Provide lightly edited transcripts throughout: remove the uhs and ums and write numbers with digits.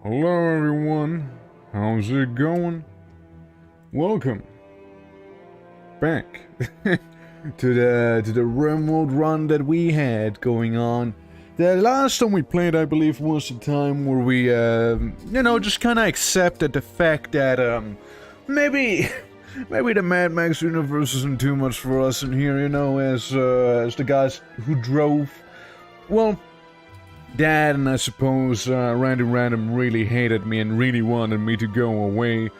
Hello everyone, how's it going? Welcome back to the RIMWORLD run that we had going on. The last time we played, I believe, was the time where we, just kind of accepted the fact that, maybe the Mad Max universe isn't too much for us in here, as the guys who drove. Well, Dad and I suppose Randy Random really hated me and really wanted me to go away,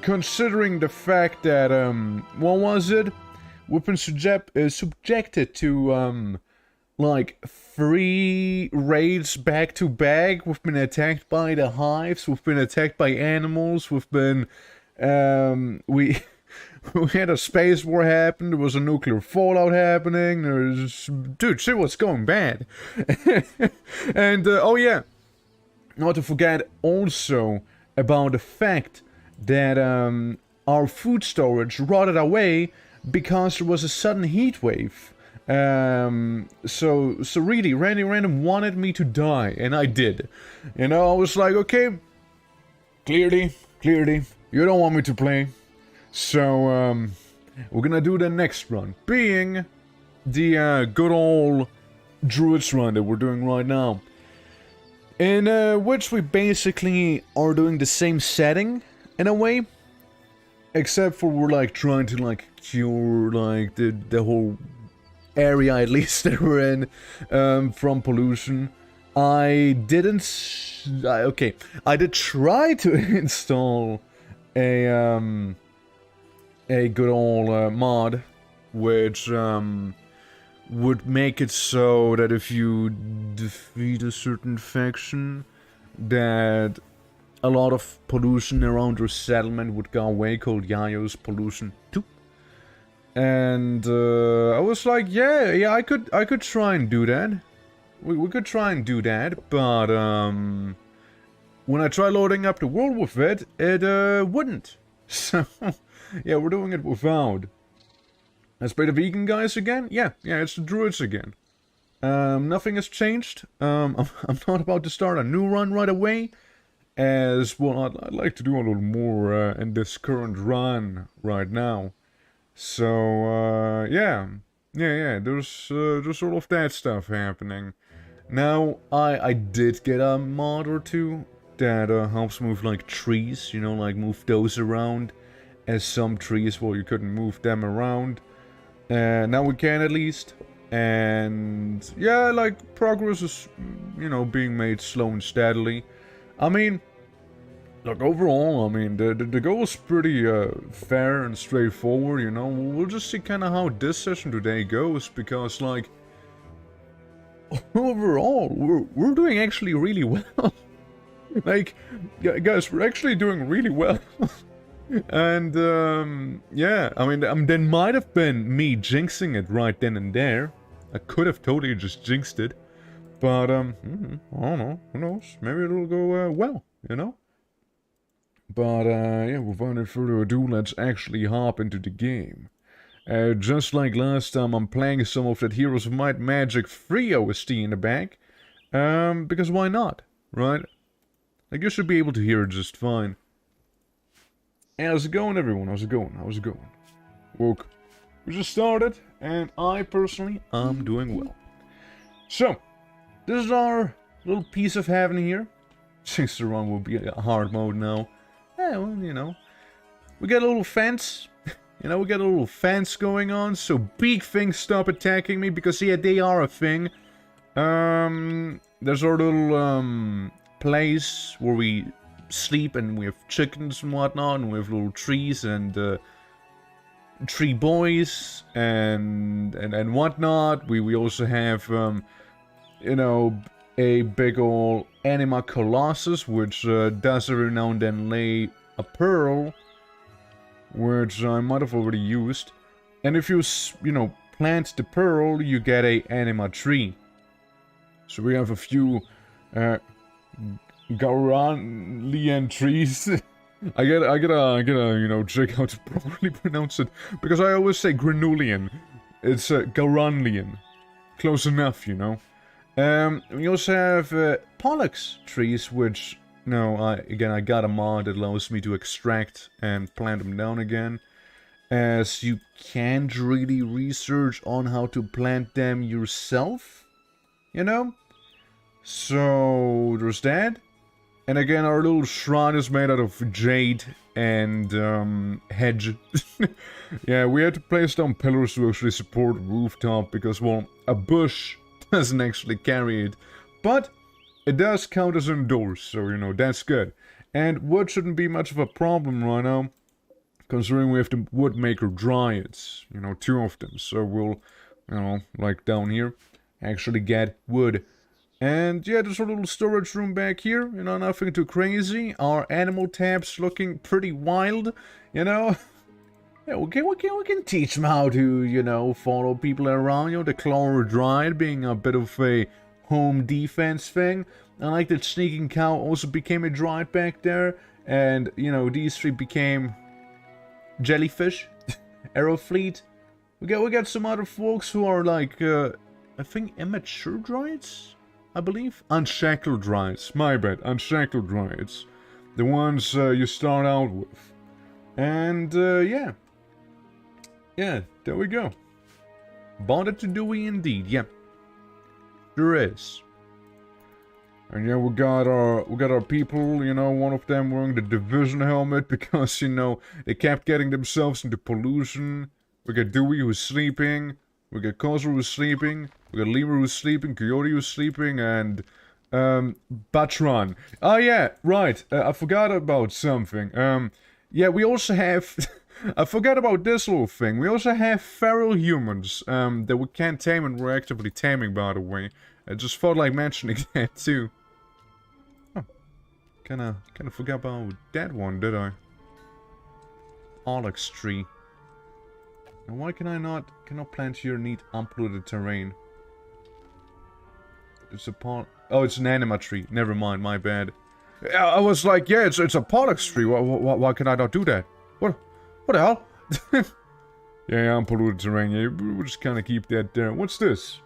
considering the fact that, what was it? We've been subjected to, like, 3 raids back to back. We've been attacked by the hives, we've been attacked by animals, we've been, we had a space war happen, there was a nuclear fallout happening, dude, shit was going bad. And, oh yeah, not to forget also about the fact that, our food storage rotted away because there was a sudden heat wave. So really, Randy Random wanted me to die, and I did. I was like, okay, clearly, you don't want me to play. So, we're gonna do the next run, being the good old Druids run that we're doing right now. In which we basically are doing the same setting, in a way. Except for we're like trying to like cure like the whole area, at least, that we're in, from pollution. I did try to install a good old mod, which would make it so that if you defeat a certain faction, that a lot of pollution around your settlement would go away, called Yayo's Pollution 2. And I was like, yeah, I could try and do that. We could try and do that, but when I try loading up the world with it, it wouldn't. So yeah, we're doing it without. Let's play the vegan guys again. Yeah, it's the Druids again. Nothing has changed. I'm not about to start a new run right away, as well. I'd like to do a little more in this current run right now. So yeah. There's all of that stuff happening. Now I did get a mod or two that helps move like trees, like move those around, as some trees, well, you couldn't move them around. Now we can, at least. And yeah, like, progress is, being made slow and steadily. I mean, look, overall, the goal is pretty fair and straightforward, We'll just see kind of how this session today goes, because, like, overall, we're doing actually really well. Like, guys, we're actually doing really well. And, yeah, I mean, there might have been me jinxing it right then and there. I could have totally just jinxed it. But, I don't know, who knows? Maybe it'll go, well, you know? But, yeah, without any further ado, let's actually hop into the game. Just like last time, I'm playing some of that Heroes of Might Magic free OST in the back. Because why not, right? Like, you should be able to hear it just fine. Hey, how's it going, everyone? How's it going? How's it going? Woke. We just started, and I personally am doing well. So, this is our little piece of heaven here. 6-1 will be a hard mode now. Yeah, well, you know. We got a little fence. You know, we got a little fence going on, so big things stop attacking me, because, yeah, they are a thing. There's our little, place where we sleep, and we have chickens and whatnot, and we have little trees and tree boys and whatnot. We also have you know, a big ol' anima colossus, which does every now and then lay a pearl, which I might have already used. And if you know, plant the pearl, you get a anima tree. So we have a few Gauralian trees. I gotta, you know, check how to properly pronounce it, because I always say Granulian. It's Gauralian. Close enough, you know. We also have Pollux trees, which, no, I got a mod that allows me to extract and plant them down again, as you can't really research on how to plant them yourself, you know. So there's that. And again, our little shrine is made out of jade and hedge. Yeah, we had to place down pillars to actually support rooftop, because, well, a bush doesn't actually carry it. But it does count as indoors, so, you know, that's good. And wood shouldn't be much of a problem right now, considering we have the woodmaker dryads, you know, 2 of them. So we'll, you know, like down here, actually get wood. And yeah, there's a little storage room back here, you know, nothing too crazy. Our animal tabs looking pretty wild, you know. Yeah, we can teach them how to, you know, follow people around, you know, the Chloro Dryad being a bit of a home defense thing. I like that Sneaking Cow also became a Dryad back there, and, you know, these 3 became Jellyfish, Arrowfleet. We got some other folks who are like, I think immature Dryads? I believe? Unshackled Dryads. My bad. Unshackled Dryads. The ones you start out with. And, yeah. Yeah, there we go. Bonded to Dewey indeed, yeah. There is. And yeah, we got our people, you know, one of them wearing the Division helmet because, you know, they kept getting themselves into pollution. We got Dewey who's sleeping. We got Kozra who's sleeping. We got Lemur who's sleeping. Coyote who's sleeping. And, Batron. Oh yeah, right. I forgot about something. Yeah, we also have... I forgot about this little thing. We also have feral humans, that we can't tame, and we're actively taming, by the way. I just felt like mentioning that, too. Oh. Kinda forgot about that one, did I? Onyx tree. And why cannot plant here neat unpolluted terrain? It's a oh, it's an anima tree. Never mind, my bad. I was like, yeah, it's a Pollux tree. Why can I not do that? What the hell? Yeah, unpolluted terrain. Yeah, we'll just kind of keep that there. What's this?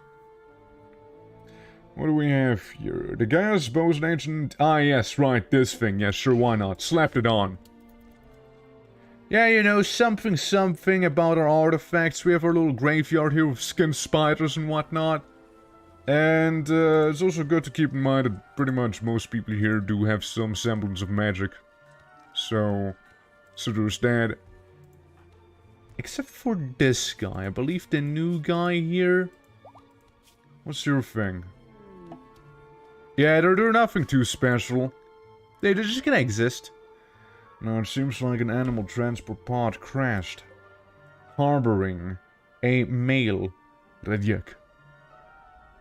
What do we have here? The Gaia's bows and ancient... Ah, yes, right, this thing. Yeah, sure, why not? Slapped it on. Yeah, you know, something about our artifacts. We have our little graveyard here with skin spiders and whatnot. And it's also good to keep in mind that pretty much most people here do have some semblance of magic. So there's that. Except for this guy. I believe the new guy here. What's your thing? Yeah, they're nothing too special. They're just gonna exist. Now it seems like an animal transport pod crashed, harboring a male Redjek.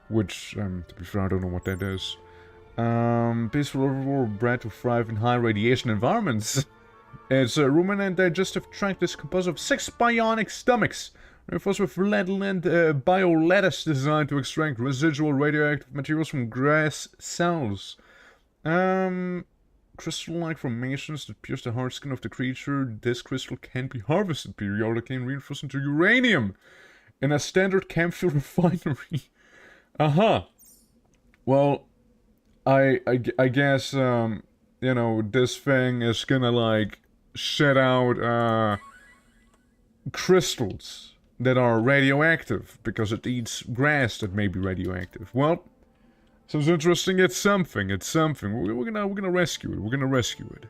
Which, to be fair, I don't know what that is. Peaceful overworld bred to thrive in high radiation environments. Its ruminant digestive tract is composed of 6 bionic stomachs, reinforced with redolent biolettuce designed to extract residual radioactive materials from grass cells. Crystal-like formations that pierce the hard skin of the creature. This crystal can be harvested periodically and reinforced into uranium in a standard Campfield refinery. Well, I guess, you know, this thing is gonna, like, shit out, crystals that are radioactive, because it eats grass that may be radioactive. Well, sounds interesting. It's something. We're gonna rescue it. We're gonna rescue it.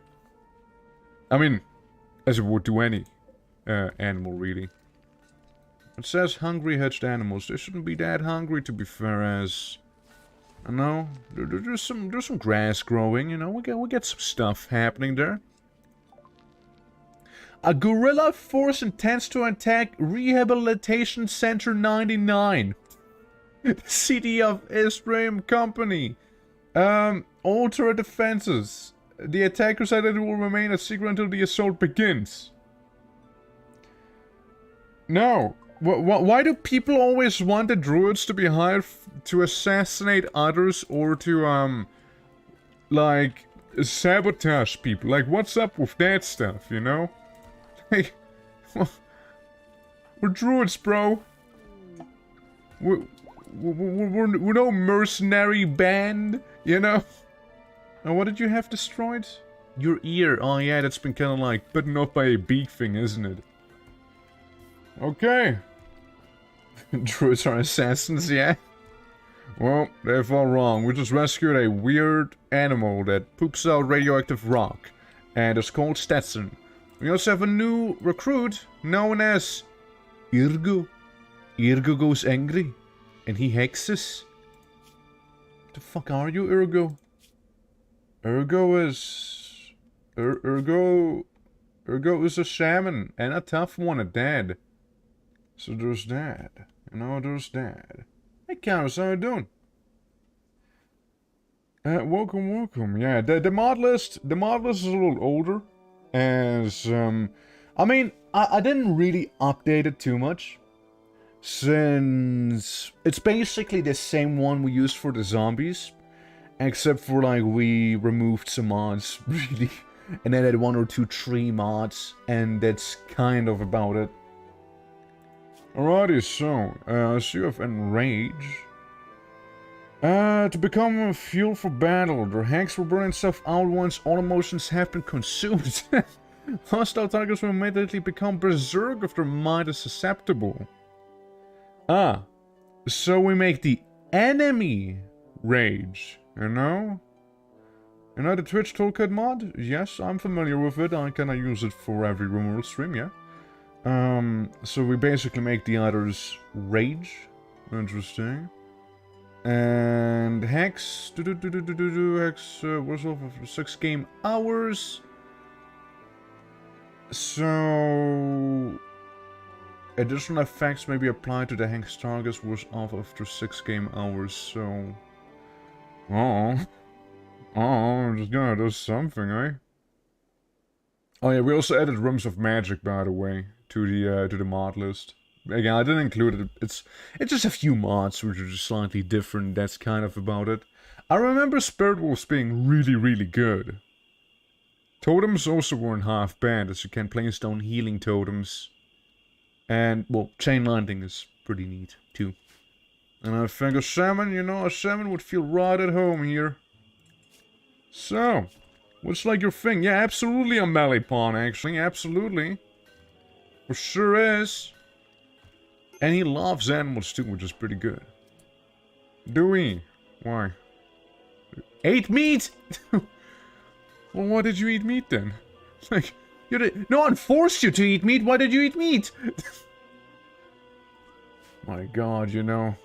I mean, as it would do any, animal, really. It says hungry hatched animals. They shouldn't be that hungry, to be fair, as... I know, there's some grass growing, you know, we get some stuff happening there. A guerrilla force intends to attack Rehabilitation Center 99. The city of Ephraim Company. Alter defenses. The attacker said that it will remain a secret until the assault begins. No. Why do people always want the druids to be hired to assassinate others or to, like, sabotage people? Like, what's up with that stuff, you know? Like, we're druids, bro. We're no mercenary band, you know? And what did you have destroyed? Your ear. Oh yeah, that's been kind of like bitten off by a beak thing, isn't it? Okay. Druids are assassins, yeah? Well, they're all wrong. We just rescued a weird animal that poops out radioactive rock. And it's called Stetson. We also have a new recruit known as Irgo. Irgo goes angry. And he hexes. What the fuck are you, Irgo? Irgo is... Irgo is a shaman. And a tough one at that. So there's that. You know, there's that. Hey, Karis, how you doing? Welcome. Yeah, the mod list is a little older. As, I mean, I didn't really update it too much. Since it's basically the same one we used for the zombies. Except for, like, we removed some mods, really. And then added 1 or 2 tree mods. And that's kind of about it. Alrighty, so you have Enrage. To become fuel for battle, their hacks will burn itself out once all emotions have been consumed. Hostile targets will immediately become berserk if their mind is susceptible. Ah, so we make the enemy rage, you know? You know the Twitch Toolkit mod? Yes, I'm familiar with it. I kinda use it for every RIMWORLD stream, yeah. So we basically make the others rage. Interesting. And Hex, Hex was off for 6 game hours. So additional effects may be applied to the Hex targets was off after 6 game hours. So, I'm just gonna do something, eh? Oh yeah, we also added Rooms of Magic, by the way, to the mod list. Again, I didn't include it. It's just a few mods which are just slightly different. That's kind of about it. I remember Spirit Wolves being really, really good. Totems also weren't half bad, as you can place down healing totems. And, well, Chain Lightning is pretty neat, too. And I think a shaman, you know, a shaman would feel right at home here. So, what's like your thing? Yeah, absolutely a melee pawn, actually. Absolutely. For sure is. And he loves animals too, which is pretty good. Do we? Why? Ate meat? Well, why did you eat meat then? Like, no one forced you to eat meat. Why did you eat meat? My God, you know,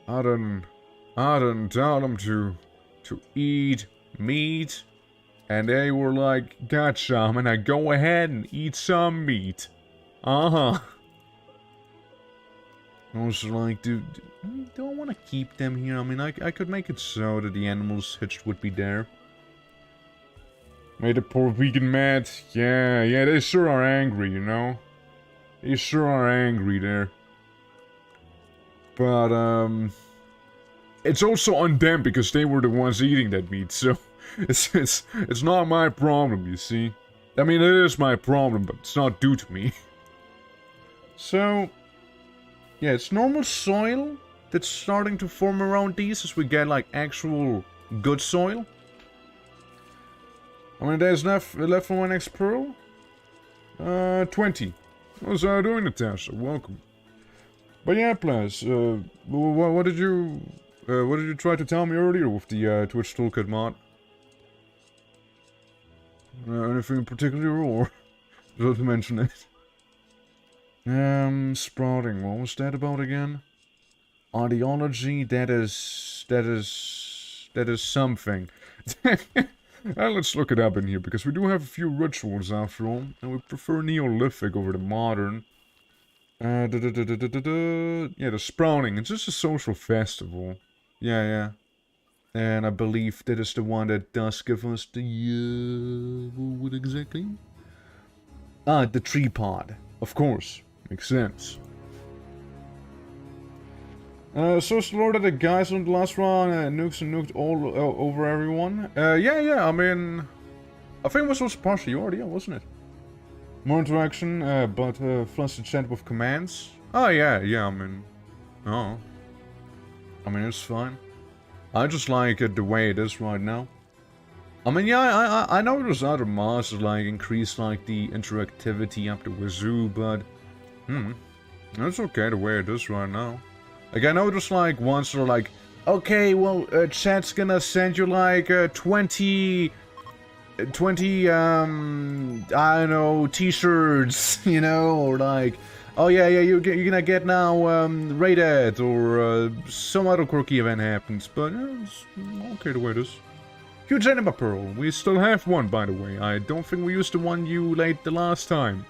I didn't tell them to eat meat, and they were like, "Gotcha, I'm gonna go ahead and eat some meat." Uh-huh. I was like, do I want to keep them here? I mean, I could make it so that the animals hitched would be there. Made the poor vegan mad. Yeah, they sure are angry, you know? They sure are angry there. But, it's also on them because they were the ones eating that meat, so it's not my problem, you see. I mean, it is my problem, but it's not due to me. So, yeah, it's normal soil that's starting to form around these as we get, like, actual good soil. How many days left for my next pearl? 20. How's doing, Natasha? Welcome. But yeah, plus, what did you try to tell me earlier with the Twitch Toolkit mod? Anything in particular, or just to mention it? Sprouting. What was that about again? Ideology. That is something. Let's look it up in here because we do have a few rituals after all, and we prefer Neolithic over the modern. Yeah, the sprouting. It's just a social festival. Yeah. And I believe that is the one that does give us the, what exactly? Ah, the tree pod. Of course. Makes sense. So it's the Lord of the guys on the last one, nukes and nuked all over everyone. Yeah, I mean, I think it was partially already, wasn't it? More interaction, but flustered chat with commands. Oh, yeah, I mean, it's fine. I just like it the way it is right now. I mean, yeah, I know there's other mods that, like, increase, like, the interactivity up the wazoo, but, it's okay the way it is right now. Like, I know there's, like, ones that are like, okay, well, chat's gonna send you, like, 20, I don't know, t-shirts, you know, or like, oh yeah, you're gonna get now, rated, or, some other quirky event happens, but, it's okay the way it is. Huge Anima Pearl, we still have one, by the way. I don't think we used the one you laid the last time.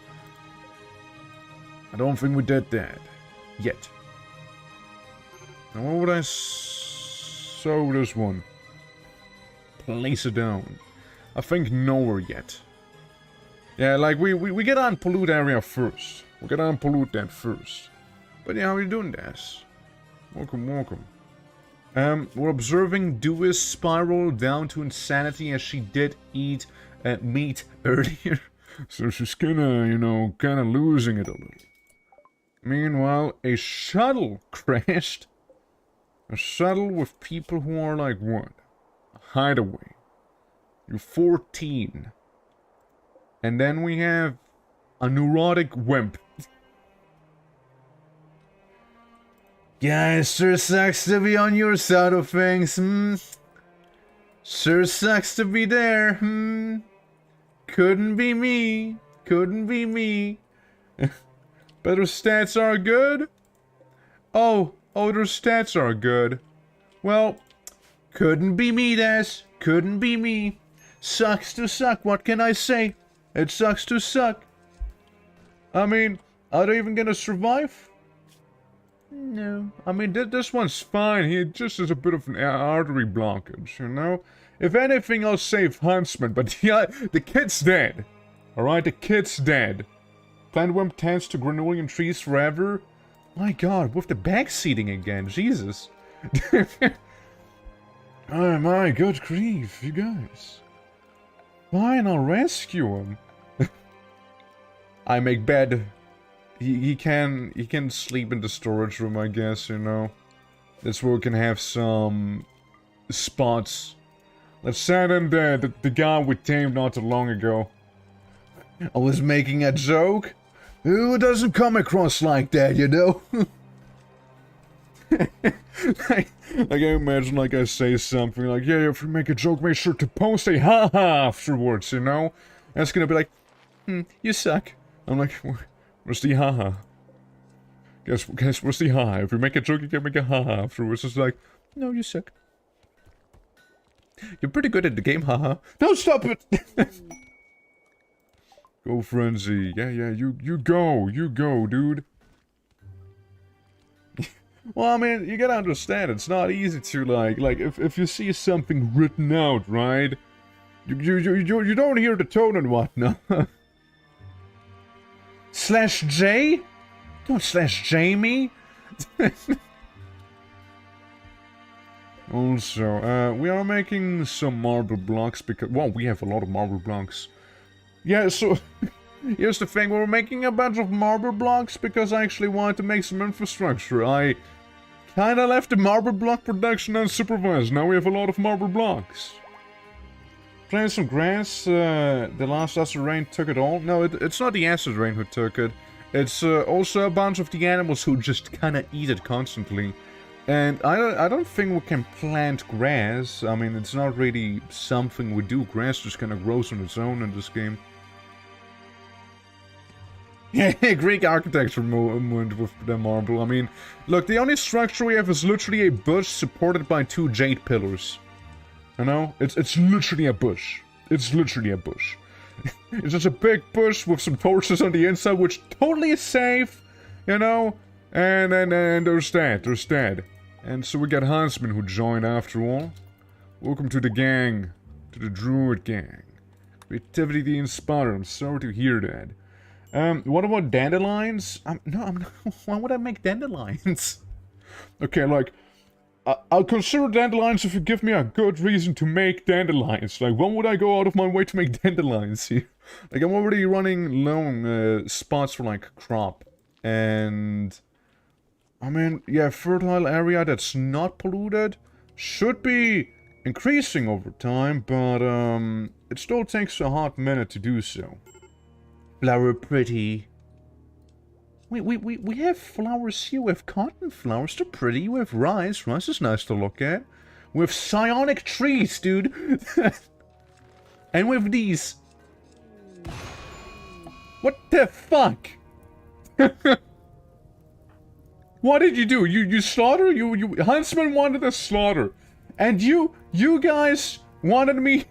I don't think we did that. Yet. Now, what would I sow this one? Place it down. I think nowhere yet. Yeah, like, we get on pollute area first. We get on pollute that first. But yeah, how are you doing, Des? Welcome. We're observing Dewey's spiral down to insanity as she did eat meat earlier. So she's kinda, you know, kinda losing it a little. Meanwhile, a shuttle crashed. A shuttle with people who are like what? A hideaway. You're 14. And then we have a neurotic wimp. Yeah, it sure sucks to be on your side of things, Sure sucks to be there, Couldn't be me. But her stats are good? Oh, their stats are good. Well, couldn't be me, Des. Couldn't be me. Sucks to suck, what can I say? It sucks to suck. I mean, are they even gonna survive? No. I mean, this one's fine. He just has a bit of an artery blockage, you know? If anything, I'll save Huntsman, but yeah, the kid's dead. Alright, the kid's dead. Plant tends to granularian trees forever. My god, with the backseating again, Jesus. Oh my good grief, you guys. Fine, I'll rescue him. I make bed. He can sleep in the storage room, I guess, you know. That's where we can have some spots. Let's send him the guy we tamed not too long ago. I was making a joke. Who doesn't come across like that, you know? Like, I imagine, like, I say something like, yeah, if you make a joke, make sure to post a ha-ha afterwards, you know? And it's gonna be like, you suck. I'm like, where's the ha-ha? Guess, where's the ha-ha? If you make a joke, you can make a ha-ha afterwards. It's like, no, you suck. You're pretty good at the game, haha. No, stop it! Go, Frenzy. Yeah, you go, dude. Well, I mean, you gotta understand, it's not easy to, like, if you see something written out, right? You don't hear the tone and whatnot. Slash J? Don't slash J me. Also, we are making some marble blocks because, well, we have a lot of marble blocks. Yeah, so, here's the thing, we're making a bunch of marble blocks because I actually wanted to make some infrastructure. I kinda left the marble block production unsupervised, now we have a lot of marble blocks. Playing some grass, the last acid rain took it all. No, it's not the acid rain who took it. It's also a bunch of the animals who just kinda eat it constantly. And I don't think we can plant grass. I mean, it's not really something we do. Grass just kinda grows on its own in this game. Yeah, Greek architecture movement with the marble. I mean, look, the only structure we have is literally a bush supported by 2 jade pillars. You know? It's literally a bush. It's literally a bush. It's just a big bush with some torches on the inside, which totally is safe, you know? And there's that. And so we got Huntsman who joined after all. Welcome to the gang. To the Druid gang. Creativity the inspired. I'm sorry to hear that. What about dandelions? No, I'm not. Why would I make dandelions? Okay, like, I'll consider dandelions if you give me a good reason to make dandelions. Like, when would I go out of my way to make dandelions here? Like, I'm already running low on spots for, like, crop. And I mean, yeah, fertile area that's not polluted should be increasing over time, but it still takes a hot minute to do so. Flower pretty. We have flowers here. We have cotton flowers. They're pretty. We have rice. Rice is nice to look at. We have psionic trees, dude. And we have these. What the fuck? What did you do? You slaughter? You Huntsman wanted to slaughter. And you guys wanted me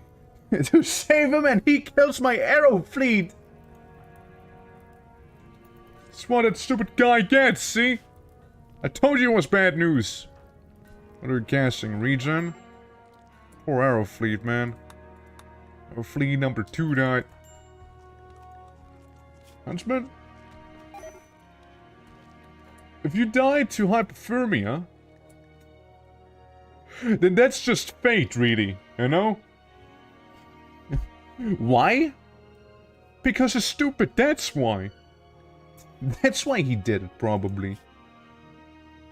to save him and he kills my arrow fleet. That's what that stupid guy gets, see? I told you it was bad news. What are we casting? Regen? Poor arrow fleet, man. Arrow fleet number 2 died. Huntsman? If you died to hypothermia, then that's just fate, really, you know? Why? Because he's stupid, that's why. That's why he did it, probably.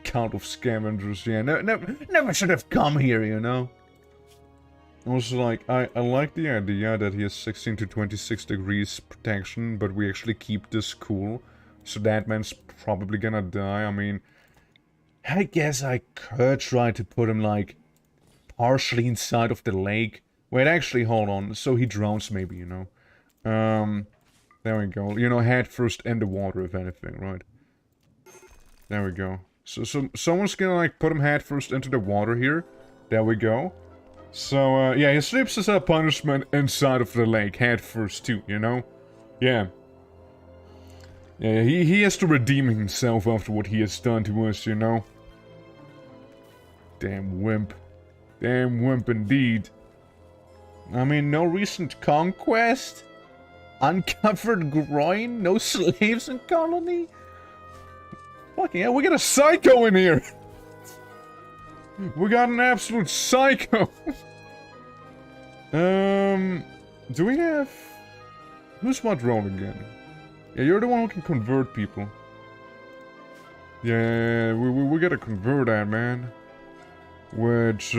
Count of scavengers, yeah, never should have come here, you know? Also, like, I like the idea that he has 16 to 26 degrees protection, but we actually keep this cool. So that man's probably gonna die. I mean, I guess I could try to put him, like, partially inside of the lake. Wait, actually, hold on. So he drowns, maybe, you know. There we go. You know, head first in the water, if anything, right? There we go. So someone's gonna, like, put him head first into the water here. There we go. So, yeah, he sleeps as a punishment inside of the lake, head first too, you know? Yeah. Yeah, he has to redeem himself after what he has done to us, you know? Damn wimp. Damn wimp indeed. I mean, no recent conquest? Uncovered groin? No slaves in colony? Fucking hell, we got a psycho in here! We got an absolute psycho! Do we have... Who's what role again? Yeah, you're the one who can convert people. Yeah, we gotta convert that, man. Which,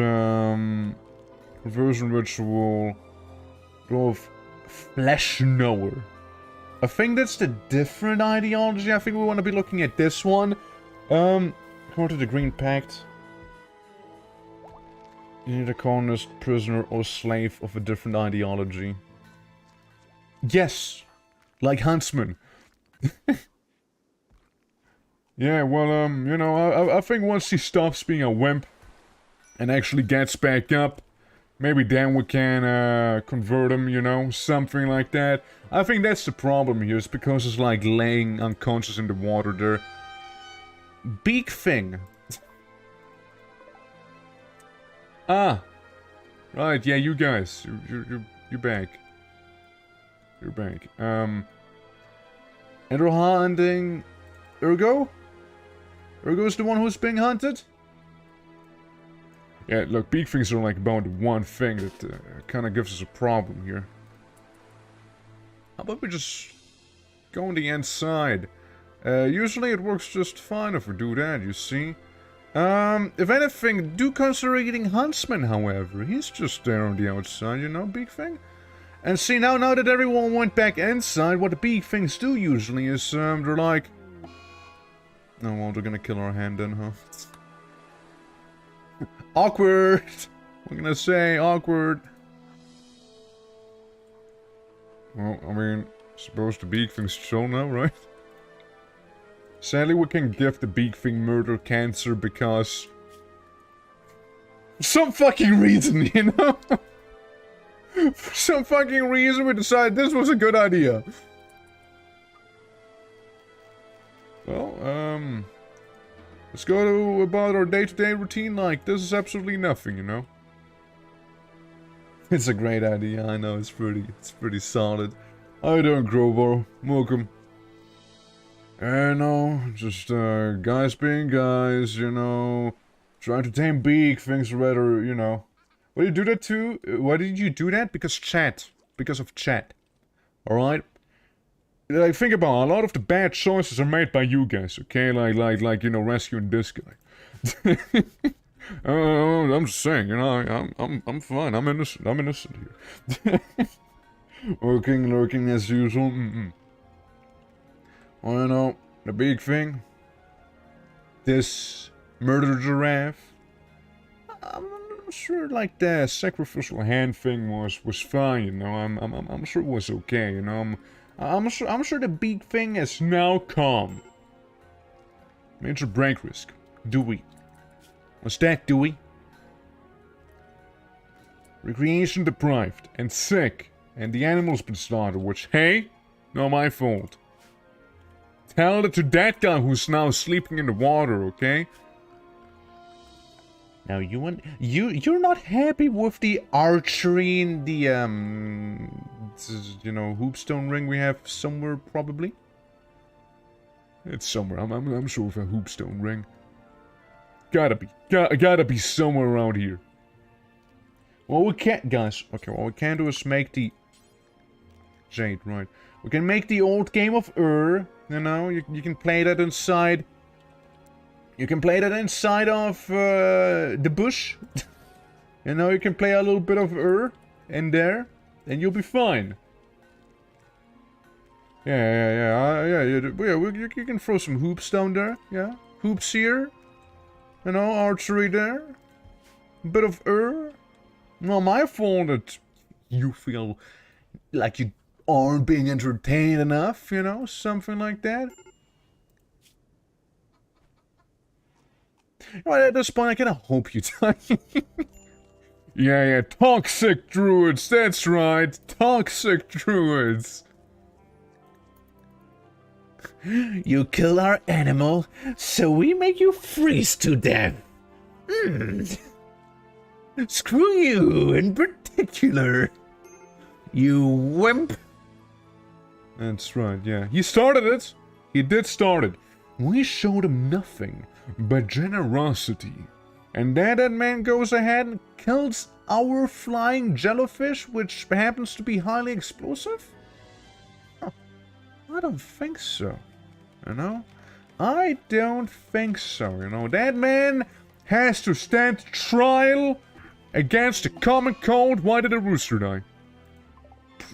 conversion ritual... of Flesh Knower. I think that's the different ideology. I think we want to be looking at this one. According to the Green Pact. You need a colonist, prisoner, or slave of a different ideology. Yes! Like Huntsman. Yeah, well, you know, I think once he stops being a wimp and actually gets back up, maybe then we can convert him, you know, something like that. I think that's the problem here, is because it's like laying unconscious in the water there. Big thing. Ah! Right, yeah, you guys. You're back. You're back. And we're hunting... Urgo? Urgo's the one who's being hunted? Yeah, look, big things are like about the one thing that kind of gives us a problem here. How about we just go on the inside? Usually it works just fine if we do that, you see. If anything, do consider eating Huntsman, however. He's just there on the outside, you know, big thing. And see, now that everyone went back inside, what the big things do usually is, they're like... Oh, well, they're gonna kill our hand then, huh? Awkward! I'm gonna say awkward. Well, I mean, suppose the big thing's chill now, right? Sadly, we can give the big thing murder cancer because... For some fucking reason, you know? For some fucking reason we decided this was a good idea. Well, let's go to about our day-to-day routine like this is absolutely nothing, you know? It's a great idea, I know, it's pretty solid. How you doing, Crowbar? Welcome. No, just, guys being guys, you know, trying to tame big things rather, you know. Why did you do that too? Why did you do that? Because of chat. Alright? Like, think about it, a lot of the bad choices are made by you guys, okay? Like, you know, rescuing this guy. I'm just saying, you know, I'm fine, I'm innocent here. Lurking as usual, Well, you know, the big thing, this murder giraffe, I'm sure, like, the sacrificial hand thing was fine, you know, I'm sure it was okay, you know, I'm sure the big thing is now calm. Major break risk. Dewey. What's that, Dewey? Recreation deprived and sick, and the animal's been slaughtered, which, hey, not my fault. Tell it to that guy who's now sleeping in the water, okay? Now you're not happy with the archery in the you know, hoopstone ring we have somewhere probably? It's somewhere. I'm sure of a hoopstone ring. Gotta be somewhere around here. Well, we can't, guys. Okay, what we can do is make the jade, right? We can make the old game of you know, you can play that inside. You can play that inside of the bush. You know, you can play a little bit of in there, and you'll be fine. Yeah, you can throw some hoops down there, yeah. Hoops here. You know, archery there. A bit of Not my fault that you feel like you aren't being entertained enough, you know, something like that. Well, at this point, I kinda hope you die. Yeah, toxic druids, that's right, toxic druids. You kill our animal, so we make you freeze to death. Screw you in particular, you wimp. That's right, yeah. He started it. He did start it. We showed him nothing but generosity. And then that man goes ahead and kills our flying jellyfish, which happens to be highly explosive? Huh. I don't think so. You know? I don't think so, you know? That man has to stand trial against the common cold. Why did a rooster die?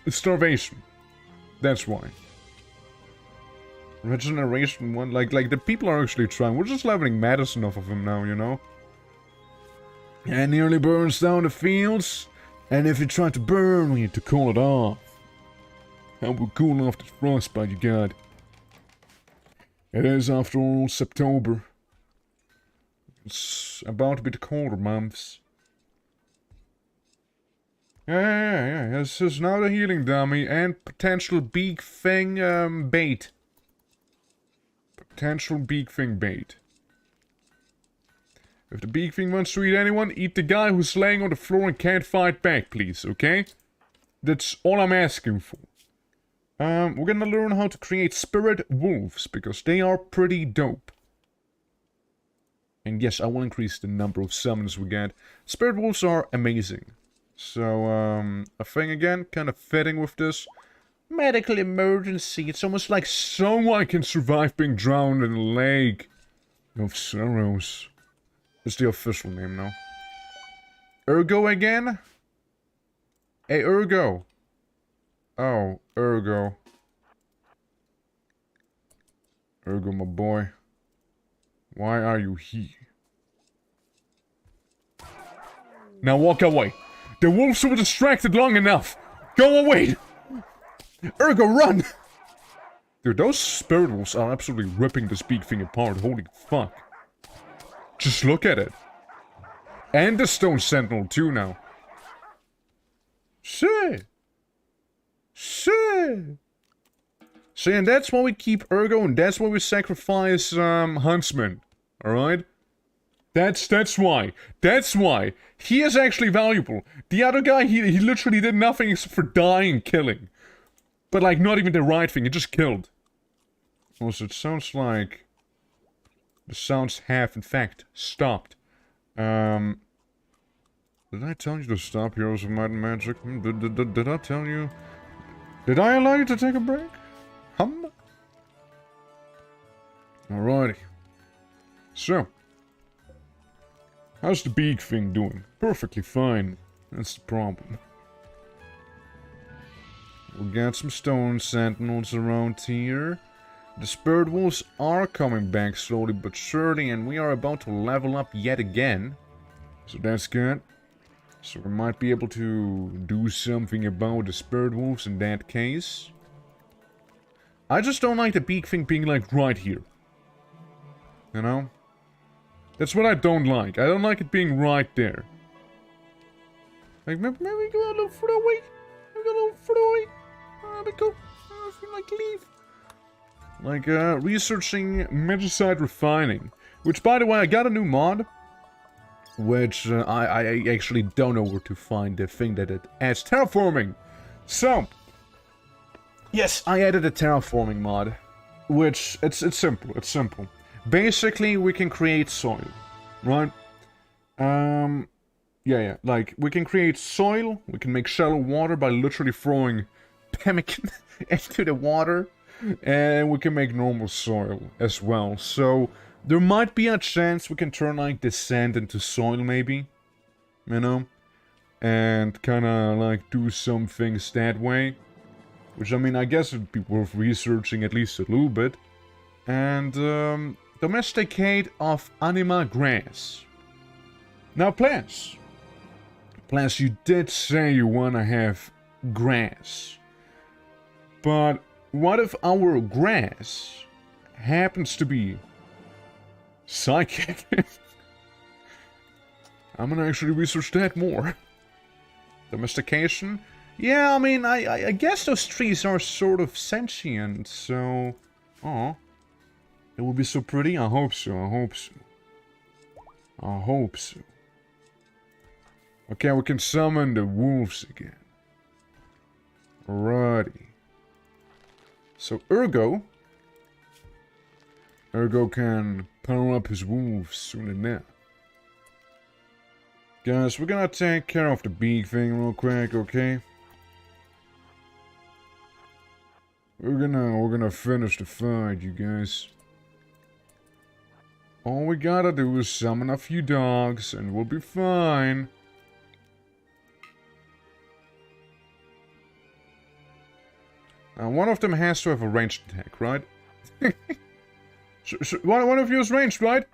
Starvation. That's why. Regeneration one, like the people are actually trying. We're just leveling medicine off of him now, you know? And nearly burns down the fields. And if you try to burn, we need to cool it off. How will cool off this frostbite you got? It is, after all, September. It's about to be the colder months. Yeah. This is now the healing dummy and potential big thing bait. Potential big thing bait. If the big thing wants to eat anyone, eat the guy who's laying on the floor and can't fight back, please, okay? That's all I'm asking for. We're gonna learn how to create spirit wolves, because they are pretty dope. And yes, I will increase the number of summons we get. Spirit wolves are amazing. So, a thing again, kind of fitting with this. Medical emergency. It's almost like someone can survive being drowned in a lake of sorrows. It's the official name now. Ergo again? Hey, Ergo. Oh, Ergo. Ergo, my boy. Why are you here? Now walk away. The wolves were distracted long enough. Go away! Ergo, run! Dude, those spirit wolves are absolutely ripping this big thing apart. Holy fuck. Just look at it. And the stone sentinel too now. Shit. Shit. See, and that's why we keep Ergo, and that's why we sacrifice, Huntsman. Alright? That's why. That's why. He is actually valuable. The other guy, he literally did nothing except for dying and killing. But, like, not even the right thing. He just killed. Also, it sounds like... The sounds have, in fact, stopped. Did I tell you to stop, Heroes of Might and Magic? Did I tell you? Did I allow you to take a break? Alrighty. So. How's the big thing doing? Perfectly fine. That's the problem. We got some stone sentinels around here. The spirit wolves are coming back slowly but surely, and we are about to level up yet again. So that's good. So we might be able to do something about the spirit wolves in that case. I just don't like the big thing being like right here. You know? That's what I don't like. I don't like it being right there. Like, maybe go a little further away. Maybe go a little further away. There we go. I feel like leave. Like, researching magicite refining. Which, by the way, I got a new mod. Which, I actually don't know where to find the thing that it adds terraforming. So, yes, I added a terraforming mod. Which, it's simple, it's simple. Basically, we can create soil, right? Yeah, like, we can create soil, we can make shallow water by literally throwing pemmican into the water, and we can make normal soil as well. So, there might be a chance we can turn, like, the sand into soil, maybe, you know? And kinda, like, do some things that way. Which, I mean, I guess it'd be worth researching at least a little bit. And, domesticate of anima grass. Now, plants. Plants, you did say you want to have grass. But what if our grass happens to be psychic? I'm gonna actually research that more. Domestication? Yeah, I mean, I guess those trees are sort of sentient, so... Aw. It will be so pretty? I hope so, I hope so. I hope so. Okay, we can summon the wolves again. Alrighty. So, Ergo can power up his wolves soon enough. Guys, we're gonna take care of the big thing real quick, okay? We're gonna finish the fight, you guys. All we gotta do is summon a few dogs, and we'll be fine. Now, one of them has to have a ranged attack, right? so one of you is ranged, right?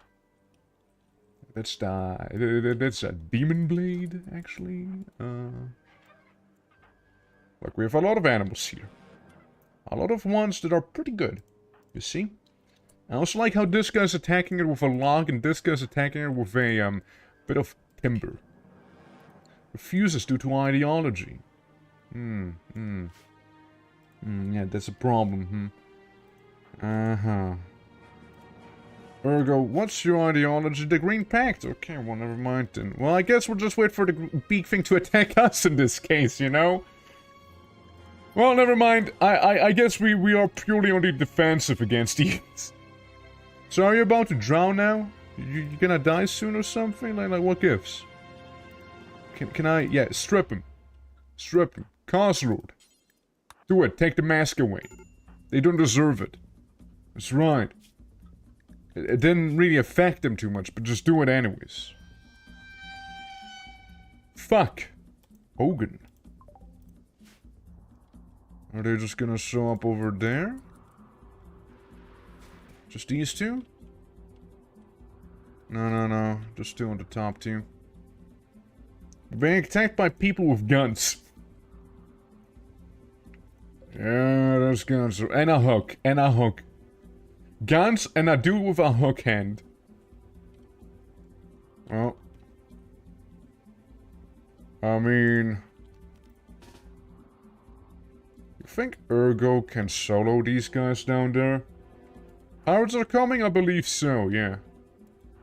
That's a demon blade, actually. Look, we have a lot of animals here. A lot of ones that are pretty good, you see? I also like how this guy's attacking it with a log, and this guy's attacking it with a, bit of timber. Refuses due to ideology. Yeah, that's a problem, Uh-huh. Ergo, what's your ideology? The Green Pact. Okay, well, never mind then. Well, I guess we'll just wait for the big thing to attack us in this case, you know? Well, never mind. I guess we are purely on the defensive against these. So are you about to drown now? You gonna die soon or something? Like what gives? Can I... Yeah, strip him. Strip him. Crossroad. Do it. Take the mask away. They don't deserve it. That's right. It didn't really affect them too much, but just do it anyways. Fuck. Hogan. Are they just gonna show up over there? Just these two? No. Just two on the top two. Being attacked by people with guns. Yeah, those guns. And a hook. And a hook. Guns and a dude with a hook hand. Well. I mean... You think Ergo can solo these guys down there? Pirates are coming? I believe so, yeah.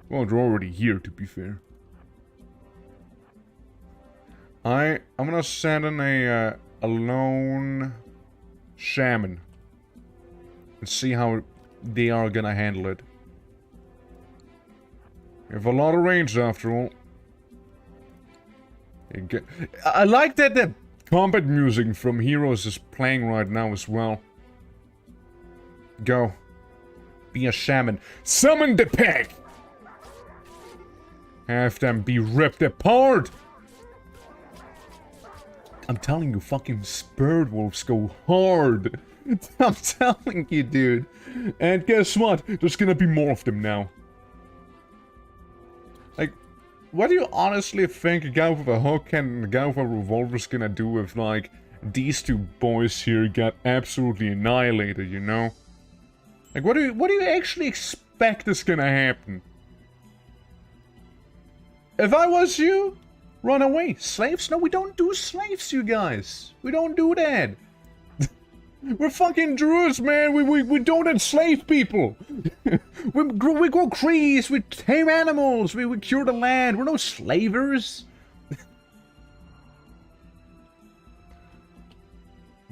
Well, they're already here, to be fair. I'm gonna send in a lone shaman. And see how they are gonna handle it. We have a lot of range after all. I like that the combat music from Heroes is playing right now as well. Go. Be a shaman. Summon the pack! Have them be ripped apart! I'm telling you, fucking Spirit Wolves go hard. I'm telling you, dude. And guess what? There's gonna be more of them now. Like, what do you honestly think a guy with a hook and a guy with a revolver's gonna do if, like, these two boys here got absolutely annihilated, you know? Like, what do you actually expect is gonna happen? If I was you, run away. Slaves? No, we don't do slaves, you guys. We don't do that. We're fucking druids, man. We don't enslave people. we grow trees. We tame animals. We cure the land. We're no slavers.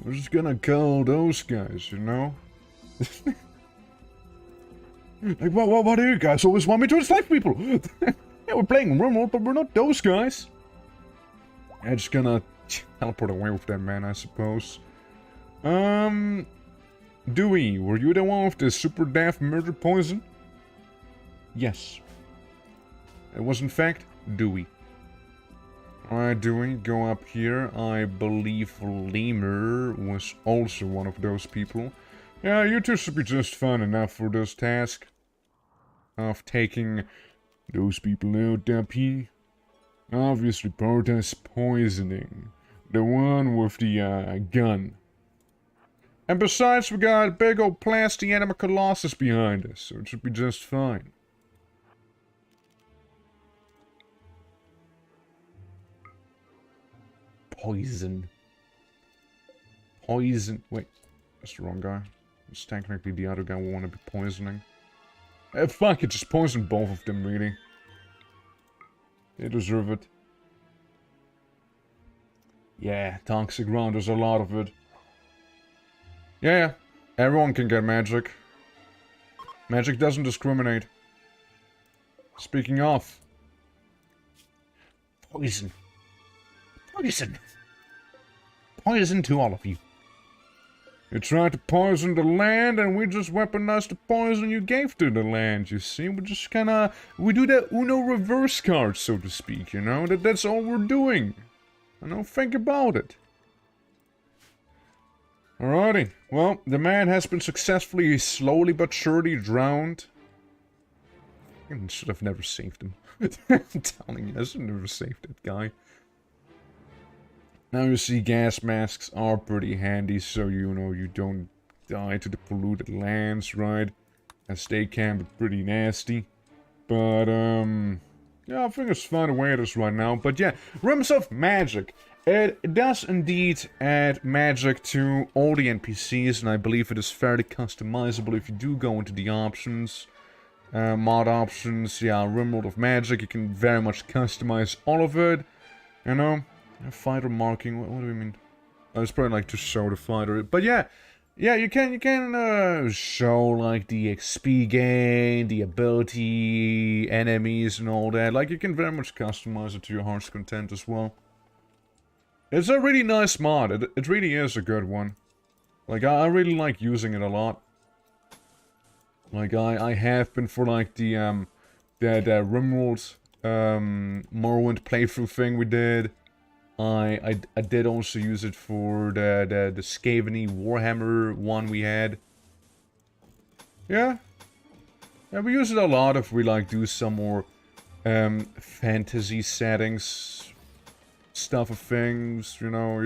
We're just gonna kill those guys, you know? Like, what do you guys always want me to enslave people? Yeah, we're playing RIMWORLD, but we're not those guys. I'm just gonna teleport away with that man, I suppose. Dewey, were you the one with the super daft murder poison? Yes. It was in fact Dewey. Alright, Dewey, go up here. I believe Lemur was also one of those people. Yeah, you two should be just fun enough for this task. Of taking those people out up here. Obviously, Porta's poisoning. The one with the, gun. And besides, we got a big old plastic animal colossus behind us, so it should be just fine. Poison. Poison. Wait, that's the wrong guy. It's technically the other guy we want to be poisoning. Fuck it, just poison both of them, really. They deserve it. Yeah, toxic ground, there's a lot of it. Yeah, everyone can get magic. Magic doesn't discriminate. Speaking of... Poison. Poison. Poison to all of you. You tried to poison the land, and we just weaponized the poison you gave to the land, you see? We just kinda... We do that Uno reverse card, so to speak, you know? That's all we're doing. I don't think about it. Alrighty. Well, the man has been successfully, slowly but surely drowned. I should have never saved him. I'm telling you, I should have never saved that guy. Now you see gas masks are pretty handy, so you know you don't die to the polluted lands, right? As they can be pretty nasty. But, yeah, I think it's fine the way it is right now. But yeah, Realms of Magic. It does indeed add magic to all the NPCs, and I believe it is fairly customizable if you do go into the options. Mod options, yeah, RIMWORLD of Magic, you can very much customize all of it, you know. Fighter marking, what do we mean? Oh, it's probably like to show the fighter, but yeah, you can show like the XP gain, the ability, enemies and all that, like you can very much customize it to your heart's content as well. It's a really nice mod, it really is a good one. Like, I really like using it a lot. Like, I have been for, like, the RimWorld, Morrowind playthrough thing we did. I did also use it for the Skaveny Warhammer one we had. Yeah. Yeah, we use it a lot if we, like, do some more, fantasy settings. Stuff of things, you know,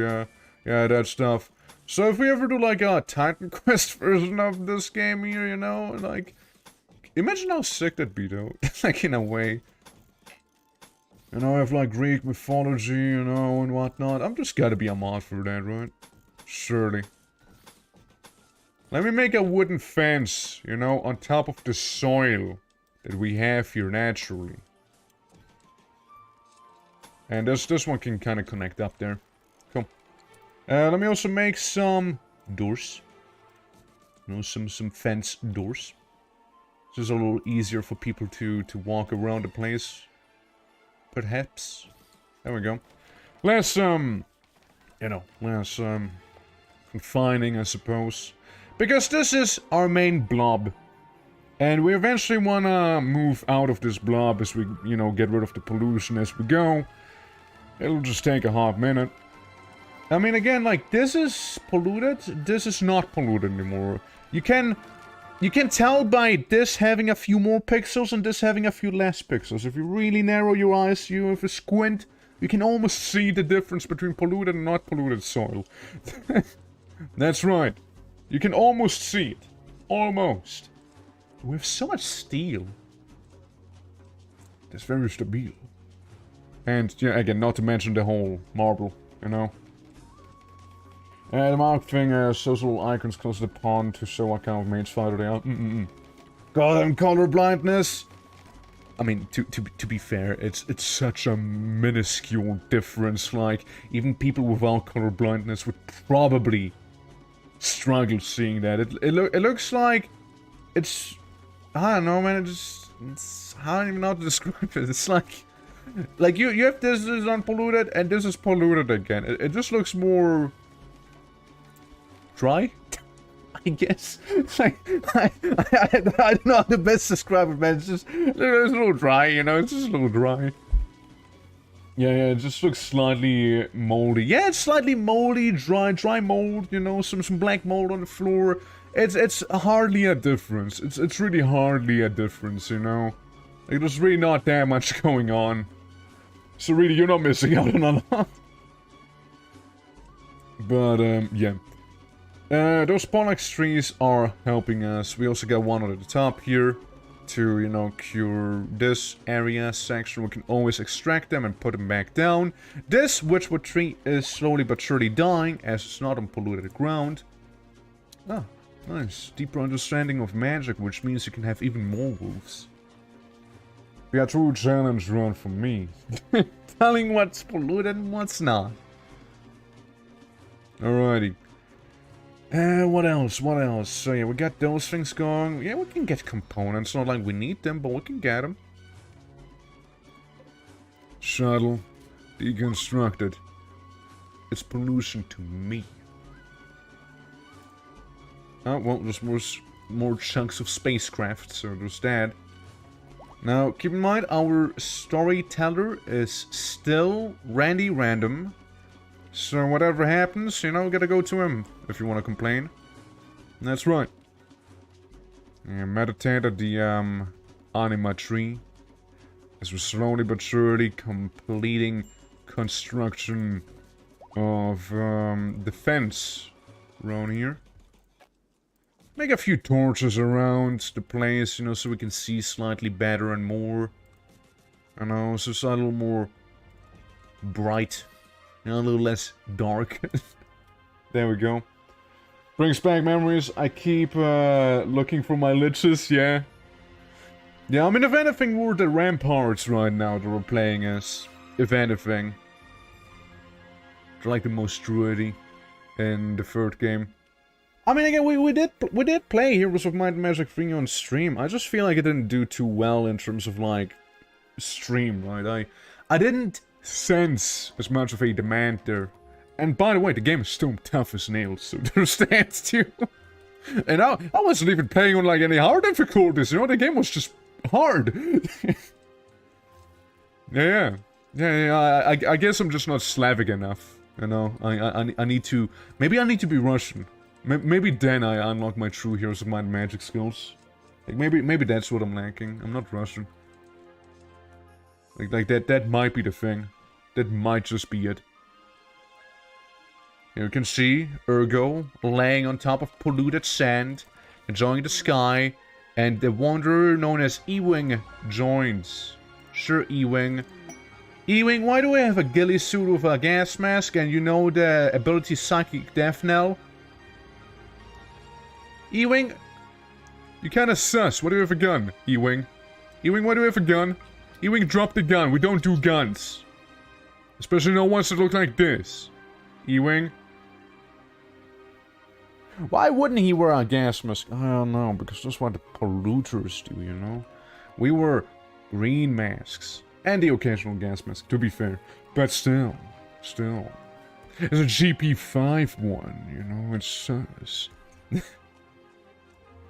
yeah, that stuff. So if we ever do like a Titan Quest version of this game here, you know, like, imagine how sick that'd be though, like in a way. You know, I have like Greek mythology, you know, and whatnot. I'm just gotta be a mod for that, right? Surely. Let me make a wooden fence, you know, on top of the soil that we have here naturally. And this one can kind of connect up there. Cool. Let me also make some doors. You know, some fence doors. This is a little easier for people to walk around the place. Perhaps. There we go. Less, you know, less, confining, I suppose. Because this is our main blob. And we eventually wanna move out of this blob as we, you know, get rid of the pollution as we go. It'll just take a hot minute. I mean, again, like, this is polluted, this is not polluted anymore. You can tell by this having a few more pixels and this having a few less pixels. If you really narrow your eyes, you have a squint, you can almost see the difference between polluted and not polluted soil. That's right. You can almost see it. Almost. We have so much steel. That's very stable. And, yeah, again, not to mention the whole marble, you know. The mark thing has those little icons close to the pond to show what kind of mage fighter they are. Goddamn color blindness! I mean, to be fair, it's such a minuscule difference, like, even people without color blindness would probably struggle seeing that. It looks like it's... I don't know, man, it's I don't even know how to describe it. It's like you have this is unpolluted and this is polluted again. It just looks more dry, I guess. Like, I don't know how to best describe it, man. It's a little dry, you know. It's just a little dry. Yeah, it just looks slightly moldy. Yeah, it's slightly moldy, dry mold. You know, some black mold on the floor. It's hardly a difference. It's really hardly a difference, you know. Like, there's really not that much going on. So really, you're not missing out on a lot. But, yeah. Those poleaxe trees are helping us. We also got one at the top here to, you know, cure this area section. We can always extract them and put them back down. This witchwood tree is slowly but surely dying as it's not on polluted ground. Ah, nice. Deeper understanding of magic, which means you can have even more wolves. Yeah, true challenge run for me. Telling what's polluted and what's not. Alrighty. What else? So yeah, we got those things going. Yeah, we can get components. Not like we need them, but we can get them. Shuttle. Deconstructed. It's pollution to me. Oh, well, there's more chunks of spacecraft, so there's that. Now, keep in mind, our storyteller is still Randy Random. So whatever happens, you know, gotta go to him if you want to complain. That's right. Yeah, meditate at the anima tree. As we're slowly but surely completing construction of the fence around here. Make a few torches around the place, you know, so we can see slightly better and more. I know, so it's a little more bright. You know, a little less dark. There we go. Brings back memories. I keep looking for my liches, yeah. Yeah, I mean, if anything, we're the ramparts right now that we're playing as. If anything. They're like the most druidy in the third game. I mean, again, we did play Heroes of Might and Magic 3 on stream. I just feel like it didn't do too well in terms of, like, stream, right? I didn't sense as much of a demand there. And by the way, the game is still tough as nails, so there's that too. And I wasn't even playing on, like, any hard difficulties, you know? The game was just hard. Yeah. I guess I'm just not Slavic enough, you know? I need to... Maybe I need to be Russian. Maybe then I unlock my true Heroes of Might and Magic skills. Like, maybe that's what I'm lacking. I'm not Russian. Like that might be the thing. That might just be it. You can see Ergo laying on top of polluted sand, enjoying the sky, and the wanderer known as Ewing joins. Sure, Ewing. Ewing, why do I have a ghillie suit with a gas mask and you know the ability Psychic Death Knell? Ewing, you kinda sus. Why do you have a gun, Ewing? Ewing, why do you have a gun? Ewing, drop the gun. We don't do guns. Especially no ones that look like this. Ewing. Why wouldn't he wear a gas mask? I don't know, because that's what the polluters do, you know? We wear green masks. And the occasional gas mask, to be fair. But still. It's a GP5 one, you know? It's sus.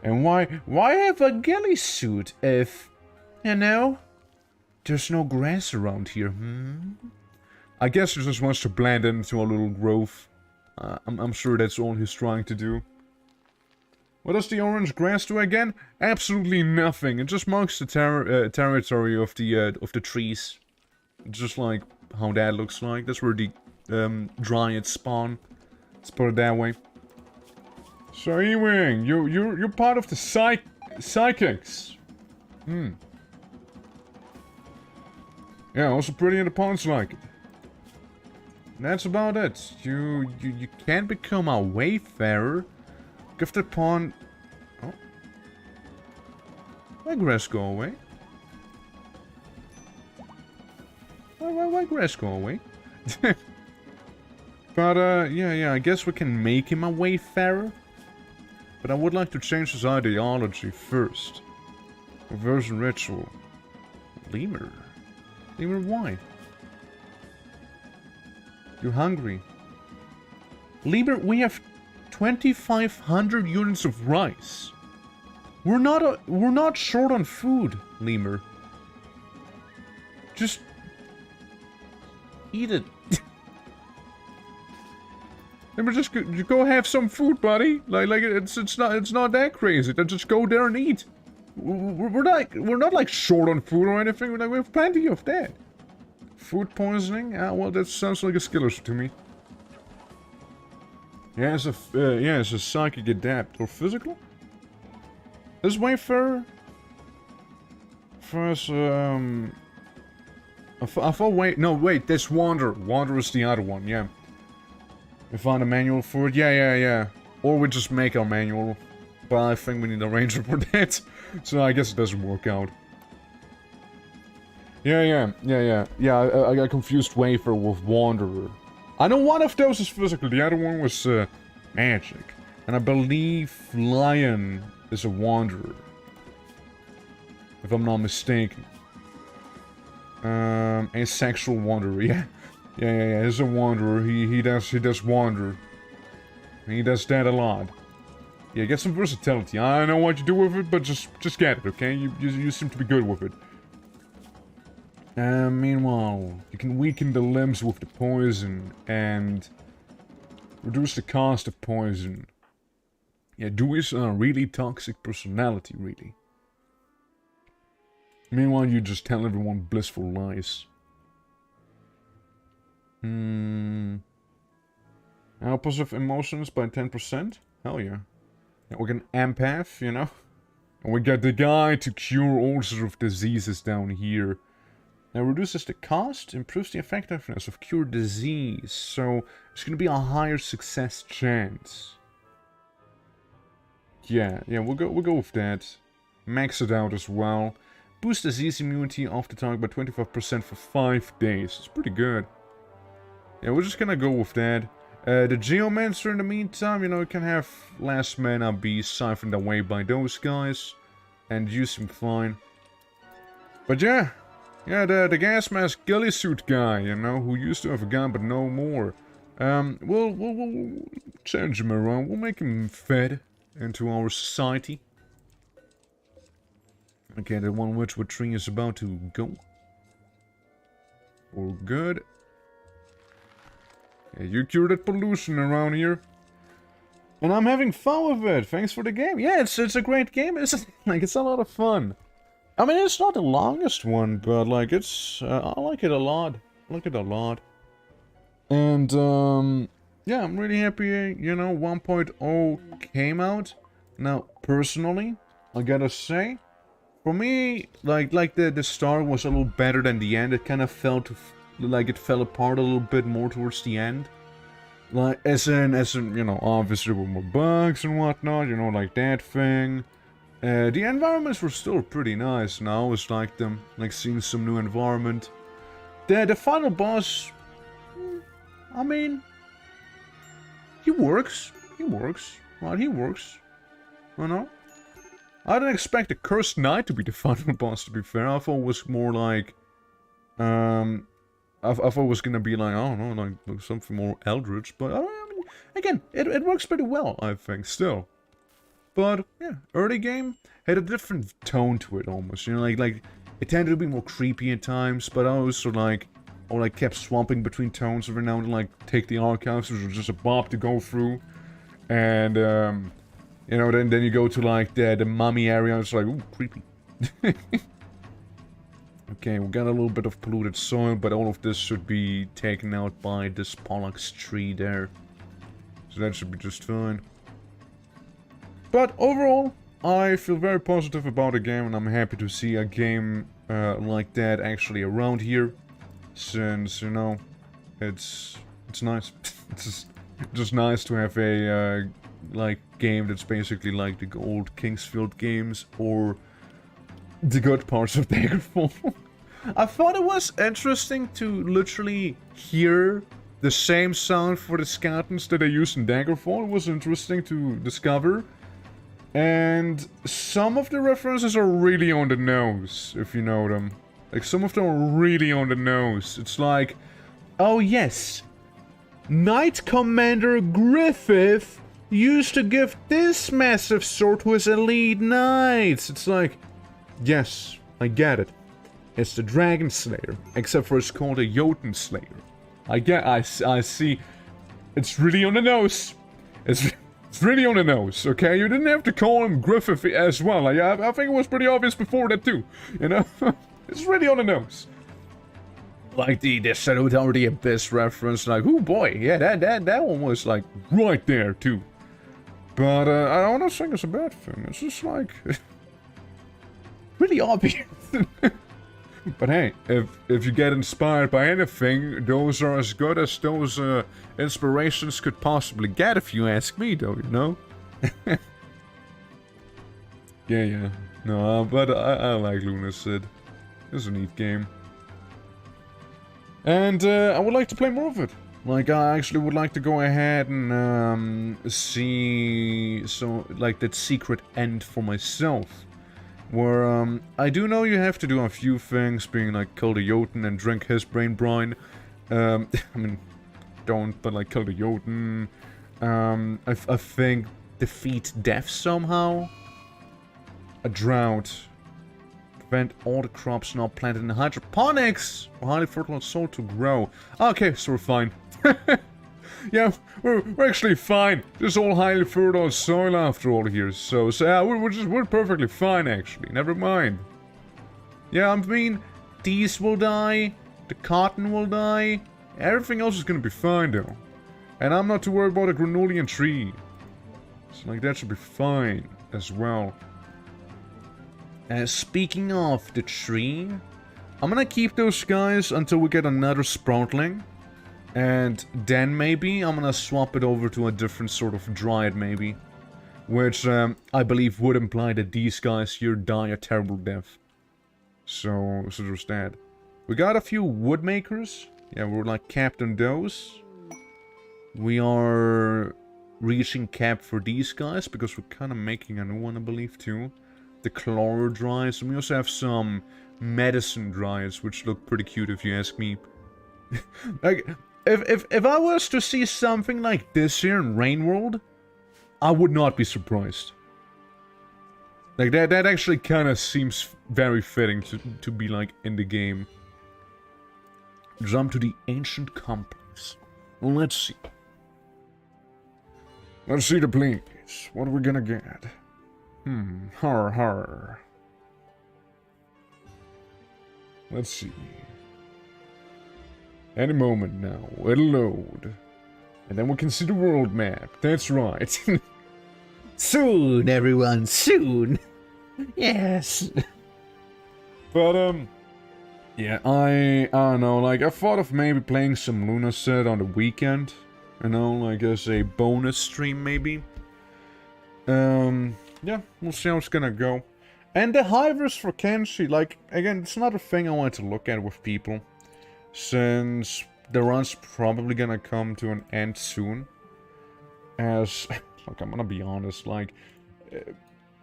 And why have a ghillie suit if, you know, there's no grass around here, I guess he just wants to blend into a little grove. I'm sure that's all he's trying to do. What does the orange grass do again? Absolutely nothing. It just marks the territory of the trees. Just like how that looks like. That's where the dryads spawn. Let's put it that way. So Ewing, you're part of the psychics. Yeah, also pretty in the ponds like it. That's about it. You can't become a wayfarer. Gifted pawn. Oh. Why grass go away? Why grass go away? But yeah, I guess we can make him a wayfarer. But I would like to change his ideology first. Reversion ritual. Lemur. Lemur, why? You're hungry. Lemur, we have 2,500 units of rice. We're not short on food, Lemur. Just eat it. Lemur, just go have some food, buddy. Like it's not that crazy. Just go there and eat. We're not like short on food or anything. We have plenty of that. Food poisoning? Well, that sounds like a skill issue to me. Yeah, it's a psychic adapt or physical. This wayfarer. First, I thought wait, this Wander. Wander is the other one. Yeah. We found a manual for it. Yeah. Or we just make our manual. But I think we need a ranger for that. So I guess it doesn't work out. Yeah, I got confused Wayfarer with Wanderer. I know one of those is physical, the other one was magic. And I believe Lion is a Wanderer. If I'm not mistaken. Asexual Wanderer, yeah. Yeah, he's a Wanderer. He does wander. He does that a lot. Yeah, get some versatility. I don't know what you do with it, but just get it, okay? You seem to be good with it. Meanwhile, you can weaken the limbs with the poison and reduce the cost of poison. Yeah, Dewey's a really toxic personality, really. Meanwhile, you just tell everyone blissful lies. Opposite emotions by 10%? Hell yeah. Yeah, we can empath, you know? And we got the guy to cure all sorts of diseases down here. Now reduces the cost, improves the effectiveness of cure disease. So it's gonna be a higher success chance. Yeah, we'll go with that. Max it out as well. Boost disease immunity of the target by 25% for 5 days. It's pretty good. Yeah, we're just gonna go with that. The Geomancer in the meantime, you know, you can have last mana be siphoned away by those guys. And use him fine. But yeah. Yeah, the gas mask ghillie suit guy, you know, who used to have a gun but no more. We'll change him around. We'll make him fed into our society. Okay, the one Witchwood tree is about to go. All good. Yeah, you cured that pollution around here. And I'm having fun with it. Thanks for the game. Yeah, it's a great game. It's a lot of fun. I mean, it's not the longest one, but like it's I like it a lot. I like it a lot. And yeah, I'm really happy, you know, 1.0 came out. Now, personally, I gotta say, for me, like the start was a little better than the end. It kind of felt like it fell apart a little bit more towards the end. Like, as in, you know, obviously with more bugs and whatnot, you know, like that thing. The environments were still pretty nice, and I always liked them, like seeing some new environment. The final boss, I mean, he works, right, he works, you know? I didn't expect the Cursed Knight to be the final boss, to be fair. I thought it was more like, I thought it was gonna be like, I don't know, like something more eldritch, but I mean, again, it works pretty well, I think, still. But, yeah, early game had a different tone to it, almost, you know, like, it tended to be more creepy at times, but I also, like, kept swapping between tones every now and then, like, take the archives, which was just a bob to go through, and, you know, then you go to, like, the mummy area, and it's like, ooh, creepy. Okay, we got a little bit of polluted soil, but all of this should be taken out by this Pollux tree there. So that should be just fine. But overall, I feel very positive about the game, and I'm happy to see a game like that actually around here. Since, you know, it's nice. It's just nice to have a like game that's basically like the old Kingsfield games or the good parts of Daggerfall. I thought it was interesting to literally hear the same sound for the skeletons that I used in Daggerfall. It was interesting to discover. And some of the references are really on the nose, if you know them. Like, some of them are really on the nose. It's like, oh yes, Knight Commander Griffith used to give this massive sword to his elite knights. It's like, yes, I get it. It's the Dragon Slayer, except for it's called a Jotun Slayer. I see. It's really on the nose. It's really on the nose, okay? You didn't have to call him Griffith as well. Like, I think it was pretty obvious before that too, you know? It's really on the nose. Like the Salute Over the Abyss reference, like, oh boy, yeah, that one was like right there too. But I don't think it's a bad thing. It's just like really obvious. But hey, if you get inspired by anything, those are as good as those inspirations could possibly get, if you ask me, though, you know? Yeah. No, but I like Lunacid. It's a neat game. And I would like to play more of it. Like, I actually would like to go ahead and see like that secret end for myself. Where, I do know you have to do a few things, being like kill the Jotun and drink his brain brine. I mean, don't, but like kill the Jotun. I think defeat death somehow. A drought. Prevent all the crops not planted in hydroponics or highly fertile soil to grow. Okay, so we're fine. Yeah, we're actually fine. Just all highly fertile soil after all here. So yeah, we're perfectly fine actually. Never mind. Yeah, I mean, these will die, the cotton will die, everything else is gonna be fine though. And I'm not too worried about a granolian tree. So like that should be fine as well. Speaking of the tree, I'm gonna keep those guys until we get another sproutling. And then maybe I'm gonna swap it over to a different sort of dryad maybe. Which I believe would imply that these guys here die a terrible death. So there's that. We got a few wood makers. Yeah, we're like capped on those. We are reaching cap for these guys because we're kind of making a new one, I believe, too. The chloro dryers. And we also have some medicine dryers, which look pretty cute if you ask me. Like, if I was to see something like this here in RIMWORLD, I would not be surprised. Like, that actually kind of seems very fitting to be, like, in the game. Jump to the ancient complex. Well, let's see. Let's see the place. What are we gonna get? Har. Let's see. Any moment now, it'll load. And then we can see the world map. That's right. Soon, everyone, soon. Yes. But, yeah, I don't know, like, I thought of maybe playing some Luna Set on the weekend. You know, like as a bonus stream, maybe. Yeah, we'll see how it's gonna go. And the hivers for Kenshi, like, again, it's not a thing I want to look at with people. Since the run's probably gonna come to an end soon. As, look, I'm gonna be honest, like,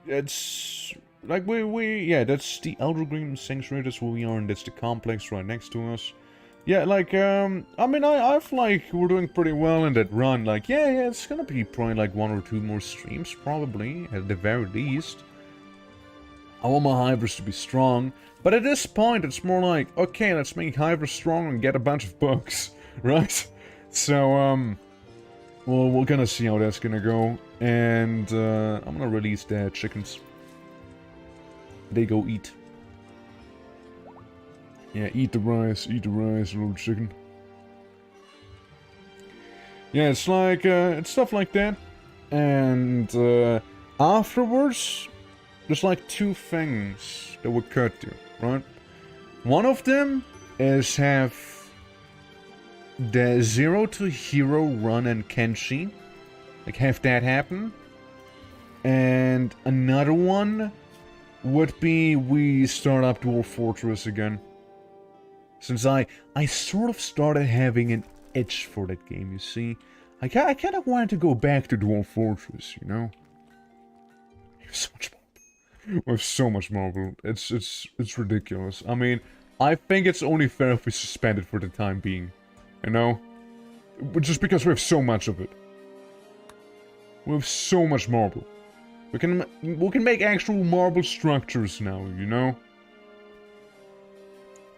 it's, like, yeah, that's the Elder Green Sanctuary, that's where we are, and that's the complex right next to us. Yeah, like, I mean, I feel like we're doing pretty well in that run, like, yeah, it's gonna be probably, like, 1 or 2 more streams, probably, at the very least. I want my hivers to be strong, but at this point, it's more like, okay, let's make hivers strong and get a bunch of bugs, right? So, well, we're gonna see how that's gonna go, and, I'm gonna release the chickens. They go eat. Yeah, eat the rice, little chicken. Yeah, it's like, it's stuff like that. And, afterwards, there's like 2 things that we could do, right? One of them is have the 0 to hero run and Kenshi. Like, have that happen. And another one would be we start up Dwarf Fortress again. Since I sort of started having an itch for that game, you see. I kind of wanted to go back to Dwarf Fortress, you know? We have so much marble. We have so much marble. It's ridiculous. I mean, I think it's only fair if we suspend it for the time being. You know? Just because we have so much of it. We have so much marble. We can make actual marble structures now, you know?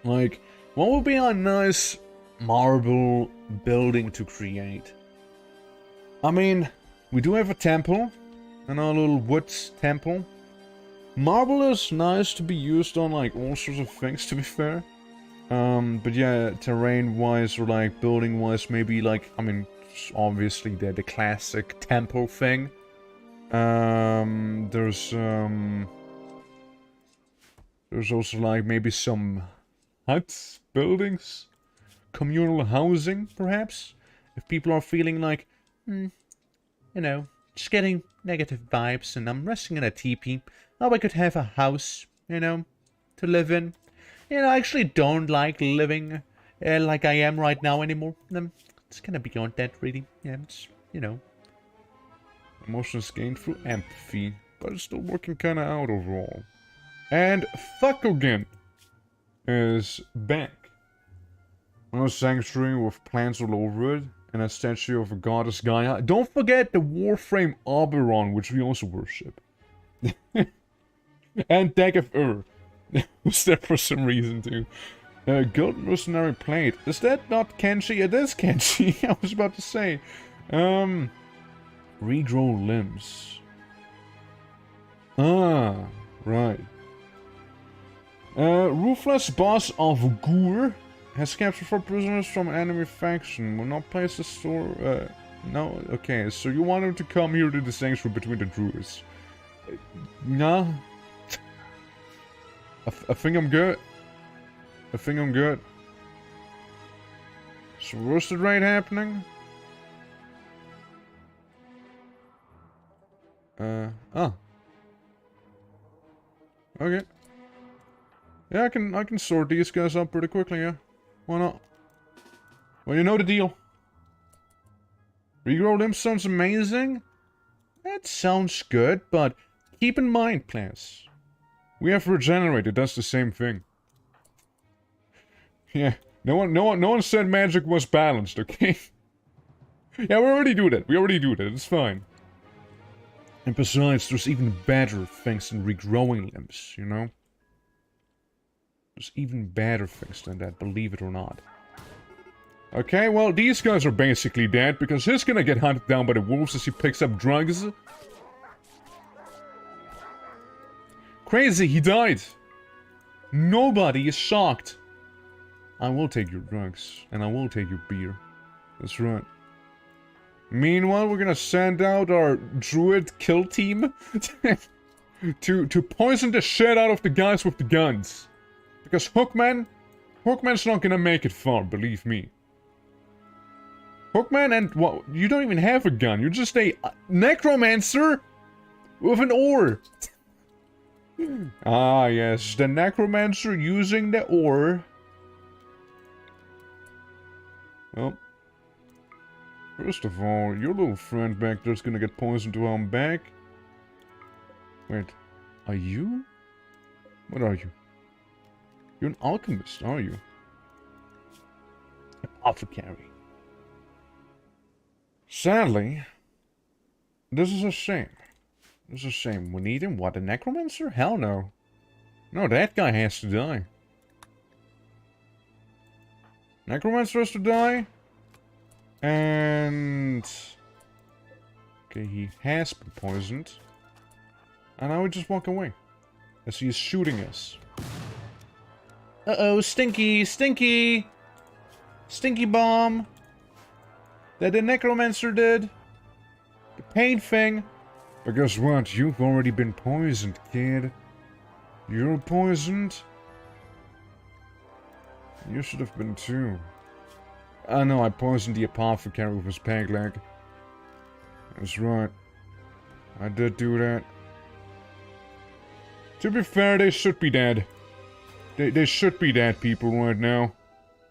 Like, what would be a nice marble building to create? I mean, we do have a temple, and our little woods temple. Marble is nice to be used on, like, all sorts of things, to be fair. But yeah, terrain-wise, or, like, building-wise, maybe, like, I mean, obviously the classic temple thing. There's also, like, maybe some huts, buildings, communal housing, perhaps? If people are feeling like, you know, just getting negative vibes and I'm resting in a teepee, oh, I could have a house, you know, to live in. You know, I actually don't like living like I am right now anymore. It's kind of beyond that, really. Yeah, it's, you know. Emotions gained through empathy, but it's still working kind of out overall. And Thuckogin is back. A sanctuary with plants all over it, and a statue of a goddess Gaia. Don't forget the Warframe Oberon, which we also worship. And Deck of Ur. Was there for some reason too. Gold Mercenary Plate. Is that not Kenshi? It is Kenshi. I was about to say. Regrow limbs. Ah, right. Ruthless Boss of GER has captured 4 prisoners from an enemy faction. Will not place the store. No, okay, so you want him to come here to the sanctuary between the druids. Nah. I think I'm good. I think I'm good. So what's the raid happening? Oh. Okay. Yeah, I can sort these guys up pretty quickly, yeah. Why not? Well, you know the deal. Regrow limb sounds amazing. That sounds good, but keep in mind, please. We have regenerated, does the same thing. Yeah, no one said magic was balanced, okay? Yeah, we already do that. It's fine. And besides, there's even better things than regrowing limbs, you know? There's even better things than that, believe it or not. Okay, well, these guys are basically dead, because he's gonna get hunted down by the wolves as he picks up drugs. Crazy, he died! Nobody is shocked. I will take your drugs, and I will take your beer. That's right. Meanwhile, we're gonna send out our druid kill team to poison the shit out of the guys with the guns. Because Hookman's not gonna make it far, believe me. Hookman and, well, you don't even have a gun. You're just a necromancer with an ore. Ah, yes, the necromancer using the ore. Well, first of all, your little friend back there's gonna get poisoned while I'm back. Wait, are you? What are you? You're an alchemist, are you? Apothecary. Sadly, this is a shame. This is a shame. We need him? What, a necromancer? Hell no. No, that guy has to die. Necromancer has to die. And... okay, he has been poisoned. And now we just walk away. As he is shooting us. Uh-oh, stinky, stinky! Stinky bomb! That the necromancer did. The pain thing. But guess what? You've already been poisoned, kid. You're poisoned. You should have been too. I know I poisoned the apothecary with his peg leg. That's right. I did do that. To be fair, they should be dead. They should be dead, people, right now.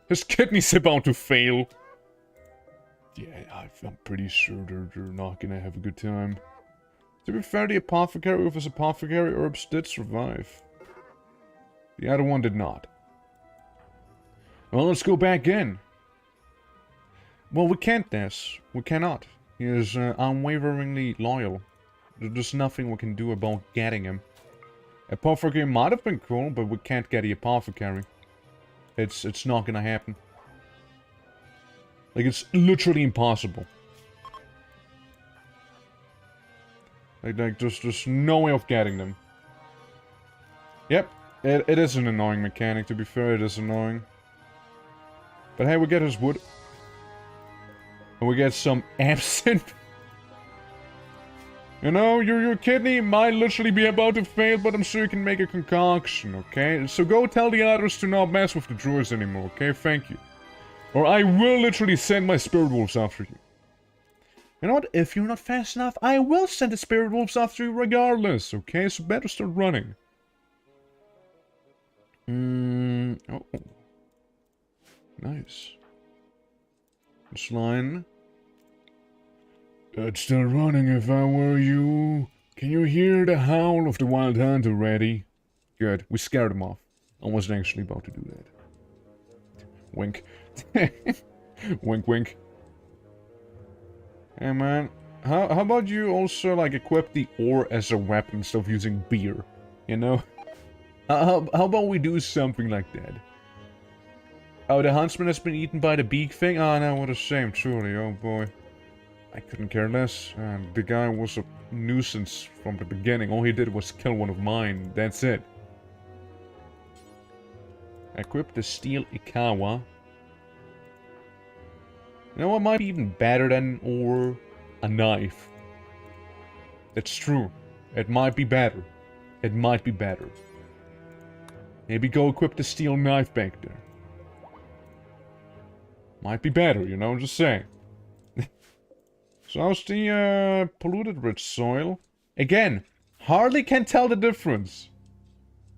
His kidney's about to fail. Yeah, I'm pretty sure they're not gonna have a good time. To be fair, the apothecary with his apothecary herbs did survive. The other one did not. Well, let's go back in. Well, we can't, Des. We cannot. He is unwaveringly loyal. There's nothing we can do about getting him. Apothecary might have been cool, but we can't get the apothecary. It's not gonna happen. Like, it's literally impossible. Like there's no way of getting them. Yep, it is an annoying mechanic, to be fair, it is annoying. But hey, we get his wood. And we get some absinthe. You know, your kidney might literally be about to fail, but I'm sure you can make a concoction, okay? So go tell the others to not mess with the druids anymore, okay? Thank you. Or I will literally send my spirit wolves after you. You know what? If you're not fast enough, I will send the spirit wolves after you regardless, okay? So better start running. Oh. Nice. This line. I'd start running if I were you. Can you hear the howl of the wild hunt already? Good. We scared him off. I wasn't actually about to do that. Wink. Wink, wink. Hey, man. How about you also, like, equip the ore as a weapon instead of using beer? You know? How about we do something like that? Oh, the huntsman has been eaten by the beak thing? Oh, no, what a shame, truly. Oh, boy. I couldn't care less. The guy was a nuisance from the beginning. All he did was kill one of mine. That's it. Equip the steel Ikawa. You know what might be even better than or a knife? That's true. It might be better. It might be better. Maybe go equip the steel knife back there. Might be better, you know, just saying. So how's the polluted rich soil? Again, hardly can tell the difference.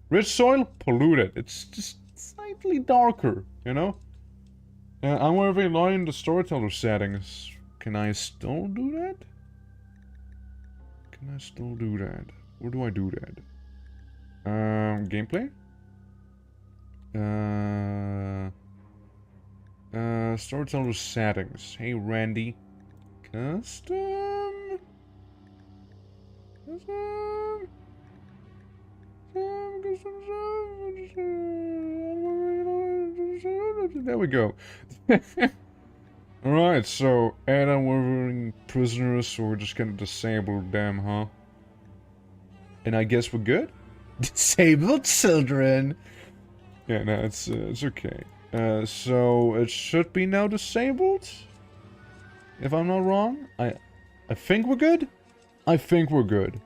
Rich soil, polluted. It's just slightly darker, you know? I'm wearing line in the storyteller settings. Can I still do that? Can I still do that? Where do I do that? Gameplay? Storyteller settings. Hey, Randy. Custom? There we go. Alright, so Adam, we're prisoners, so we're just gonna disable them, huh? And I guess we're good? Disabled children. Yeah, no, it's okay. So it should be now disabled? If I'm not wrong? I think we're good? I think we're good.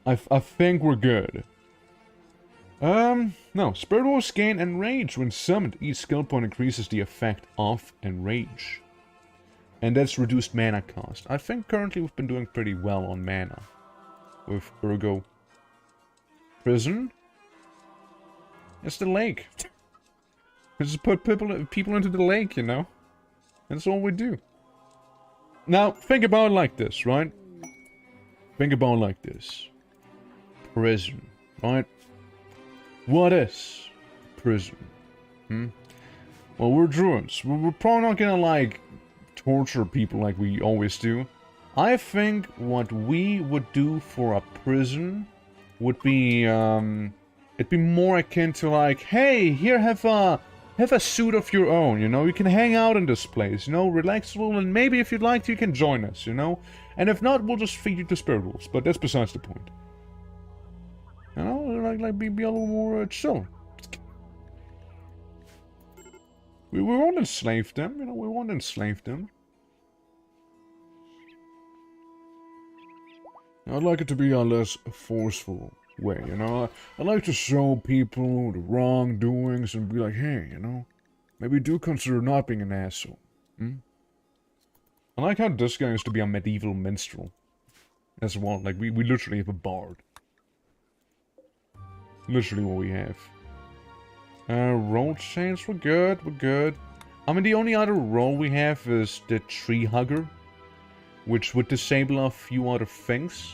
I think we're good. No. Spirit Wolves gain Enrage when summoned. Each skill point increases the effect of Enrage. And that's reduced mana cost. I think currently we've been doing pretty well on mana. With Ergo. Prison? It's the lake. We just put people into the lake, you know? That's all we do. Now, think about it like this, right? Think about it like this. Prison, right? What is prison? Well, we're druids. We're probably not gonna, like, torture people like we always do. I think what we would do for a prison would be, it'd be more akin to like, hey, here, have a suit of your own, you know? You can hang out in this place, you know? Relax a little, and maybe if you'd like to, you can join us, you know? And if not, we'll just feed you to spirit wolves, but that's besides the point. You know, like be a little more chill. We won't enslave them, you know, we won't enslave them. I'd like it to be a less forceful way, you know? I like to show people the wrongdoings and be like, hey, you know, maybe do consider not being an asshole. I like how this guy used to be a medieval minstrel. As well, like, we literally have a bard. Literally what we have. Roll change, we're good. I mean, the only other role we have is the tree hugger, which would disable a few other things.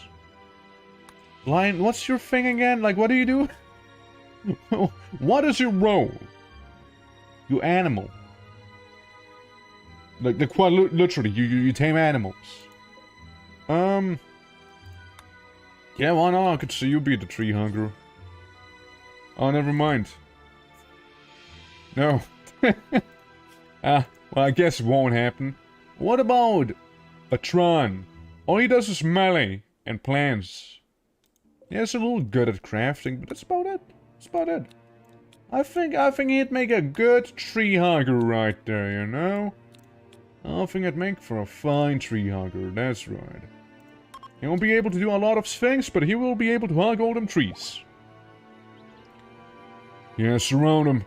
Lion, what's your thing again? Like, what do you do? What is your role? You animal. Like, literally, you tame animals. Yeah, why not? I could see you be the tree hugger. Oh, never mind. No. Well, I guess it won't happen. What about a Tron? All he does is melee and plants. Yeah, he's a little good at crafting, but that's about it. That's about it. I think he'd make a good tree hugger right there, you know? I think I'd make for a fine tree hugger, that's right. He won't be able to do a lot of things, but he will be able to hug all them trees. Yeah, surround him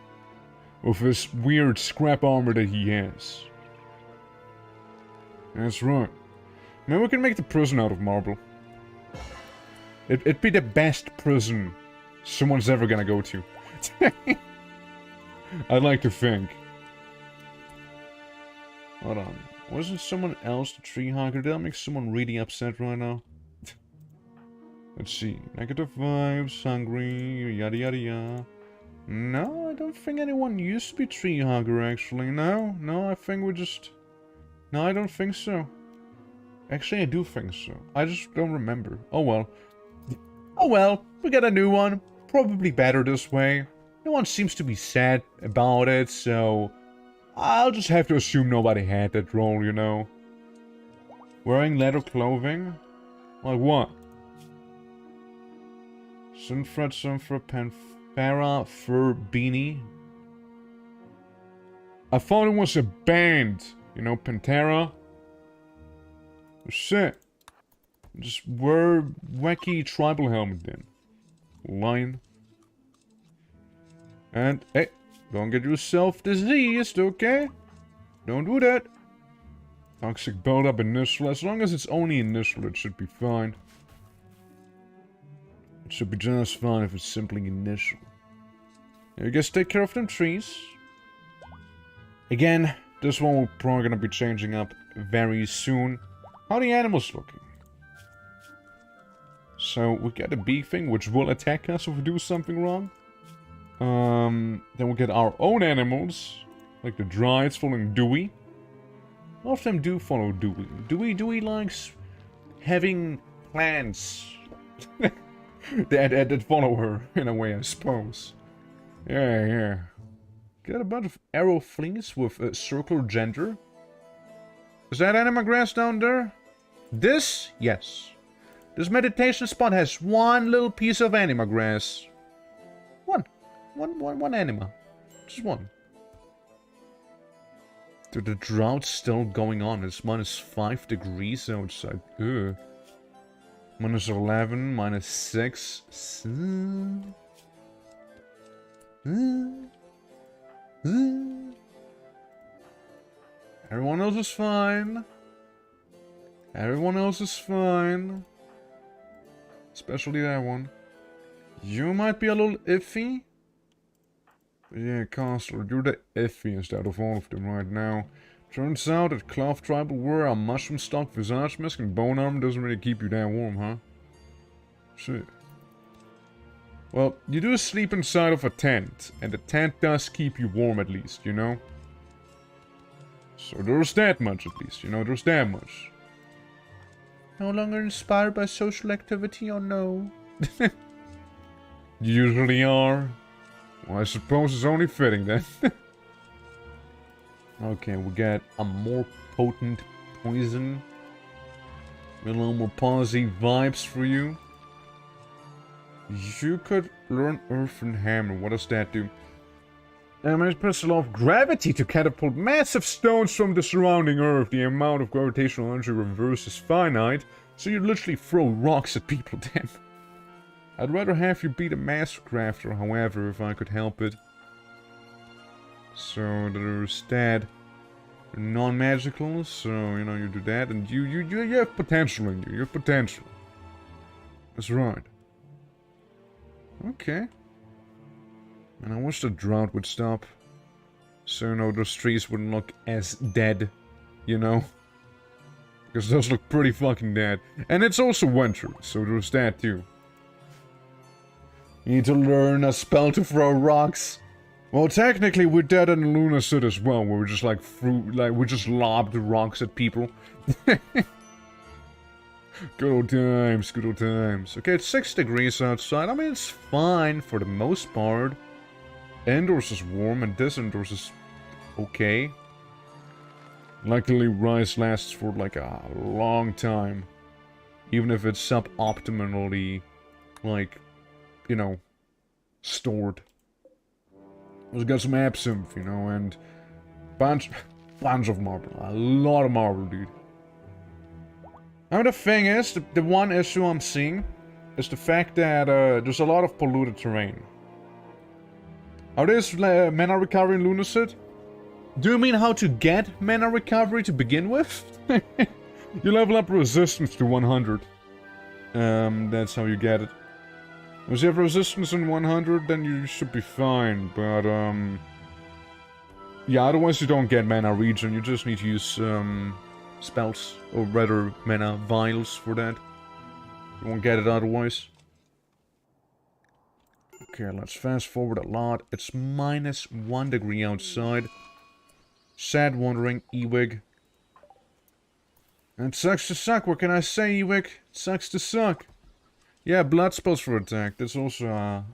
with this weird scrap armor that he has. That's right. Maybe we can make the prison out of marble. It'd be the best prison someone's ever gonna go to. I'd like to think. Hold on. Wasn't someone else the tree hugger? Did that make someone really upset right now? Let's see. Negative vibes, hungry, yada yada yada. No, I don't think anyone used to be tree hugger actually. No, I think we just... No, I don't think so. Actually, I do think so. I just don't remember. Oh well. Oh well, we got a new one. Probably better this way. No one seems to be sad about it, so... I'll just have to assume nobody had that role, you know. Wearing leather clothing? Like what? Sunfred, Panthera, fur beanie. I thought it was a band. You know, Panthera. Shit. Just wear wacky tribal helmet then. Lion. And, hey, don't get yourself diseased, okay? Don't do that. Toxic buildup initial. As long as it's only initial, it should be fine. It should be just fine if it's simply initial. Now you guys take care of them trees. Again, this one we're probably gonna be changing up very soon. How are the animals looking? So we get a bee thing, which will attack us if we do something wrong. Then we'll get our own animals, like the Dryads following Dewey. A lot of them do follow Dewey. Dewey likes having plants that follow her, in a way, I suppose. Yeah. Get a bunch of arrow fleas with a circular gender. Is that anima grass down there? This? Yes. This meditation spot has one little piece of anima grass. One anima. Just one. Dude, the drought's still going on. It's -5 degrees outside. Ugh. -11, -6. Everyone else is fine. Everyone else is fine. Especially that one. You might be a little iffy. Yeah, Counselor, you're the iffiest out of all of them right now. Turns out that cloth tribal wear, a mushroom stock visage mask, and bone armor doesn't really keep you that warm, huh? Shit. Well, you do sleep inside of a tent, and the tent does keep you warm at least, you know? So there's that much at least, you know, there's that much. No longer inspired by social activity, or no? You usually are. Well, I suppose it's only fitting then. Okay, we get a more potent poison. A little more palsy vibes for you. You could learn Earth and Hammer. What does that do? It puts a lot of gravity to catapult massive stones from the surrounding Earth. The amount of gravitational energy reverse is finite, so you literally throw rocks at people then. I'd rather have you beat a master crafter, however, if I could help it. So there's that. Non-magical, so you know you do that, and you have potential in you. You have potential. That's right. Okay. And I wish the drought would stop. So you know those trees wouldn't look as dead, you know? Because those look pretty fucking dead. And it's also winter, so there's that too. You need to learn a spell to throw rocks. Well, technically we did it in Luna City as well, where we just we just lobbed rocks at people. Good old times, good old times. Okay, it's 6 degrees outside. I mean, it's fine for the most part. Indoors is warm and this indoors is okay. Luckily, rice lasts for like a long time. Even if it's suboptimally, like, you know, stored. Let's get some absinthe, you know, and bunch of marble. A lot of marble, dude. I mean, the thing is, the one issue I'm seeing is the fact that there's a lot of polluted terrain. How is mana recovery in Lunacid? Do you mean how to get mana recovery to begin with? You level up resistance to 100. That's how you get it. If you have resistance in 100, then you should be fine, but, yeah, otherwise you don't get mana regen, you just need to use, spells, or rather, mana vials for that. You won't get it otherwise. Okay, let's fast forward a lot. It's -1 degree outside. Sad wandering, Ewig. It sucks to suck, what can I say, Ewig? It sucks to suck. Yeah, blood spells for attack. That's also a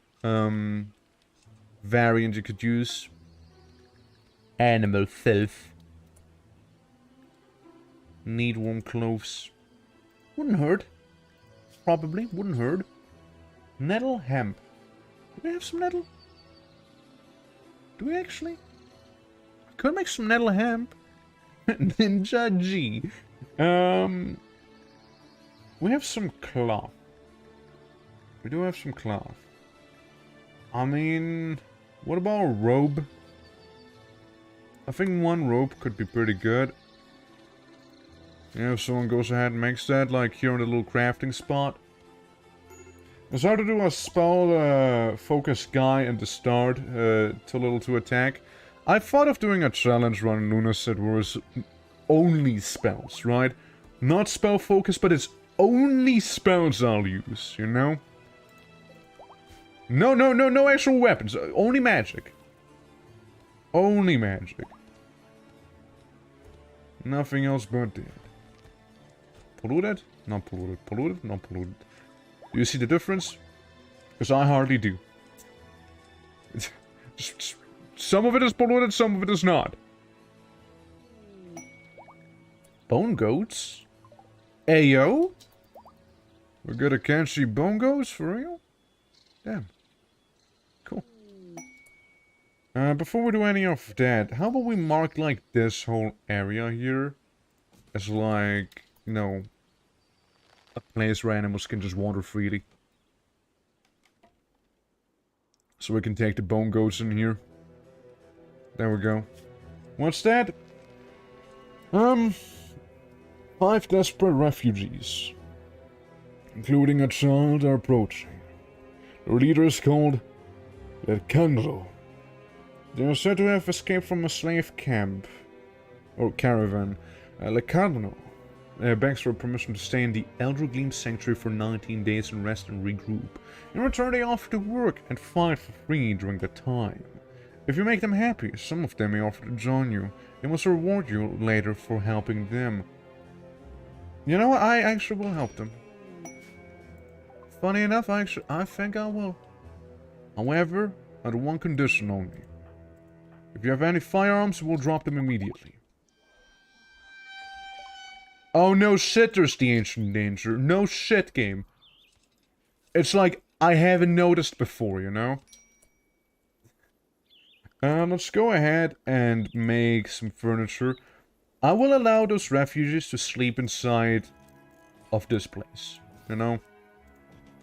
variant you could use. Animal filth. Need warm clothes. Wouldn't hurt. Probably, wouldn't hurt. Nettle hemp. Do we have some nettle? Do we actually? Could make some nettle hemp. Ninja G. We have some cloth. We do have some cloth. I mean, what about a robe? I think one robe could be pretty good. Yeah, if someone goes ahead and makes that, like here in the little crafting spot. It's hard to do a spell focus guy in the start, too little to attack. I thought of doing a challenge run in Lunaset where it's only spells, right? Not spell focus, but it's only spells I'll use, you know? No actual weapons, only magic. Only magic. Nothing else but that. Polluted? Not polluted. Polluted? Not polluted. Do you see the difference? Because I hardly do. Some of it is polluted, some of it is not. Bone goats? Ayo? We're gonna catch bone goats for real? Damn. Cool. Before we do any of that, how about we mark like this whole area here as like, you know, a place where animals can just wander freely. So we can take the bone goats in here. There we go. What's that? 5 desperate refugees, including a child, are approaching. Their leader is called Alejandro. They are said to have escaped from a slave camp, or caravan. Alejandro begs for permission to stay in the Elder Gleam Sanctuary for 19 days and rest and regroup. In return, they offer to work and fight for free during the time. If you make them happy, some of them may offer to join you. They must reward you later for helping them. You know what? I actually will help them. Funny enough, I think I will. However, under one condition only. If you have any firearms, we'll drop them immediately. Oh no shit, there's the ancient danger. No shit, game. It's like I haven't noticed before, you know? Let's go ahead and make some furniture. I will allow those refugees to sleep inside of this place, you know?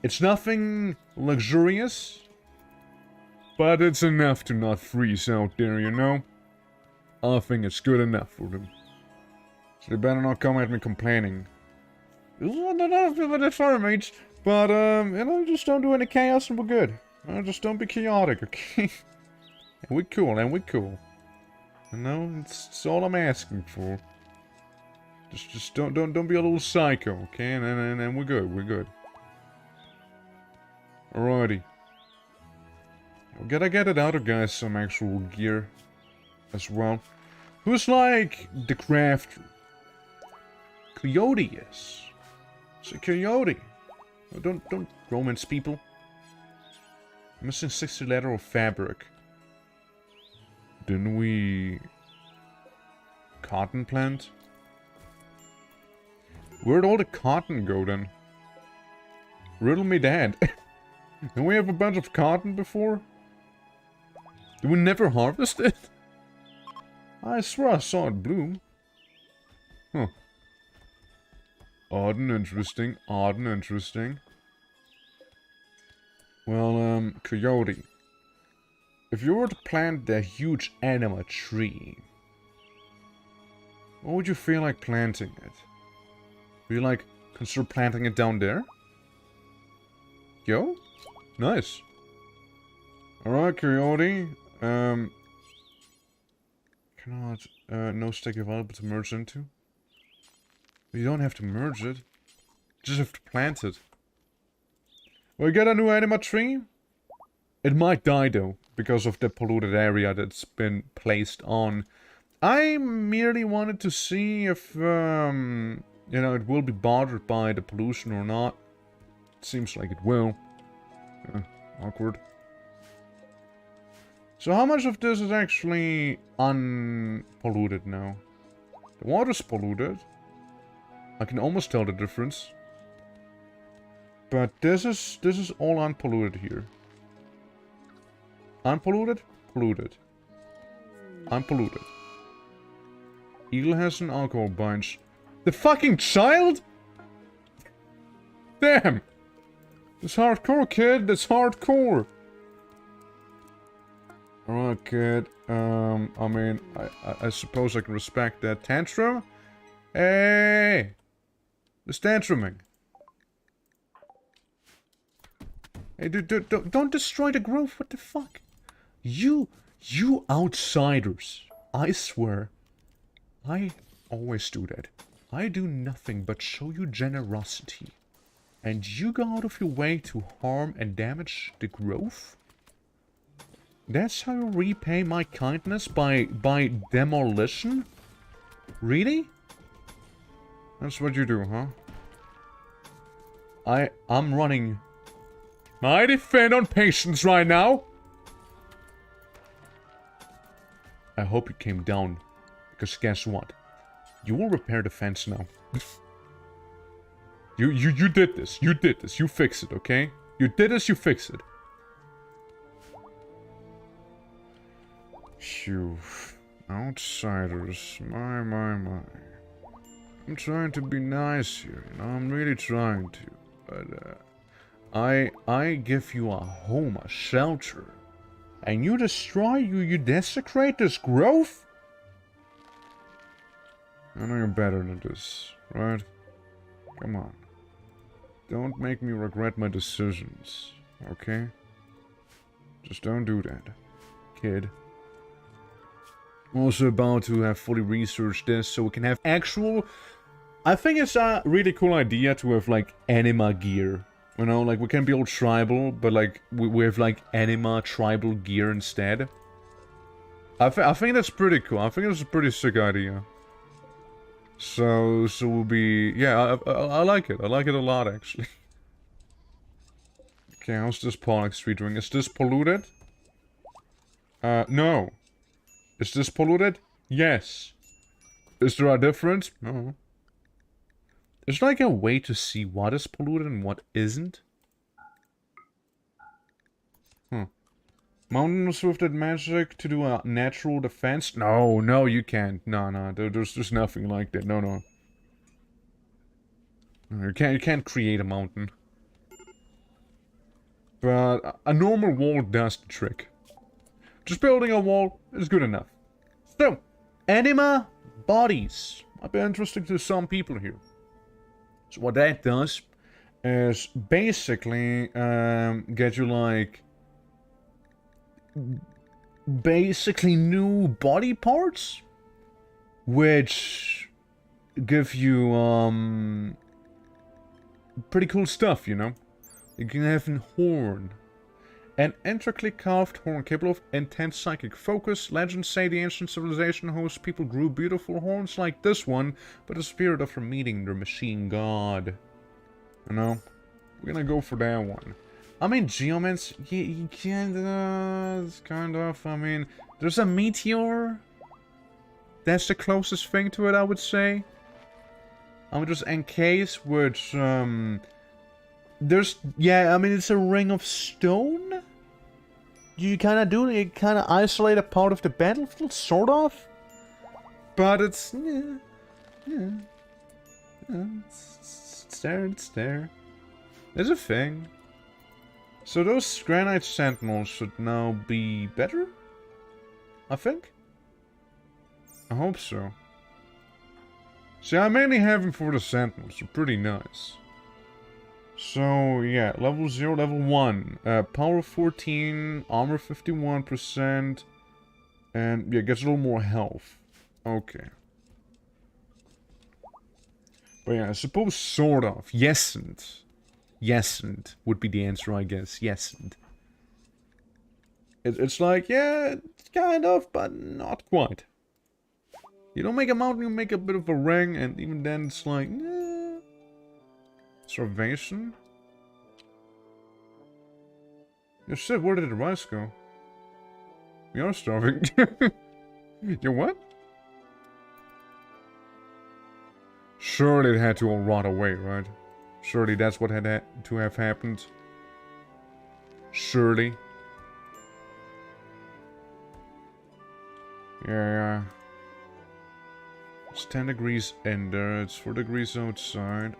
It's nothing luxurious, but it's enough to not freeze out there, you know? I think it's good enough for them. So they better not come at me complaining. That's fire mates, but, you know, just don't do any chaos and we're good. Just don't be chaotic, okay? And we're cool, and we're cool. You know, it's all I'm asking for. Just don't be a little psycho, okay? And we're good, we're good. Alrighty. We gotta get the other guys some actual gear as well. Who's like the crafter? Coyote is. It's a coyote. Oh, don't romance people. I'm missing 60 leather of fabric. Didn't we cotton plant? Where'd all the cotton go then? Riddle me that. Didn't we have a bunch of cotton before? Did we never harvest it? I swear I saw it bloom. Huh. Odd and interesting, odd and interesting. Well, coyote. If you were to plant a huge anima tree, what would you feel like planting it? Would you like consider planting it down there? Yo? Nice. Alright, coyote. Cannot, no stick available to merge into. You don't have to merge it. You just have to plant it. We get a new anima tree. It might die though, because of the polluted area that's been placed on. I merely wanted to see if, you know, it will be bothered by the pollution or not. It seems like it will. Awkward. So how much of this is actually unpolluted now? The water's polluted. I can almost tell the difference. But this is all unpolluted here. Unpolluted? Polluted. Unpolluted. Eagle has an alcohol bunch. The fucking child? Damn! That's hardcore, kid. That's hardcore. Alright, kid. I mean, I suppose I can respect that. Tantrum? Hey! It's tantruming. Hey, dude, don't destroy the grove. What the fuck? You outsiders. I swear. I always do that. I do nothing but show you generosity. And you go out of your way to harm and damage the grove? That's how you repay my kindness by demolition? Really? That's what you do, huh? I'm running my defend on patience right now. I hope you came down, because guess what? You will repair the fence now. You did this. You did this. You fix it, okay? You did this, you fix it. Phew. Outsiders. My. I'm trying to be nice here, you know? I'm really trying to. But, I give you a home, a shelter. And you destroy, you desecrate this grove? I know you're better than this, right? Come on. Don't make me regret my decisions, okay? Just don't do that, kid. I'm also about to have fully researched this so we can have actual... I think it's a really cool idea to have, like, anima gear. You know, like, we can be all tribal, but, like, we have, like, anima tribal gear instead. I think that's pretty cool. I think it's a pretty sick idea. So we'll be... Yeah, I like it. I like it a lot, actually. Okay, how's this Pollock Street doing? Is this polluted? No. Is this polluted? Yes. Is there a difference? No. Is there like a way to see what is polluted and what isn't? Huh. Mountains with that magic to do a natural defense? No, you can't. No, there's nothing like that. No. You can't create a mountain. But a normal wall does the trick. Just building a wall is good enough. So, anima bodies. Might be interesting to some people here. So what that does is basically get you like basically new body parts, which give you pretty cool stuff, you know. You can have a horn. An intricately carved horn capable of intense psychic focus. Legends say the ancient civilization host people grew beautiful horns like this one, but the spirit of her meeting their machine god. You know? We're gonna go for that one. I mean, geomancy, you kind of, I mean, there's a meteor. That's the closest thing to it, I would say. I mean, there's encase, which, there's, yeah, I mean, it's a ring of stone? You kind of do, you kind of isolate a part of the battlefield, sort of? But it's, it's there. There's a thing. So those granite sentinels should now be better? I think? I hope so. See, I mainly have them for the sentinels, they're pretty nice. So, yeah, level 0, level 1. Power 14, armor 51%, and, yeah, gets a little more health. Okay. But yeah, I suppose sort of. Yesn't. Yesn't would be the answer, I guess. Yesn't. It's like, yeah, it's kind of, but not quite. You don't make a mountain, you make a bit of a ring, and even then it's like, Starvation? Yeah, shit, where did the rice go? We are starving. You what? Surely it had to all rot away, right? Surely that's what had to have happened. Surely. Yeah. It's 10 degrees in there, it's 4 degrees outside.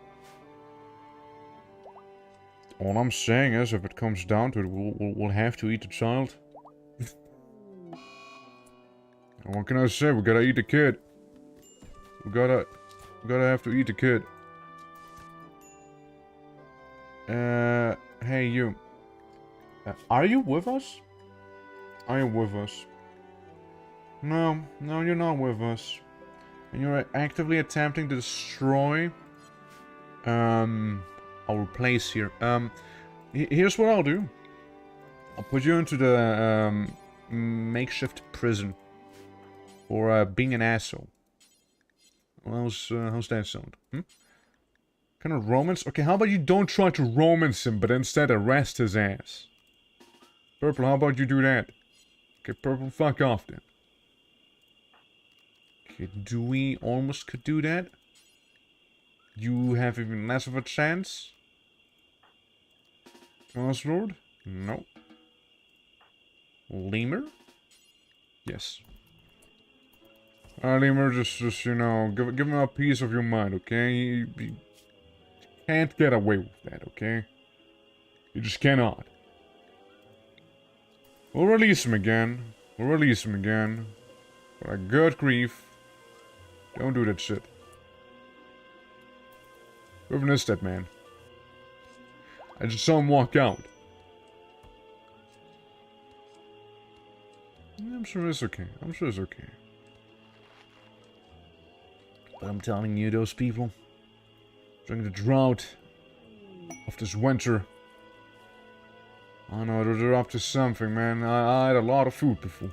All I'm saying is, if it comes down to it, we'll have to eat the child. What can I say? We gotta eat the kid. We gotta have to eat the kid. Hey you. Are you with us? Are you with us? No, no, you're not with us. And you're actively attempting to destroy our place here. Here's what I'll do. I'll put you into the makeshift prison for being an asshole. How's that sound? Kind of romance? Okay, how about you don't try to romance him, but instead arrest his ass? Purple, how about you do that? Okay, Purple, fuck off then. Okay, Dewey almost could do that. You have even less of a chance. Crossroad? No. Lemur? Yes. Lemur, just you know, give him a piece of your mind, okay? You can't get away with that, okay? You just cannot. We'll release him again. We'll release him again. But good grief. Don't do that shit. Whoever is that man? I just saw him walk out. I'm sure it's okay. I'm sure it's okay. But I'm telling you, those people, during the drought of this winter, I know they're up to something, man. I had a lot of food before.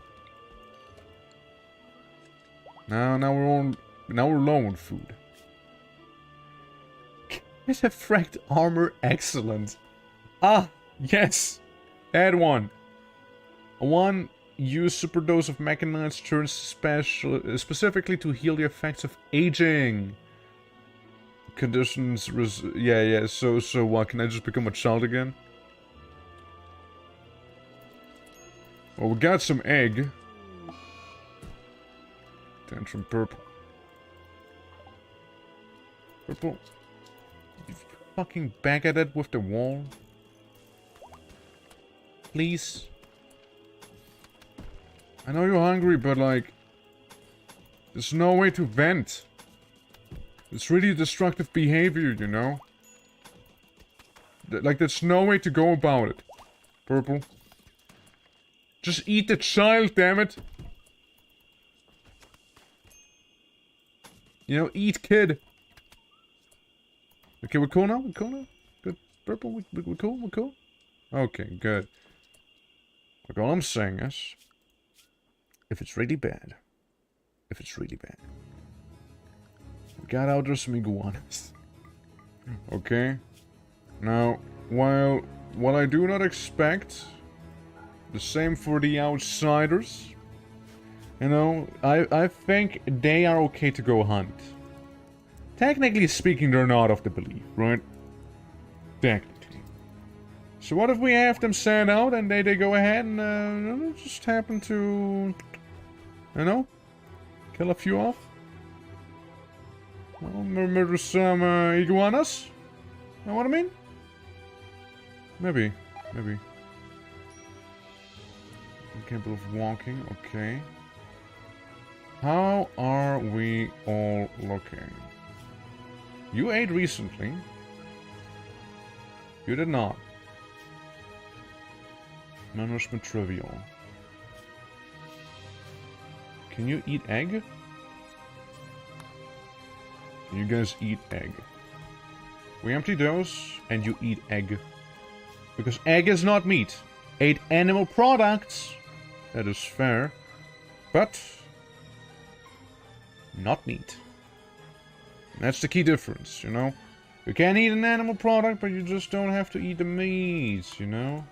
Now we're low on food. Is a fracked armor excellent? Ah, yes, add one. One use super dose of mechanized turns specifically to heal the effects of aging. Conditions yeah. So what? Can I just become a child again? Well, we got some egg. Tantrum Purple. Purple. You fucking back at it with the wall. Please. I know you're hungry, but like, there's no way to vent. It's really destructive behavior, you know? Like, there's no way to go about it. Purple. Just eat the child, damn it! You know, eat kid. Okay, we're cool now? We're cool now? Good. Purple, we're cool? We're cool? Okay, good. Like, all I'm saying is, if it's really bad, we got out there some iguanas. Okay? Now, while I do not expect the same for the outsiders, you know, I think they are okay to go hunt. Technically speaking, they're not of the belief, right? Technically. So what if we have them send out and they go ahead and just happen to, you know, kill a few off? Well, murder some iguanas? Know what I mean? Maybe. Capable of walking, okay. How are we all looking? You ate recently. You did not. Nourishment trivial. Can you eat egg? You guys eat egg. We empty those, and you eat egg. Because egg is not meat. Ate animal products. That is fair. But not meat. That's the key difference, you know? You can eat an animal product, but you just don't have to eat the meat, you know?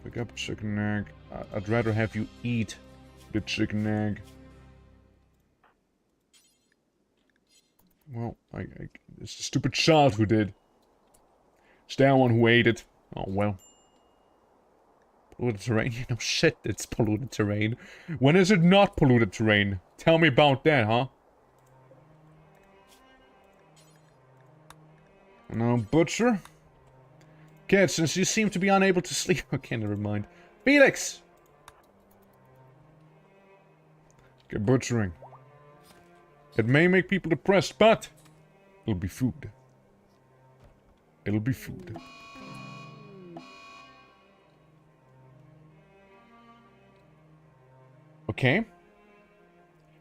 Pick up chicken egg. I'd rather have you eat the chicken egg. Well, it's the stupid child who did. It's that one who ate it. Oh, well. Polluted terrain? No shit, it's polluted terrain. When is it not polluted terrain? Tell me about that, huh? Now, Butcher? Kid, since you seem to be unable to sleep... Okay, never mind. Felix! Okay, butchering. It may make people depressed, but... it'll be food. It'll be food. Okay.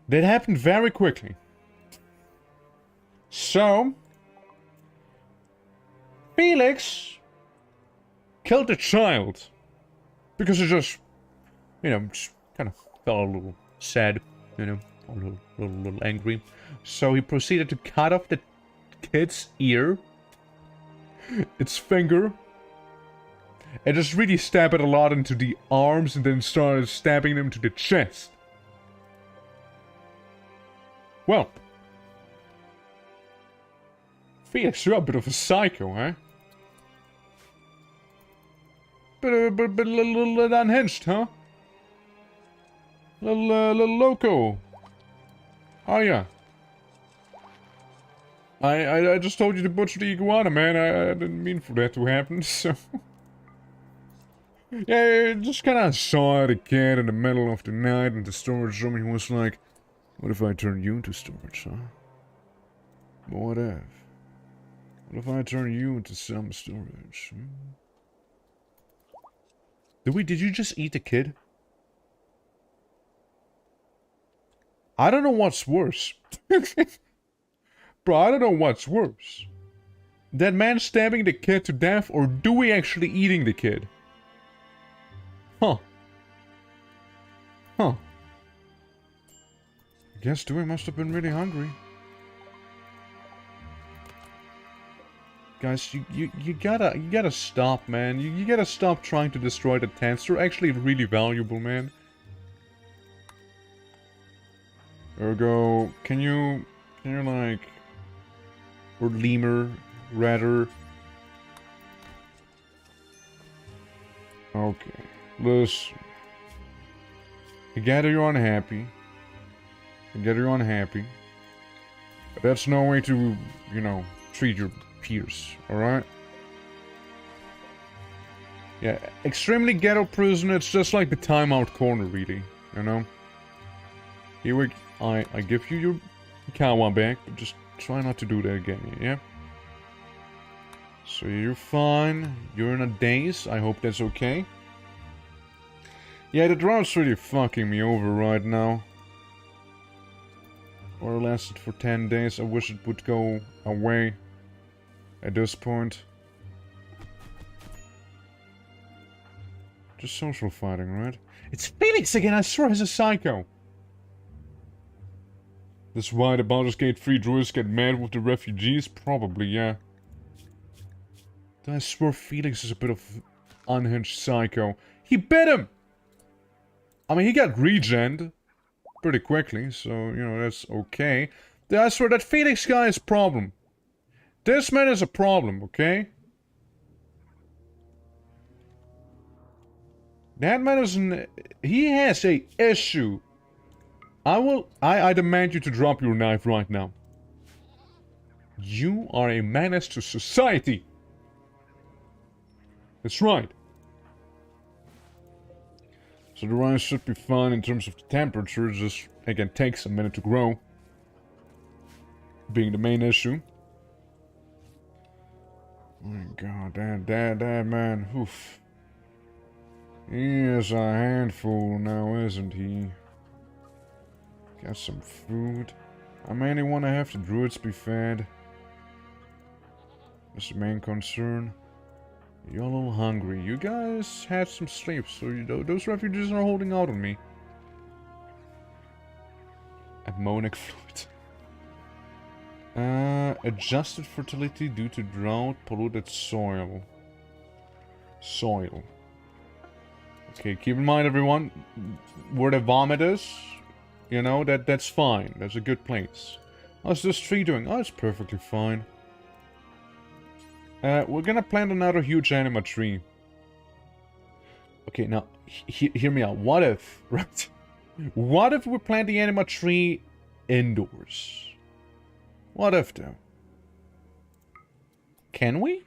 That happened very quickly. So... Felix... killed a child. Because he just... You know, just kind of felt a little sad. You know, a little angry. So he proceeded to cut off the kid's ear. Its finger. And just really stab it a lot into the arms and then started stabbing them to the chest. Well. Felix, you're a bit of a psycho, huh? But a little unhinged, huh? Little loco. Oh, yeah. I just told you to butcher the iguana, man. I didn't mean for that to happen, so... Yeah, I just kind of saw the kid in the middle of the night in the storage room and he was like, what if I turn you into storage, huh? What if? What if I turn you into some storage? Did you just eat the kid? I don't know what's worse. Bro, I don't know what's worse. That man stabbing the kid to death or Dewey actually eating the kid? Huh. Huh. I guess Dewey must have been really hungry. Guys, you gotta stop, man. You gotta stop trying to destroy the tents. They're actually really valuable, man. Ergo, can you like... Or lemur, rather. Okay. Listen. I gather you're unhappy. But that's no way to, you know, treat your peers, alright? Yeah, extremely ghetto prison, it's just like the timeout corner, really, you know? Here I give you your kawa back, but just try not to do that again, yeah? So you're fine, you're in a daze, I hope that's okay. Yeah, the drought's really fucking me over right now. Or lasted for 10 days, I wish it would go away. At this point. Just social fighting, right? It's Felix again, I swear he's a psycho! That's why the Baldur's Gate 3 druids get mad with the refugees? Probably, yeah. I swear Felix is a bit of unhinged psycho. He bit him! I mean, he got regened pretty quickly, so, you know, that's okay. I swear that Felix guy is a problem. This man is a problem, okay? That man is he has a issue. I demand you to drop your knife right now. You are a menace to society. That's right. So the rice should be fine in terms of the temperature, just, again, takes a minute to grow. Being the main issue. Oh my god, that man, oof. He is a handful now, isn't he? Got some food. I mainly want to have the druids be fed. That's the main concern. You're a little hungry. You guys had some sleep, so those refugees are holding out on me. Ammonic fluid. Adjusted fertility due to drought, polluted soil. Okay, keep in mind, everyone, where the vomit is, you know, that's fine. That's a good place. How's this tree doing? Oh, it's perfectly fine. We're gonna plant another huge anima tree. Okay, now, hear me out. What if, right? What if we plant the anima tree indoors? What if, though? Can we?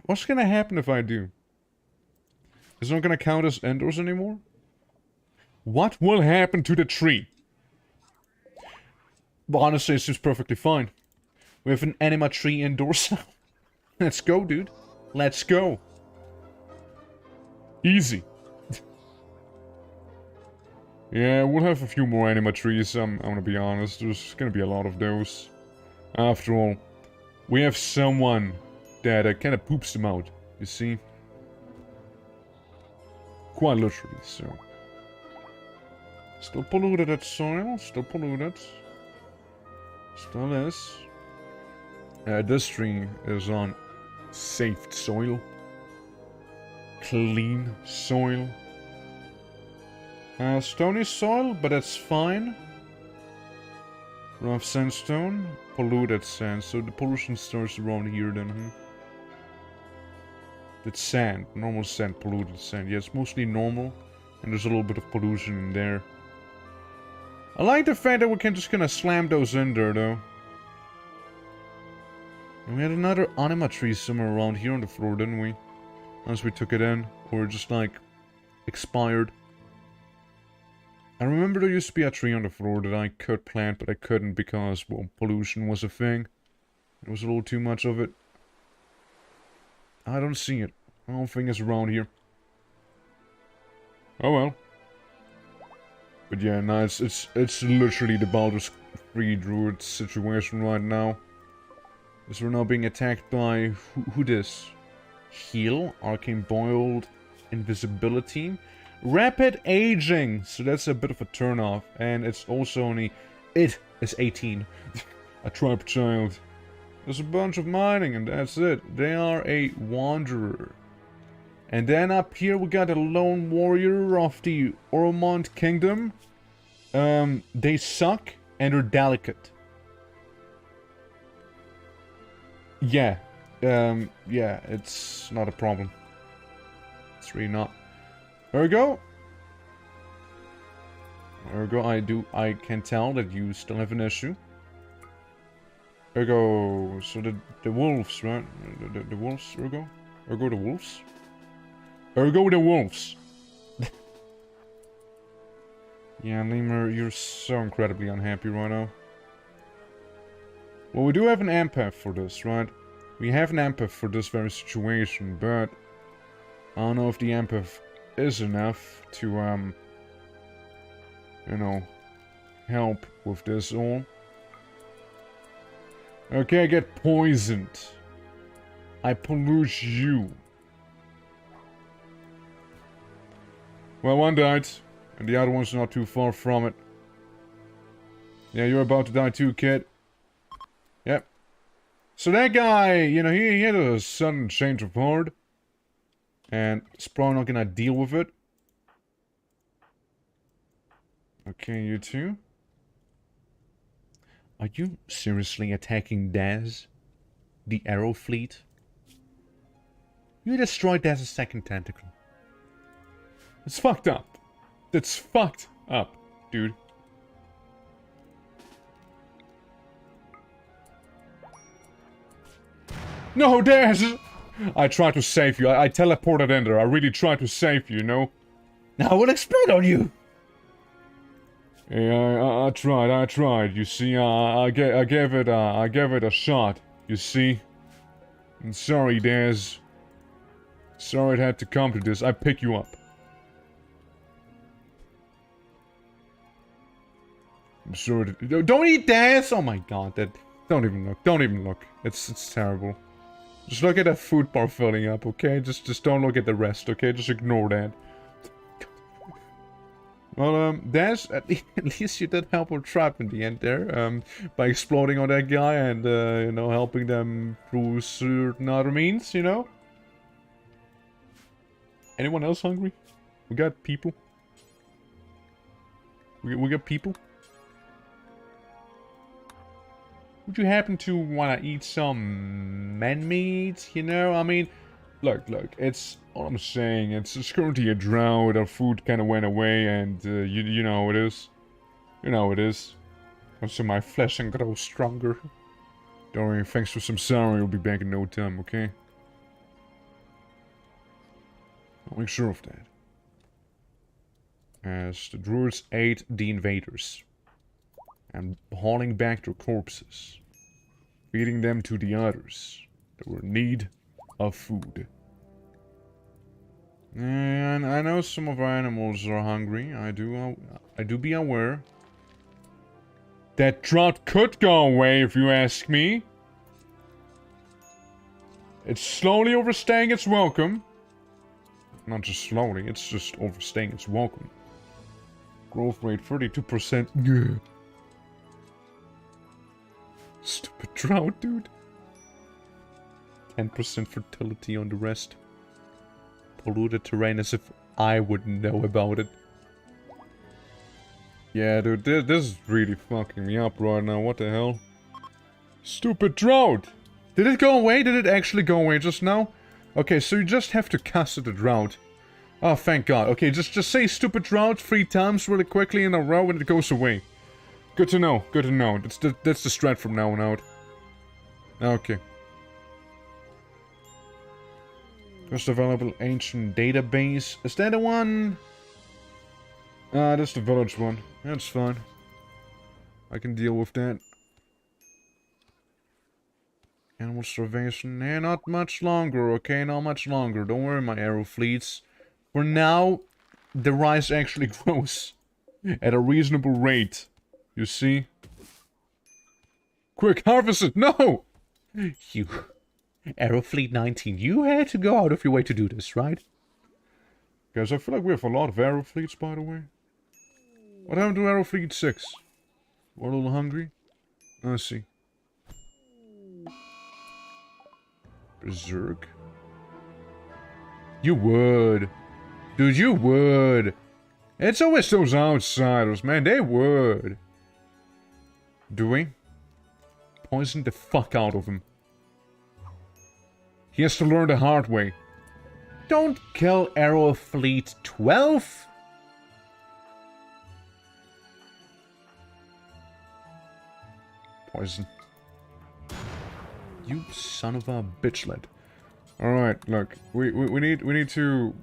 What's gonna happen if I do? Is it not gonna count as indoors anymore? What will happen to the tree? Well, honestly, it seems perfectly fine. We have an anima tree indoors now. Let's go, dude. Let's go. Easy. Yeah, we'll have a few more anima trees, I'm gonna be honest. There's gonna be a lot of those. After all, we have someone that kind of poops them out, you see? Quite literally, so. Still polluted that soil, still polluted. Still is. This tree is on saved soil. Clean soil. Stony soil, but that's fine. Rough sandstone, polluted sand, so the pollution starts around here then, huh? That's sand, normal sand, polluted sand. Yeah, it's mostly normal, and there's a little bit of pollution in there. I like the fact that we can just kinda slam those in there, though. And we had another anima tree somewhere around here on the floor, didn't we? Once we took it in, or just like, expired. I remember there used to be a tree on the floor that I could plant, but I couldn't because, well, pollution was a thing. There was a little too much of it. I don't see it. I don't think it's around here. Oh well. But yeah, no, it's literally the Baldur's 3 druid situation right now. Because we're now being attacked by... Who this? Heal, Arcane Boiled, Invisibility... Rapid aging, so that's a bit of a turnoff, and it's also only... It is 18. A tribe child. There's a bunch of mining, and that's it. They are a wanderer. And then up here we got a lone warrior of the Ormond Kingdom. They suck, and they're delicate. Yeah. Yeah, it's not a problem. It's really not. There we go. There we go. I can tell that you still have an issue. There we go. So the wolves, right? The wolves. There we go. There we go. The wolves. There we go with the wolves. Yeah, Lemur, you're so incredibly unhappy right now. Well, we do have an empath for this, right? We have an empath for this very situation, but I don't know if the empath is enough to, you know, help with this all. Okay, I get poisoned. I pollute you. Well, one died, and the other one's not too far from it. Yeah, you're about to die too, kid. Yep. So that guy, you know, he had a sudden change of heart. And it's probably not gonna deal with it. Okay, you two. Are you seriously attacking Daz? The Arrow Fleet? You destroyed Daz's second tentacle. It's fucked up. That's fucked up, dude. No, Daz! I tried to save you. I teleported in there. I really tried to save you, you know? Now I will explode on you! Yeah, I tried. You see, I gave it a shot. You see? I'm sorry, Daz. Sorry it had to come to this. I pick you up. I'm sorry. Don't eat Daz! Oh my god, that... Don't even look. Don't even look. It's terrible. Just look at that food bar filling up, okay? Just don't look at the rest, okay? Just ignore that. Well, Daz, at least you did help our tribe in the end there, by exploding on that guy and, you know, helping them through certain other means, you know? Anyone else hungry? We got people. We got people. Would you happen to want to eat some man meat, you know? I mean, look, it's, all I'm saying, it's currently a drought, our food kind of went away, and you know how it is. You know how it is. So my flesh can grow stronger. Don't worry, thanks for some sorrow, you'll be back in no time, okay? I'll make sure of that. As the druids aid the invaders. And hauling back their corpses. feeding them to the others that were in need of food. And I know some of our animals are hungry. I do be aware. That drought could go away if you ask me. It's slowly overstaying its welcome. Not just slowly, it's just overstaying its welcome. Growth rate 32%. Yeah. Stupid drought, dude. 10% fertility on the rest. Polluted terrain as if I wouldn't know about it. Yeah, dude, this is really fucking me up right now. What the hell? Stupid drought! Did it go away? Did it actually go away just now? Okay, so you just have to cast the drought. Oh, thank God. Okay, just say stupid drought 3 times really quickly in a row and it goes away. Good to know. Good to know. That's the strat from now on out. Okay. First available ancient database. Is that the one? That's the village one. That's fine. I can deal with that. Animal starvation. Yeah, not much longer, okay? Not much longer. Don't worry, my arrow fleets. For now, the rice actually grows at a reasonable rate. You see? Quick, harvest it! No! You... Arrow Fleet 19, you had to go out of your way to do this, right? Guys, I feel like we have a lot of arrow fleets, by the way. What happened to arrow fleet 6? We're a little hungry? I see. Berserk? You would. Dude, you would. It's always those outsiders, man. They would. Do we? Poison the fuck out of him. He has to learn the hard way. Don't kill Arrow Fleet 12! Poison. You son of a bitchlet. Alright, look. We need to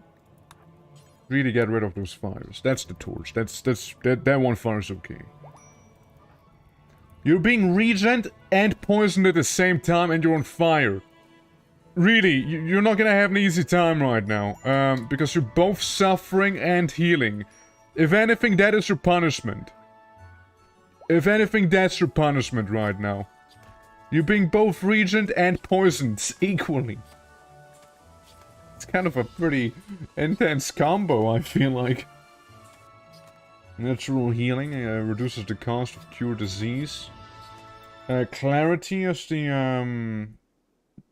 really get rid of those fires. That's the torch. That one fire is okay. You're being regent and poisoned at the same time and you're on fire. Really, you're not gonna have an easy time right now. Because you're both suffering and healing. If anything, that is your punishment. If anything, that's your punishment right now. You're being both regent and poisoned equally. It's kind of a pretty intense combo, I feel like. Natural healing reduces the cost of cure disease. Clarity is the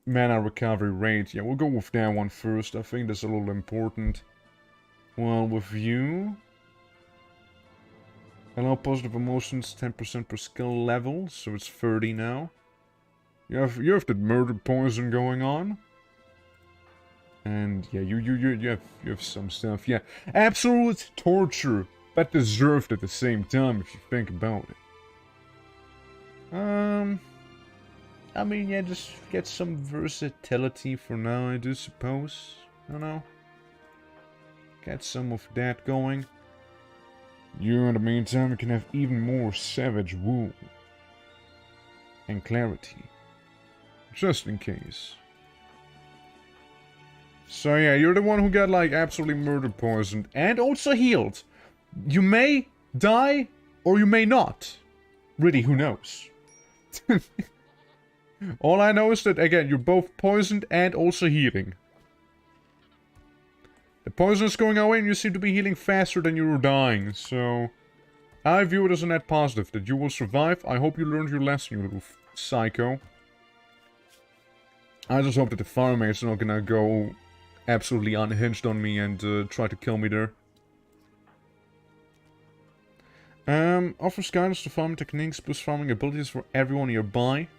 mana recovery rate. Yeah, we'll go with that one first. I think that's a little important. Well, with you... Allow positive emotions 10% per skill level, so it's 30 now. You have the murder poison going on. And yeah, you have some stuff. Yeah, absolute torture, but deserved at the same time if you think about it. I mean, yeah, just get some versatility for now, I do suppose. I don't know. Get some of that going. You, in the meantime, can have even more savage wool. And clarity. Just in case. So yeah, you're the one who got like absolutely murder poisoned and also healed. You may die or you may not. Really, who knows? All I know is that, again, you're both poisoned and also healing. The poison is going away and you seem to be healing faster than you were dying, so... I view it as a net positive, that you will survive. I hope you learned your lesson, you little psycho. I just hope that the farmmates are not gonna go absolutely unhinged on me and try to kill me there. Offers guidance to farming techniques, plus farming abilities for everyone nearby.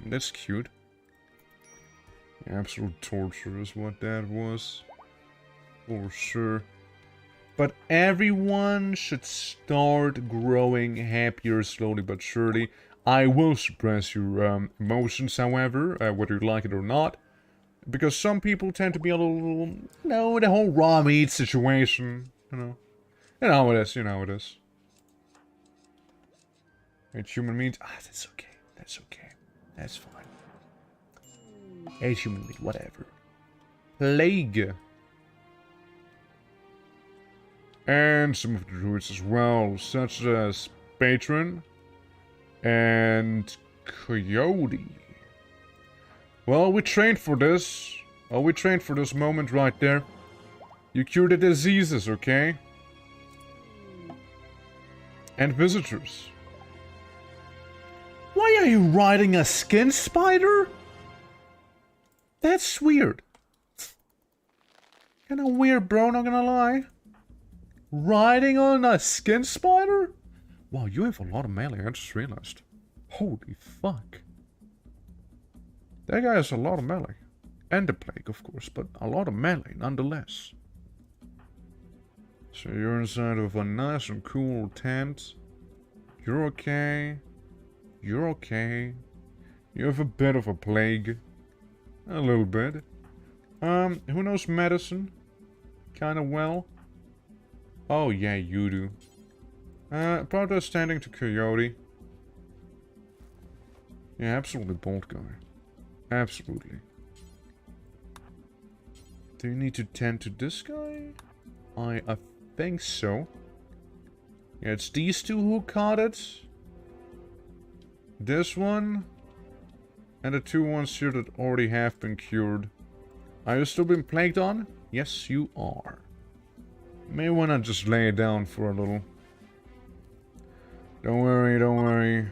That's cute. Absolute torture is what that was. For sure. But everyone should start growing happier slowly but surely. I will suppress your emotions, however, whether you like it or not. Because some people tend to be a little, you know, the whole raw meat situation, you know. You know how it is, you know how it is. It's human meat. Ah, that's okay. That's okay. That's fine. A human being, whatever. Plague. And some of the druids as well, such as Patron and Coyote. Well, we trained for this. Well, we trained for this moment right there. You cure the diseases, okay? And visitors. Why are you riding a skin spider? That's weird. Kinda weird, bro, not gonna lie. Riding on a skin spider? Wow, you have a lot of melee, I just realized. Holy fuck. That guy has a lot of melee. And the plague, of course, but a lot of melee nonetheless. So you're inside of a nice and cool tent. You're okay. You're okay. You have a bit of a plague. A little bit. Who knows medicine? Kinda well. Oh yeah, you do. Probably standing to Coyote. Yeah, absolutely bold guy. Absolutely. Do you need to tend to this guy? I think so. Yeah, it's these two who caught it. This one. And the two ones here that already have been cured. Are you still being plagued on? Yes, you are. May wanna just lay it down for a little. Don't worry, don't worry.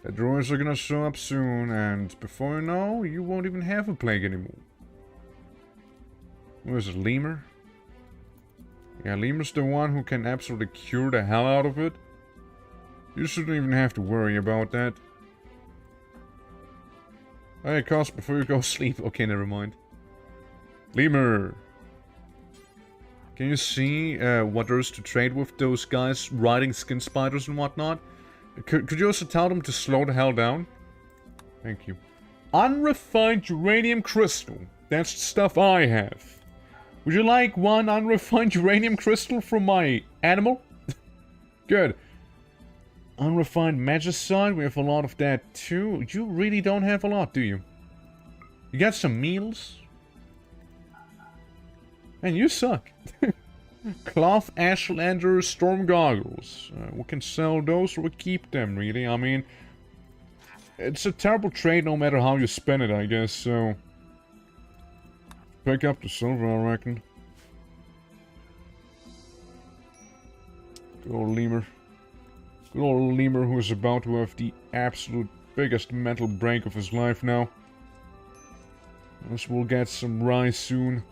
The druids are gonna show up soon, and before you know, you won't even have a plague anymore. Who is it, Lemur? Yeah, Lemur's the one who can absolutely cure the hell out of it. You shouldn't even have to worry about that. Hey, Cos, before you go sleep. Okay, never mind. Lemur! Can you see what there is to trade with those guys riding skin spiders and whatnot? Could you also tell them to slow the hell down? Thank you. Unrefined uranium crystal. That's the stuff I have. Would you like one unrefined uranium crystal from my animal? Good. Unrefined magicite, we have a lot of that too. You really don't have a lot, do you? You got some meals? And you suck. Cloth Ashlander Storm Goggles. We can sell those or we keep them, really. I mean, it's a terrible trade no matter how you spend it, I guess, so... Pick up the silver, I reckon. Good old Lemur. Good old Lemur who is about to have the absolute biggest mental break of his life now. Unless we'll get some rice soon.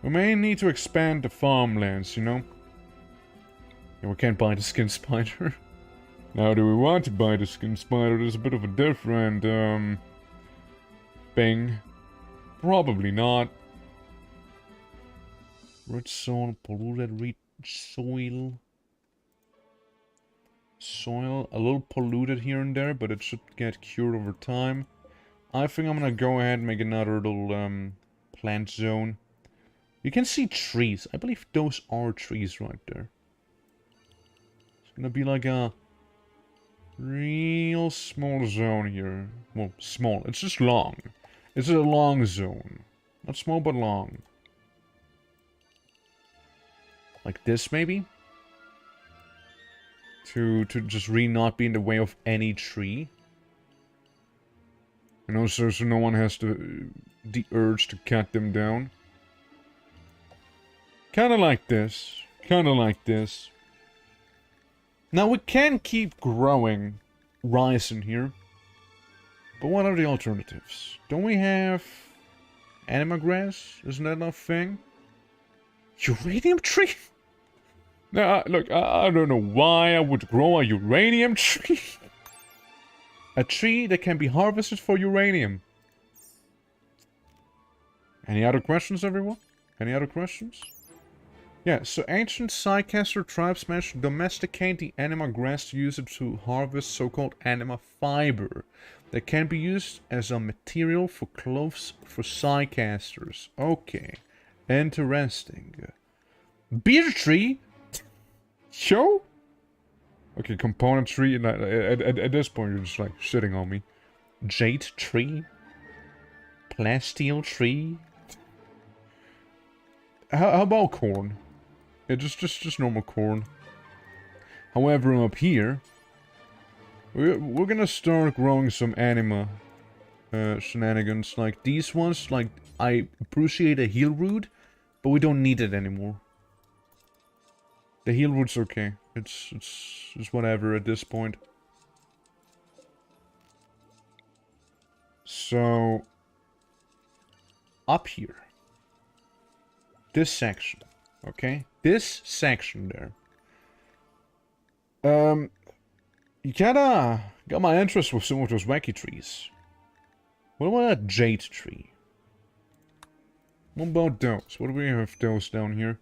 We may need to expand the farmlands, you know? Yeah, we can't buy the skin spider. Now, do we want to buy the skin spider? There's a bit of a different, thing. Probably not. Rich soil, polluted rich soil. Soil, a little polluted here and there, but it should get cured over time. I think I'm gonna go ahead and make another little, plant zone. You can see trees. I believe those are trees right there. It's gonna be like a real small zone here. Well, small. It's just long. It's a long zone. Not small, but long. Like this, maybe? To just really not be in the way of any tree. And also so no one has the urge to cut them down. Kinda like this. Kinda like this. Now we can keep growing rice in here. But what are the alternatives? Don't we have anima grass? Isn't that a thing? Uranium tree? Now, look, I don't know why I would grow a uranium tree. A tree that can be harvested for uranium. Any other questions, everyone? Any other questions? Yeah, so ancient Psycaster tribes managed to domesticate the anima grass to use it to harvest so-called anima fiber. That can be used as a material for clothes for Psycasters. Okay, interesting. Beer tree? Yo? Okay, component tree, and at this point you're just like shitting on me. Jade tree? Plasteel tree? How about corn? Yeah, just normal corn. However, up here, we're gonna start growing some anima shenanigans. Like these ones, like I appreciate a heal root, but we don't need it anymore. The heal root's okay. It's whatever at this point. So up here, this section, okay, this section there. You kinda got my interest with some of those wacky trees. What about that jade tree? What about those? What do we have those down here?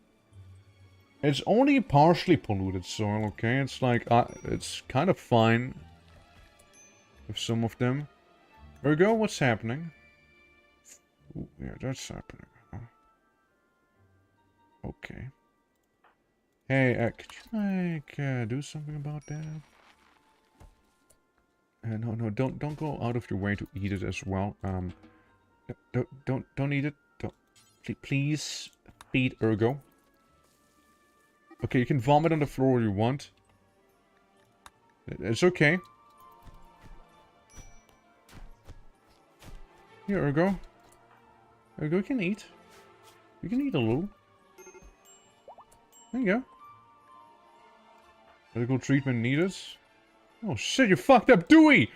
It's only partially polluted soil, okay? It's like, it's kind of fine with some of them. Ergo, what's happening? Ooh, yeah, that's happening. Huh? Okay. Hey, could you, like, do something about that? No, don't go out of your way to eat it as well. Don't eat it. Don't. Please feed Ergo. Okay, you can vomit on the floor if you want. It's okay. Here, Ergo. Ergo, you can eat. You can eat a little. There you go. Medical treatment needed. Oh shit, you fucked up Dewey!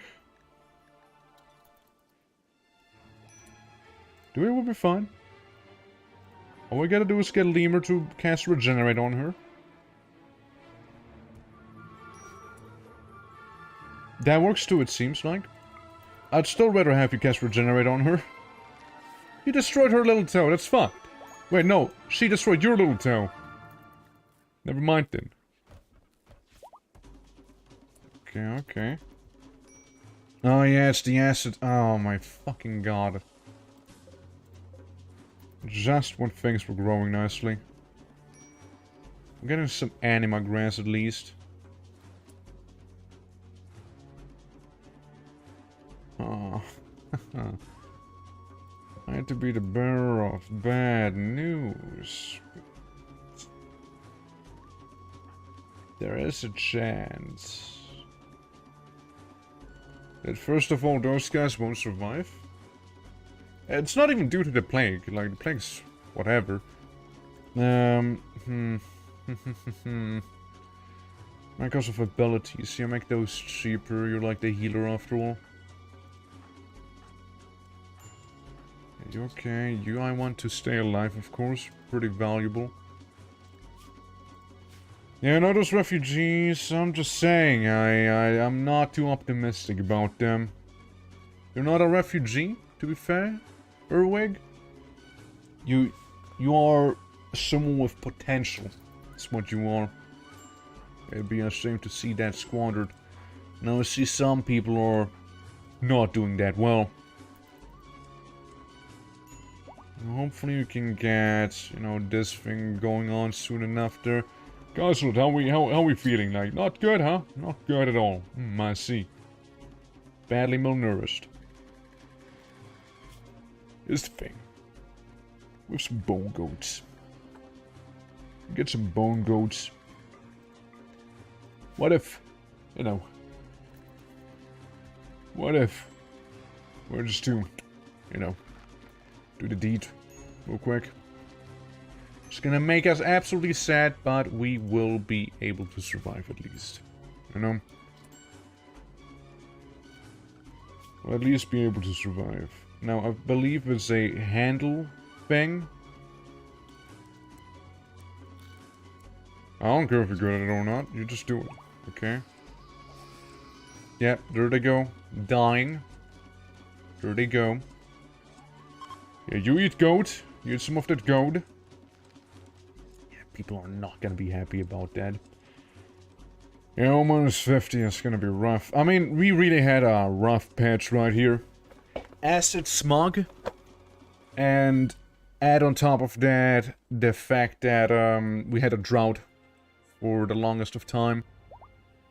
Dewey will be fine. All we gotta do is get Lemur to cast Regenerate on her. That works too, it seems like. I'd still rather have you cast Regenerate on her. You destroyed her little toe, that's fucked. Wait, no, she destroyed your little toe. Never mind then. Okay. Oh yeah, it's the acid. Oh my fucking god. Just when things were growing nicely. I'm getting some anima grass at least. Oh. I had to be the bearer of bad news. There is a chance that first of all those guys won't survive. It's not even due to the plague, like the plague's whatever. Because of abilities, you make those cheaper, you're like the healer after all. You okay? You, I want to stay alive, of course. Pretty valuable. Yeah, no, those refugees, I'm just saying, I'm not too optimistic about them. You're not a refugee, to be fair, Erwig. You are someone with potential. That's what you are. It'd be a shame to see that squandered. Now I see some people are not doing that well. Hopefully you can get, you know, this thing going on soon enough there. Guys, how we feeling? Like, not good, huh? Not good at all. I see. Badly malnourished. Here's the thing. With some bone goats. Get some bone goats. What if, you know... What if... we're just to, you know... do the deed real quick. It's gonna make us absolutely sad, but we will be able to survive at least. You know? We'll at least be able to survive. Now, I believe it's a handle thing. I don't care if you're good at it or not, you just do it, okay? Yeah, there they go. Dying. There they go. Yeah, you eat goat. You eat some of that goat. Yeah, people are not gonna be happy about that. Yeah, almost 50 is gonna be rough. I mean, we really had a rough patch right here. Acid smog. And add on top of that, the fact that we had a drought for the longest of time.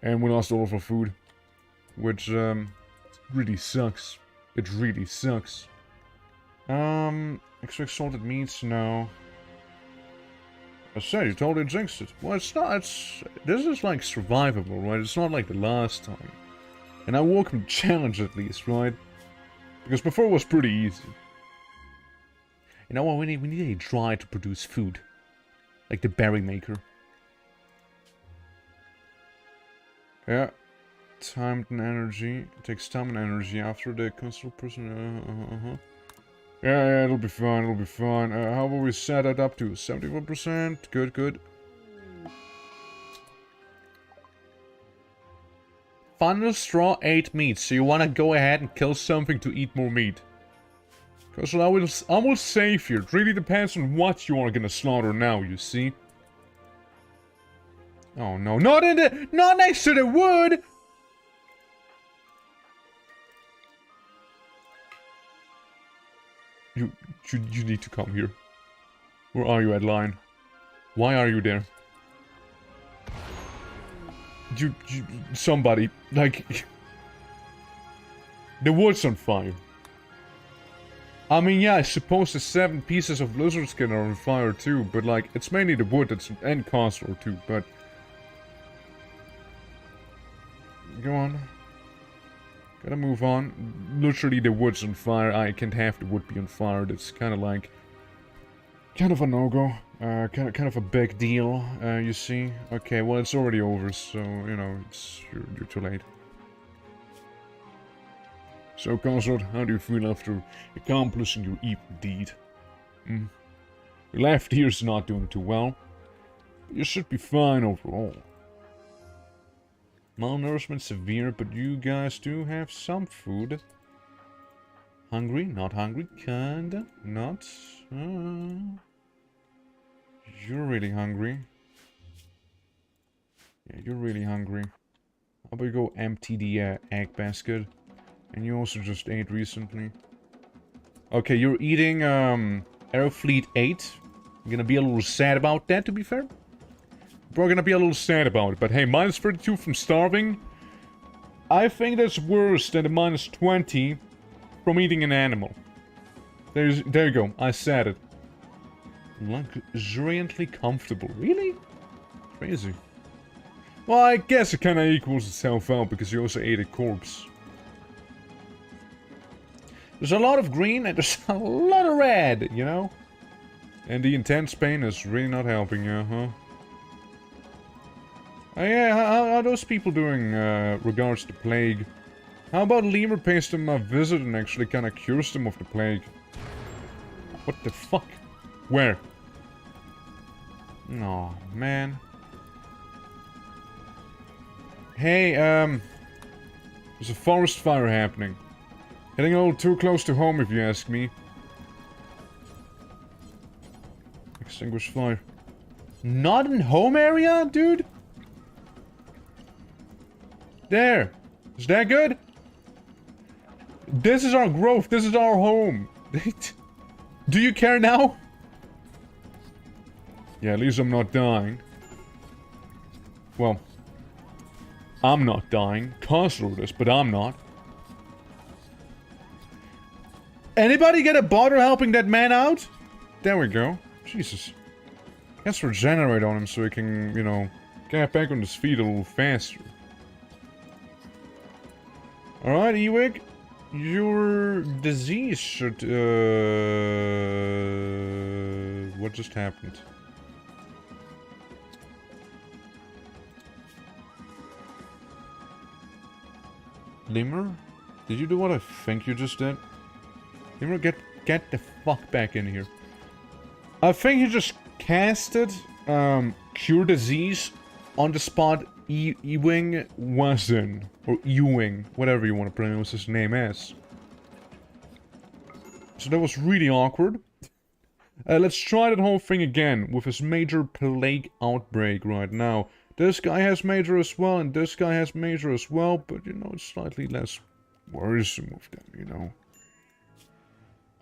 And we lost all of our food. Which, really sucks. It really sucks. Extract salted meats? No. I said, you totally jinxed it. Well, it's not, this is like survivable, right? It's not like the last time. And I welcome the challenge at least, right? Because before it was pretty easy. You know what, we need a dry to produce food. Like the berry maker. Yeah. Time and energy. It takes time and energy after the constant person. Yeah, it'll be fine, it'll be fine. How about we set it up to 71%? Good, good. Final straw 8 meat, so you wanna go ahead and kill something to eat more meat. Because I will save you. It really depends on what you are gonna slaughter now, you see. Oh no, not next to the wood! You need to come here. Where are you, Adeline? Why are you there? Somebody, like... The wood's on fire. I mean, yeah, I suppose the 7 pieces of lizard skin are on fire too, but like, it's mainly the wood that's... and castle too, but... Go on. Gotta move on. Literally, the wood's on fire. I can't have the wood be on fire. That's kind of like... kind of a no-go. Kind of a big deal, you see. Okay, well, it's already over, so, you know, you're too late. So, Consort, how do you feel after accomplishing your evil deed? Your left ear's not doing too well. But you should be fine overall. Malnourishment severe, but you guys do have some food. Hungry? Not hungry? Kinda? Not? You're really hungry. Yeah, you're really hungry. How about you go empty the egg basket? And you also just ate recently. Okay, you're eating Aerofleet 8. I'm gonna be a little sad about that, to be fair. We're gonna be a little sad about it, but hey, minus 32 from starving. I think that's worse than the minus 20 from eating an animal. There you go, I said it. Luxuriantly comfortable. Really? Crazy. Well, I guess it kinda equals itself out because you also ate a corpse. There's a lot of green and there's a lot of red, you know? And the intense pain is really not helping you, huh? Oh yeah, how are those people doing, regards to plague? How about Lemur pays them a visit and actually kinda cures them of the plague? What the fuck? Where? Oh, man. Hey, there's a forest fire happening. Getting a little too close to home if you ask me. Extinguish fire. Not in home area, dude? There. Is that good? This is our growth. This is our home. Do you care now? Yeah, at least I'm not dying. Well, I'm not dying. Constable is, but I'm not. Anybody get a bother helping that man out? There we go. Jesus. Let's regenerate on him so he can, you know, get back on his feet a little faster. Alright, Ewig. Your disease should, what just happened? Lemur? Did you do what I think you just did? Lemur, get the fuck back in here. I think you just casted, Cure Disease on the spot Ewing was in. Or Ewing, whatever you want to pronounce his name as. So that was really awkward. Let's try that whole thing again with his major plague outbreak right now. This guy has major as well, and this guy has major as well, but you know, it's slightly less worrisome with them, you know.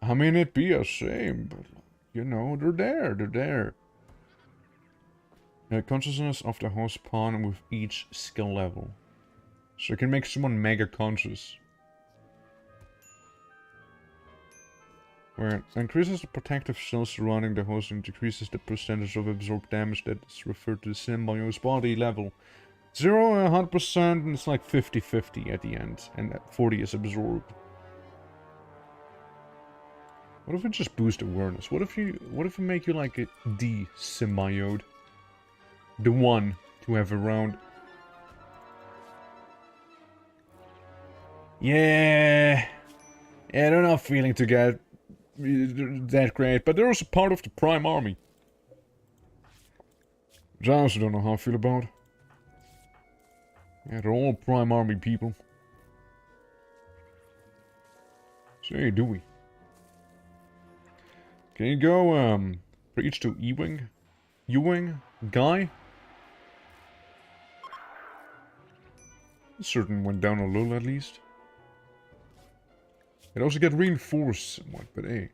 I mean, it'd be a shame, but you know, they're there. Consciousness of the host pawn with each skill level. So you can make someone mega conscious. Where it increases the protective shield surrounding the host and decreases the percentage of absorbed damage that is referred to the symbiote's body level. 0 100%, and it's like 50-50 at the end, and 40 is absorbed. What if it just boosts awareness? What if you make you like a D symbiote? The one to have around. Yeah, they're not feeling to get that great, but they're also part of the Prime Army. Which I also don't know how I feel about. Yeah, they're all Prime Army people. So hey, Dewey. Can you go, preach to Ewing? Ewing? Guy? Certain went down a little at least. It also get reinforced somewhat, but hey.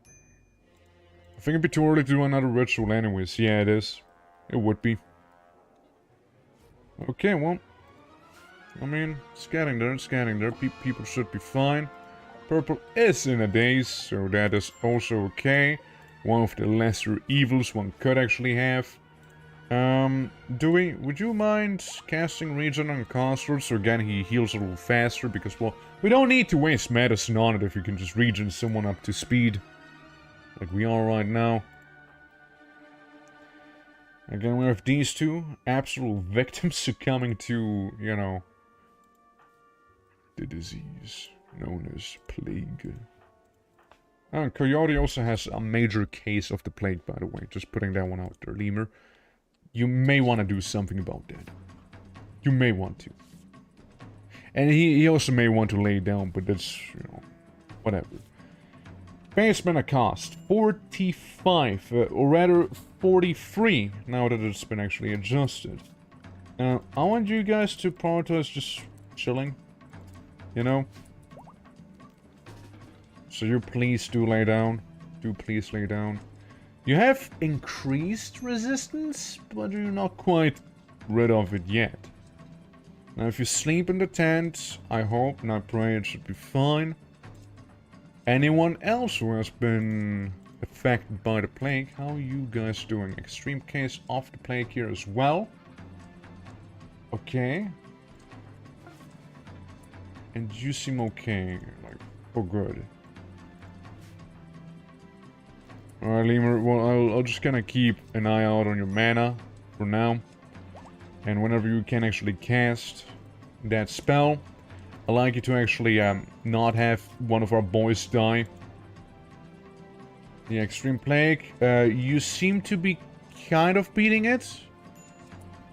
I think it'd be too early to do another ritual anyways. Yeah, it is. It would be. Okay, well. I mean, it's getting there, it's getting there. People should be fine. Purple is in a daze, so that is also okay. One of the lesser evils one could actually have. Dewey, would you mind casting Regen on Caster so again he heals a little faster? Because, well, we don't need to waste medicine on it if you can just regen someone up to speed. Like we are right now. Again, we have these two absolute victims succumbing to, you know, the disease known as plague. And Coyote also has a major case of the plague, by the way. Just putting that one out there, Lemur. You may want to do something about that. You may want to. And he also may want to lay down, but that's, you know, whatever. Base mana cost 45, or rather 43, now that it's been actually adjusted. I want you guys to prioritize just chilling, you know? So you please do lay down. Do please lay down. You have increased resistance, but you're not quite rid of it yet. Now if you sleep in the tent, I hope and I pray it should be fine. Anyone else who has been affected by the plague, how are you guys doing? Extreme case of the plague here as well. Okay. And you seem okay, like, oh good. Alright, Lemur, well, I'll just kind of keep an eye out on your mana for now. And whenever you can actually cast that spell, I'd like you to actually not have one of our boys die. The Extreme Plague, you seem to be kind of beating it.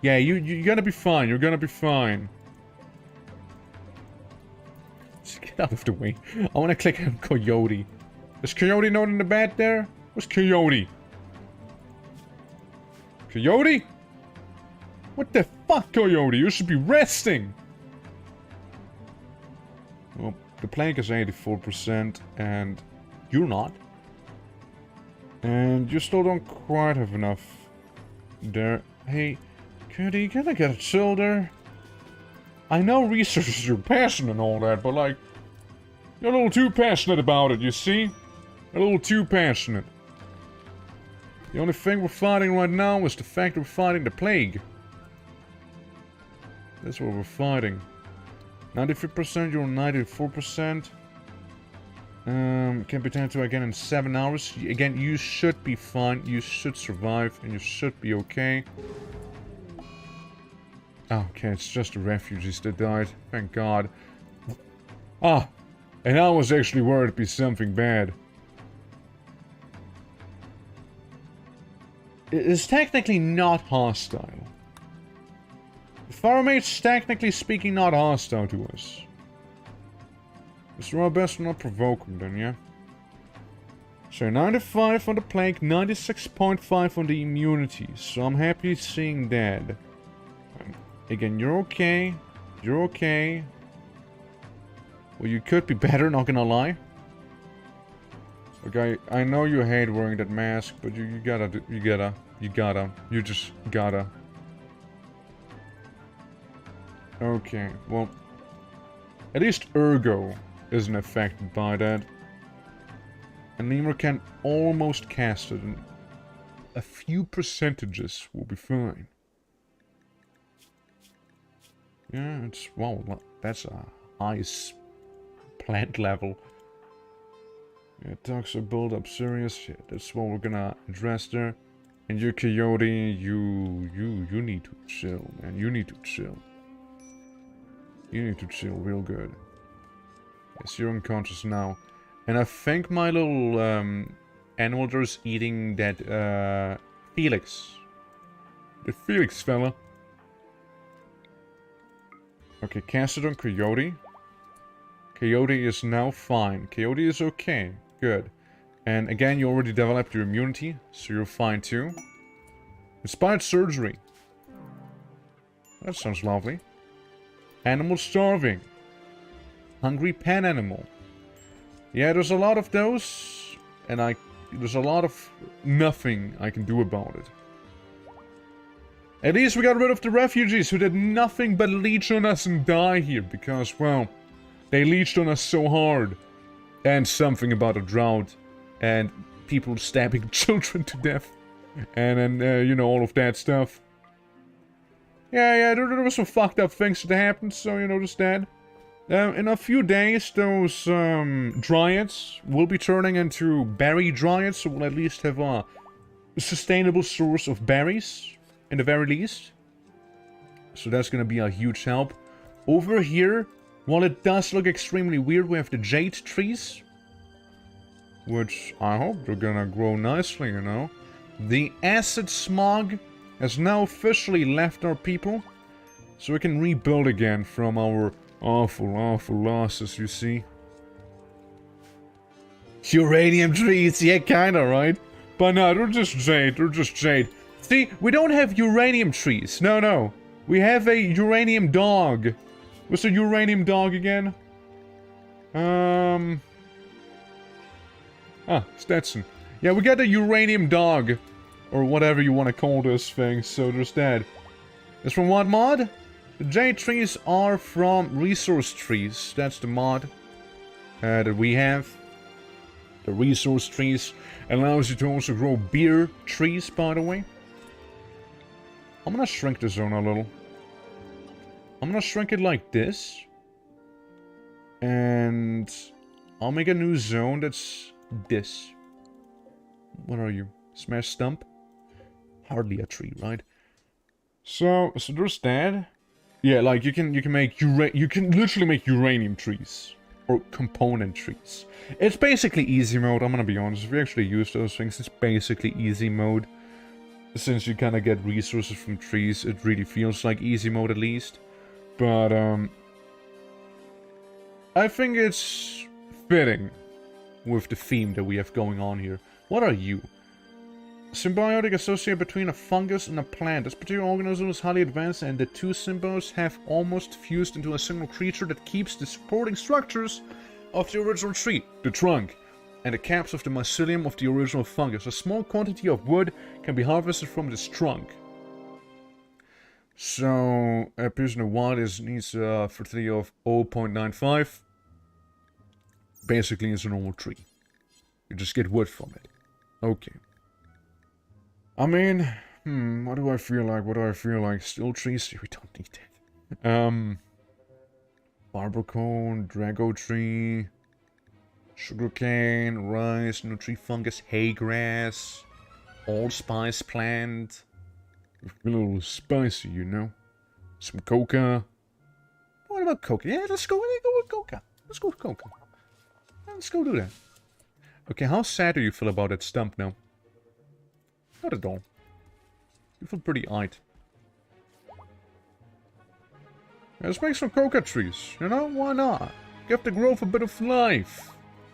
Yeah, you're gonna be fine, you're gonna be fine. Just get out of the way. I wanna click on Coyote. Is Coyote not in the bed there? Where's Coyote? Coyote? What the fuck, Coyote? You should be resting! Well, the plague is 84%, and you're not. And you still don't quite have enough there. Hey, Coyote, can I get a chill there? I know research is your passion and all that, but like, you're a little too passionate about it, you see? A little too passionate. The only thing we're fighting right now is the fact that we're fighting the plague. That's what we're fighting. 93%, you're 94%. Can be turned to again in 7 hours. Again, you should be fine. You should survive, and you should be okay. Okay, it's just the refugees that died. Thank God. Ah, and I was actually worried it'd be something bad. It is technically not hostile. The Farmate's technically speaking not hostile to us. Let's do our best to not provoke him then, yeah? So 95 on the plague, 96.5 on the immunity. So I'm happy seeing that. Again, you're okay. You're okay. Well, you could be better, not gonna lie. Okay, I know you hate wearing that mask, but you just gotta. Okay, well, at least Ergo isn't affected by that. And Lemur can almost cast it, and a few percentages will be fine. Yeah, it's, wow, that's a ice plant level. Yeah, toxic build-up serious. Yeah, that's what we're gonna address there. And you, Coyote, you need to chill, man. You need to chill. You need to chill real good. Yes, you're unconscious now. And I think my little animal there's eating that Felix. The Felix fella. Okay, cast it on Coyote. Coyote is now fine. Coyote is okay. Good. And again, you already developed your immunity, so you're fine too. Inspired surgery. That sounds lovely. Animal starving. Hungry pen animal. Yeah, there's a lot of those, and there's a lot of nothing I can do about it. At least we got rid of the refugees who did nothing but leech on us and die here, because, well, they leeched on us so hard. And something about a drought, and people stabbing children to death, and then, you know, all of that stuff. Yeah, there were some fucked up things that happened, so, you know, just that. In a few days, those dryads will be turning into berry dryads, so we'll at least have a sustainable source of berries, in the very least. So that's gonna be a huge help. Over here, while it does look extremely weird, we have the jade trees, which I hope they're gonna grow nicely, you know. The acid smog has now officially left our people, so we can rebuild again from our awful losses, you see. Uranium trees, yeah, kinda, right? But no, they're just jade, See, we don't have uranium trees, no. We have a uranium dog. What's the uranium dog again? Stetson. Yeah, we got a uranium dog. Or whatever you want to call this thing, so there's that. It's from what mod? The jade trees are from resource trees. That's the mod that we have. The resource trees allows you to also grow beer trees, by the way. I'm gonna shrink the zone a little. I'm gonna shrink it like this. And I'll make a new zone that's this. What are you? Smash stump? Hardly a tree, right? So there's that. Yeah, like you can literally make uranium trees. Or component trees. It's basically easy mode, I'm gonna be honest. If you actually use those things, it's basically easy mode. Since you kinda get resources from trees, it really feels like easy mode at least. But, I think it's fitting with the theme that we have going on here. What are you? Symbiotic associate between a fungus and a plant. This particular organism is highly advanced, and the two symbios have almost fused into a single creature that keeps the supporting structures of the original tree, the trunk, and the caps of the mycelium of the original fungus. A small quantity of wood can be harvested from this trunk. So, appears in the wild needs a fertility of 0.95. Basically, it's a normal tree. You just get wood from it. Okay. I mean, what do I feel like? Still trees? We don't need that. Barbacone, Drago tree, sugarcane, rice, nutri fungus, hay grass, allspice plant. A little spicy, you know. Some coca. What about coca? Yeah, let's go with coca. Let's go with coca. Let's go do that. Okay, how sad do you feel about that stump now? Not at all. You feel pretty eyed. Let's make some coca trees, you know? Why not? Give the growth a bit of life,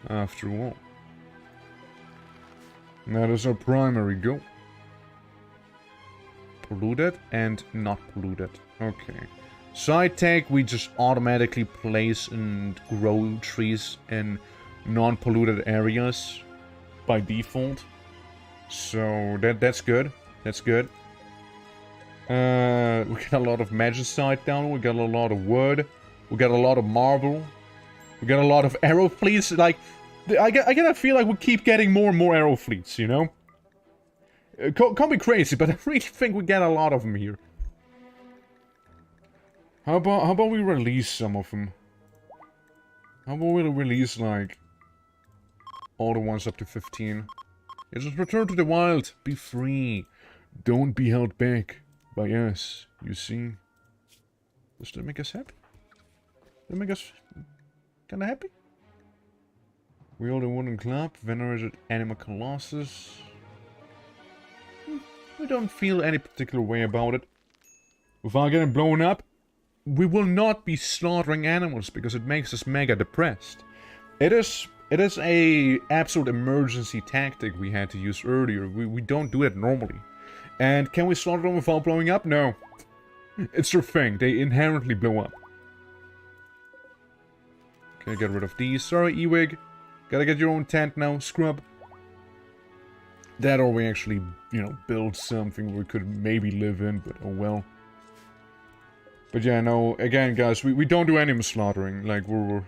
after all. That is our primary goal. Polluted and not polluted. Okay. So I take we just automatically place and grow trees in non-polluted areas by default. So that's good. That's good. We got a lot of magicite down. We got a lot of wood. We got a lot of marble. We got a lot of arrow fleets. Like, I gotta feel like we keep getting more and more arrow fleets, you know? Can't be crazy, but I really think we get a lot of them here. How about we release some of them? How about we release, like, all the ones up to 15? Yeah, just return to the wild. Be free. Don't be held back by us, you see? Does that make us happy? Does that make us kinda happy? Wield a wooden club, venerated anima colossus. We don't feel any particular way about it. Without getting blown up, we will not be slaughtering animals because it makes us mega depressed. It is a absolute emergency tactic we had to use earlier. We don't do it normally. And can we slaughter them without blowing up? No. It's their thing. They inherently blow up. Okay, get rid of these. Sorry, Ewig. Gotta get your own tent now, scrub. That or we actually, you know, build something we could maybe live in, but oh well. But yeah, no, again, guys, we don't do animal slaughtering. Like, we're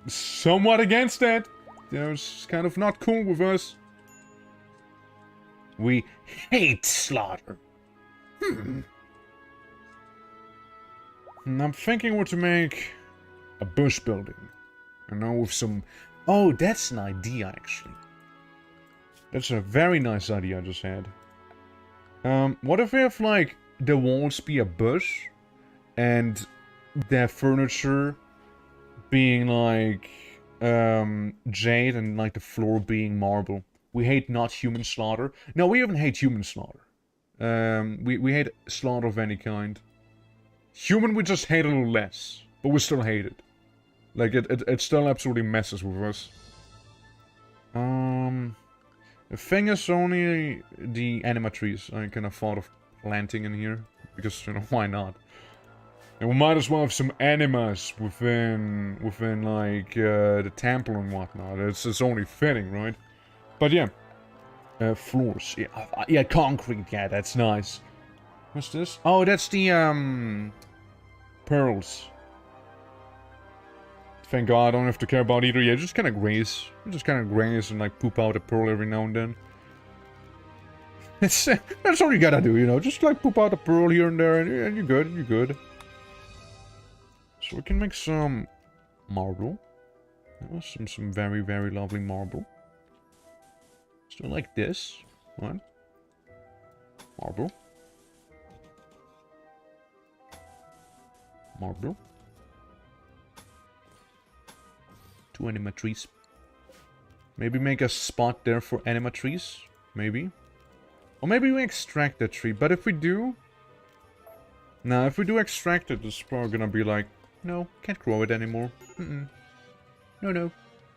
somewhat against that. You know, it's kind of not cool with us. We hate slaughter. And I'm thinking what to make a bush building. You know, with some... Oh, that's an idea, actually. That's a very nice idea I just had. What if we have, like, the walls be a bush, and their furniture being, like, jade, and, like, the floor being marble? We hate not human slaughter. No, we even hate human slaughter. We hate slaughter of any kind. Human we just hate a little less, but we still hate it. Like, it still absolutely messes with us. The thing is only the anima trees I kind of thought of planting in here. Because, you know, why not? And we might as well have some animas within like, the temple and whatnot. It's only fitting, right? But yeah. Floors. Yeah, concrete. Yeah, that's nice. What's this? Oh, that's the, pearls. Thank God I don't have to care about either. Yeah, just kind of graze. Just kind of graze and like poop out a pearl every now and then. That's all you gotta do, you know. Just like poop out a pearl here and there, and you're good. You're good. So we can make some marble. Some very, very lovely marble. So like this. What? Marble. Marble. 2 anima trees. Maybe make a spot there for anima trees. Maybe. Or maybe we extract that tree. But if we do... Nah, if we do extract it, it's probably gonna be like... No, can't grow it anymore. No, no.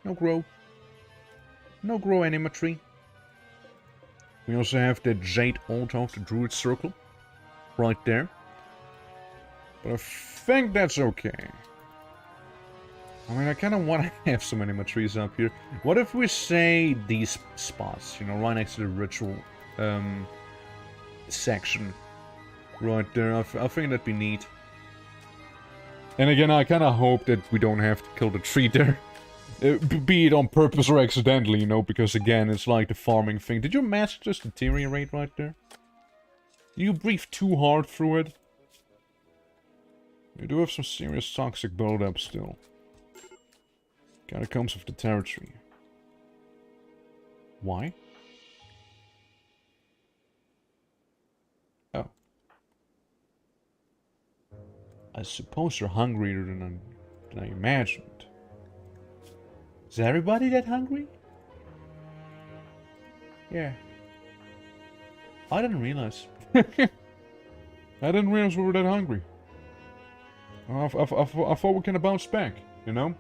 No grow. No grow anima tree. We also have the jade altar of the druid circle. Right there. But I think that's okay. I mean, I kind of want to have some anima trees up here. What if we say these spots, you know, right next to the ritual section. Right there, I think that'd be neat. And again, I kind of hope that we don't have to kill the tree there. Be it on purpose or accidentally, you know, because again, it's like the farming thing. Did your mask just deteriorate right there? You breathe too hard through it? You do have some serious toxic buildup still. Kinda comes with the territory. Why? Oh. I suppose you're hungrier than I imagined. Is everybody that hungry? Yeah. I didn't realize. I didn't realize we were that hungry. I thought we can bounce back, you know?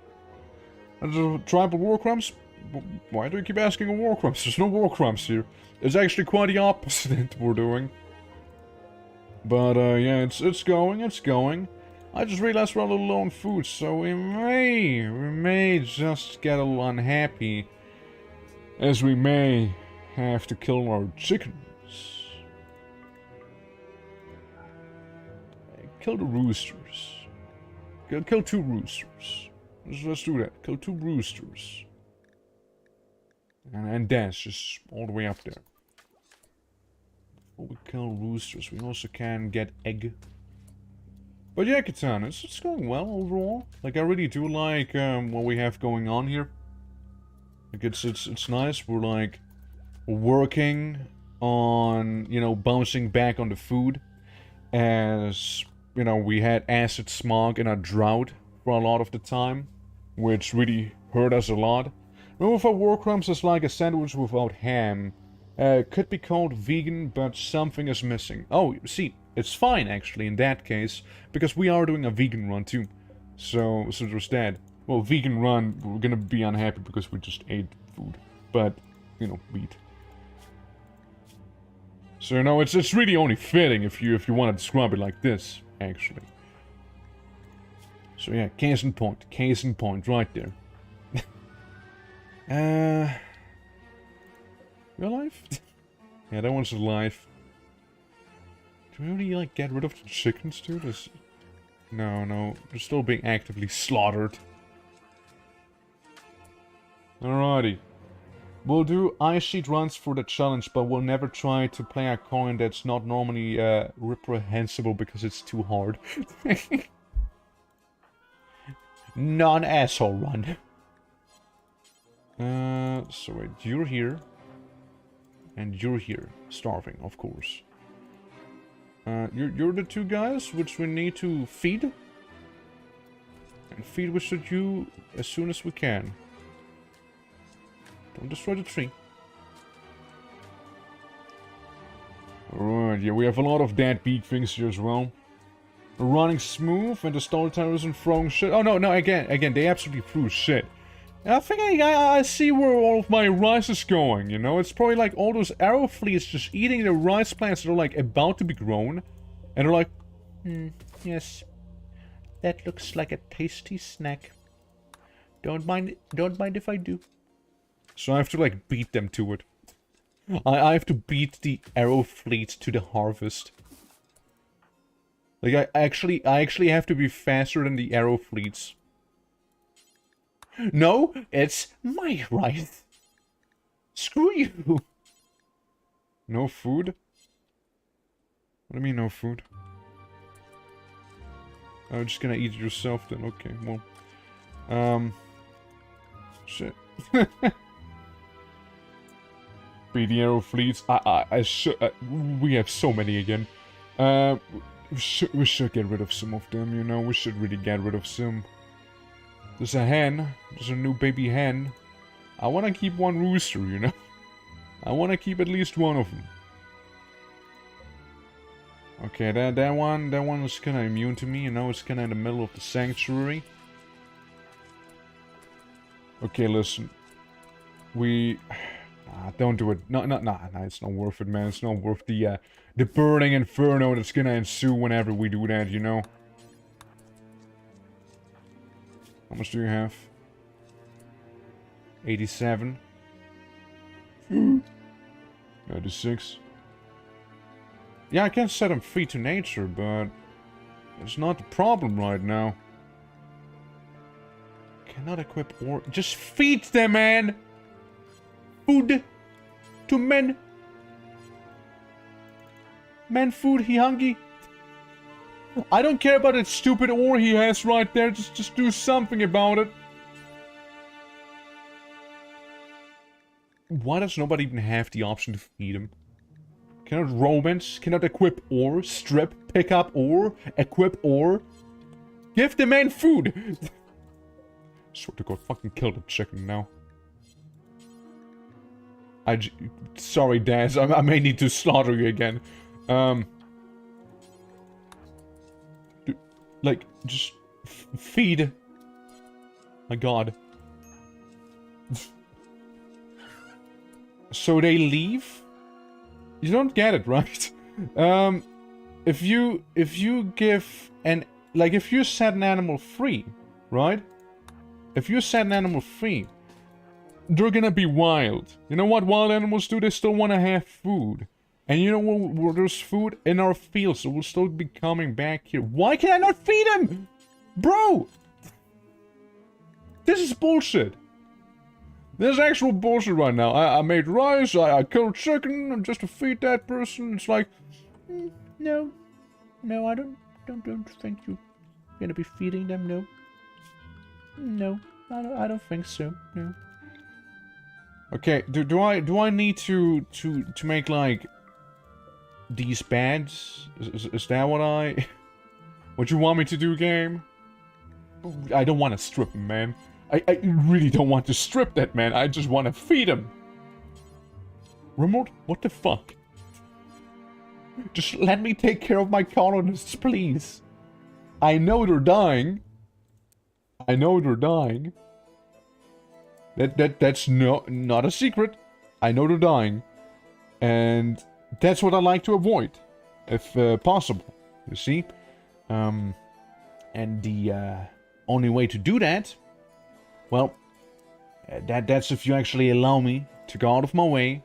Tribal war crumbs? Why do you keep asking for war crumbs? There's no war crumbs here. It's actually quite the opposite we're doing. But, yeah, it's going. I just realized we're a little low on food, so we may just get a little unhappy. As we may have to kill our chickens. Kill the roosters. Kill 2 roosters. Let's do that. Kill 2 roosters. And dance just all the way up there. Before we kill roosters, we also can get egg. But yeah, Katana, it's going well overall. Like, I really do like what we have going on here. Like, it's nice. We're like working on, you know, bouncing back on the food. As, you know, we had acid smog and a drought for a lot of the time, which really hurt us a lot. Remove our war crumbs is like a sandwich without ham. Could be called vegan, but something is missing. Oh, see, it's fine actually in that case, because we are doing a vegan run too. So there's that. Well, vegan run, we're gonna be unhappy because we just ate food. But, you know, wheat. So, you know, it's really only fitting if you want to describe it like this, actually. So yeah, case in point, right there. You alive? Yeah, that one's alive. Do we really, like, get rid of the chickens, too? No, they're still being actively slaughtered. Alrighty. We'll do ice sheet runs for the challenge, but we'll never try to play a coin that's not normally reprehensible because it's too hard. Non-asshole run. So wait, you're here. And you're here. Starving, of course. You're the 2 guys which we need to feed. And feed we should you as soon as we can. Don't destroy the tree. Alright, yeah, we have a lot of dead big things here as well. We're running smooth and the storyteller isn't throwing shit. Oh no, again, they absolutely threw shit. I think I see where all of my rice is going, you know? It's probably like all those arrow fleas just eating the rice plants that are like about to be grown. And they're like, yes. That looks like a tasty snack. Don't mind if I do. So I have to like beat them to it. I have to beat the arrow fleet to the harvest. Like I actually have to be faster than the arrow fleets. No, it's my right. Screw you. No food? What do you mean no food? I'm just gonna eat it yourself then. Okay, well. Shit. Beat the arrow fleets. We have so many again. We should get rid of some of them, you know. We should really get rid of some. There's a hen. There's a new baby hen. I want to keep one rooster, you know. I want to keep at least one of them. Okay, that one is kind of immune to me, you know. It's kind of in the middle of the sanctuary. Okay, listen. Don't do it. No, it's not worth it, man. It's not worth the burning inferno that's gonna ensue whenever we do that, you know. How much do you have? 87. 96. Yeah, I can set him free to nature, but it's not the problem right now. Cannot equip or just feed them, man. Food to men. Man food, he hungry. I don't care about that stupid ore he has right there. Just do something about it. Why does nobody even have the option to feed him? Cannot romance, cannot equip ore, strip, pick up ore, equip ore. Give the man food! Swear to God, fucking kill the chicken now. Sorry, Daz, I may need to slaughter you again. Like, just feed. My God. So they leave? You don't get it, right? If you give an... Like, if you set an animal free, right? If you set an animal free, they're gonna be wild. You know what wild animals do? They still want to have food. And you know where there's food? In our fields, so we'll still be coming back here. Why can I not feed him? Bro! This is bullshit. This is actual bullshit right now. I made rice, I killed chicken just to feed that person. It's like, no, I don't think you're gonna be feeding them, no. No, I don't think so, no. Okay, do I need to make, like, these beds? Is that what you want me to do, game? I don't want to strip him, man. I really don't want to strip that man. I just want to feed him. Remote, what the fuck? Just let me take care of my colonists, please. I know they're dying. I know they're dying. That's not a secret. I know they're dying. And that's what I like to avoid, if possible. You see? And the only way to do that, well, that's if you actually allow me to go out of my way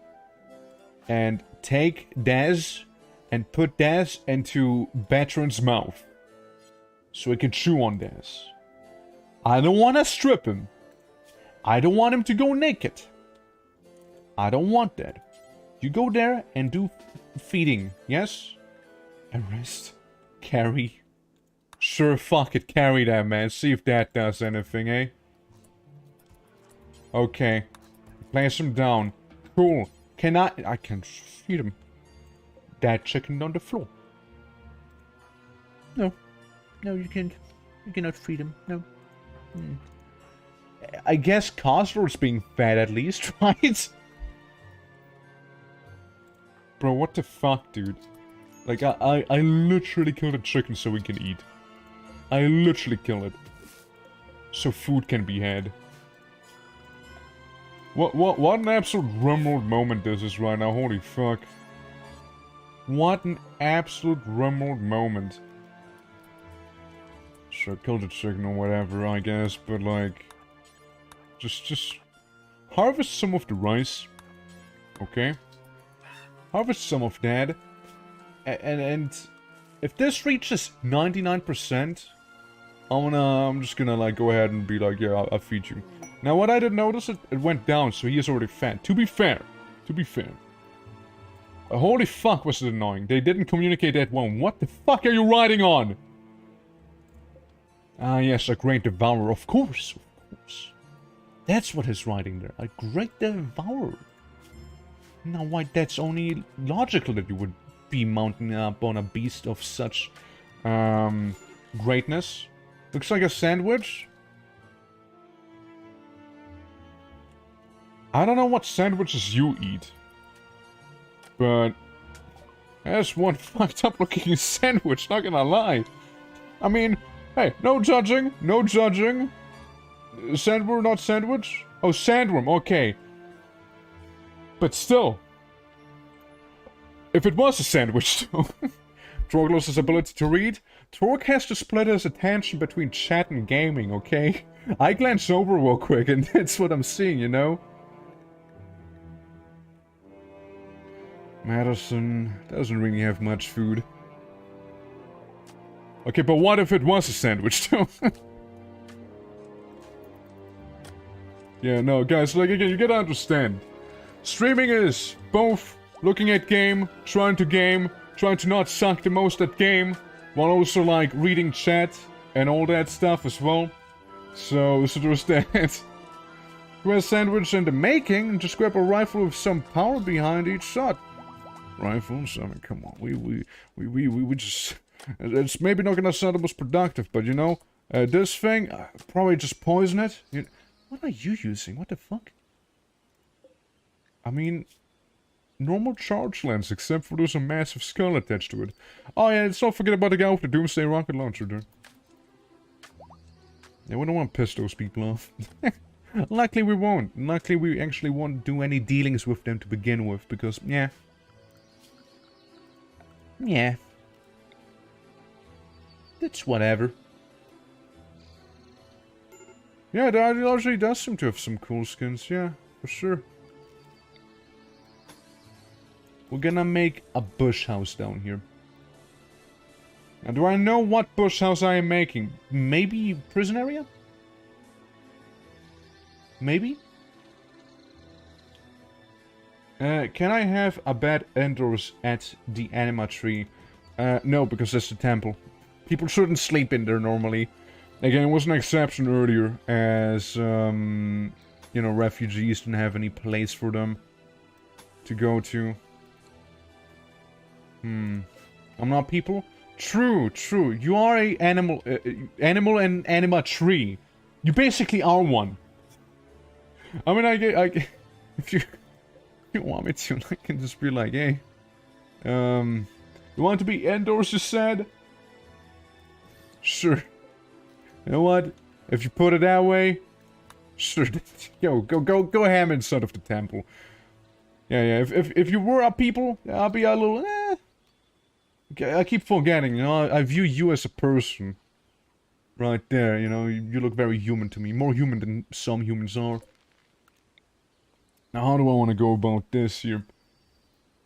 and take Daz and put Daz into Bertrand's mouth so he can chew on Daz. I don't want to strip him. I don't want him to go naked. I don't want that. You go there and do feeding, yes? Arrest. Carry. Sure, fuck it, carry that, man. See if that does anything, eh? Okay. Place him down. Cool. I can feed him. That chicken on the floor. No. No, you can't. You cannot feed him. No. I guess Cosler's being fed at least, right? Bro, what the fuck, dude? Like, I literally killed a chicken so we can eat. I literally killed it. So food can be had. What an absolute RIMWORLD moment this is right now, holy fuck. What an absolute RIMWORLD moment. Sure, killed a chicken or whatever, I guess, but like... Just harvest some of the rice. Okay? Harvest some of that. And if this reaches 99%, I'm just gonna like go ahead and be like, yeah, I'll feed you. Now what I did notice, it went down, so he is already fat. To be fair. Holy fuck was it annoying. They didn't communicate that well. What the fuck are you riding on? Ah yes, a great devourer, of course. That's what is riding there. A great devourer. Now why, that's only logical that you would be mounting up on a beast of such greatness. Looks like a sandwich. I don't know what sandwiches you eat, but that's one fucked up looking sandwich, not gonna lie. I mean, hey, no judging. Sandworm, not sandwich? Oh, sandworm, okay. But still, if it was a sandwich, though. Troglos' ability to read. Trog has to split his attention between chat and gaming, okay? I glance over real quick and that's what I'm seeing, you know? Madison doesn't really have much food. Okay, but what if it was a sandwich, though? Yeah, no, guys, like, again, you gotta understand. Streaming is both looking at game, trying to not suck the most at game, while also, like, reading chat and all that stuff as well. So there's that. Grab a sandwich in the making, and just grab a rifle with some power behind each shot. Rifles, I mean, come on, we just... It's maybe not gonna sound the most productive, but, you know, this thing, probably just poison it. What are you using? What the fuck? I mean... Normal charge lens, except for there's a massive skull attached to it. Oh yeah, let's not forget about the guy with the Doomsday rocket launcher there. Yeah, we don't want to piss those people off. Luckily we won't. Luckily we actually won't do any dealings with them to begin with, because, yeah. Yeah. It's whatever. Yeah, the ideology does seem to have some cool skins, yeah, for sure. We're gonna make a bush house down here. Now, do I know what bush house I am making? Maybe prison area? Maybe? Can I have a bed indoors at the anima tree? No, because that's the temple. People shouldn't sleep in there normally. Again, it was an exception earlier, as, you know, refugees didn't have any place for them to go to. I'm not people? True, true. You are a animal and anima tree. You basically are one. I mean, if you want me to, I can just be like, hey, you want to be indoors, you said? Sure. You know what? If you put it that way, sure. Yo, go ham inside of the temple. Yeah. If you were a people, I'll be a little. I keep forgetting. You know, I view you as a person. Right there. You know, you look very human to me, more human than some humans are. Now, how do I want to go about this here?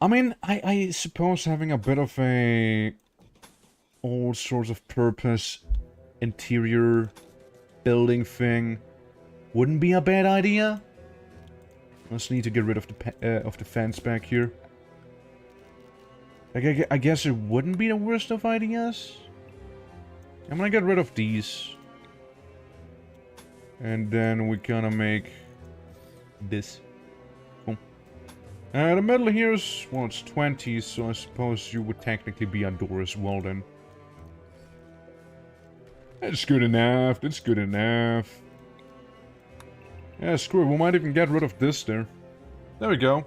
I mean, I suppose having a bit of a all sorts of purpose interior building thing wouldn't be a bad idea. I just need to get rid of the fence back here. I guess it wouldn't be the worst of ideas. I'm gonna get rid of these, and then we're gonna make this. The middle here is, well, it's 20, so I suppose you would technically be a door as well then. That's good enough, that's good enough. Yeah, screw it, we might even get rid of this there. There we go.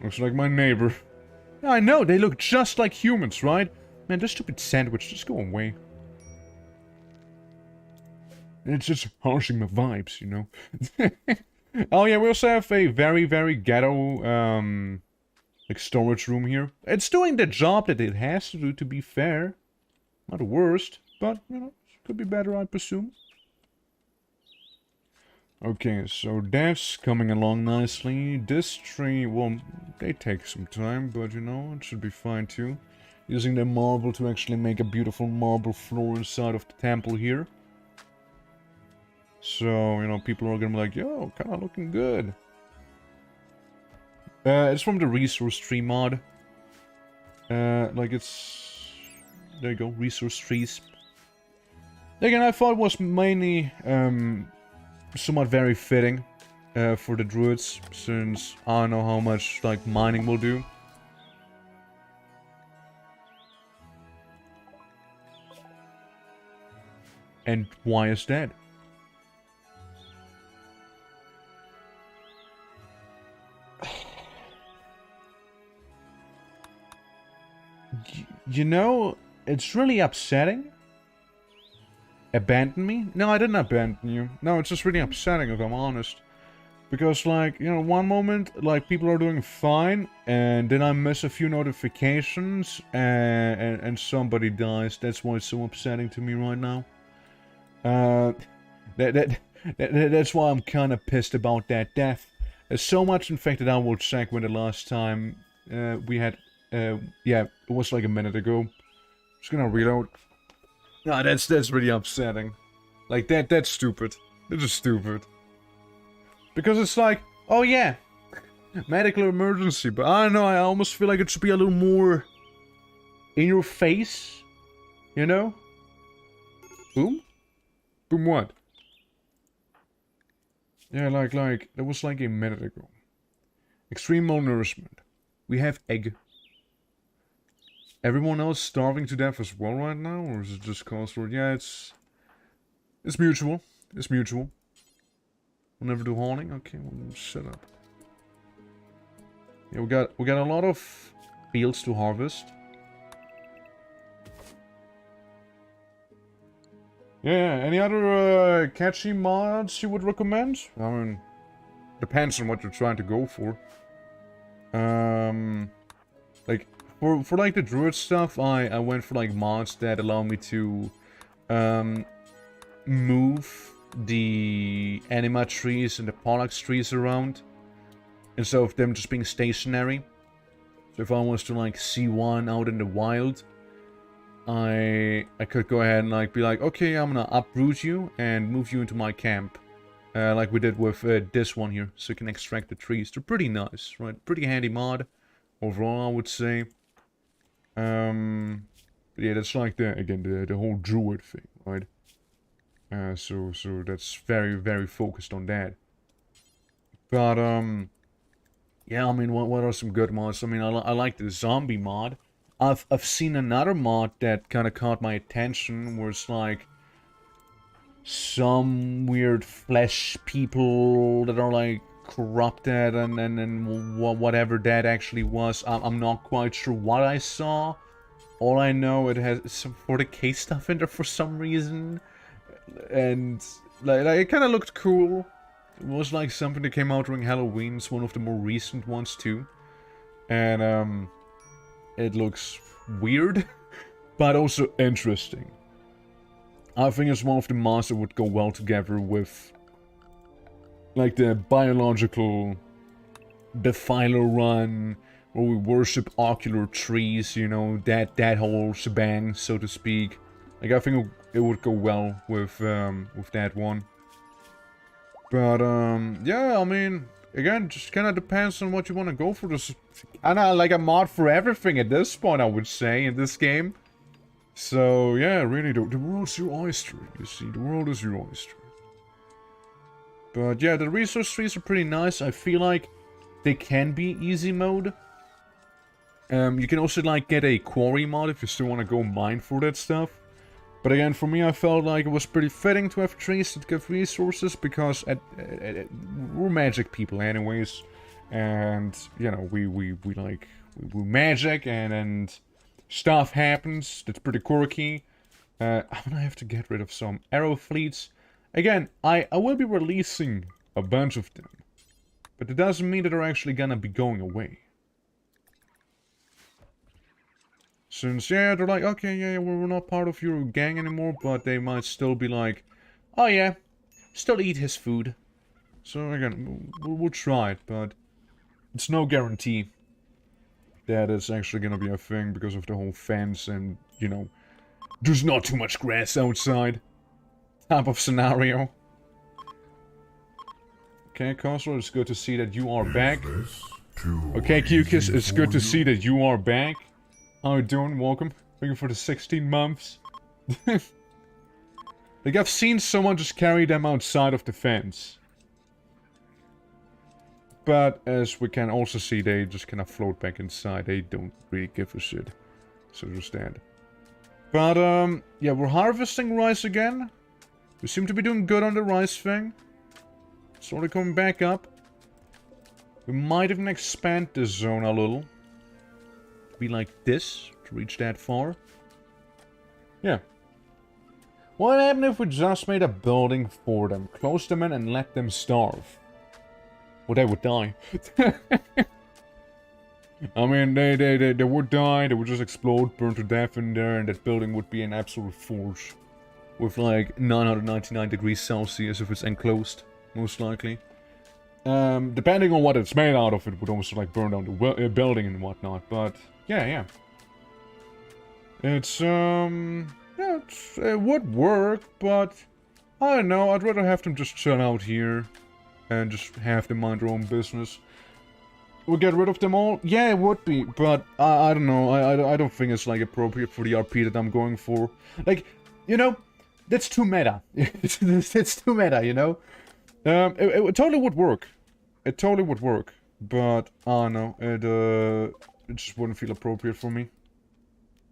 Looks like my neighbor. Yeah, I know, they look just like humans, right? Man, this stupid sandwich, just go away. It's just harshing my vibes, you know? Oh yeah, we also have a very, very ghetto, like, storage room here. It's doing the job that it has to do, to be fair. Not the worst, but, you know, could be better, I presume. Okay, so that's coming along nicely. This tree, well, they take some time, but, you know, it should be fine too. Using the marble to actually make a beautiful marble floor inside of the temple here. So, you know, people are gonna be like, yo, kinda looking good. It's from the resource tree mod. Like it's... There you go, resource trees. Again, I thought it was mainly, somewhat very fitting, for the druids, since I don't know how much, like, mining will do. And why is that? You know, it's really upsetting. Abandon me? No, I didn't abandon you. No, it's just really upsetting, if I'm honest. Because, like, you know, one moment, like, people are doing fine, and then I miss a few notifications, and somebody dies. That's why it's so upsetting to me right now. That's why I'm kind of pissed about that death. There's so much, in fact, that I will check when the last time we had... yeah, it was like a minute ago. Just gonna reload. No, that's really upsetting. Like, that's stupid. That's just stupid. Because it's like, oh yeah, medical emergency, but I don't know, I almost feel like it should be a little more in your face, you know? Boom? Boom what? Yeah, like, that was like a minute ago. Extreme malnourishment. We have egg. Everyone else starving to death as well right now? Or is it just cause for... Yeah, it's mutual. It's mutual. We'll never do hauling? Okay, well, shut up. Yeah, we got a lot of fields to harvest. Yeah, any other catchy mods you would recommend? I mean, depends on what you're trying to go for. Like, for like the druid stuff, I went for like mods that allow me to move the anima trees and the pollux trees around. instead of them just being stationary. So if I was to like see one out in the wild, I could go ahead and like be like, okay, I'm gonna uproot you and move you into my camp. Like we did with this one here, so you can extract the trees. They're pretty nice, right? Pretty handy mod, overall, I would say. But yeah, that's like the whole druid thing, right? So that's very, very focused on that. But yeah, I mean, what are some good mods? I mean, I like the zombie mod. I've seen another mod that kind of caught my attention, where it's like some weird flesh people that are like corrupted and whatever that actually was. I'm not quite sure what I saw. All I know, it has some 40k stuff in there for some reason, and like it kind of looked cool. It was like something that came out during Halloween. It's one of the more recent ones too, and it looks weird, but also interesting. I think it's one of the mods that would go well together with like the biological Defiler run, where we worship ocular trees, you know, that whole shebang, so to speak. Like, I think it would go well with that one. But yeah, I mean, again, just kind of depends on what you want to go for. This, and I like a mod for everything at this point, I would say, in this game. So yeah, really, the world's your oyster. You see, the world is your oyster. But yeah, the resource trees are pretty nice. I feel like they can be easy mode. You can also like get a quarry mod if you still want to go mine for that stuff. But again, for me, I felt like it was pretty fitting to have trees that give resources, because we're magic people anyways, and you know we magic and stuff happens that's pretty quirky. I'm gonna have to get rid of some arrow fleets. Again, I will be releasing a bunch of them, but it doesn't mean that they're actually gonna be going away. Since, yeah, they're like, okay, yeah, we're not part of your gang anymore, but they might still be like, oh yeah, still eat his food. So again, we'll try it, but it's no guarantee that it's actually gonna be a thing because of the whole fence and, you know, there's not too much grass outside type of scenario. Okay, Cosmo, it's good to see that you are back. Okay, Cucus, it's good to see that you are back. How you doing? Welcome. Thank you for the 16 months. Like, I've seen someone just carry them outside of the fence. But, as we can also see, they just kind of float back inside. They don't really give a shit. So just that. But, yeah, we're harvesting rice again. We seem to be doing good on the rice thing. Sort of coming back up. We might even expand this zone a little. Be like this to reach that far. Yeah. What happened if we just made a building for them, closed them in, and let them starve? Well, they would die. I mean, they would die. They would just explode, burn to death in there, and that building would be an absolute forge, with like 999 degrees Celsius if it's enclosed, most likely. Depending on what it's made out of, it would also like burn down the building and whatnot. But yeah. It's, yeah, it would work, but I don't know, I'd rather have them just chill out here and just have them mind their own business. We'll get rid of them all? Yeah, it would be, but I don't know, I don't think it's, like, appropriate for the RP that I'm going for. Like, you know, that's too meta. It's too meta, you know? It totally would work. It totally would work, but I don't know, it just wouldn't feel appropriate for me.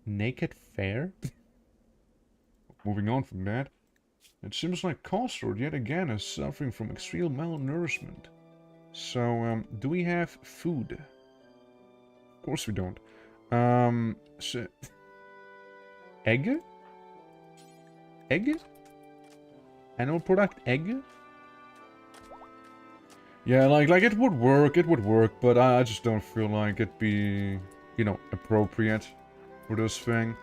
Naked fair? Moving on from that. It seems like Costard yet again is suffering from extreme malnourishment. So, do we have food? Of course we don't. So... Egg? Egg? Animal product egg? Yeah, like it would work, but I just don't feel like it'd be, you know, appropriate for this thing.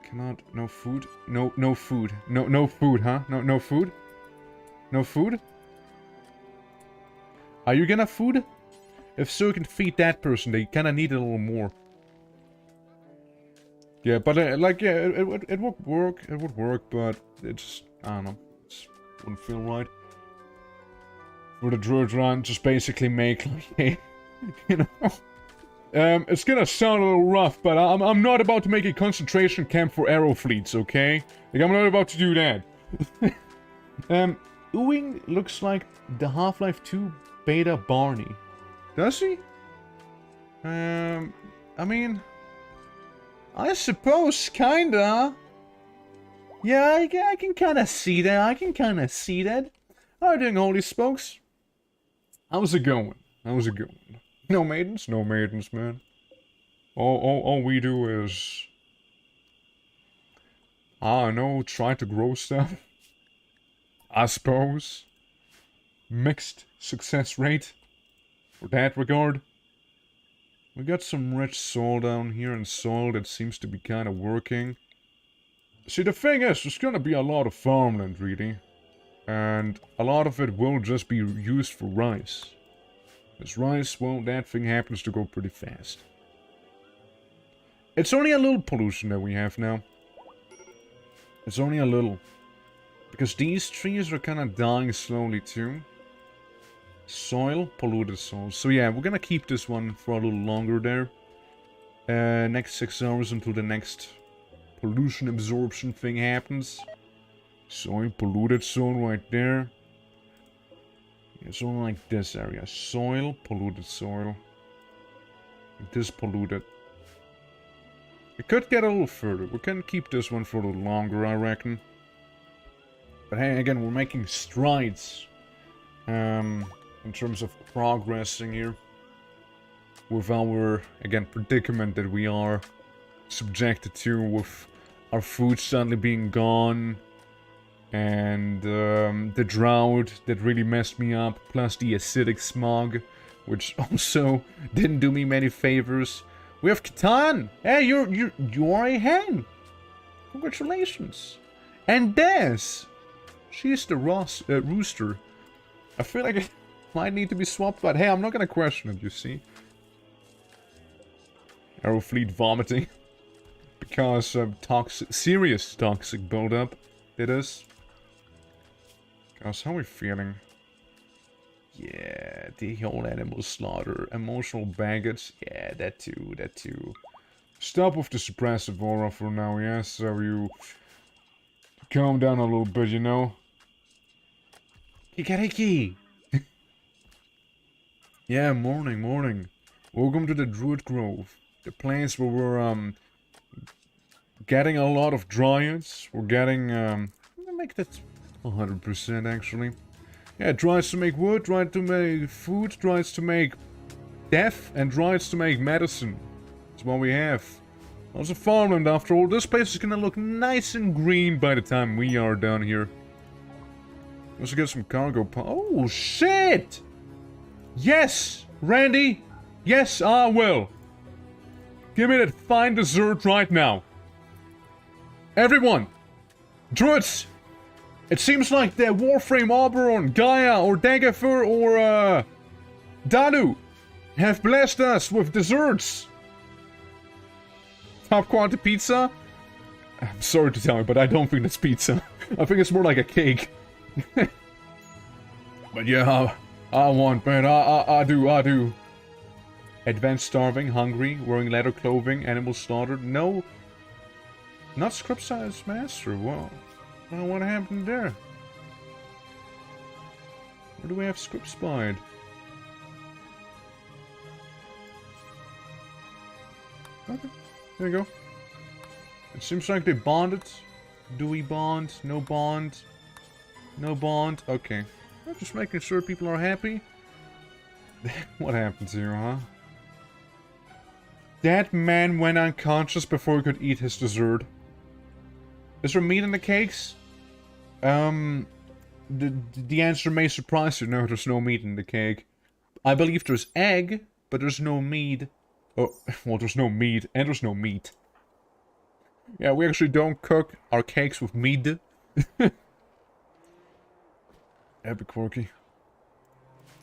Cannot, no food? No food. No food, huh? No food? No food? Are you gonna food? If so, you can feed that person. They kinda need a little more. Yeah, but like, yeah, it would work. It would work, but it's, I don't know. It wouldn't feel right. For the druid run, just basically make, like, you know. It's gonna sound a little rough, but I'm not about to make a concentration camp for arrow fleets, okay? Like, I'm not about to do that. Ewing looks like the Half-Life 2 beta Barney. Does he? I mean, I suppose, kinda. Yeah, I can kinda see that. I can kinda see that. How are you doing, holy spokes? How's it going? How's it going? No maidens? No maidens, man. All we do is... I don't know, try to grow stuff. I suppose. Mixed success rate. For that regard. We got some rich soil down here and soil that seems to be kind of working. See, the thing is, there's gonna be a lot of farmland, really. And a lot of it will just be used for rice. Because rice, well, that thing happens to go pretty fast. It's only a little pollution that we have now. It's only a little. Because these trees are kind of dying slowly too. Soil, polluted soil. So yeah, we're gonna keep this one for a little longer there. Next 6 hours until the next pollution absorption thing happens. Soil, polluted soil right there. It's only like this area. Soil, polluted soil. This polluted. It could get a little further. We can keep this one for a little longer, I reckon. But hey, again, we're making strides. In terms of progressing here. With our, again, predicament that we are subjected to. With our food suddenly being gone. And the drought that really messed me up, plus the acidic smog, which also didn't do me many favors. We have Catan! Hey, you are a hen! Congratulations! And Des! She's the rooster. I feel like it might need to be swapped, but hey, I'm not gonna question it, you see. Arrow fleet vomiting. Because of serious toxic buildup. It is. Guys, how are we feeling? Yeah, the whole animal slaughter. Emotional baggage. Yeah, that too, that too. Stop with the suppressive aura for now, yeah? So you... calm down a little bit, you know? Kikariki! Yeah, morning, morning. Welcome to the Druid Grove. The place where we're, getting a lot of dryads. We're getting, make that 100% actually. Yeah, tries to make wood, tries to make food, tries to make death, and tries to make medicine. That's what we have. Also farmland after all. This place is gonna look nice and green by the time we are down here. Let's get some cargo. Oh shit! Yes, Randy. Yes, I will. Give me that fine dessert right now. Everyone, druids. It seems like the Warframe Oberon, Gaia, or Daggerfur, or Danu have blessed us with desserts. Top quality pizza? I'm sorry to tell you, but I don't think that's pizza. I think it's more like a cake. But yeah, I want, man. I do. Advanced starving, hungry, wearing leather clothing, animal slaughtered. No. Not script size master. Whoa. Well, what happened there? Where do we have script spied? Okay, there you go. It seems like they bonded. Do we bond? No bond. No bond. Okay. I'm just making sure people are happy. What happened to you, huh? That man went unconscious before he could eat his dessert. Is there meat in the cakes? The answer may surprise you. No, there's no meat in the cake. I believe there's egg, but there's no meat. Oh, well, there's no meat, and there's no meat. Yeah, we actually don't cook our cakes with meat. Epic quirky.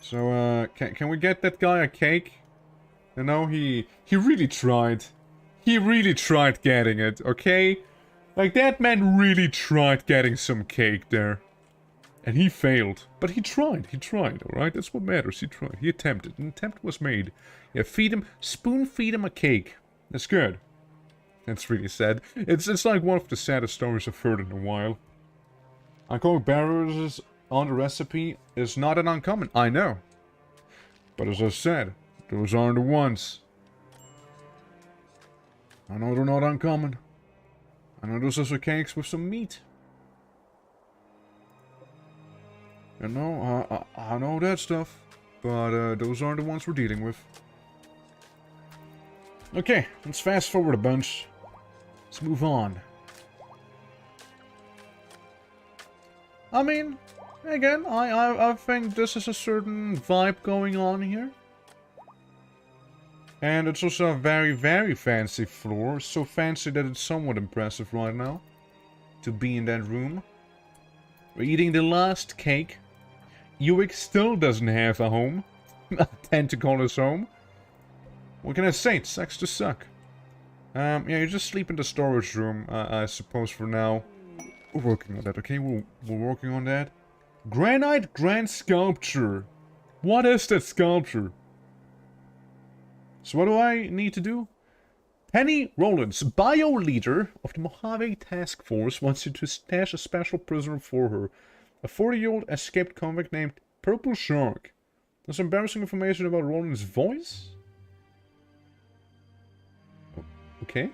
So, can we get that guy a cake? You know, he really tried. He really tried getting it, okay? Like, that man really tried getting some cake there. And he failed. But he tried, alright? That's what matters, he tried. He attempted. An attempt was made. Yeah, spoon feed him a cake. That's good. That's really sad. It's like one of the saddest stories I've heard in a while. Alcoholic beverages on the recipe is not an uncommon. I know. But as I said, those aren't the ones. I know they're not uncommon. I know those are cakes with some meat. You know, I know that stuff. But those aren't the ones we're dealing with. Okay, let's fast forward a bunch. Let's move on. I mean, again, I think this is a certain vibe going on here. And it's also a very, very fancy floor. So fancy that it's somewhat impressive right now. To be in that room. We're eating the last cake. Ewig still doesn't have a home. I tend to call his home. What can I say? It sucks to suck. Yeah, you just sleep in the storage room, I suppose for now. We're working on that, okay? We're working on that. Granite Grand Sculpture. What is that sculpture? So what do I need to do? Penny Rollins, bio leader of the Mojave Task Force, wants you to stash a special prisoner for her. A 40-year-old escaped convict named Purple Shark. There's embarrassing information about Rollins' voice? Okay.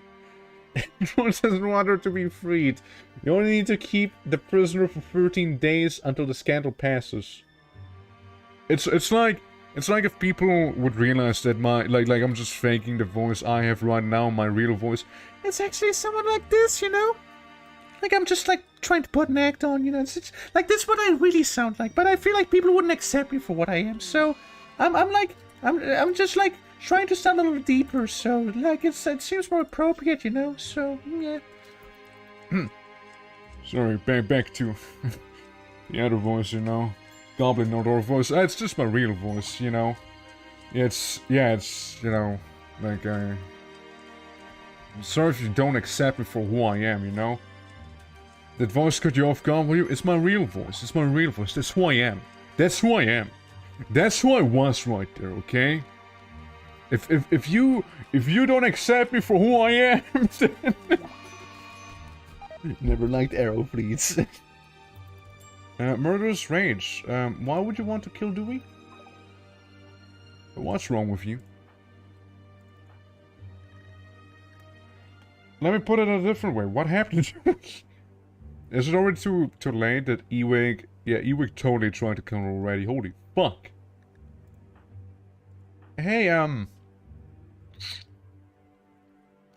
Rollins doesn't want her to be freed. You only need to keep the prisoner for 13 days until the scandal passes. It's like if people would realize that my like I'm just faking the voice I have right now, my real voice. It's actually someone like this, you know? Like I'm just like trying to put an act on, you know? It's like this is what I really sound like, but I feel like people wouldn't accept me for what I am. So I'm just like trying to sound a little deeper, so like it seems more appropriate, you know? So yeah. Sorry, back to the other voice, you know. Goblin Nordor voice. It's just my real voice, you know. It's you know, like I'm sorry if you don't accept me for who I am, you know. That voice cut you off guard, will you? It's my real voice. It's my real voice. That's who I am. That's who I am. That's who I was right there, okay? If you don't accept me for who I am, then never liked arrow fleets. Murderous rage. Why would you want to kill Dewey? What's wrong with you? Let me put it a different way. What happened to Dewey? Is it already too late that Ewig... Yeah, Ewig totally tried to kill her already. Holy fuck. Hey,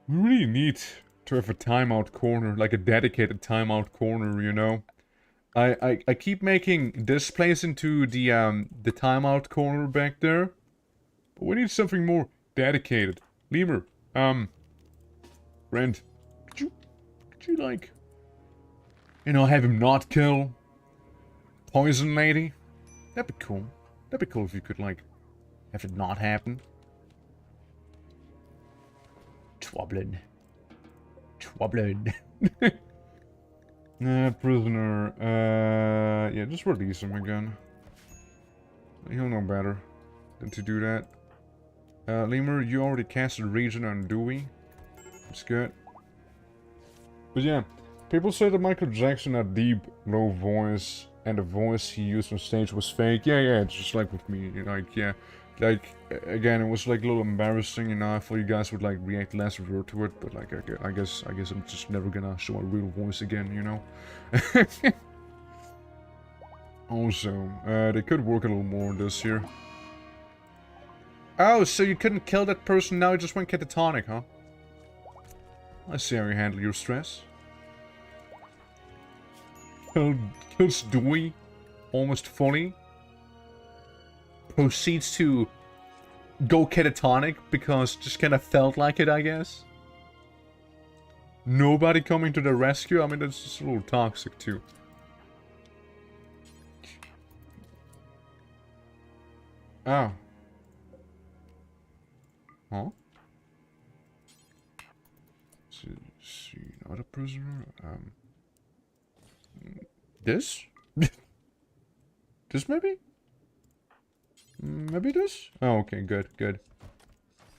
we really need to have a timeout corner, like a dedicated timeout corner, you know? I keep making this place into the timeout corner back there. But we need something more dedicated. Lemur, friend, could you like, you know, have him not kill Poison Lady? That'd be cool. That'd be cool if you could, like, have it not happen. Twoblin. Prisoner. Yeah, just release him again. He'll know better than to do that. Lemur, you already casted Region on Dewey. It's good. But yeah, people say that Michael Jackson had deep, low voice, and the voice he used on stage was fake. Yeah, it's just like with me. Like, yeah. Like, again, it was like a little embarrassing, you know. I thought you guys would like react less to it, but like, I guess I'm just never gonna show my real voice again, you know. Also, they could work a little more on this here. Oh, so you couldn't kill that person, now you just went catatonic, huh? I see how you handle your stress. Kills Dewey almost fully. Proceeds to go catatonic because just kind of felt like it, I guess. Nobody coming to the rescue? I mean, that's just a little toxic too. Oh. Huh? See, not a prisoner. This? This maybe? Maybe this? Oh, okay, good, good.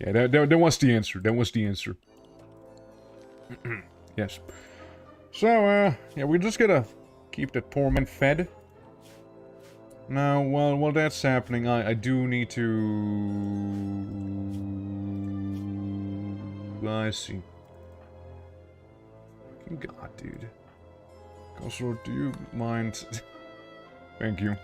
Yeah, that was the answer. That was the answer. Yes. So, yeah, we just gotta keep that poor man fed. Now, while that's happening, I do need to... I see. God, dude. Also, do you mind... Thank you.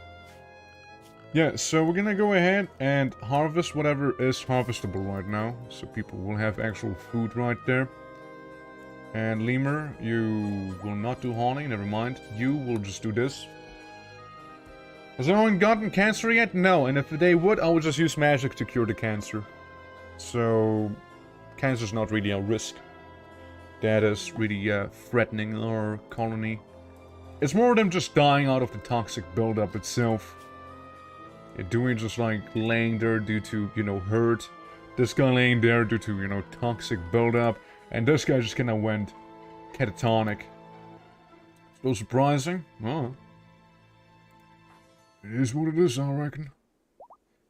Yeah, so we're gonna go ahead and harvest whatever is harvestable right now. So people will have actual food right there. And Lemur, you will not do honey, never mind. You will just do this. Has anyone gotten cancer yet? No, and if they would, I would just use magic to cure the cancer. So, cancer's not really a risk. That is really threatening our colony. It's more them just dying out of the toxic buildup itself. Yeah, doing just like laying there due to, you know, hurt. This guy laying there due to, you know, toxic buildup. And this guy just kinda went catatonic. Still surprising? Oh. It is what it is, I reckon.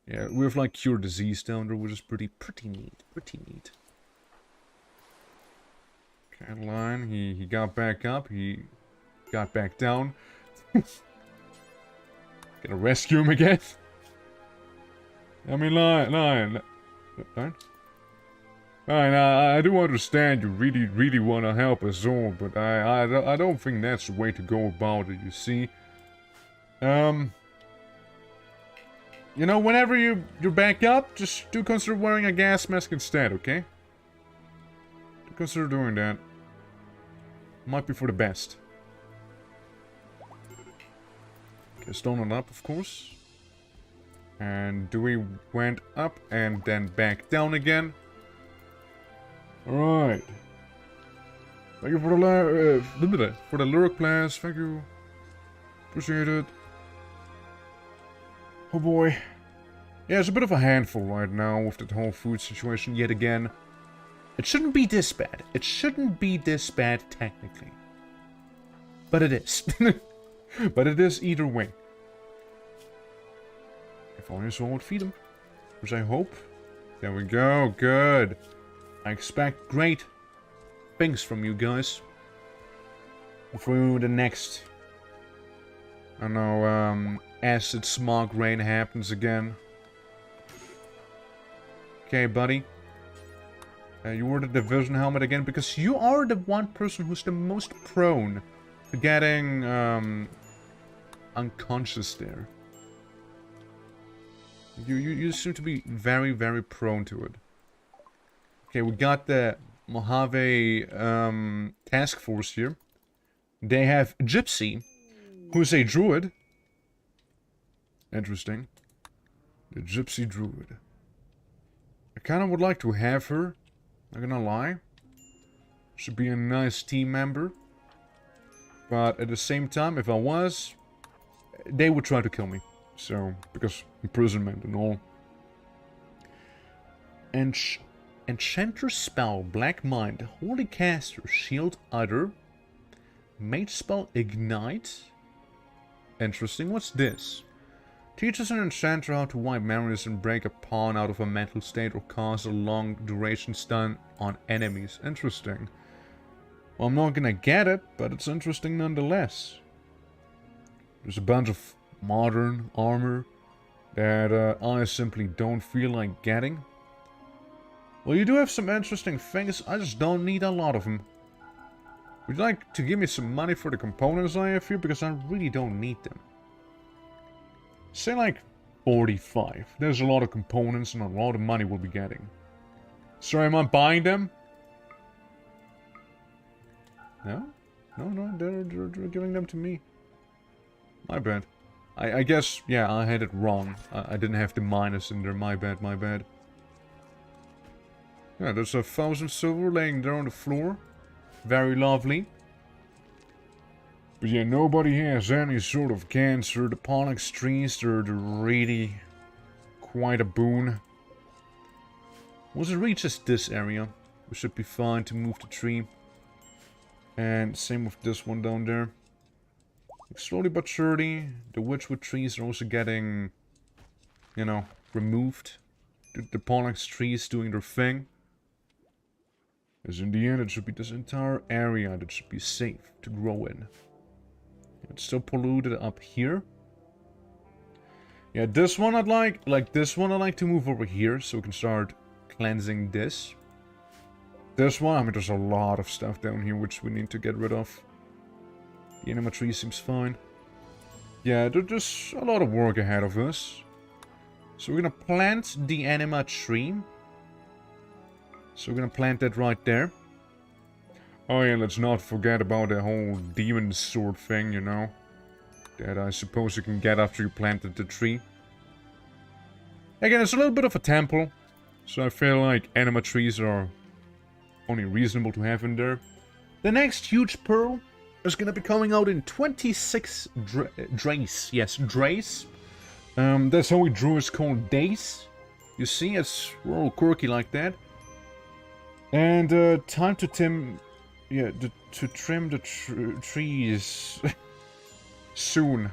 Yeah, we have like cure disease down there, which is pretty neat. Pretty neat. Cataline, he got back up, he got back down. Gonna rescue him again? I mean, Lion. I do understand you really want to help us all, but I don't think that's the way to go about it, you see. You know, whenever you're back up, just do consider wearing a gas mask instead, okay? Do consider doing that. Might be for the best. Okay, stone it up, of course. And Dewey went up and then back down again. Alright. Thank you for the lyric class. Thank you. Appreciate it. Oh boy. Yeah, it's a bit of a handful right now with that whole food situation yet again. It shouldn't be this bad. It shouldn't be this bad technically. But it is. But it is either way. If only someone would feed him. Which I hope. There we go. Good. I expect great things from you guys. Before the next... I don't know, acid smog rain happens again. Okay, buddy. You wore the division helmet again because you are the one person who's the most prone to getting unconscious there. You seem to be very prone to it. Okay, we got the Mojave task force here. They have Gypsy, who's a druid. Interesting. The Gypsy druid. I kind of would like to have her. Not gonna lie. Should be a nice team member. But at the same time, if I was, they would try to kill me. So, because imprisonment and all. Enchanter spell, Black Mind, Holy Caster, Shield Udder, Mage spell, Ignite. Interesting, what's this? Teaches an enchanter how to wipe memories and break a pawn out of a mental state or cause a long duration stun on enemies. Interesting. Well, I'm not gonna get it, but it's interesting nonetheless. There's a bunch of modern armor that I simply don't feel like getting. Well, you do have some interesting things, I just don't need a lot of them. Would you like to give me some money for the components I have here? Because I really don't need them. Say like 45. There's a lot of components and a lot of money we'll be getting. Sorry, am I buying them? No? No, they're giving them to me. My bad. I guess, yeah, I had it wrong. I didn't have the minus in there. My bad. Yeah, there's 1,000 silver laying there on the floor. Very lovely. But yeah, nobody has any sort of cancer. The Pollux trees, they're really quite a boon. Once it reaches this area, we should be fine to move the tree. And same with this one down there. Like slowly but surely, the witchwood trees are also getting, you know, removed. The Pollux trees doing their thing. As in the end, it should be this entire area that should be safe to grow in. It's still polluted up here. Yeah, this one I'd like this one I'd like to move over here so we can start cleansing this. This one, I mean, there's a lot of stuff down here which we need to get rid of. The anima tree seems fine. Yeah, there's a lot of work ahead of us. So we're gonna plant the anima tree. So we're gonna plant that right there. Oh yeah, let's not forget about the whole demon sword thing, you know. That I suppose you can get after you planted the tree. Again, it's a little bit of a temple. So I feel like anima trees are only reasonable to have in there. The next huge pearl is gonna be coming out in 26 drays. Yes, drays. That's how we drew it's called days. You see, we're all quirky like that. And time to trim the trees soon.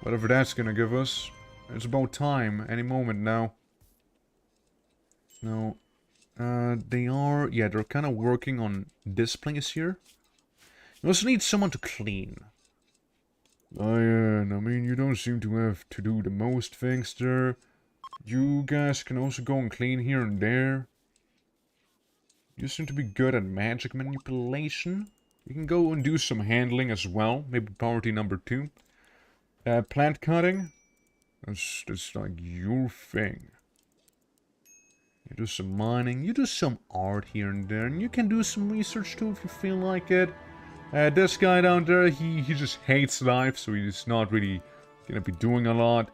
Whatever that's gonna give us. It's about time, any moment now. No, they're kind of working on this place here. You also need someone to clean. Oh yeah, I mean, you don't seem to have to do the most things there. You guys can also go and clean here and there. You seem to be good at magic manipulation. You can go and do some handling as well. Maybe priority number 2. Plant cutting. That's like your thing. You do some mining. You do some art here and there. And you can do some research too if you feel like it. This guy down there, he just hates life. So he's not really gonna be doing a lot.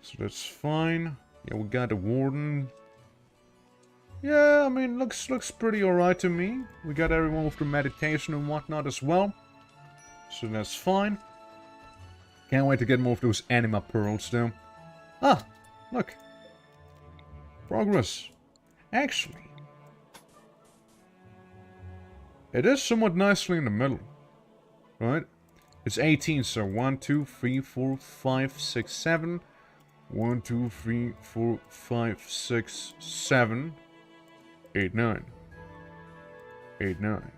So that's fine. Yeah, we got the warden. Yeah, I mean, looks pretty alright to me. We got everyone with the meditation and whatnot as well. So that's fine. Can't wait to get more of those anima pearls though. Ah, look. Progress. Actually, it is somewhat nicely in the middle. Right? It's 18, so 1, 2, 3, 4, 5, 6, 7. 1, 2, 3, 4, 5, 6, 7. 8, 9. 8, 9.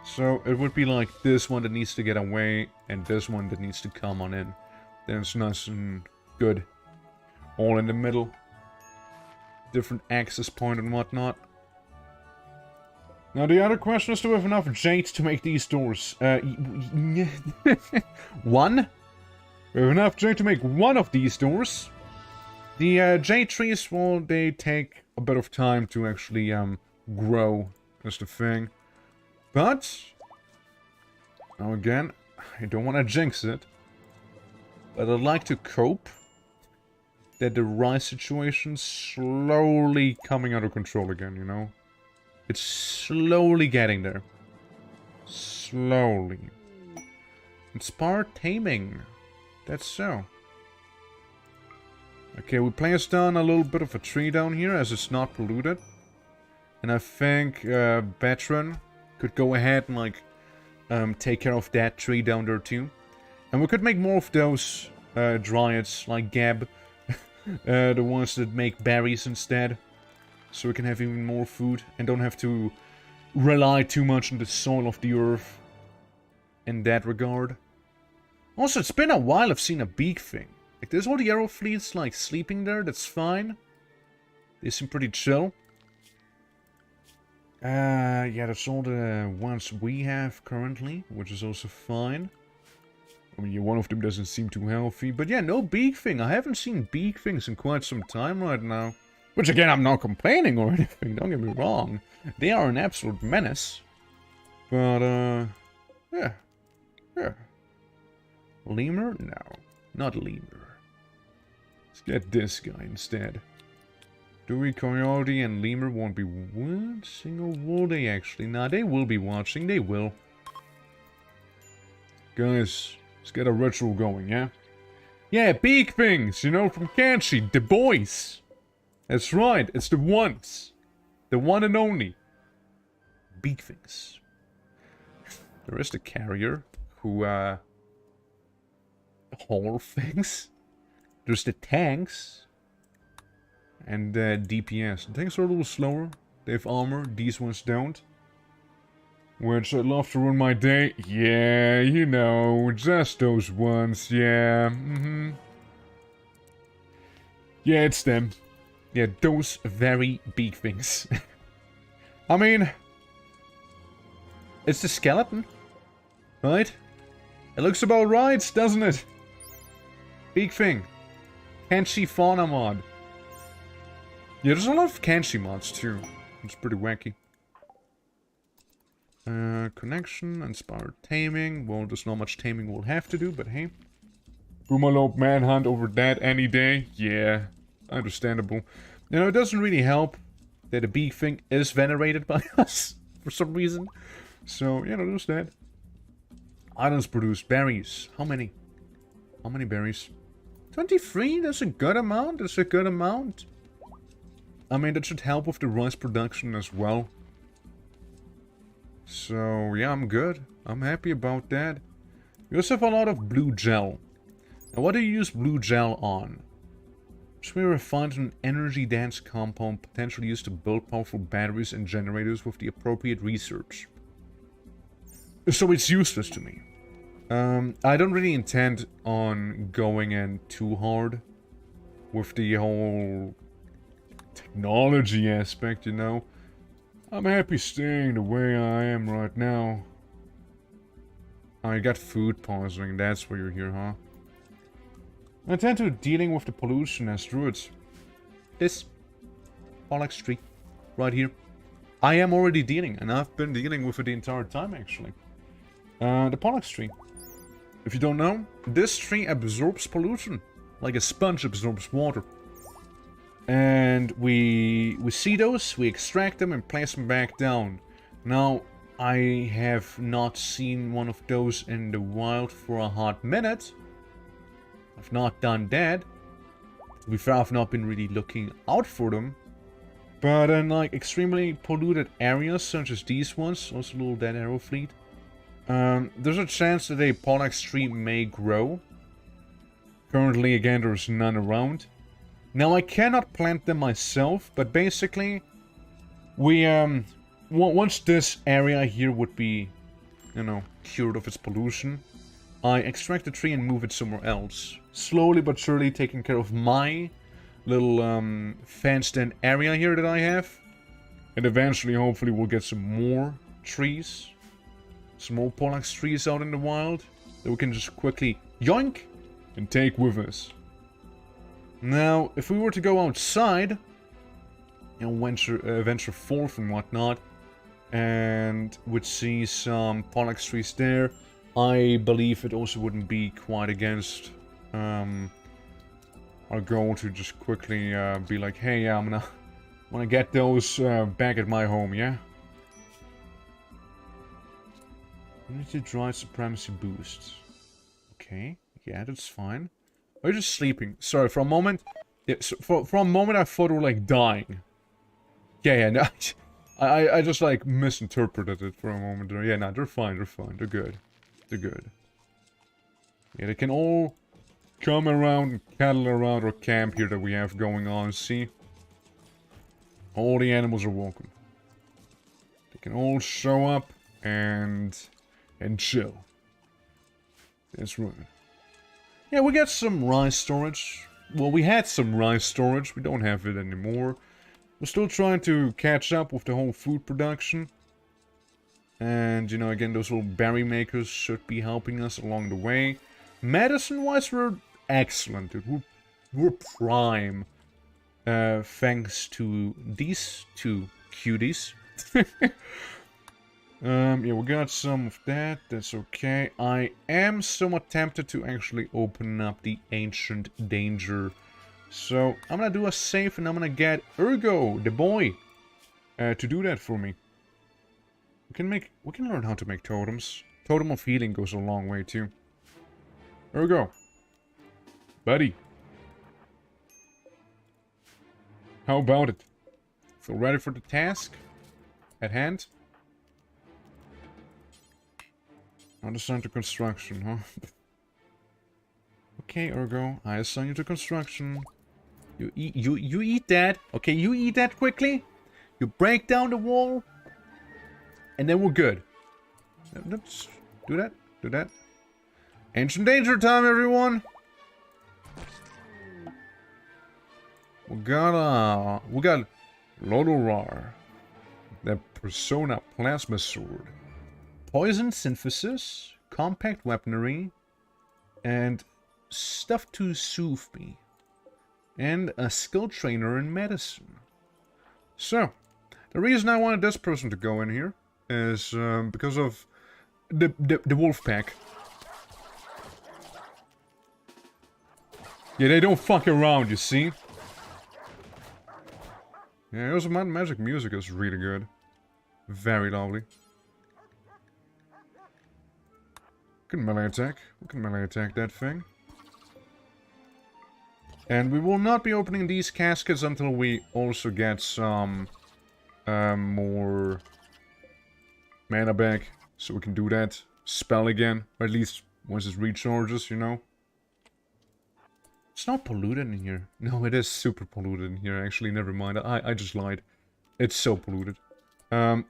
So it would be like this one that needs to get away and this one that needs to come on in. Then it's nice and good. All in the middle. Different access point and whatnot. Now the other question is, do we have enough jade to make these doors? One? We have enough jade to make one of these doors. The jade trees, well, they take a bit of time to actually grow. That's the thing. But, now again, I don't want to jinx it. But I'd like to cope that the rice situation's slowly coming out of control again, you know? It's slowly getting there. Slowly. Inspired taming. That's so. Okay, we placed down a little bit of a tree down here as it's not polluted. And I think Veteran could go ahead and like take care of that tree down there too. And we could make more of those dryads like Gab. The ones that make berries instead. So we can have even more food and don't have to rely too much on the soil of the earth in that regard. Also, it's been a while I've seen a beak thing. Like, there's all the arrow fleets, like, sleeping there. That's fine. They seem pretty chill. Yeah, that's all the ones we have currently, which is also fine. I mean, yeah, one of them doesn't seem too healthy. But yeah, no beak thing. I haven't seen beak things in quite some time right now. Which, again, I'm not complaining or anything. Don't get me wrong. They are an absolute menace. But, yeah. Yeah. Lemur? No. Not lemur. Let's get this guy instead. Dewey, Coyote, and Lemur won't be watching, or will they actually? Nah, they will be watching. They will. Guys, let's get a ritual going, yeah? Yeah, big things, you know, from Kanchi, the boys. That's right, it's the ones. The one and only. Big things. There is the carrier, who, haul things. There's the tanks. And DPS. The tanks are a little slower. They have armor, these ones don't. Which I'd love to ruin my day. Yeah, you know, just those ones, yeah. Yeah, it's them. Yeah, those very big things. I mean, it's the skeleton, right? It looks about right, doesn't it? Big thing. Kenshi fauna mod. Yeah, there's a lot of Kenshi mods too. It's pretty wacky. Connection, inspired taming. Well, there's not much taming we'll have to do, but hey. Boomalope manhunt over that any day. Yeah, understandable. You know, it doesn't really help that a big thing is venerated by us for some reason. So, you know, there's that. Islands produce berries. How many? How many berries? 23? That's a good amount. That's a good amount. I mean, that should help with the rice production as well. So, yeah, I'm good. I'm happy about that. We also have a lot of blue gel. Now, what do you use blue gel on? We refined an energy-dense compound potentially used to build powerful batteries and generators with the appropriate research. So it's useless to me. I don't really intend on going in too hard with the whole technology aspect, you know. I'm happy staying the way I am right now. Oh, you got food poisoning, that's why you're here, huh? I intend to dealing with the pollution as druids. This Pollux tree, right here. I am already dealing, and I've been dealing with it the entire time, actually. The Pollux tree. If you don't know, this tree absorbs pollution, like a sponge absorbs water. And we see those, we extract them and place them back down. Now, I have not seen one of those in the wild for a hot minute. I've not done that. To be fair, I've not been really looking out for them. But in like extremely polluted areas, such as these ones, also a little dead arrow fleet, there's a chance that a Pollux tree may grow. Currently, again, there's none around. Now, I cannot plant them myself, but basically, we, once this area here would be, you know, cured of its pollution, I extract the tree and move it somewhere else. Slowly but surely taking care of my little, fenced-in area here that I have. And eventually, hopefully, we'll get some more trees. Some more Pollux trees out in the wild that we can just quickly yoink and take with us. Now, if we were to go outside, you know, venture forth and whatnot, and would see some Pollux trees there, I believe it also wouldn't be quite against our goal to just quickly be like, hey, yeah, I'm gonna get those back at my home, yeah? Limited drive supremacy boosts. Okay, yeah, that's fine. Are you just sleeping? Sorry, for a moment... Yeah, so for a moment I thought we were, like, dying. Yeah, no... I just, like, misinterpreted it for a moment there. Yeah, no, they're fine, they're good. They're good. Yeah, they can all come around and cattle around our camp here that we have going on, see? All the animals are welcome. They can all show up and chill. That's right. Yeah, we got some rice storage. Well, we had some rice storage. We don't have it anymore. We're still trying to catch up with the whole food production. And, you know, again, those little berry makers should be helping us along the way. Medicine-wise, we're excellent, dude. We're prime. Thanks to these two cuties. Yeah, we got some of that. That's okay. I am somewhat tempted to actually open up the Ancient Danger. So, I'm gonna do a save and I'm gonna get Ergo, the boy, to do that for me. We can learn how to make totems. Totem of Healing goes a long way too. Ergo. Buddy. How about it? Feel ready for the task at hand? I'll assign to construction, huh? Okay, Ergo, I assign you to construction. You eat that. Okay, you eat that quickly. You break down the wall. And then we're good. Let's do that. Do that. Ancient danger time, everyone. We got Lodorar. The Persona Plasma Sword. Poison synthesis. Compact weaponry. And stuff to soothe me. And a skill trainer in medicine. So, the reason I wanted this person to go in here is because of the wolf pack. Yeah, they don't fuck around, you see? Yeah, also magic music is really good. Very lovely. We can melee attack. We can melee attack that thing. And we will not be opening these caskets until we also get some more mana back. So we can do that spell again. Or at least once it recharges, you know. It's not polluted in here. No, it is super polluted in here, actually. Never mind. I just lied. It's so polluted. So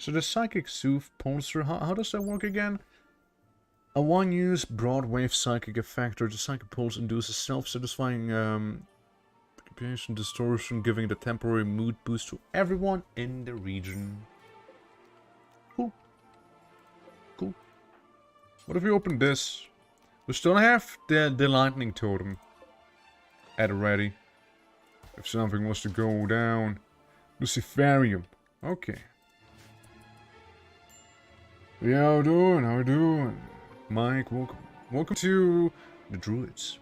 the Psychic Soothe Pulsar, how does that work again? A one-use broad-wave psychic effect, or the Psychic Pulse induces self-satisfying occupation distortion, giving the temporary mood boost to everyone in the region. Cool. Cool. What if we open this? We still have the lightning totem at the ready. If something was to go down. Luciferium. Okay. Yeah, how we doing? How we doing? Mike, welcome. Welcome to the Druids.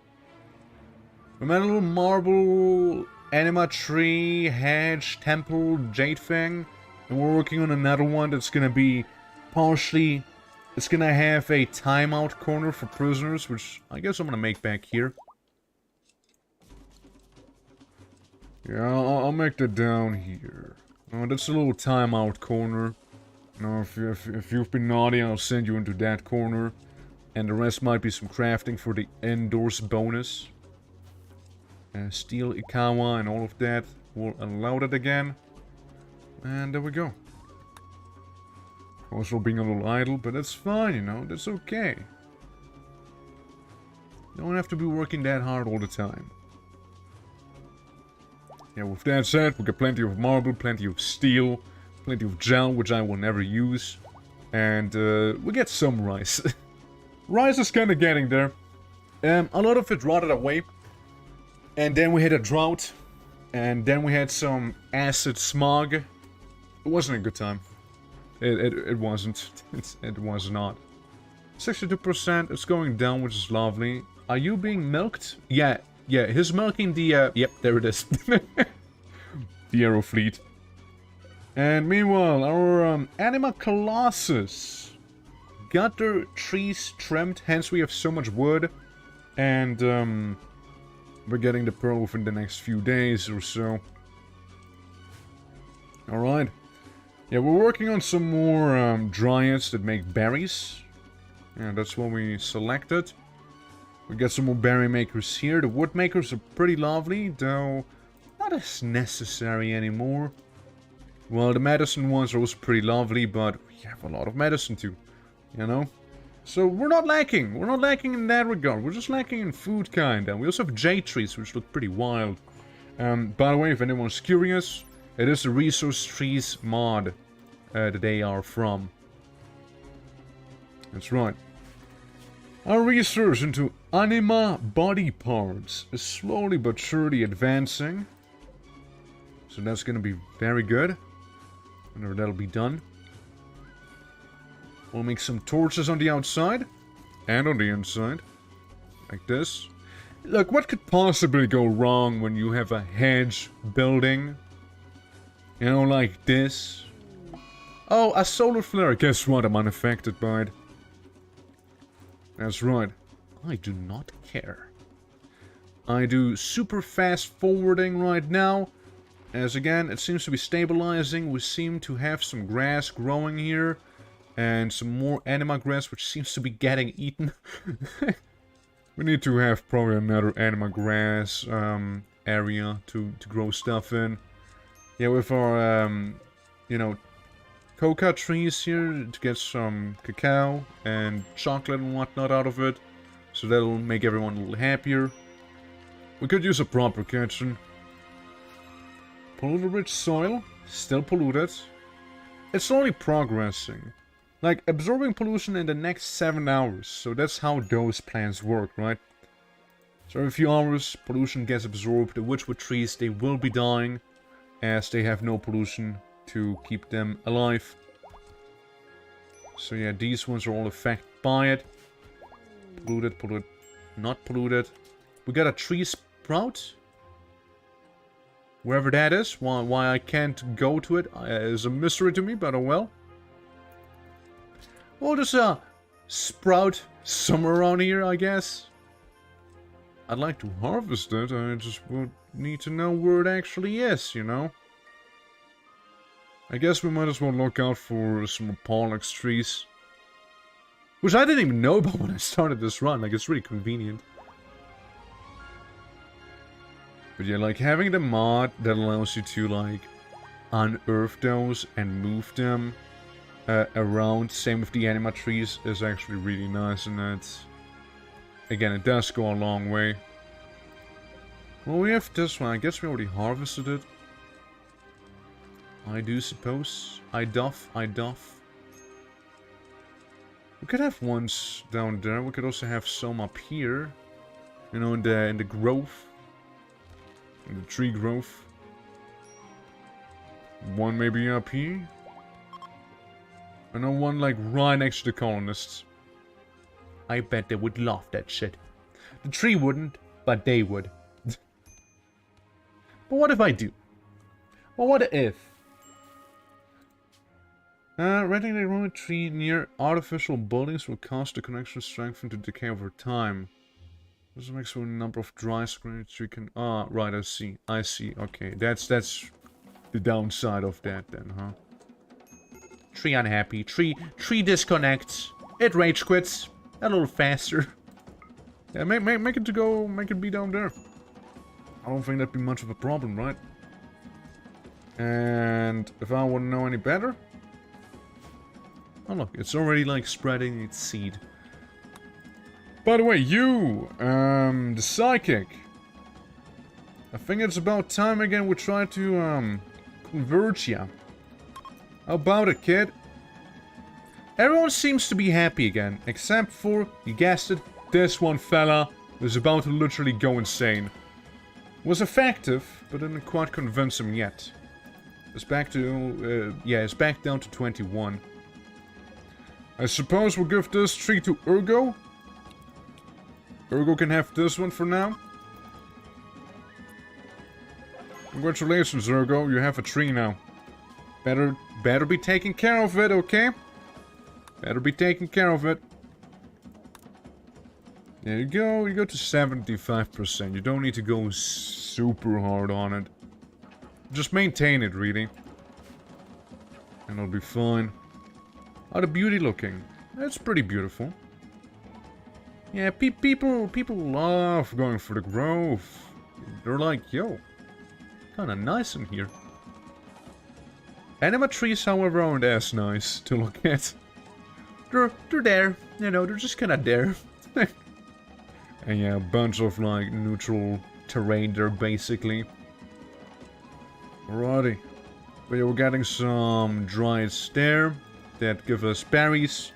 We made a little marble, anima tree, hedge, temple, jade thing. And we're working on another one that's gonna be partially... It's gonna have a timeout corner for prisoners, which I guess I'm gonna make back here. Yeah, I'll make that down here. Oh, that's a little timeout corner. You know, if you've been naughty, I'll send you into that corner. And the rest might be some crafting for the indoors bonus. Steel Ikawa and all of that. We'll allow that again. And there we go. Also being a little idle, but that's fine, you know. That's okay. Don't have to be working that hard all the time. Yeah, with that said, we got plenty of marble, plenty of steel, plenty of gel, which I will never use. And we get some rice. Rice is kind of getting there. A lot of it rotted away. And then we had a drought. And then we had some acid smog. It wasn't a good time. It wasn't. It was not. 62%. It's going down, which is lovely. Are you being milked? Yeah. Yeah, he's milking the... Yep, there it is. The Arrow Fleet. And meanwhile, our Anima Colossus got their trees trimmed, hence we have so much wood. And we're getting the pearl within the next few days or so. Alright. Yeah, we're working on some more dryads that make berries. Yeah, that's what we selected. We got some more berry makers here. The wood makers are pretty lovely, though not as necessary anymore. Well, the medicine ones are also pretty lovely, but we have a lot of medicine too, you know? So we're not lacking. We're not lacking in that regard. We're just lacking in food, kinda. We also have jade trees, which look pretty wild. By the way, if anyone's curious, it is the Resource Trees mod that they are from. That's right. Our research into anima body parts is slowly but surely advancing. So that's gonna be very good. Whenever that'll be done. We'll make some torches on the outside. And on the inside. Like this. Look, what could possibly go wrong when you have a hedge building? You know, like this. Oh, a solar flare. Guess what? I'm unaffected by it. That's right. I do not care. I do super fast forwarding right now. As again, it seems to be stabilizing. We seem to have some grass growing here. And some more anima grass, which seems to be getting eaten. We need to have probably another anima grass area to grow stuff in. Yeah, with our, you know, coca trees here to get some cacao and chocolate and whatnot out of it. So that'll make everyone a little happier. We could use a proper kitchen. Polluted rich soil, still polluted. It's slowly progressing. Like, absorbing pollution in the next 7 hours. So that's how those plants work, right? So every few hours, pollution gets absorbed. The witchwood trees, they will be dying, as they have no pollution to keep them alive. So yeah, these ones are all affected by it. Polluted, polluted, not polluted. We got a tree sprout. Wherever that is, why I can't go to it is a mystery to me, but oh well. Well, there's a sprout somewhere around here, I guess. I'd like to harvest it, I just would need to know where it actually is, you know? I guess we might as well look out for some Pollux trees. Which I didn't even know about when I started this run, like it's really convenient. But yeah, like having the mod that allows you to like unearth those and move them around, same with the anima trees, is actually really nice, and that's, again, it does go a long way. Well, we have this one. I guess we already harvested it. I do suppose. I doff. We could have ones down there. We could also have some up here. You know, in the grove. In the tree grove. One maybe up here. I know one like right next to the colonists. I bet they would love that shit. The tree wouldn't, but they would. But what if I do? Well, what if? Renting a root tree near artificial buildings will cause the connection strengthen to decay over time. This makes a number of dry screens you can... Ah, right, I see. Okay, that's the downside of that then, huh? Tree unhappy. Tree disconnects. It rage quits. A little faster. Yeah, make it be down there. I don't think that'd be much of a problem, right? And if I wouldn't know any better... Oh look, it's already like spreading its seed. By the way, you, the psychic. I think it's about time again we try to, convert ya. How about it, kid? Everyone seems to be happy again, except for, you guessed it, this one fella was about to literally go insane. Was effective, but didn't quite convince him yet. It's back to, it's back down to 21. I suppose we'll give this tree to Urgo. Urgo can have this one for now. Congratulations, Urgo, you have a tree now. Better be taking care of it, okay? Better be taking care of it. There you go to 75%. You don't need to go super hard on it. Just maintain it, really. And it'll be fine. How the beauty looking? It's pretty beautiful. Yeah, people love going for the grove. They're like, yo, kinda nice in here. Anima trees, however, aren't as nice to look at. They're there, you know, they're just kinda there. And yeah, a bunch of like neutral terrain there, basically. Alrighty. But yeah, we're getting some dried there that give us berries.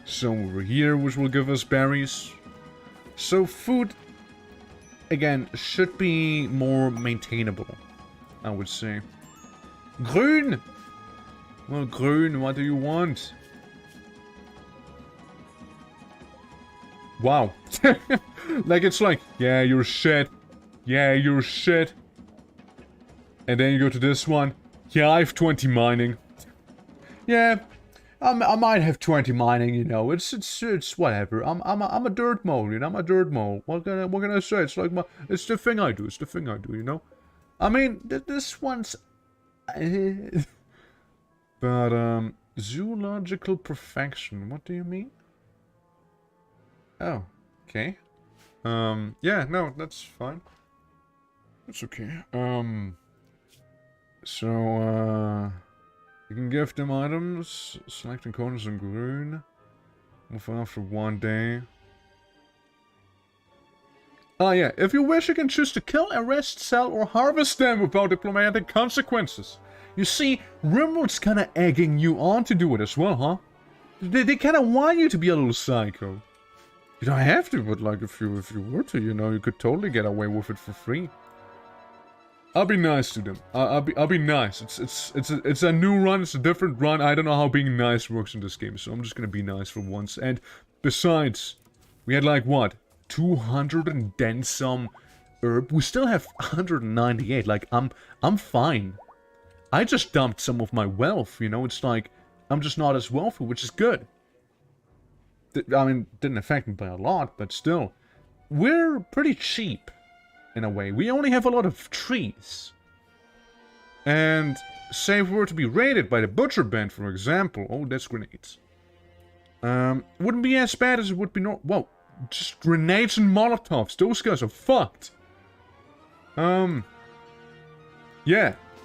Some over here which will give us berries. So food, again, should be more maintainable, I would say. Grün! Well, Grün, what do you want? Wow. Like, it's like, yeah, you're shit. Yeah, you're shit. And then you go to this one. Yeah, I have 20 mining. Yeah, I might have 20 mining, you know. It's whatever. I'm a dirt mole, you know. I'm a dirt mole. What can I say? It's like it's the thing I do. It's the thing I do, you know. I mean, this one's. But zoological perfection. What do you mean? Oh, okay. Yeah, no, that's fine. That's okay. So, you can give them items, selecting corners in green. Move after 1 day. Ah, yeah. If you wish, you can choose to kill, arrest, sell, or harvest them without diplomatic consequences. You see, RIMWORLD's kinda egging you on to do it as well, huh? They kinda want you to be a little psycho. You don't have to, but like if you were to, you know, you could totally get away with it for free. I'll be nice to them. I'll be nice. It's a new run. It's a different run. I don't know how being nice works in this game, so I'm just gonna be nice for once. And besides, we had like what, 200 and then some herb. We still have 198. Like I'm fine. I just dumped some of my wealth. You know, it's like I'm just not as wealthy, which is good. I mean, didn't affect me by a lot, but still, we're pretty cheap. In a way. We only have a lot of trees. And say if we were to be raided by the butcher band, for example. Oh, that's grenades. Wouldn't be as bad as it would be whoa. Just grenades and molotovs. Those guys are fucked. Yeah.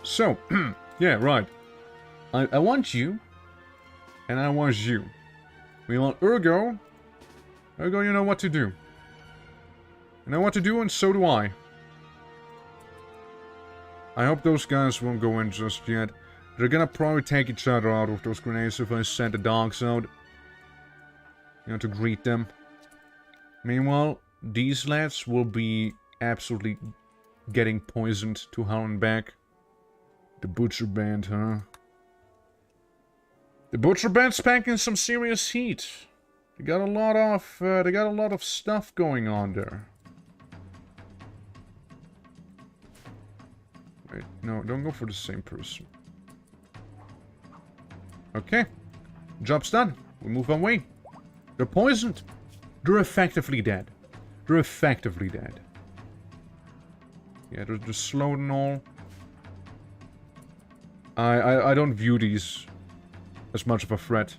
So, yeah, right. I want you. And I want you. We want Ergo. Ergo, you know what to do. You know what to do, and so do I. I hope those guys won't go in just yet. They're gonna probably take each other out with those grenades if I send the dogs out. You know, to greet them. Meanwhile, these lads will be absolutely getting poisoned to hell and back. The Butcher Band, huh? The Butcher Band's packing some serious heat. They got a lot of stuff going on there. Wait, no, don't go for the same person. Okay. Job's done. We move our way. They're poisoned. They're effectively dead. They're effectively dead. Yeah, they're just slowed and all. I don't view these as much of a threat.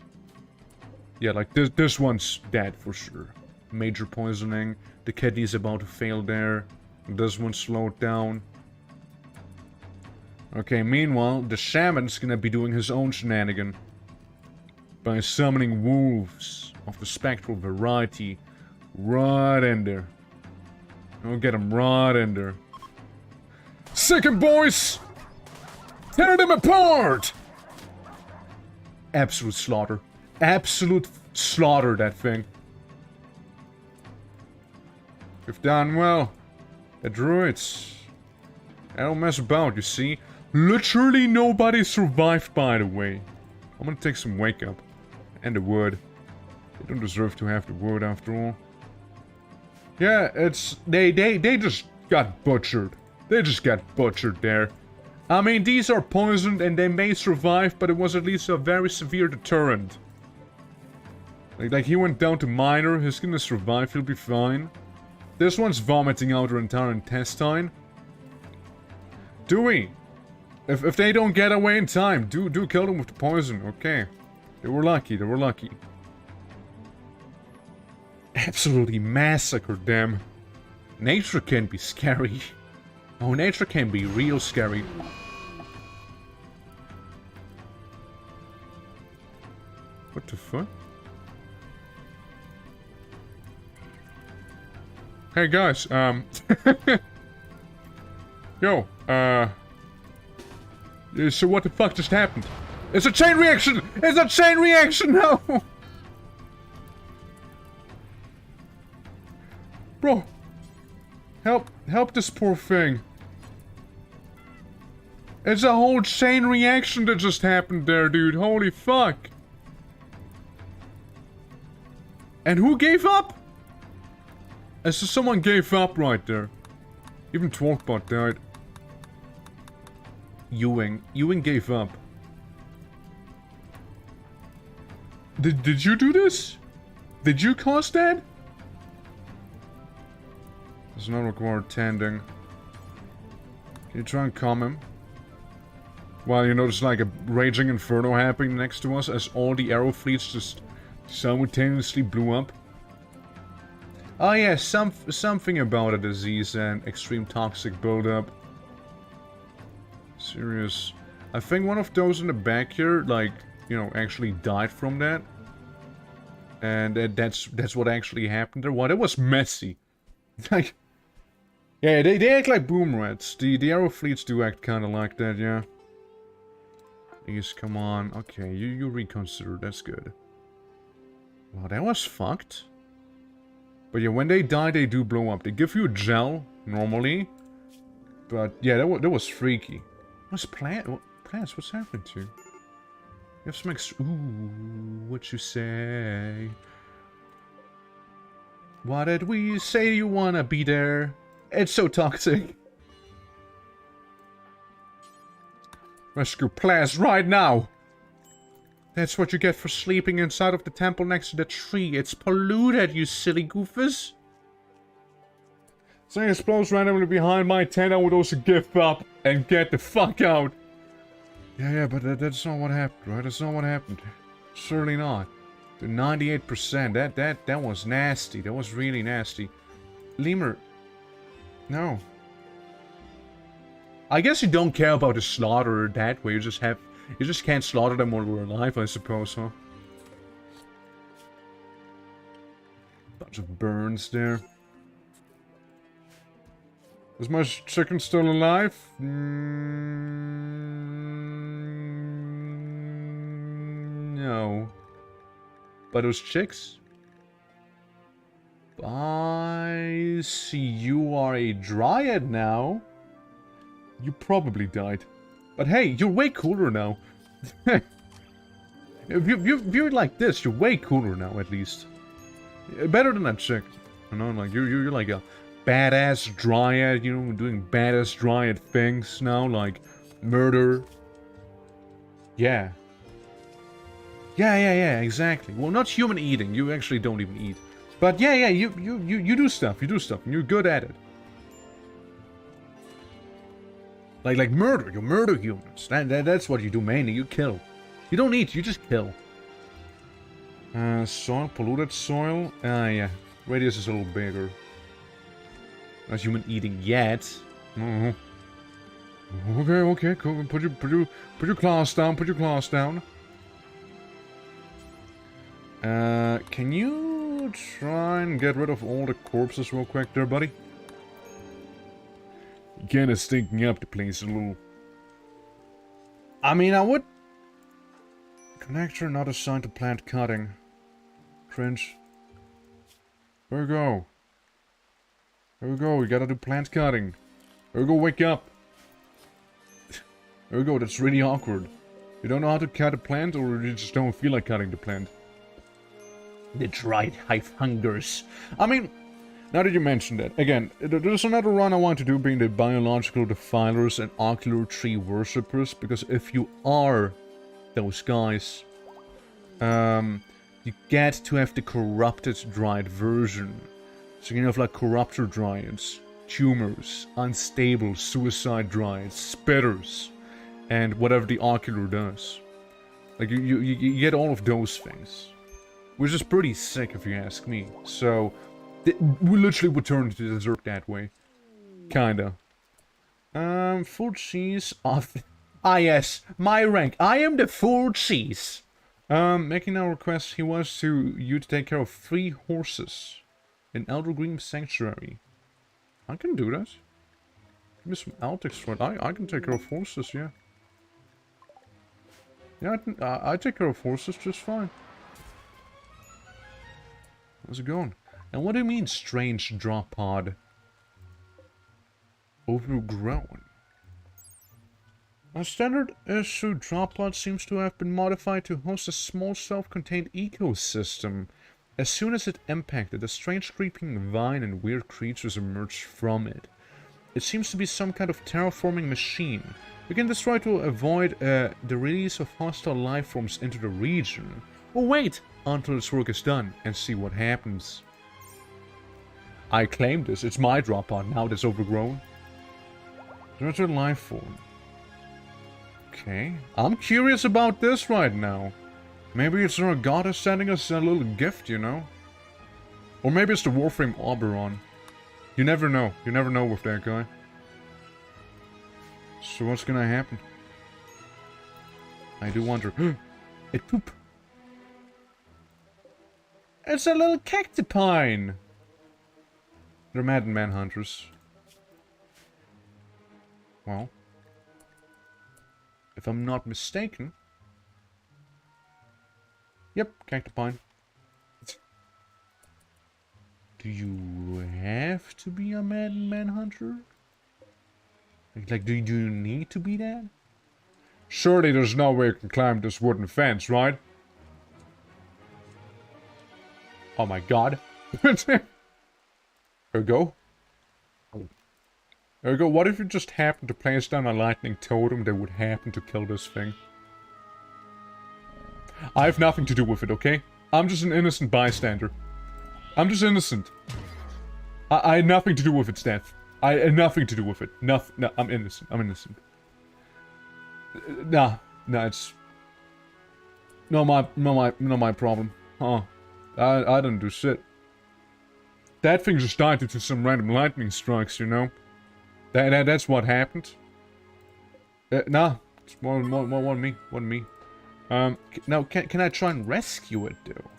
Yeah, like this one's dead for sure. Major poisoning. The kidney's about to fail there. This one's slowed down. Okay, meanwhile, the shaman's gonna be doing his own shenanigan. By summoning wolves of the spectral variety right in there. I'll get them right in there. Sick 'em, boys! Tear them apart! Absolute slaughter. Absolute slaughter, that thing. You've done well. The druids. I don't mess about, you see. Literally nobody survived, by the way. I'm gonna take some wake up. And the wood. They don't deserve to have the wood after all. Yeah, it's... They just got butchered. They just got butchered there. I mean, these are poisoned and they may survive, but it was at least a very severe deterrent. Like he went down to minor, he's gonna survive, he'll be fine. This one's vomiting out her entire intestine. Dewey! If they don't get away in time, do kill them with the poison, okay. They were lucky, they were lucky. Absolutely massacred them. Nature can be scary. Oh, nature can be real scary. What the fuck? Hey guys, Yo, so what the fuck just happened? It's a chain reaction! It's a chain reaction! No! Bro! Help this poor thing. It's a whole chain reaction that just happened there, dude. Holy fuck. And who gave up? As so someone gave up right there. Even Twerkbot died. Ewing gave up. Did you do this? Did you cause that? Does not require tending. Can you try and calm him? Well, you know, there's like a raging inferno happening next to us as all the arrow fleets just simultaneously blew up. Oh yeah, something about a disease and extreme toxic buildup. Serious. I think one of those in the back here, like, you know, actually died from that. And that's what actually happened there. Wow, that was messy. Like, yeah, they act like boom rats. The arrow fleets do act kind of like that, yeah. Please, come on. Okay, you reconsider. That's good. Wow, that was fucked. But yeah, when they die, they do blow up. They give you a gel, normally. But yeah, that was freaky. What's plants? What's happened to you? You have some extra... Ooh, what you say? What did we say you wanna be there? It's so toxic. Rescue plants right now! That's what you get for sleeping inside of the temple next to the tree. It's polluted, you silly goofus. Something explodes randomly behind my tent. I would also give up and get the fuck out. Yeah, but that's not what happened, right? That's not what happened. Certainly not. The 98%. That was nasty. That was really nasty. Lemur. No. I guess you don't care about the slaughter that way. You just can't slaughter them while we're alive, I suppose, huh? Bunch of burns there. Is my chicken still alive? No. But those chicks? I see you are a dryad now. You probably died. But hey, you're way cooler now. If you're like this, you're way cooler now, at least. Better than that chick. You know, like, you're like a badass dryad, you know, doing badass dryad things now, like murder. Yeah. Yeah, exactly. Well, not human eating. You actually don't even eat. But yeah, you do stuff. You do stuff, and you're good at it. Like murder. You murder humans. That's what you do mainly. You kill. You don't eat. You just kill. Soil, polluted soil. Yeah. Radius is a little bigger. Not human eating yet. Okay, cool. Put your claws down. Put your claws down. Can you try and get rid of all the corpses real quick there, buddy? Kinda stinking up the place a little. I mean, I would... Connector not assigned to plant cutting. Cringe. There we go. There we go, we gotta do plant cutting. There we go, wake up. There we go, that's really awkward. You don't know how to cut a plant, or you just don't feel like cutting the plant? The dried hive hungers. I mean, now that you mentioned that, again, there's another run I want to do, being the biological defilers and ocular tree worshippers, because if you are those guys, you get to have the corrupted dried version. So you can have like corruptor dryads, tumors, unstable suicide dryads, spitters, and whatever the ocular does. Like you get all of those things. Which is pretty sick if you ask me. So, we literally would turn into the desert that way. Kinda. Full cheese off... Ah yes, my rank. I am the full cheese. Making our request, he wants you to take care of 3 horses. In Elder Green Sanctuary. I can do that. Give me some Altix for it. I can take care of horses, yeah. Yeah, I take care of horses just fine. How's it going? And what do you mean, strange drop pod? Overgrown. A standard issue drop pod seems to have been modified to host a small self-contained ecosystem. As soon as it impacted, a strange creeping vine and weird creatures emerged from it. It seems to be some kind of terraforming machine. We can destroy to avoid the release of hostile life forms into the region. Oh wait! Until this work is done, and see what happens. I claim this. It's my drop pod now that's overgrown. There's a life form. Okay. I'm curious about this right now. Maybe it's our goddess sending us a little gift, you know? Or maybe it's the Warframe Oberon. You never know. You never know with that guy. So what's gonna happen? I do wonder. It poop. It's a little cactipine. They're mad manhunters. Well, if I'm not mistaken. Yep, cactipine. Do you have to be a mad manhunter? Like, do you need to be that? Surely there's no way you can climb this wooden fence, right? Oh my god. There we go. There we go. What if you just happened to place down a lightning totem that would happen to kill this thing? I have nothing to do with it, okay? I'm just an innocent bystander. I'm just innocent. I had nothing to do with its death. I had nothing to do with it. No, I'm innocent. I'm innocent. Nah, it's not my problem. Huh? I didn't do shit. That thing just died due to some random lightning strikes, you know. That's what happened. Nah, it's more me. Now can I try and rescue it though?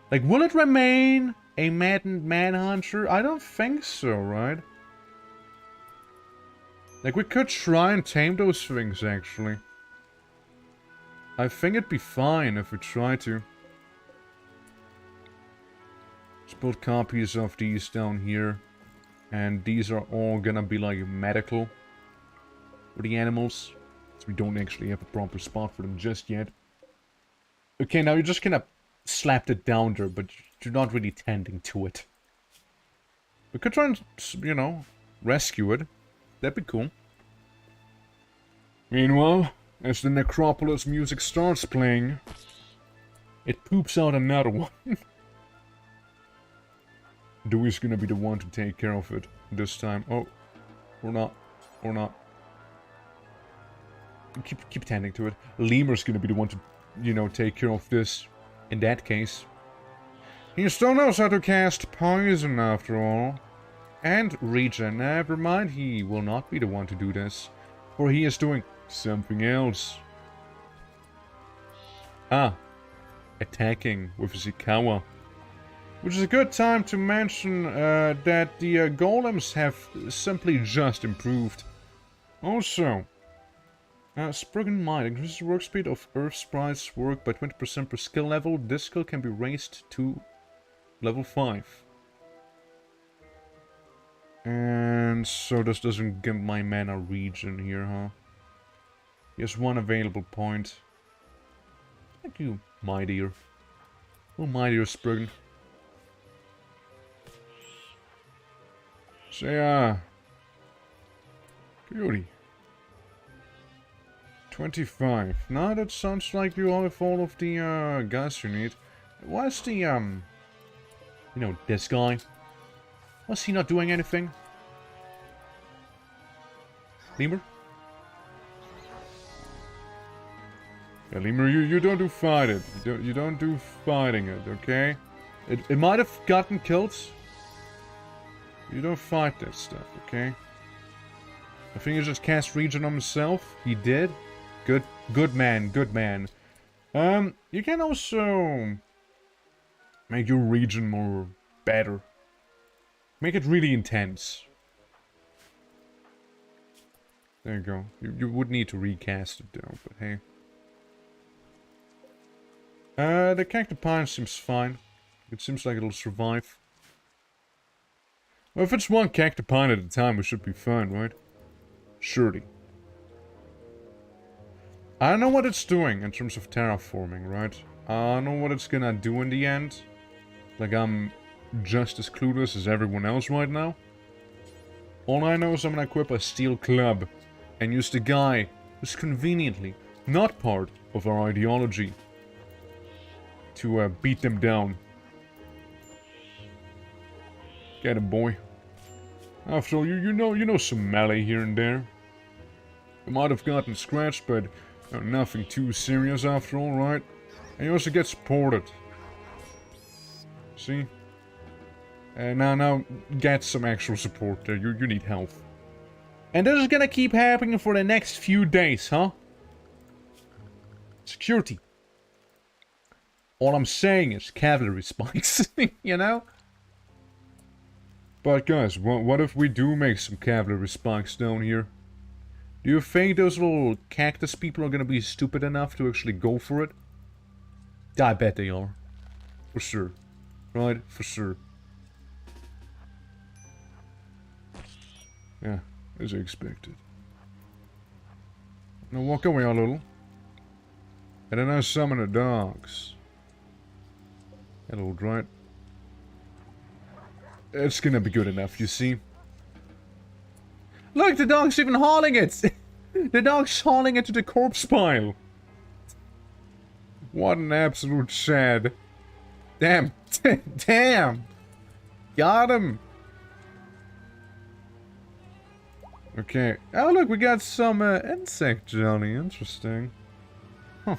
Like, will it remain a maddened manhunter? I don't think so, right? Like, we could try and tame those things, actually. I think it'd be fine if we try to. Let's build copies of these down here. And these are all gonna be, like, medical for the animals. So we don't actually have a proper spot for them just yet. Okay, now you're just gonna slap it down there, but you're not really tending to it. We could try and, you know, rescue it. That'd be cool. Meanwhile, as the Necropolis music starts playing, it poops out another one. Dewey's gonna be the one to take care of it this time. Oh, or not. Or not. Keep tending to it. Lemur's gonna be the one to, you know, take care of this. In that case. He still knows how to cast poison after all. And regen. Never mind, he will not be the one to do this. For he is doing something else. Ah. Attacking with Zikawa. Which is a good time to mention that the golems have simply just improved. Also, Spriggan Mind increases the work speed of Earth Sprites work by 20% per skill level. This skill can be raised to level 5. And so this doesn't give my mana regen here, huh? He has one available point. Thank you, my dear. Oh, my dear Spriggan. Say, Beauty. 25. Now that sounds like you have all of the, guys you need. Why's the, you know, this guy? Was he not doing anything? Lemur? Yeah, Lemur, you don't do fighting. You don't do fighting it, okay? It might have gotten killed. You don't fight that stuff, okay? I think he just cast regen on himself. He did. Good man, good man. You can also make your regen more better. Make it really intense. There you go. You would need to recast it though, but hey. The cactipine seems fine. It seems like it'll survive. Well, if it's one cactipine at a time, we should be fine, right? Surely. I don't know what it's doing in terms of terraforming, right? I don't know what it's gonna do in the end. Like, I'm just as clueless as everyone else right now. All I know is I'm gonna equip a steel club and use the guy who's conveniently not part of our ideology to beat them down. Get him, boy. After all, you know some melee here and there. You might have gotten scratched, but nothing too serious after all, right? And you also get supported. See? And now get some actual support there. You need health. And this is gonna keep happening for the next few days, huh? Security. All I'm saying is cavalry spikes, you know? But guys, what if we do make some cavalry spikes down here? Do you think those little cactus people are gonna be stupid enough to actually go for it? I bet they are. For sure. Right? For sure. Yeah, as I expected. Now walk away a little. And then I summon the dogs. Hello, right? It's gonna be good enough, you see. Look, the dog's even hauling it! The dog's hauling it to the corpse pile. What an absolute shad. Damn. Damn! Got him! Okay. Oh, look, we got some insect jelly. Interesting. Huh.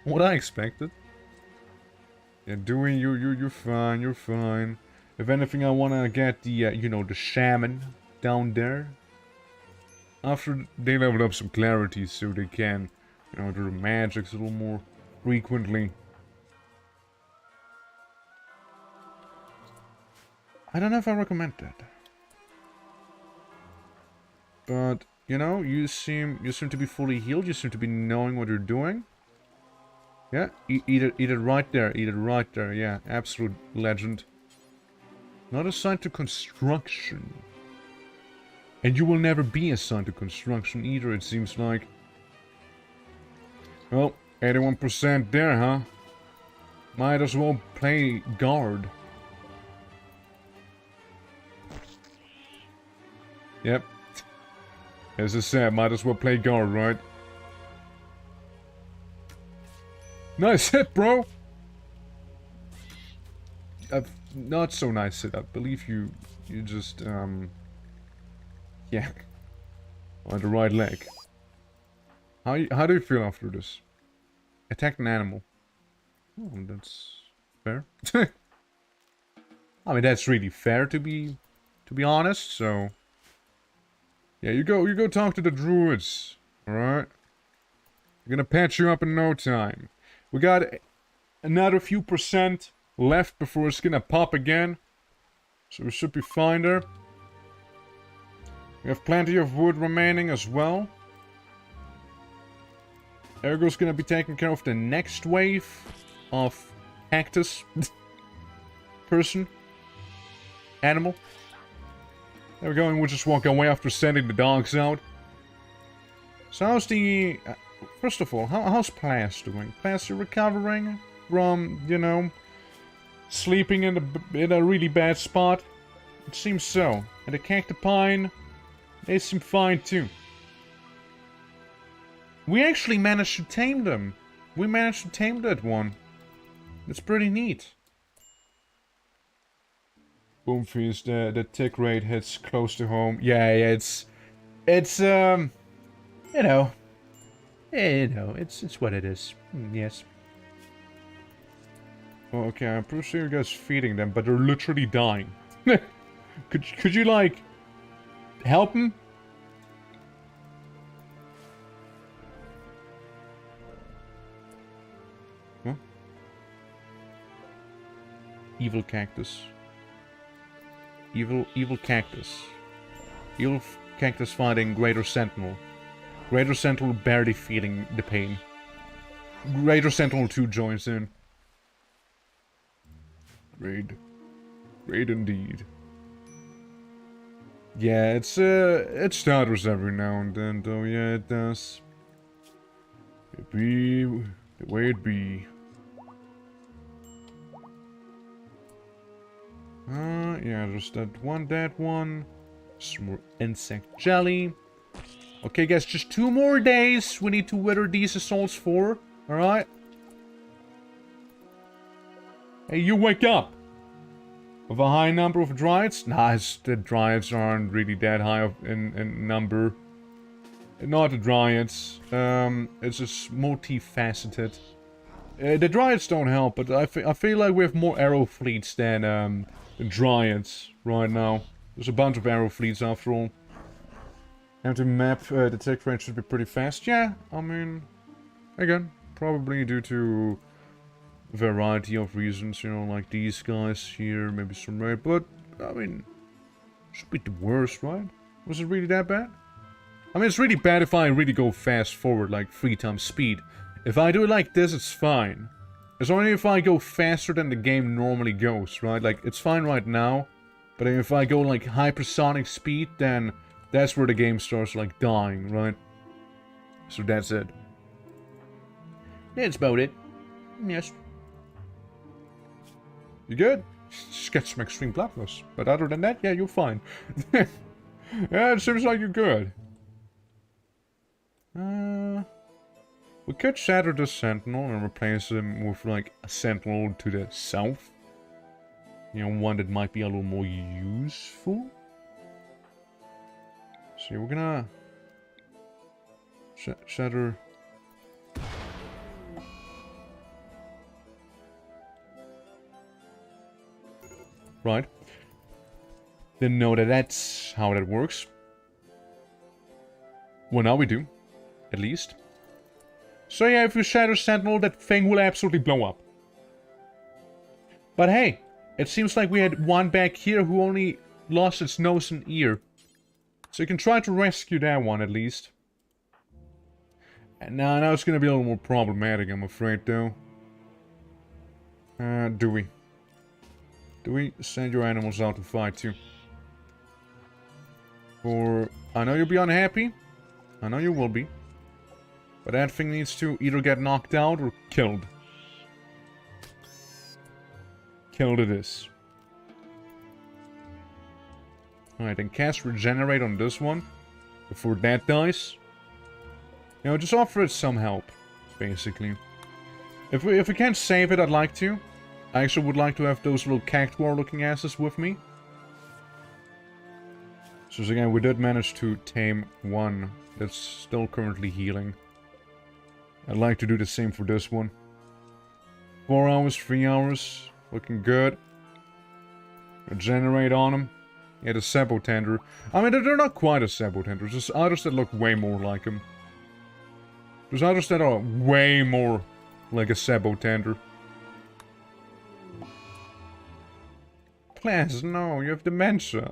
What I expected. Yeah, Dewey, you're fine, you're fine. If anything, I wanna get the, you know, the shaman down there. After they level up some clarity so they can, you know, do the magics a little more frequently. I don't know if I recommend that. But, you know, you seem to be fully healed, you seem to be knowing what you're doing. Yeah, eat it right there, yeah, absolute legend. Not assigned to construction. And you will never be assigned to construction either, it seems like. Well, 81% there, huh? Might as well play guard. Yep. As I said, might as well play guard, right? Nice hit, bro! Not so nice hit. I believe you just, yeah. On the right leg. How do you feel after this? Attack an animal. Oh, that's fair. I mean, that's really fair to be honest, so... Yeah, you go talk to the druids, alright? We're gonna patch you up in no time. We got another few percent left before it's gonna pop again. So we should be fine there. We have plenty of wood remaining as well. Ergo's gonna be taking care of the next wave of cactus person. Animal. There we go, and we'll just walk away after sending the dogs out. So how's the... first of all, how's Plas doing? Plas, you recovering from, you know, sleeping in a really bad spot? It seems so. And the cactipine, they seem fine too. We actually managed to tame them. We managed to tame that one. It's pretty neat. Boomfeast, the tick rate hits close to home. Yeah, it's you know, it's what it is. Yes. Oh, okay, I'm pretty sure you guys feeding them, but they're literally dying. could you like help them? Huh? Evil cactus. Evil cactus. Evil cactus fighting Greater Sentinel. Greater Sentinel barely feeling the pain. Greater Sentinel 2 joins in. Great indeed. Yeah, it stutters every now and then, though. Yeah, it does. It be the way it be. Yeah, there's that one. Some more insect jelly. Okay, guys, just 2 more days we need to wither these assaults for. Alright? Hey, you wake up! With a high number of dryads? Nah, the dryads aren't really that high in number. Not the dryads. It's just multifaceted. The dryads don't help, but I feel like we have more arrow fleets than the dryads right now. There's a bunch of arrow fleets after all. Empty map detect range should be pretty fast. Yeah, I mean, again, probably due to a variety of reasons, you know, like these guys here, maybe some raid, but I mean, should be the worst, right? Was it really that bad? I mean, it's really bad if I really go fast forward, like 3 times speed. If I do it like this, it's fine. It's only if I go faster than the game normally goes, right? Like, it's fine right now, but if I go like hypersonic speed, then that's where the game starts like dying, right? So that's it. That's about it. Yes. You good? Just get some extreme bloodlust. But other than that, yeah, you're fine. Yeah, it seems like you're good. We could shatter the sentinel and replace him with like a sentinel to the south. You know, one that might be a little more useful. So we're gonna shatter. Right. Didn't know that that's how that works. Well, now we do. At least. So yeah, if you shatter Sentinel, that thing will absolutely blow up. But hey, it seems like we had one back here who only lost its nose and ear. So you can try to rescue that one at least. And now it's gonna be a little more problematic, I'm afraid, though. Do we? Do we send your animals out to fight too? Or I know you'll be unhappy. I know you will be. But that thing needs to either get knocked out or killed. Killed it is. Alright, then cast Regenerate on this one. Before that dies. You know, just offer it some help. Basically. If we can't save it, I'd like to. I actually would like to have those little cactuar looking asses with me. So again, we did manage to tame one that's still currently healing. I'd like to do the same for this one. 4 hours, 3 hours. Looking good. Regenerate on him. Yeah, the Sabotender. I mean, they're not quite a Sabotender. There's others that look way more like him. There's others that are way more like a Sabotender. Plans, no, you have dementia.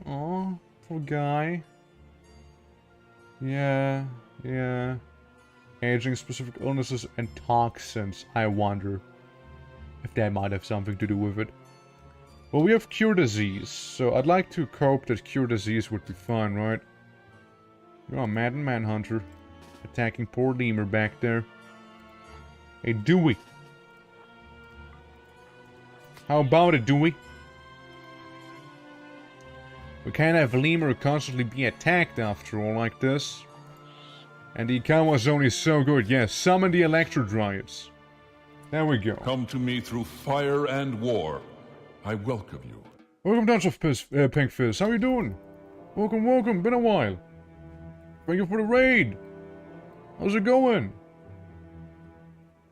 Aw, poor guy. Yeah. Aging, specific illnesses, and toxins. I wonder if that might have something to do with it. Well, we have Cure Disease, so I'd like to cope that Cure Disease would be fine, right? You're a Madden Manhunter. Attacking poor Lemur back there. Hey, Dewey. How about it, Dewey? We can't have Lemur constantly be attacked after all like this. And the Ikawa's only so good. Yes, summon the Electro Dryads. There we go. Come to me through fire and war. I welcome you. Welcome, Dance of Pink Fizz. How you doing? Welcome. Been a while. Thank you for the raid. How's it going?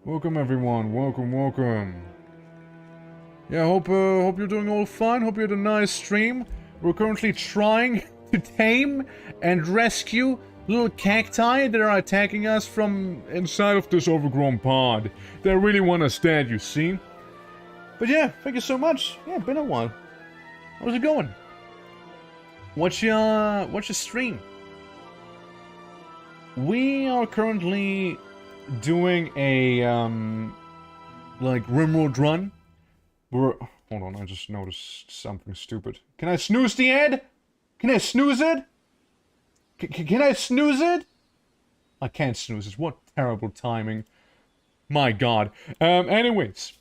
Welcome, everyone. Welcome. Yeah, hope you're doing all fine. Hope you had a nice stream. We're currently trying to tame and rescue little cacti that are attacking us from inside of this overgrown pod. They really want us dead, you see. But yeah, thank you so much. Yeah, been a while. How's it going? What's your stream? We are currently doing a like RIMWORLD run. Hold on, I just noticed something stupid. Can I snooze the ad? Can I snooze it? Can I snooze it? I can't snooze it. What terrible timing. My god. Anyways.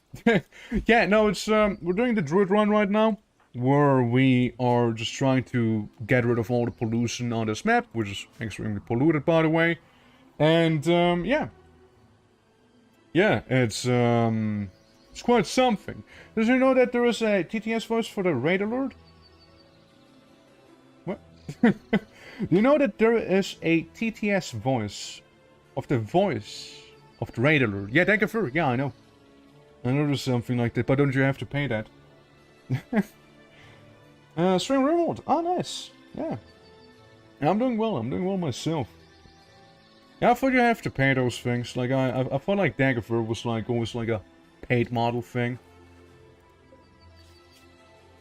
Yeah, no, it's, we're doing the Druid run right now. Where we are just trying to get rid of all the pollution on this map. Which is extremely polluted, by the way. And, yeah. Yeah, it's quite something. Did you know that there is a TTS voice for the raid alert? What? Do you know that there is a TTS voice of the raid alert? Yeah, thank you for. Yeah, I know. I know there's something like that, but don't you have to pay that? Stream RIMWORLD. Oh, nice. Yeah. I'm doing well. I'm doing well myself. Yeah, I thought you have to pay those things. Like I thought like Daggerford was like always like a paid model thing.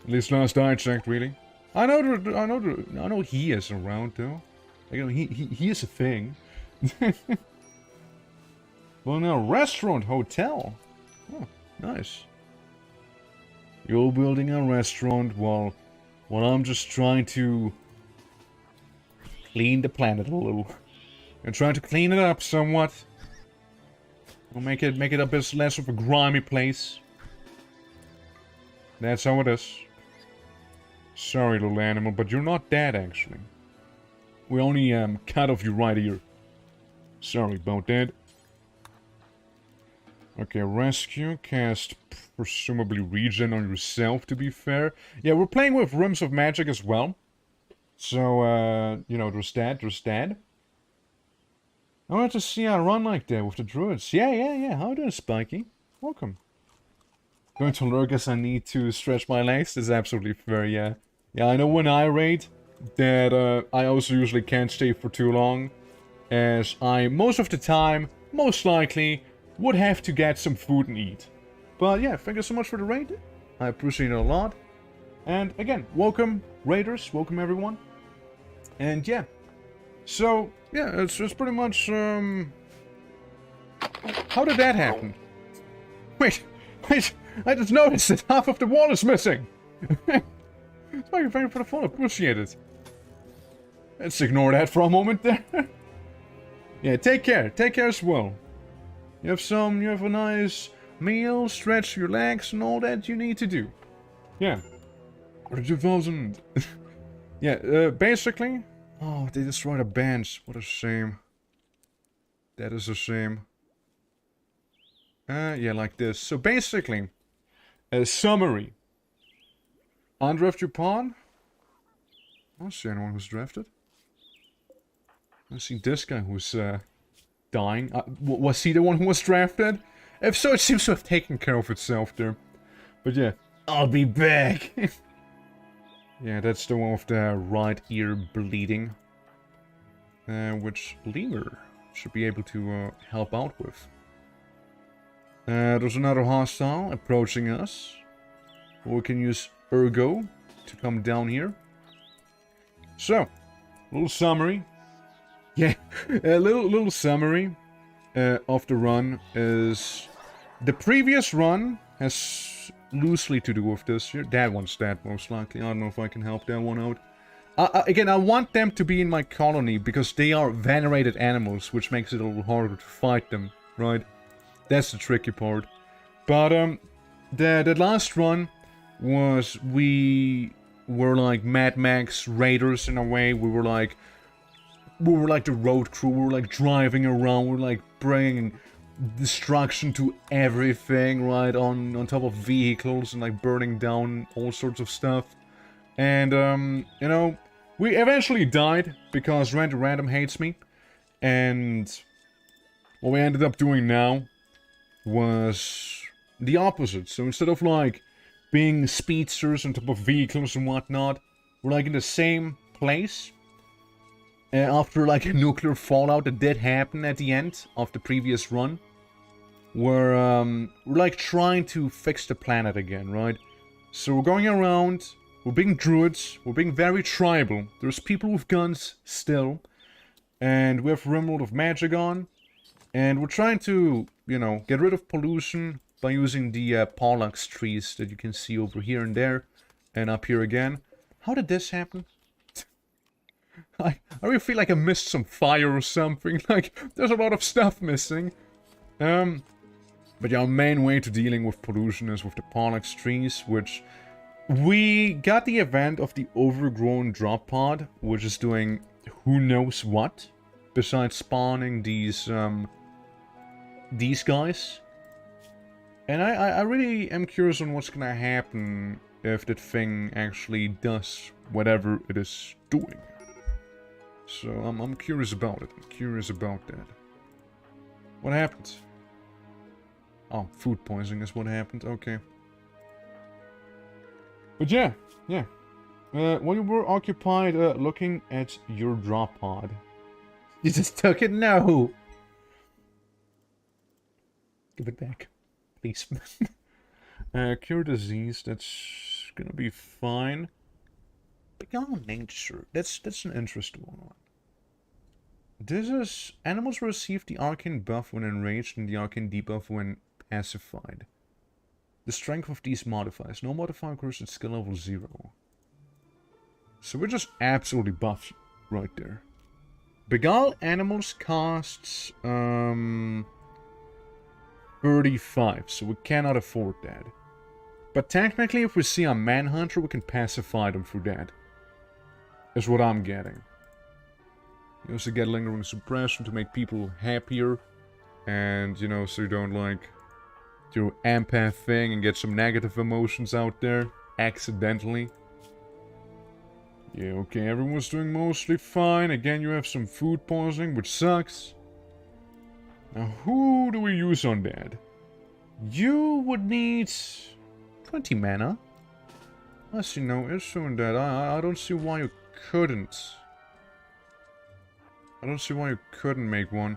At least last I checked, really. I know he is around though. Like, you know, he is a thing. Well, now restaurant hotel. Oh, nice. You're building a restaurant while I'm just trying to clean the planet a little. And trying to clean it up somewhat. We'll make it a bit less of a grimy place. That's how it is. Sorry, little animal, but you're not dead, actually. We only cut off your right ear. Sorry about that. Okay, rescue, cast presumably regen on yourself, to be fair. Yeah, we're playing with Rooms of Magic as well. So, you know, there's that. I wanted to see how run like that with the druids. Yeah. How you doing, Spiky? Welcome. Going to lurk as I need to stretch my legs is absolutely fair, yeah. Yeah, I know when I raid that I also usually can't stay for too long, as I, most of the time, most likely, would have to get some food and eat. But yeah, thank you so much for the raid. I appreciate it a lot. And again, welcome raiders, welcome everyone. And yeah, so yeah, it's just pretty much, how did that happen? Wait, I just noticed that half of the wall is missing. Thank you for the follow, appreciate it. Let's ignore that for a moment there. Yeah, take care as well. You have a nice meal, stretch your legs and all that you need to do. Yeah. 2000. Yeah, basically. Oh, they destroyed a bench. What a shame. That is a shame. Yeah, like this. So basically, a summary. Undraft your pawn. I don't see anyone who's drafted. I see this guy who's dying. Was he the one who was drafted? If so, it seems to have taken care of itself there. But yeah, I'll be back. Yeah, that's the one with the right ear bleeding. Which Lemur should be able to help out with. There's another hostile approaching us. We can use Ergo to come down here. So, little summary. Yeah, a little summary of the run is... The previous run has loosely to do with this here. That one's dead, most likely. I don't know if I can help that one out. Again, I want them to be in my colony because they are venerated animals, which makes it a little harder to fight them, right? That's the tricky part. But the last run was we were like Mad Max raiders in a way. We were like the road crew. We were like driving around. We were like bringing destruction to everything, right? On top of vehicles and like burning down all sorts of stuff. And you know, we eventually died because Random hates me. And what we ended up doing now was the opposite. So instead of like being speedsters on top of vehicles and whatnot, we're like in the same place. After like a nuclear fallout that did happen at the end of the previous run. We're like trying to fix the planet again, right? So we're going around, we're being druids, we're being very tribal. There's people with guns still. And we have RIMWORLD of Magic on. And we're trying to, you know, get rid of pollution by using the Pollux trees that you can see over here and there. And up here again. How did this happen? I really feel like I missed some fire or something. Like, there's a lot of stuff missing. But yeah, our main way to dealing with pollution is with the Pollux trees, which we got the event of the overgrown drop pod, which is doing who knows what, besides spawning these these guys. And I really am curious on what's gonna happen if that thing actually does whatever it is doing. So I'm curious about it. I'm curious about that. What happened? Oh, food poisoning is what happened. Okay. But yeah. When you were occupied looking at your drop pod. You just took it? No! Give it back. Please. Cure disease, that's gonna be fine. Beyond nature, that's an interesting one. This is... Animals receive the arcane buff when enraged and the arcane debuff when pacified. The strength of these modifiers. No modifier occurs at skill level 0. So we're just absolutely buffed right there. Beguile animals costs 35, so we cannot afford that. But technically, if we see a manhunter, we can pacify them through that. Is what I'm getting. You also get lingering suppression to make people happier. And, you know, so you don't, like, do empath thing and get some negative emotions out there. Accidentally. Yeah, okay, everyone's doing mostly fine. Again, you have some food poisoning, which sucks. Now, who do we use on that? You would need 20 mana. I see no issue in that. I don't see why you couldn't. I don't see why you couldn't make one.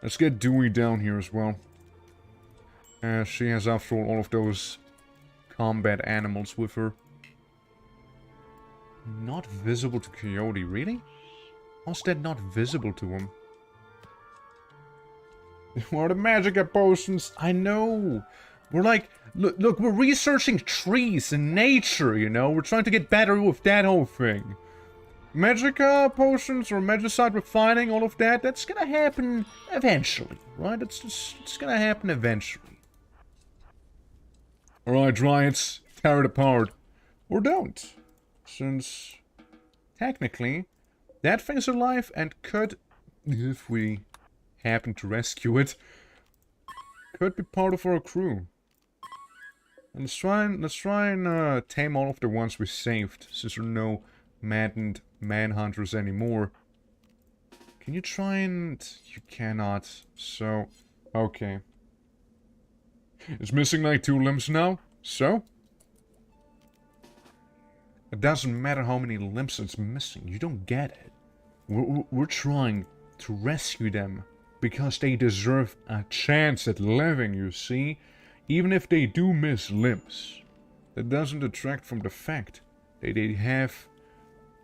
Let's get Dewey down here as well. She has, after all of those combat animals with her. Not visible to Coyote, really? How's that not visible to him? What are the magic potions? I know! We're like, look, we're researching trees and nature, you know? We're trying to get better with that whole thing. Magica potions or magicite refining, all of that, that's gonna happen eventually, right? It's gonna happen eventually. Alright, Dryads, tear it apart. Or don't. Since, technically, that thing's alive and could, if we happen to rescue it, could be part of our crew. And let's try and tame all of the ones we saved, since there are no maddened manhunters anymore. Can you try and... You cannot, so... Okay. It's missing like 2 limbs now, so... It doesn't matter how many limbs it's missing, you don't get it. We're trying to rescue them because they deserve a chance at living, you see? Even if they do miss limbs. That doesn't detract from the fact that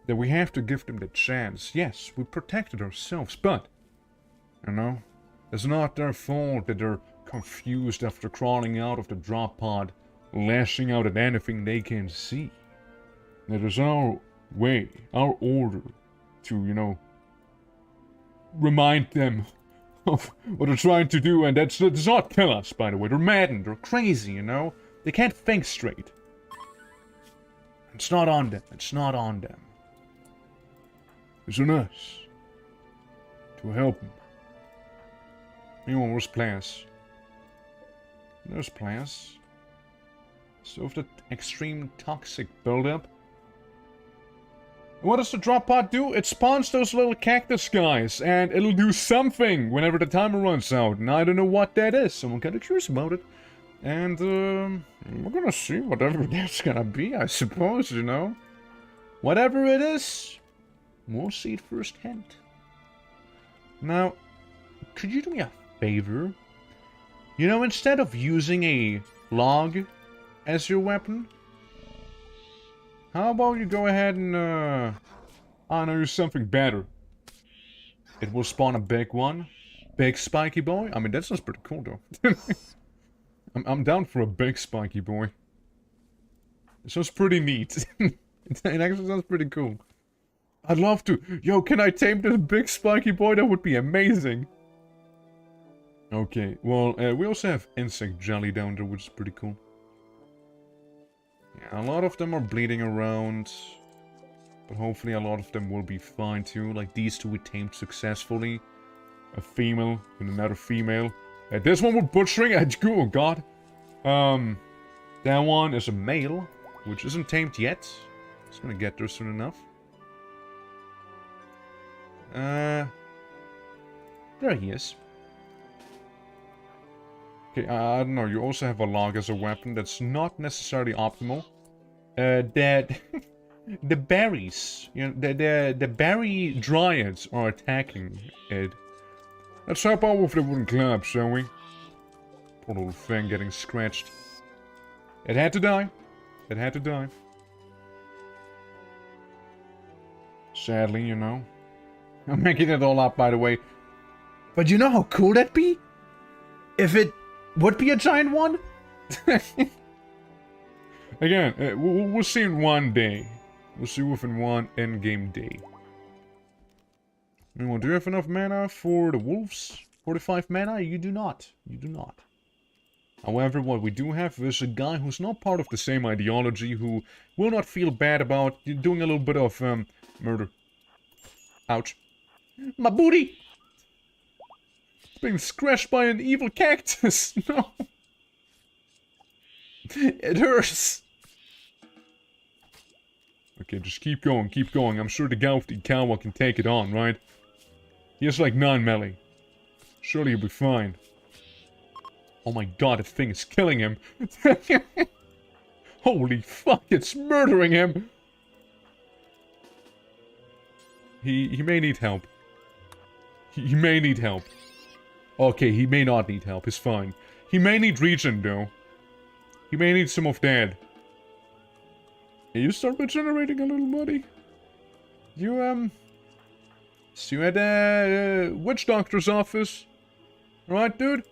we have to give them the chance. Yes, we protected ourselves, but, you know, it's not their fault that they're confused after crawling out of the drop pod, lashing out at anything they can see. It is our way, our order to, you know, remind them of what they're trying to do, and that does not kill us, by the way. They're maddened, they're crazy, you know? They can't think straight. It's not on them, it's not on them. It's on us to help them. Anyone, where's Plas? There's Plas. So with the extreme toxic buildup. What does the drop pod do? It spawns those little cactus guys, and it'll do something whenever the timer runs out, and I don't know what that is, so I'm kinda curious about it. And, we're gonna see whatever that's gonna be, I suppose, you know? Whatever it is, we'll see it firsthand. Now, could you do me a favor? You know, instead of using a log as your weapon, how about you go ahead and, I don't know, use something better. It will spawn a big one. Big spiky boy. I mean, that sounds pretty cool, though. I'm down for a big spiky boy. It sounds pretty neat. It actually sounds pretty cool. I'd love to. Yo, can I tame this big spiky boy? That would be amazing. Okay, well, we also have insect jelly down there, which is pretty cool. Yeah, a lot of them are bleeding around, but hopefully a lot of them will be fine too. Like these two we tamed successfully. A female and another female. This one with butchering. Oh god. That one is a male, which isn't tamed yet. It's gonna get there soon enough. There he is. Okay, I don't know. You also have a log as a weapon. That's not necessarily optimal. That the berries, you know, the berry dryads are attacking it. Let's help out with the wooden club, shall we? Poor little thing getting scratched. It had to die. It had to die. Sadly, you know. I'm making it all up, by the way. But you know how cool that'd be? If it would be a giant one? Again, we'll see in one day. We'll see within one endgame day. Anyone, do you have enough mana for the wolves? 45 mana? You do not. You do not. However, what we do have is a guy who's not part of the same ideology, who will not feel bad about doing a little bit of murder. Ouch. My booty! It's being scratched by an evil cactus. No. It hurts. Okay, just keep going, keep going. I'm sure the guy with the Ikawa can take it on, right? He has like 9 melee. Surely he'll be fine. Oh my god, the thing is killing him. Holy fuck, it's murdering him. He may need help. He may need help. Okay, he may not need help, it's fine. He may need regen though. He may need some of that. Can you start regenerating a little, buddy? You, see you at the witch doctor's office. Alright, dude?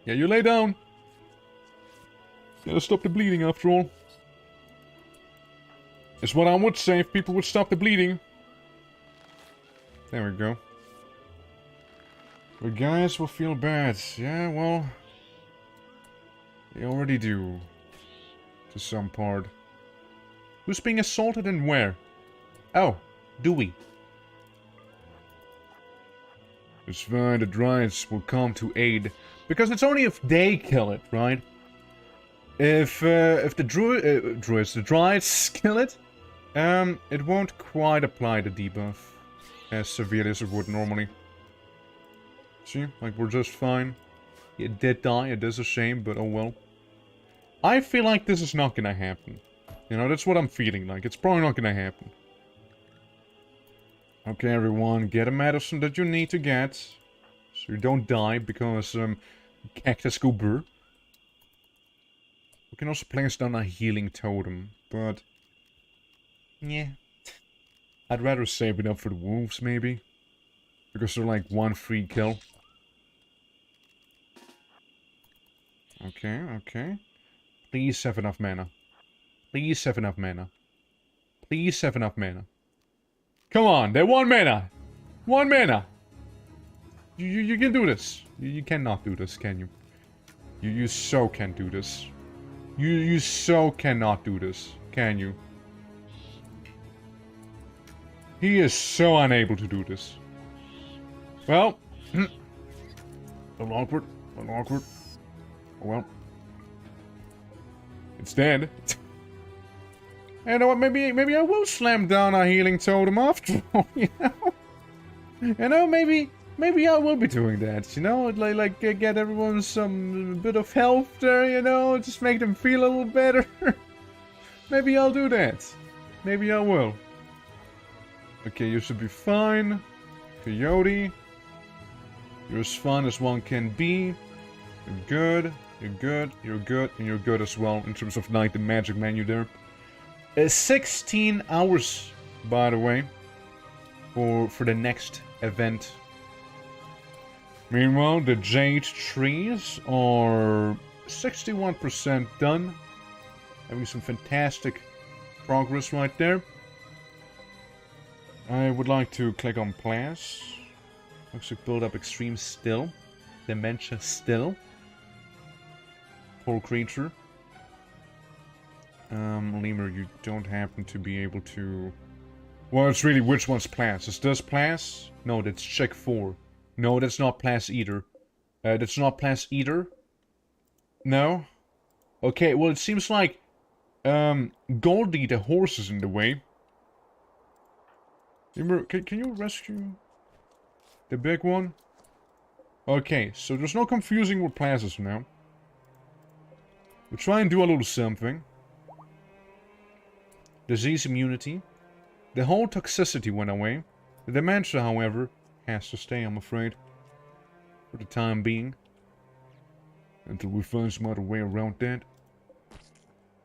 Yeah, you lay down. Gotta stop the bleeding after all. It's what I would say if people would stop the bleeding. There we go. But guys will feel bad. Yeah, well... they already do. To some part. Who's being assaulted and where? Oh, do we? It's fine, the Dryads will come to aid. Because it's only if they kill it, right? If the the Dryads kill it, it won't quite apply the debuff as severely as it would normally. See, like we're just fine. It did die, it is a shame, but oh well. I feel like this is not gonna happen. You know, that's what I'm feeling like. It's probably not gonna happen. Okay, everyone, get a medicine that you need to get. So you don't die because, cactus go burr. We can also place down a healing totem, but... yeah. I'd rather save it up for the wolves, maybe. Because they're like 1 free kill. Okay, okay. Please have enough mana. Please have enough mana. Please have enough mana. Come on, they're 1 mana! 1 mana! You can do this. You cannot do this, can you? You so can't do this. You so cannot do this, can you? He is so unable to do this. Well, a little awkward, a little awkward. Oh well. It's dead. You know what, maybe I will slam down a healing totem after all, you know? You know, maybe I will be doing that, you know? Like get everyone some bit of health there, you know? Just make them feel a little better. Maybe I'll do that. Maybe I will. Okay, you should be fine. Coyote. You're as fun as one can be. You're good. You're good. You're good. And you're good as well in terms of like the magic menu there. 16 hours, by the way, for the next event. Meanwhile, the jade trees are 61% done. Having some fantastic progress right there. I would like to click on plans. Looks like build up extreme still. Dementia still. Poor creature. Lemur, you don't happen to be able to... well, it's really which one's Plas. Is this Plas? No, that's check 4. No, that's not Plas either. That's not Plas either. No? Okay, well it seems like Goldie the horse is in the way. Can you rescue the big one? Okay, so there's no confusing with classes now. We'll try and do a little something. Disease immunity. The whole toxicity went away. The dementia, however, has to stay, I'm afraid. For the time being. Until we find some other way around that.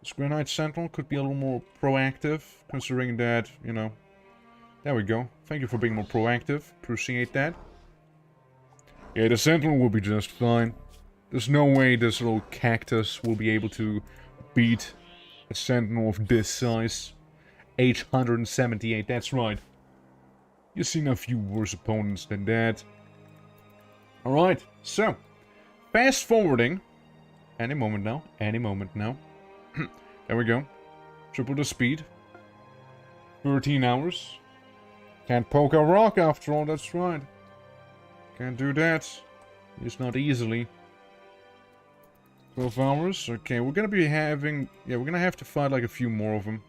This Granite Sentinel could be a little more proactive, considering that, you know... There we go. Thank you for being more proactive. Appreciate that. Yeah, the Sentinel will be just fine. There's no way this little cactus will be able to beat a Sentinel of this size. Age 178, that's right. You've seen a few worse opponents than that. Alright, so... Fast forwarding. Any moment now. Any moment now. There we go. Triple the speed. 13 hours. Can't poke a rock after all, that's right. Can't do that. At least not easily. 12 hours. Okay, we're gonna be having... Yeah, we're gonna have to fight like a few more of them.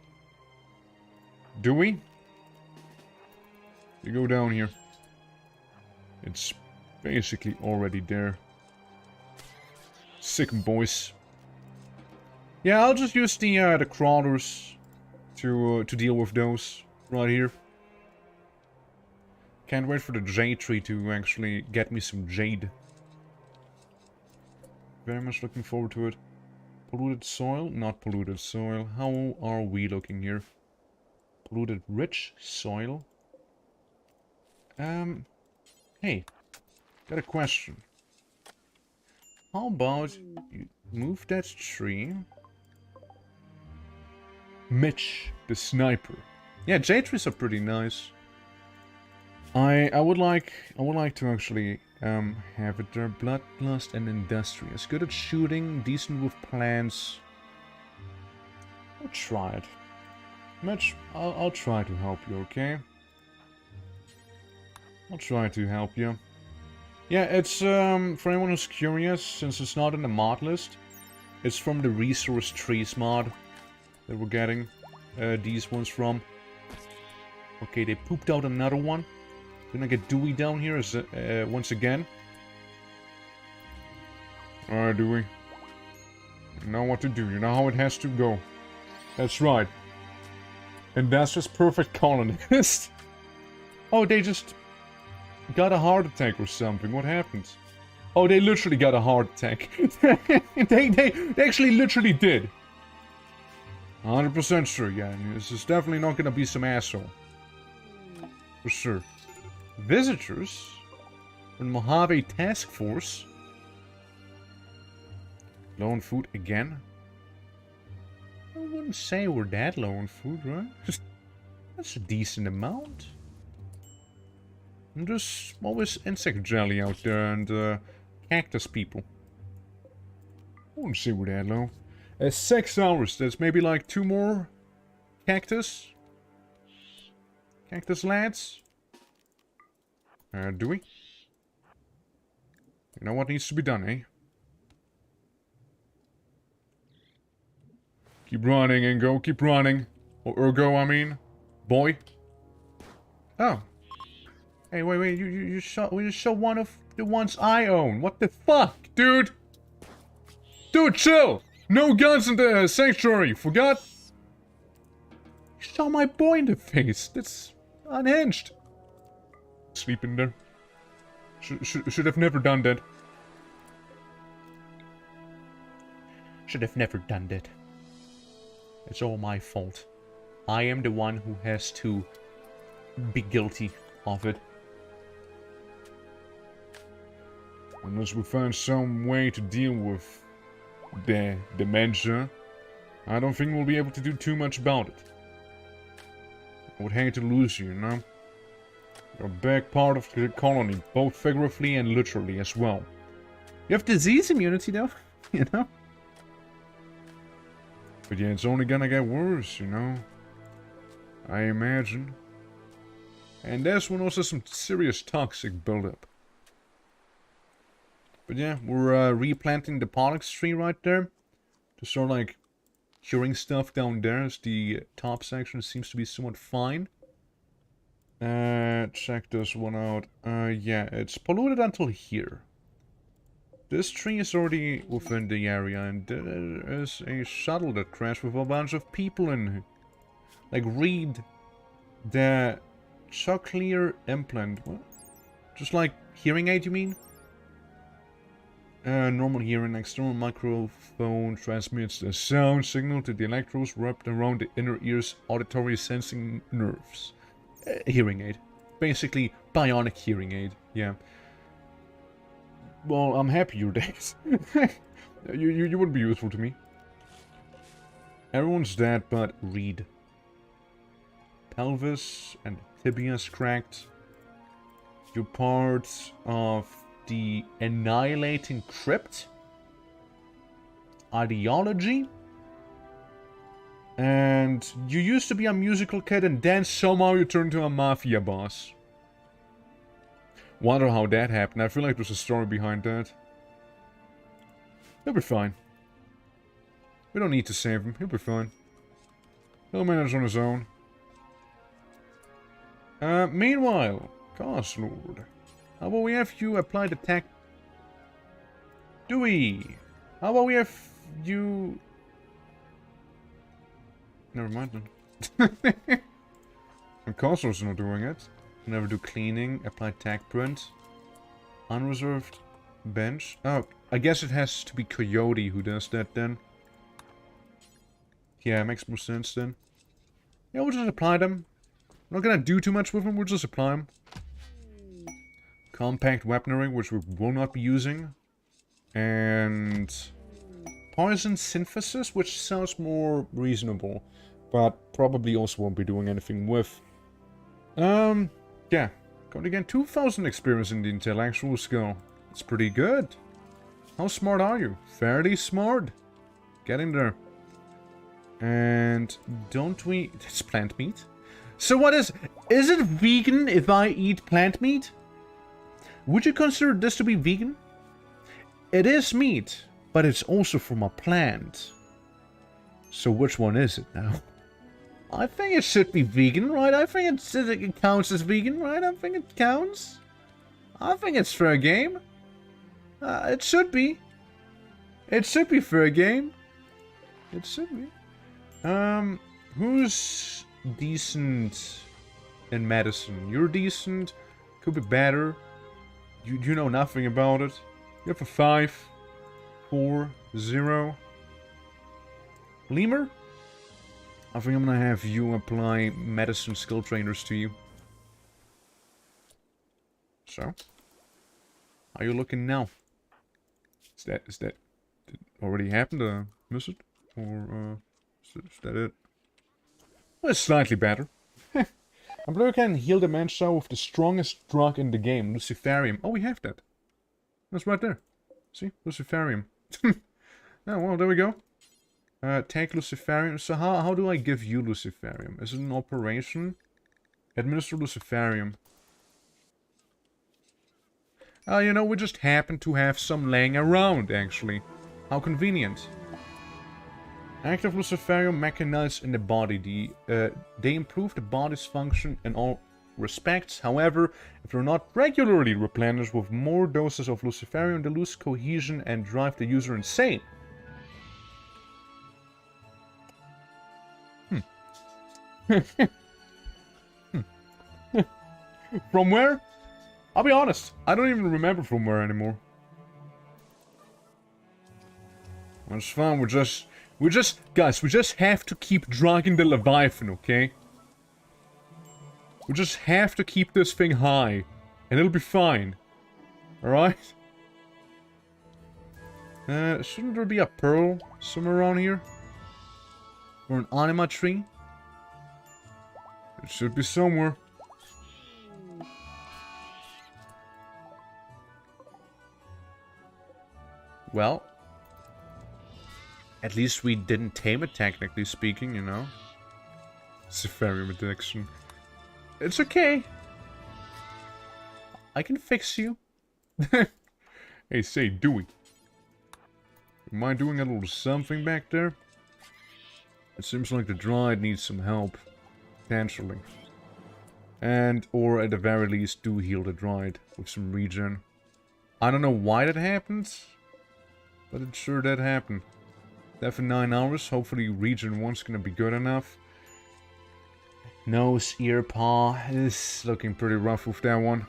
Do we? You go down here. It's basically already there. Sick boys. Yeah, I'll just use the crawlers to deal with those right here. Can't wait for the jade tree to actually get me some jade. Very much looking forward to it. Polluted soil? Not polluted soil. How are we looking here? Polluted rich soil? Hey. Got a question. How about you move that tree? Mitch, the sniper. Yeah, jade trees are pretty nice. I would like to actually have it there. Bloodlust and industrious. Good at shooting, decent with plants. I'll try it. Mitch, I'll try to help you, okay? I'll try to help you. Yeah, it's for anyone who's curious, since it's not in the mod list, it's from the resource trees mod that we're getting these ones from. Okay, they pooped out another one. Gonna get Dewey down here as, once again. Alright, Dewey. You know what to do. You know how it has to go. That's right. And that's just perfect colonist. Oh, they just got a heart attack or something. What happened? Oh, they literally got a heart attack. they actually literally did. 100% sure, yeah. This is definitely not gonna be some asshole. For sure. Visitors from Mojave Task Force. Low on food again? I wouldn't say we're that low on food, right? That's a decent amount. And there's always insect jelly out there and cactus people. I wouldn't say we're that low. 6 hours, that's maybe like 2 more cactus. Cactus lads. Do we? You know what needs to be done, eh? Keep running, Ingo, keep running. Or Ergo, I mean. Boy. Oh. Hey, wait, you shot one of the ones I own. What the fuck, dude? Dude, chill! No guns in the sanctuary, forgot? You shot my boy in the face. That's unhinged. Sleeping there. Should have never done that. Should have never done that. It's all my fault. I am the one who has to be guilty of it. Unless we find some way to deal with the dementia, I don't think we'll be able to do too much about it. I would hate to lose you, you know? You're a big part of the colony, both figuratively and literally as well. You have disease immunity though, you know? But yeah, it's only gonna get worse, you know? I imagine. And there's when also some serious toxic buildup. But yeah, we're replanting the Pollux tree right there. To start, like, curing stuff down there, as the top section seems to be somewhat fine. Check this one out. Yeah, it's polluted until here. This tree is already within the area, and there is a shuttle that crashed with a bunch of people in it. Like, read the cochlear implant. What? Just like hearing aid, you mean? Normal hearing, external microphone transmits the sound signal to the electrodes wrapped around the inner ear's auditory sensing nerves. Hearing aid. Basically, bionic hearing aid, yeah. Well, I'm happy you're dead. you wouldn't be useful to me. Everyone's dead but Reed. Pelvis and tibia's cracked. You're part of the Annihilating Crypt. Ideology. And you used to be a musical kid and then somehow you turned into a mafia boss. Wonder how that happened. I feel like there's a story behind that. He'll be fine. We don't need to save him. He'll be fine. He'll manage on his own. Meanwhile, Castlord, how about we have you apply the tech? Dewey, how about we have you... Never mind then. And Castlord's not doing it. Never do cleaning, apply tag print. Unreserved bench. Oh, I guess it has to be Coyote who does that then. Yeah, makes more sense then. Yeah, we'll just apply them. We're not gonna do too much with them, we'll just apply them. Compact weaponry, which we will not be using. And... Poison synthesis, which sounds more reasonable. But probably also won't be doing anything with. Yeah. Going to get 2,000 experience in the intellectual skill. It's pretty good. How smart are you? Fairly smart. Getting there. And don't we... It's plant meat? So what is it vegan if I eat plant meat? Would you consider this to be vegan? It is meat, but it's also from a plant. So which one is it now? I think it should be vegan, right? I think it counts as vegan, right? I think it counts. I think it's fair game. It should be. It should be fair game. It should be. Who's decent in medicine? You're decent. Could be better. You know nothing about it. You have a 5, 4, 0. Lemur? I think I'm gonna have you apply medicine skill trainers to you. So, how are you looking now? Is that did it already happened? Miss it? Or is that it? Well, it's slightly better. I believe I can heal dementia with the strongest drug in the game, Luciferium. Oh, we have that. That's right there. See? Luciferium. Oh, well, there we go. Take Luciferium. So how do I give you Luciferium? Is it an operation? Administer Luciferium. You know, we just happen to have some laying around, actually. How convenient. Active Luciferium mechanized in the body. They improve the body's function in all respects. However, if they're not regularly replenished with more doses of Luciferium, they lose cohesion and drive the user insane. From where? I'll be honest, I don't even remember from where anymore. It's fine, guys, we just have to keep dragging the Leviathan, okay? We just have to keep this thing high, and it'll be fine. Alright? Shouldn't there be a pearl somewhere around here? Or an anima tree? It should be somewhere. Well, at least we didn't tame it, technically speaking, you know? Luciferium addiction. It's okay. I can fix you. Hey, say, Dewey. Am I doing a little something back there? It seems like the Dryad needs some help. Potentially. And, or at the very least, do heal the Dryad with some regen. I don't know why that happened, but it sure did happen. That for 9 hours, hopefully regen 1's gonna be good enough. Nose, ear, paw, is looking pretty rough with that one.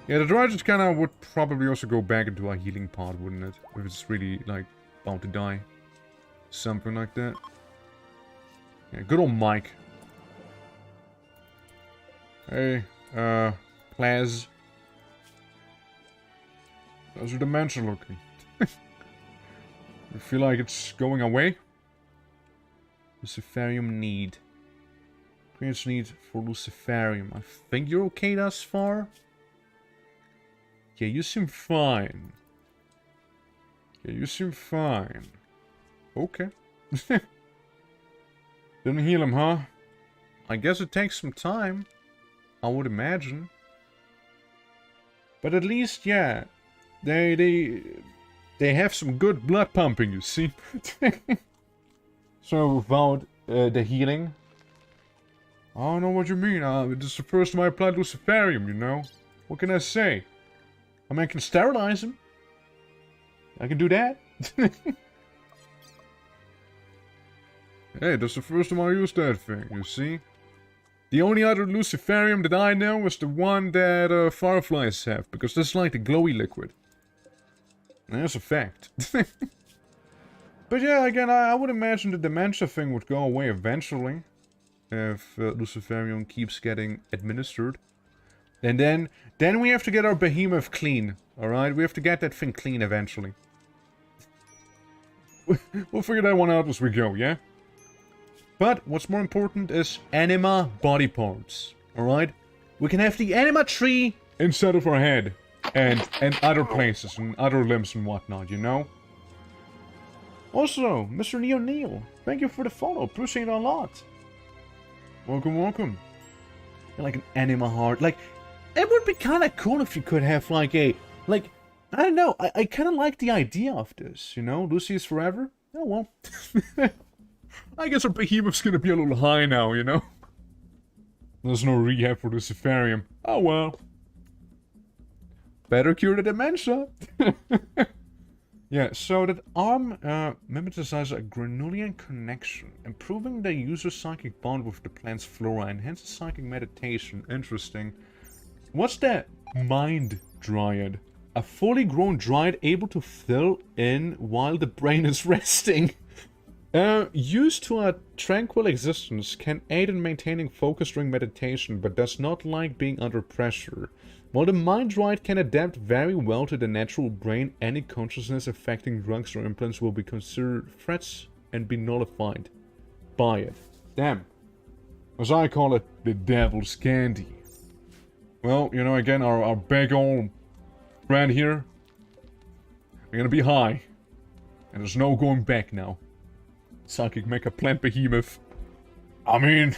Yeah, the Dryad just kinda would probably also go back into a healing pod, wouldn't it? If it's really, like, about to die. Something like that. Yeah, good old Mike. Hey, Plaz. How's your dementia looking? You feel like it's going away? Luciferium need. Creates need for Luciferium. I think you're okay thus far? Yeah, you seem fine. Yeah, you seem fine. Okay. Didn't heal him, huh? I guess it takes some time. I would imagine. But at least, yeah. They have some good blood pumping, you see. So without the healing. I don't know what you mean. This is the first time I applied Luciferium, you know. What can I say? I mean, I can sterilize him. I can do that. Hey, that's the first time I used that thing, you see? The only other Luciferium that I know is the one that fireflies have, because that's like the glowy liquid. And that's a fact. But yeah, again, I would imagine the dementia thing would go away eventually. If Luciferium keeps getting administered. And then we have to get our behemoth clean, alright? We have to get that thing clean eventually. We'll figure that one out as we go, yeah? But what's more important is anima body parts, alright? We can have the anima tree instead of our head. And other places, and other limbs and whatnot, you know? Also, Mr. Neo Neil, thank you for the follow, appreciate it a lot. Welcome, welcome. Like an anima heart, like, it would be kind of cool if you could have like a, like, I don't know, I kind of like the idea of this, you know? Lucy is forever? Oh well. I guess our behemoth's gonna be a little high now, you know? There's no rehab for Luciferium. Oh well. Better cure the dementia. Yeah, so that arm mimetizes a granulian connection, improving the user's psychic bond with the plant's flora, enhances psychic meditation. Interesting. What's that mind dryad? A fully grown dryad able to fill in while the brain is resting. Used to a tranquil existence, can aid in maintaining focus during meditation, but does not like being under pressure. While the mind dryad can adapt very well to the natural brain, any consciousness affecting drugs or implants will be considered threats and be nullified by it. Damn. As I call it, the devil's candy. Well, you know, again, our big old friend here, we're gonna be high. And there's no going back now. Psychic Mecha Plant Behemoth. I mean,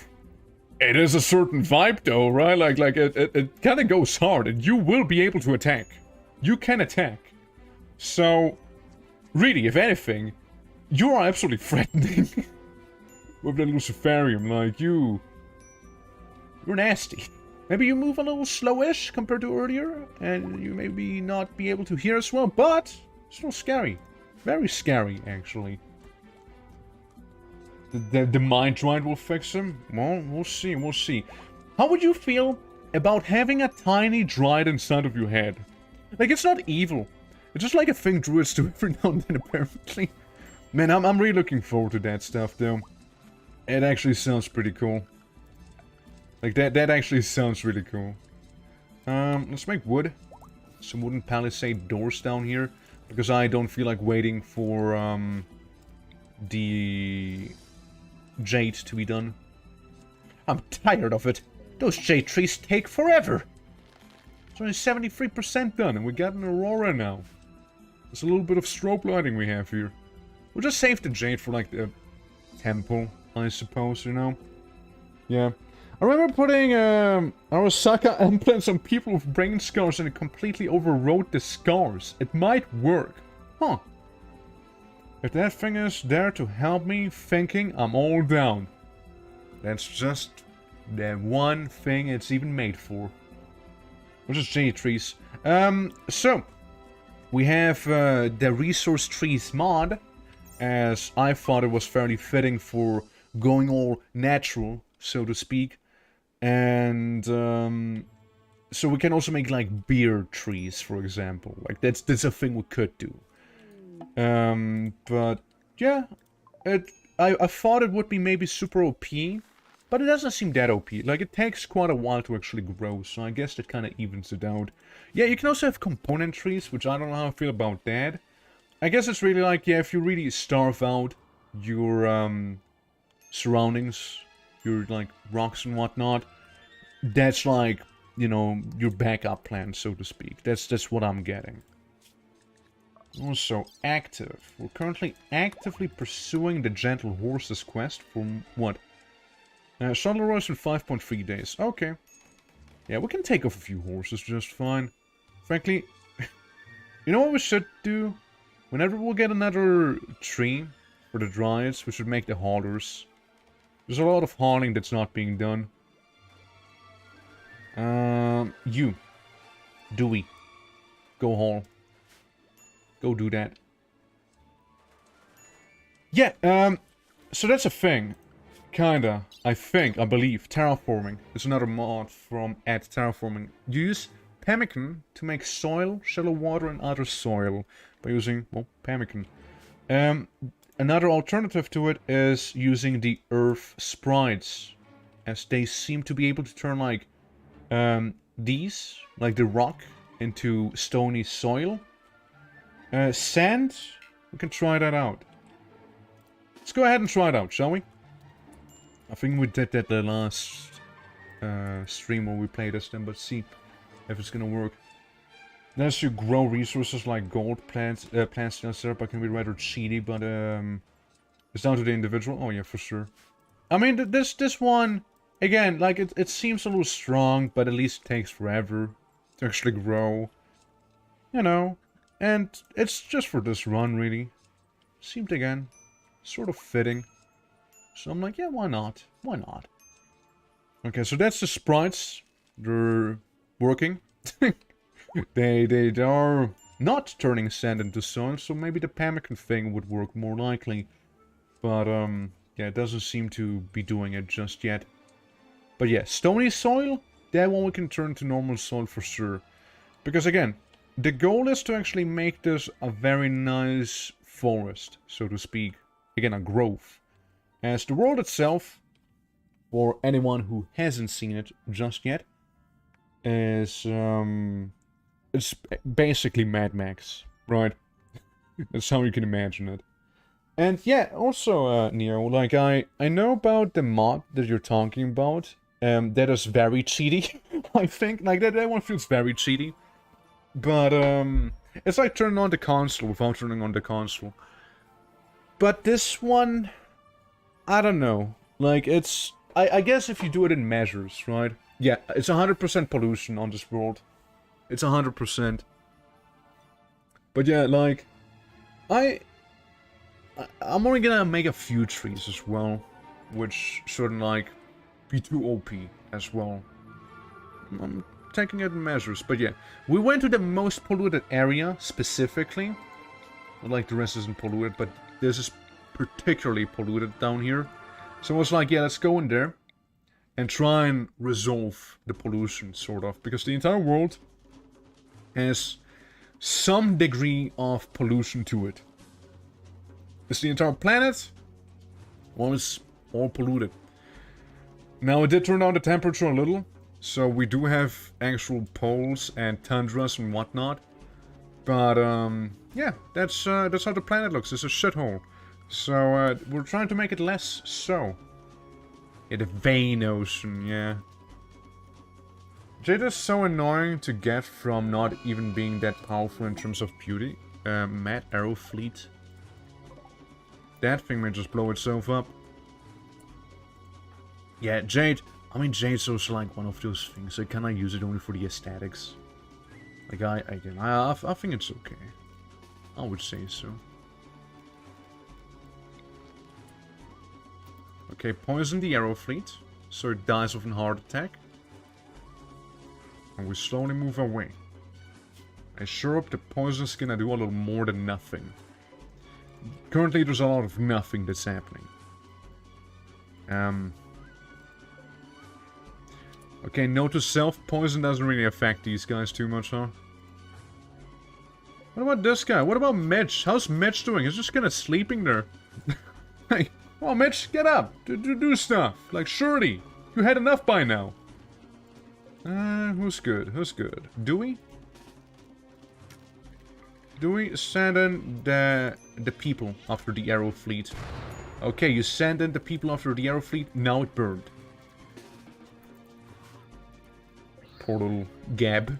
it is a certain vibe though, right? Like it kind of goes hard, and you will be able to attack. You can attack. So, really, if anything, you are absolutely threatening with the Luciferium. Like, you're nasty. Maybe you move a little slowish compared to earlier, and you maybe not be able to hear as well, but still scary. Very scary, actually. The mind dryad will fix him? Well, we'll see, we'll see. How would you feel about having a tiny dryad inside of your head? Like, it's not evil. It's just like a thing druids do every now and then, apparently. Man, I'm really looking forward to that stuff, though. It actually sounds pretty cool. Like, that actually sounds really cool. Let's make wood. Some wooden palisade doors down here. Because I don't feel like waiting for, the jade to be done. I'm tired of it. Those jade trees take forever. It's only 73% done, and we got an aurora now. There's a little bit of strobe lighting we have here. We'll just save the jade for, like, the temple, I suppose, you know? Yeah. I remember putting Arasaka implants on people with brain scars and it completely overrode the scars. It might work. Huh. If that thing is there to help me thinking, I'm all down. That's just the one thing it's even made for. Which is J trees. So we have the resource trees mod, as I thought it was fairly fitting for going all natural, so to speak. And so we can also make like beer trees, for example. Like that's a thing we could do. But yeah, I thought it would be maybe super OP, but it doesn't seem that OP. Like it takes quite a while to actually grow, so I guess that kind of evens it out. Yeah, you can also have component trees, which I don't know how I feel about that. I guess it's really like, yeah, if you really starve out your surroundings, your like rocks and whatnot, that's like, you know, your backup plan, so to speak. That's what I'm getting. Also, active. We're currently actively pursuing the Gentle Horses quest from what? Shuttle arrives in 5.3 days. Okay. Yeah, we can take off a few horses just fine. Frankly, you know what we should do? Whenever we'll get another tree for the Dryads, we should make the haulers. There's a lot of hauling that's not being done. You. Dewey. Go haul. Go do that. Yeah, so that's a thing. Kinda. I believe. Terraforming. It's another mod from @terraforming. Use pemmican to make soil, shallow water, and other soil. By using, well, pemmican. Another alternative to it is using the earth sprites. As they seem to be able to turn, like, these, like the rock, into stony soil. Sand, we can try that out. Let's go ahead and try it out, shall we? I think we did that the last stream where we played as them, but see if it's gonna work. As you grow resources like gold, plants and syrup can be rather cheaty, but it's down to the individual. Oh yeah, for sure. I mean, this one, again, like it seems a little strong, but at least it takes forever to actually grow. You know. And it's just for this run, really. Seemed, again, sort of fitting. So I'm like, yeah, why not? Why not? Okay, so that's the sprites. They're working. they are not turning sand into soil, so maybe the pemmican thing would work more likely. But, yeah, it doesn't seem to be doing it just yet. But yeah, stony soil, that one we can turn to normal soil for sure. Because, again, the goal is to actually make this a very nice forest, so to speak. Again, a grove. As the world itself, for anyone who hasn't seen it just yet, is, it's basically Mad Max, right? That's how you can imagine it. And yeah, also, Neo, like, I know about the mod that you're talking about. That is very cheaty, I think. Like, that one feels very cheaty. But, it's like turning on the console without turning on the console. But this one, I don't know. Like, it's... I guess if you do it in measures, right? Yeah, it's 100% pollution on this world. It's 100%. But yeah, like... I'm only gonna make a few trees as well. Which shouldn't, like, be too OP as well. I'm taking it in measures, but yeah. We went to the most polluted area, specifically. Not like the rest isn't polluted, but this is particularly polluted down here. So I was like, yeah, let's go in there. And try and resolve the pollution, sort of. Because the entire world has some degree of pollution to it. Is the entire planet? Well, it's all polluted. Now, it did turn down the temperature a little. So we do have actual poles and tundras and whatnot. But, yeah, that's how the planet looks. It's a shithole. So, we're trying to make it less so. Yeah, the vein ocean, yeah. Jade is so annoying to get from not even being that powerful in terms of beauty. Mad Arrow Fleet. That thing may just blow itself up. Yeah, Jade, I mean, jade's also like one of those things. I cannot use it only for the aesthetics. Like, I think it's okay. I would say so. Okay, poison the arrow fleet, so it dies of a heart attack. And we slowly move away. I sure hope the poison is gonna do a little more than nothing. Currently, there's a lot of nothing that's happening. Okay, note to self, poison doesn't really affect these guys too much, huh? What about this guy? What about Mitch? How's Mitch doing? He's just kinda sleeping there. Hey, come on, Mitch, get up! Do stuff! Like, surely! You had enough by now! Who's good? Who's good? Dewey? Dewey, send in the people after the arrow fleet. Okay, you send in the people after the arrow fleet, now it burned. Poor little Gab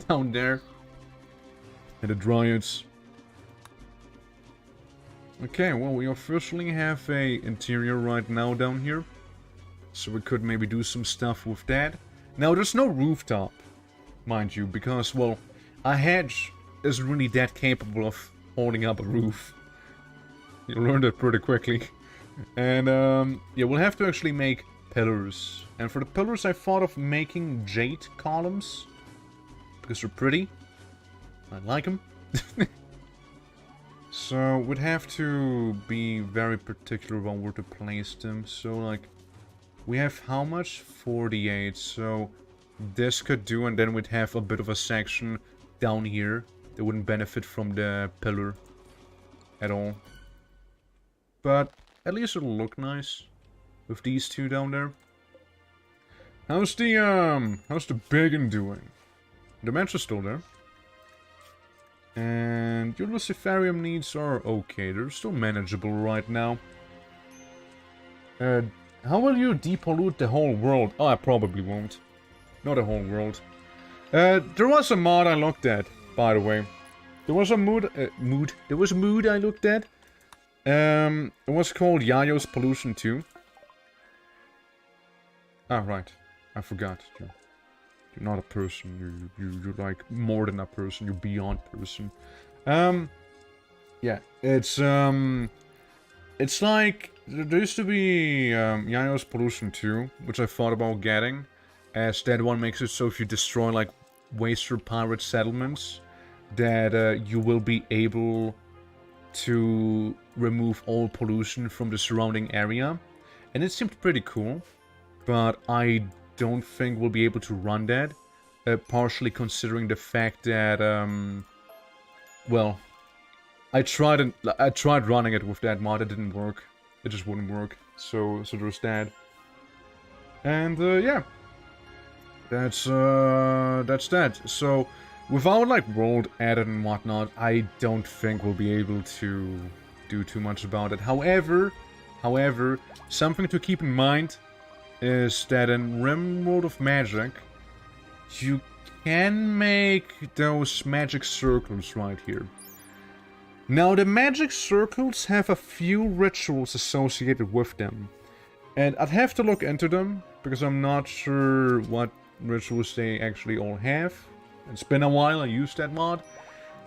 down there. And the Dryads. Okay, well, we officially have a interior right now down here. So we could maybe do some stuff with that. Now, there's no rooftop, mind you, because, well, a hedge isn't really that capable of holding up a roof. You learned it pretty quickly. And, yeah, we'll have to actually make pillars. And for the pillars, I thought of making jade columns. Because they're pretty. I like them. So, we'd have to be very particular about where to place them. So, like, we have how much? 48. So, this could do, and then we'd have a bit of a section down here that wouldn't benefit from the pillar at all. But at least it'll look nice with these two down there. How's the biggin doing? The match is still there. And your Luciferium needs are okay. They're still manageable right now. How will you depollute the whole world? Oh, I probably won't. Not the whole world. There was a mod I looked at, by the way. There was a There was a mood I looked at. It was called Yayo's Pollution 2. Ah, right. I forgot. You're not a person. You're like more than a person. You're beyond person. Yeah. It's like there used to be Yayo's Pollution 2, which I thought about getting, as that one makes it so if you destroy like waster pirate settlements, that you will be able to remove all pollution from the surrounding area. And it seemed pretty cool, but I don't think we'll be able to run that, partially considering the fact that, well, I tried running it with that mod, it didn't work. It just wouldn't work. So there's that. And, yeah. That's that. So, without, like, world added and whatnot, I don't think we'll be able to do too much about it. However, something to keep in mind is that in RIMWORLD of Magic, you can make those magic circles right here. Now, the magic circles have a few rituals associated with them. And I'd have to look into them, because I'm not sure what rituals they actually all have. It's been a while I used that mod.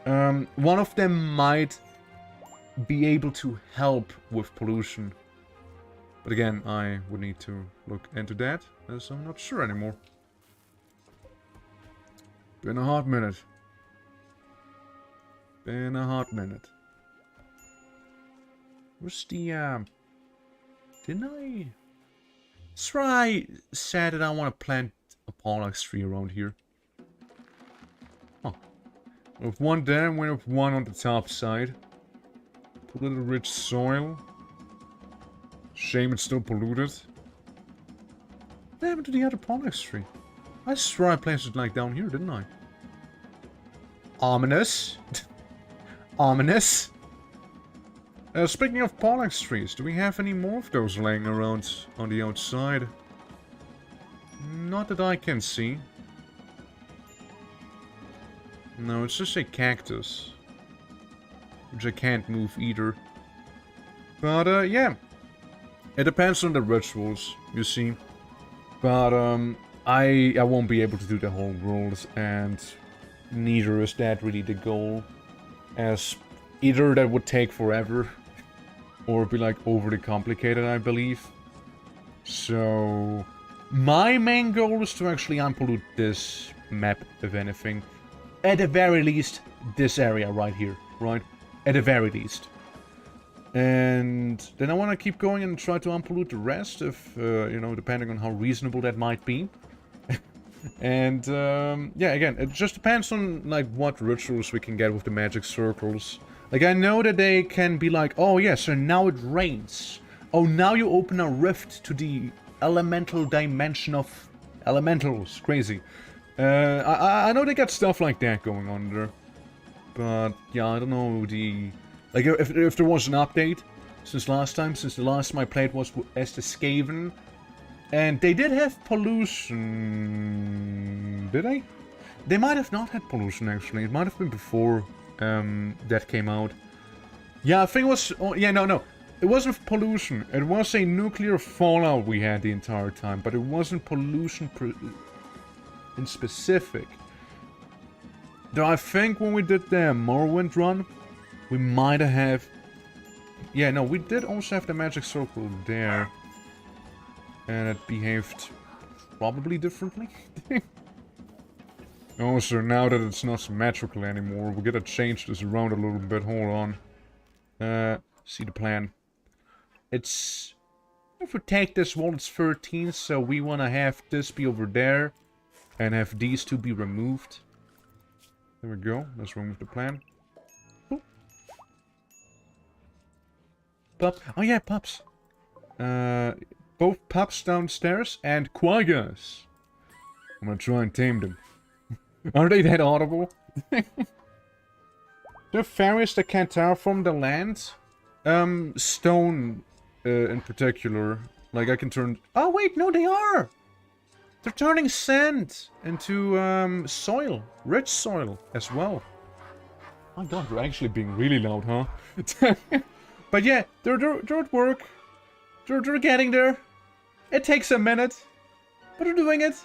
One of them might be able to help with pollution. But again, I would need to look into that, as I'm not sure anymore. Been a hot minute. Been a hot minute. Where's the, didn't I... That's right, I said that I want to plant a Pollux tree around here. Huh. With one there, and with one on the top side. Put a little rich soil. Shame it's still polluted. What happened to the other Pollux tree? I swear I placed it like down here, didn't I? Ominous. Ominous. Speaking of Pollux trees, do we have any more of those laying around on the outside? Not that I can see. No, it's just a cactus. Which I can't move either. But, yeah. It depends on the rituals, you see. But, I won't be able to do the whole world, and neither is that really the goal. As either that would take forever, or be like overly complicated, I believe. So, my main goal is to actually unpollute this map, if anything. At the very least, this area right here, right? At the very least. And then I want to keep going and try to unpollute the rest, if, you know, depending on how reasonable that might be. And, yeah, again, it just depends on, like, what rituals we can get with the magic circles. Like, I know that they can be like, oh, yeah, so now it rains. Oh, now you open a rift to the elemental dimension of elementals. Crazy. I know they got stuff like that going on there. But, yeah, I don't know the... Like, if there was an update since the last time I played was as the Skaven. And they did have pollution... Did they? They might have not had pollution, actually. It might have been before that came out. Yeah, I think it was... Oh, yeah, no. It wasn't pollution. It was a nuclear fallout we had the entire time. But it wasn't pollution in specific. Though I think when we did the Morrowind run, we might have... Yeah, no, we did also have the magic circle there. And it behaved probably differently. Also, now that it's not symmetrical anymore, we're gonna change this around a little bit. Hold on. See the plan. It's... If we take this wall, it's 13, so we want to have this be over there. And have these two be removed. There we go. Let's remove the plan. Ooh. Pup. Oh yeah, pups. Both pups downstairs and quaggas. I'm gonna try and tame them. Are they that audible? There are fairies that can terraform the land. Stone, in particular. Like, I can turn... Oh, wait, no, they are! They're turning sand into, soil. Rich soil, as well. My god, they're actually being really loud, huh? But yeah, they're at work. They're getting there. It takes a minute. But they're doing it.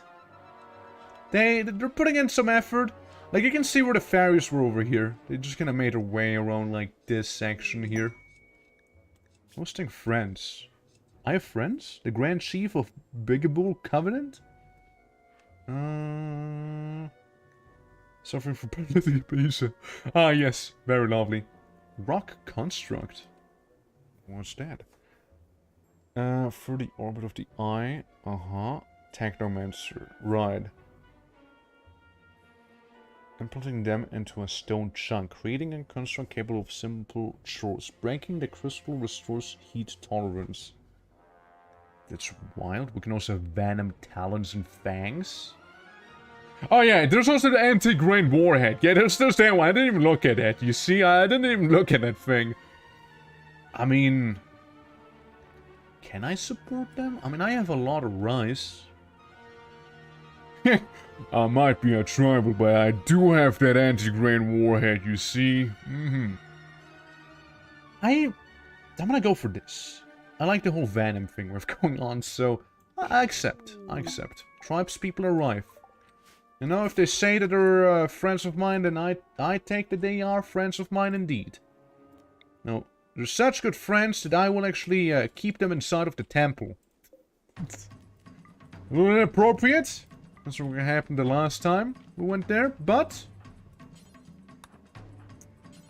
They're putting in some effort. Like, you can see where the fairies were over here. They just kind of made their way around, like, this section here. Hosting friends. I have friends? The Grand Chief of Bigaboo Covenant? Suffering from paralysis. Ah, yes. Very lovely. Rock Construct. What's that? Through the orbit of the eye. Technomancer. Right. Implanting them into a stone chunk. Creating a construct capable of simple chores. Breaking the crystal restores heat tolerance. That's wild. We can also have venom, talons, and fangs. Oh yeah, there's also the anti-grain warhead. Yeah, there's that one. I didn't even look at that. You see, I didn't even look at that thing. I mean... Can I support them? I mean, I have a lot of rice. I might be a tribal, but I do have that anti-grain warhead, you see? I'm gonna go for this. I like the whole venom thing we have going on, so I accept. Tribes people are rife. You know, if they say that they're friends of mine, then I take that they are friends of mine indeed. No, they're such good friends that I will actually keep them inside of the temple. A little inappropriate. That's what happened the last time we went there, but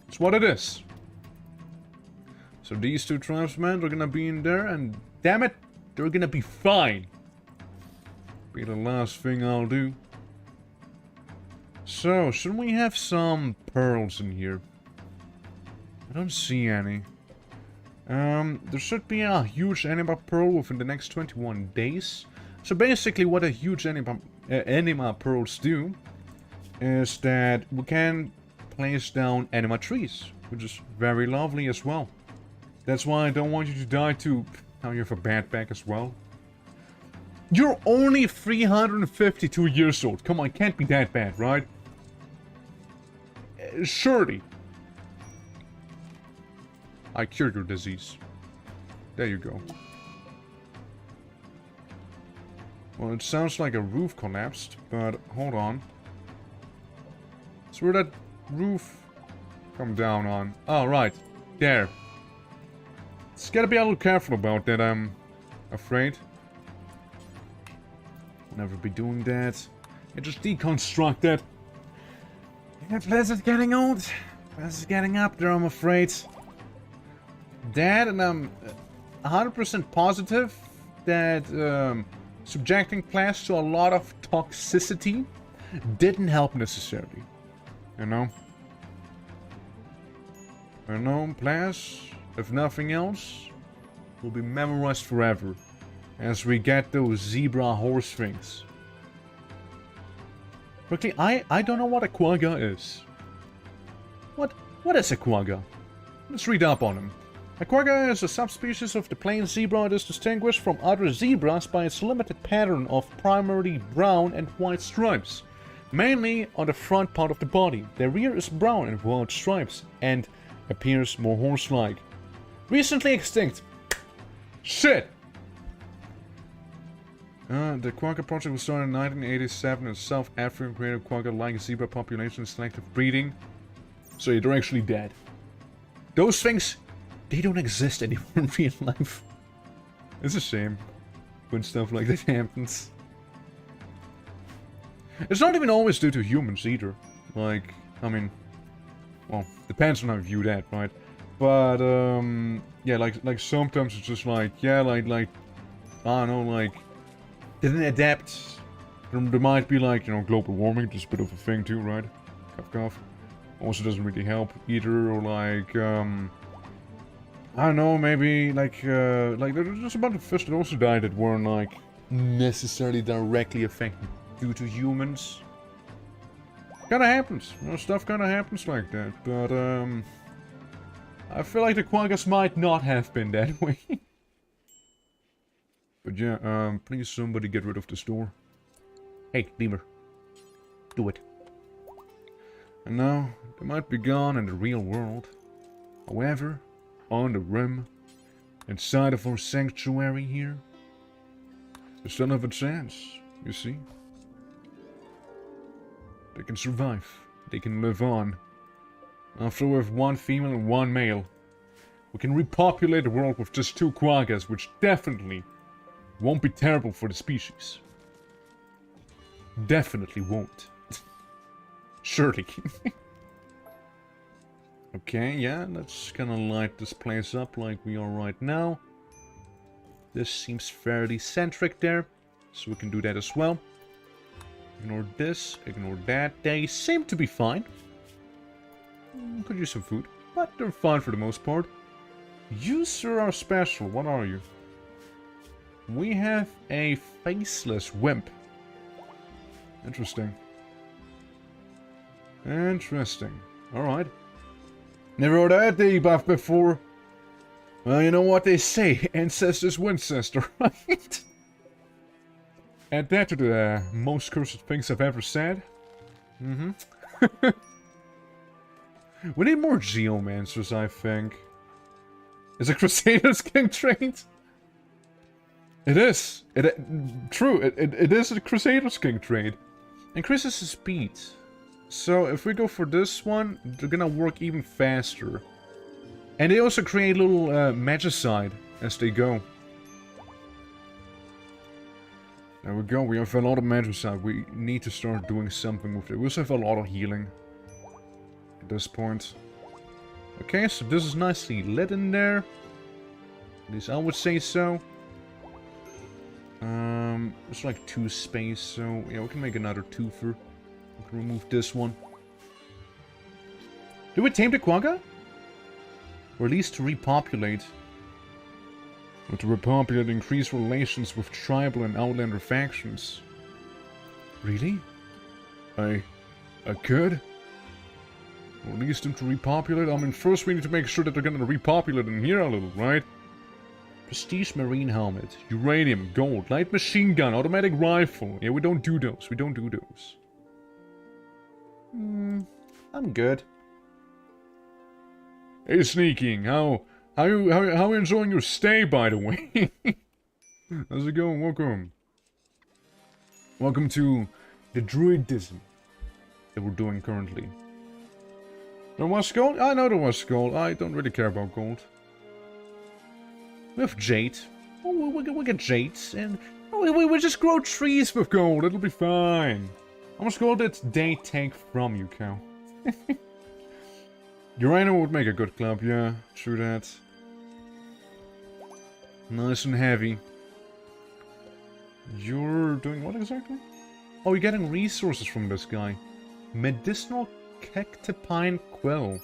it's what it is. So these two tribesmen are gonna be in there, and damn it, they're gonna be fine. Be the last thing I'll do. So, shouldn't we have some pearls in here? I don't see any. There should be a huge anima pearl within the next 21 days. So basically what a huge anima pearls do is that we can place down anima trees, which is very lovely as well. That's why I don't want you to die too. Now you have a bad back as well. You're only 352 years old. Come on, can't be that bad, right? Surely. I cured your disease. There you go. Well, it sounds like a roof collapsed, but hold on. So where that roof come down on? Oh, right. There. Just gotta be a little careful about that, I'm afraid. Never be doing that. Yeah, just deconstruct it. Yeah, Blizzard's getting old. Blizzard's getting up there, I'm afraid. That, and I'm 100% positive that subjecting players to a lot of toxicity didn't help necessarily. You know? You know, players, if nothing else, will be memorized forever as we get those zebra horse things. Quickly, I don't know what a quagga is. What is a quagga? Let's read up on him. A quagga is a subspecies of the plain zebra. It is distinguished from other zebras by its limited pattern of primarily brown and white stripes, mainly on the front part of the body. The rear is brown and white stripes and appears more horse-like. Recently extinct. Shit! The quagga project was started in 1987 in South Africa, created quagga-like zebra population selective breeding. So they're actually dead. Those things, they don't exist anymore in real life. It's a shame when stuff like that happens. It's not even always due to humans either. Like, I mean, well, depends on how you view that, right? But yeah, like sometimes it's just like, yeah, like I don't know, like didn't adapt. There might be like, you know, global warming, just a bit of a thing too, right? Cough cough. Also doesn't really help either, or like I don't know, maybe like there's a bunch of fish that also died that weren't like necessarily directly affected due to humans. Kinda happens, you know, stuff kinda happens like that, but I feel like the quaggas might not have been that way. But yeah, please somebody get rid of the store. Hey, Lemur. Do it. And now, they might be gone in the real world. However, on the rim, inside of our sanctuary here, they still have a chance, you see. They can survive. They can live on. After we have one female and one male, we can repopulate the world with just 2 quaggas, which definitely won't be terrible for the species. Definitely won't. Surely. Okay, yeah, let's kind of light this place up like we are right now. This seems fairly centric there, so we can do that as well. Ignore this, ignore that. They seem to be fine. Could use some food, but they're fine for the most part. You, sir, are special. What are you? We have a faceless wimp. Interesting. Interesting. Alright. Never heard that debuff before. Well, you know what they say. Ancestors Winchester, right? Add that to the most cursed things I've ever said. Mm-hmm. We need more Geomancers, I think. Is a Crusader's King trait? It is. True, it is a Crusader's King trait. Increases the speed. So if we go for this one, they're gonna work even faster. And they also create little magicide as they go. There we go, we have a lot of magicide. We need to start doing something with it. We also have a lot of healing at this point. Okay, so this is nicely lit in there. At least I would say so. It's like 2 space, so yeah, we can make another twofer. We can remove this one. Do we tame the quagga? Or at least to repopulate? Or to repopulate, increase relations with tribal and outlander factions. Really? I could? Or at least them to repopulate? I mean, first we need to make sure that they're gonna repopulate in here a little, right? Prestige marine helmet, uranium, gold, light machine gun, automatic rifle. Yeah, we don't do those. We don't do those. I'm good. Hey, Sneaking, how you enjoying your stay, by the way? How's it going? Welcome. Welcome to the druidism that we're doing currently. There was gold? I know there was gold. I don't really care about gold. We have jade. Oh, we get jades, and we just grow trees with gold. It'll be fine. How much gold did they take from you, cow? Urano would make a good club, yeah. True that. Nice and heavy. You're doing what exactly? Oh, you're getting resources from this guy. Medicinal cactipine quill.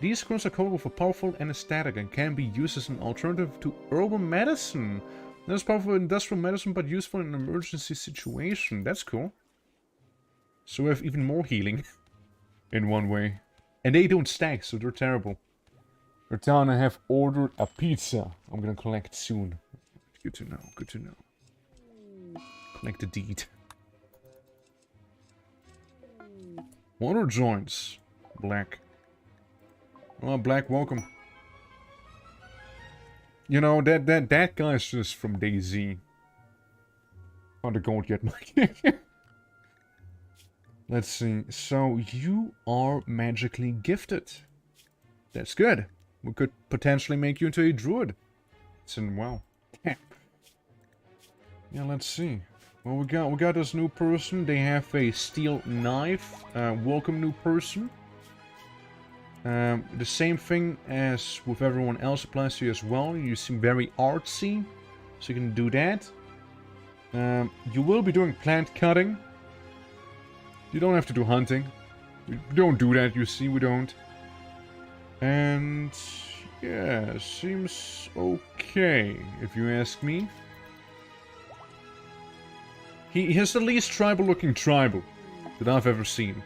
These quills are coated with a powerful anesthetic and can be used as an alternative to herbal medicine. That's powerful industrial medicine, but useful in an emergency situation. That's cool. So we have even more healing. In one way. And they don't stack, so they're terrible. Ratana, I have ordered a pizza. I'm gonna collect soon. Good to know, good to know. Collect the deed. Water joints. Black. Oh, Black, welcome. You know, that guy's just from DayZ. Found the gold yet, Mike. Let's see. So, you are magically gifted. That's good. We could potentially make you into a druid. It's in, wow. Yeah, let's see. Well, we got this new person. They have a steel knife. Welcome, new person. The same thing as with everyone else applies to you as well. You seem very artsy, so you can do that. You will be doing plant cutting. You don't have to do hunting. We don't do that, you see, we don't. And yeah, seems okay, if you ask me. He has the least tribal-looking tribal that I've ever seen.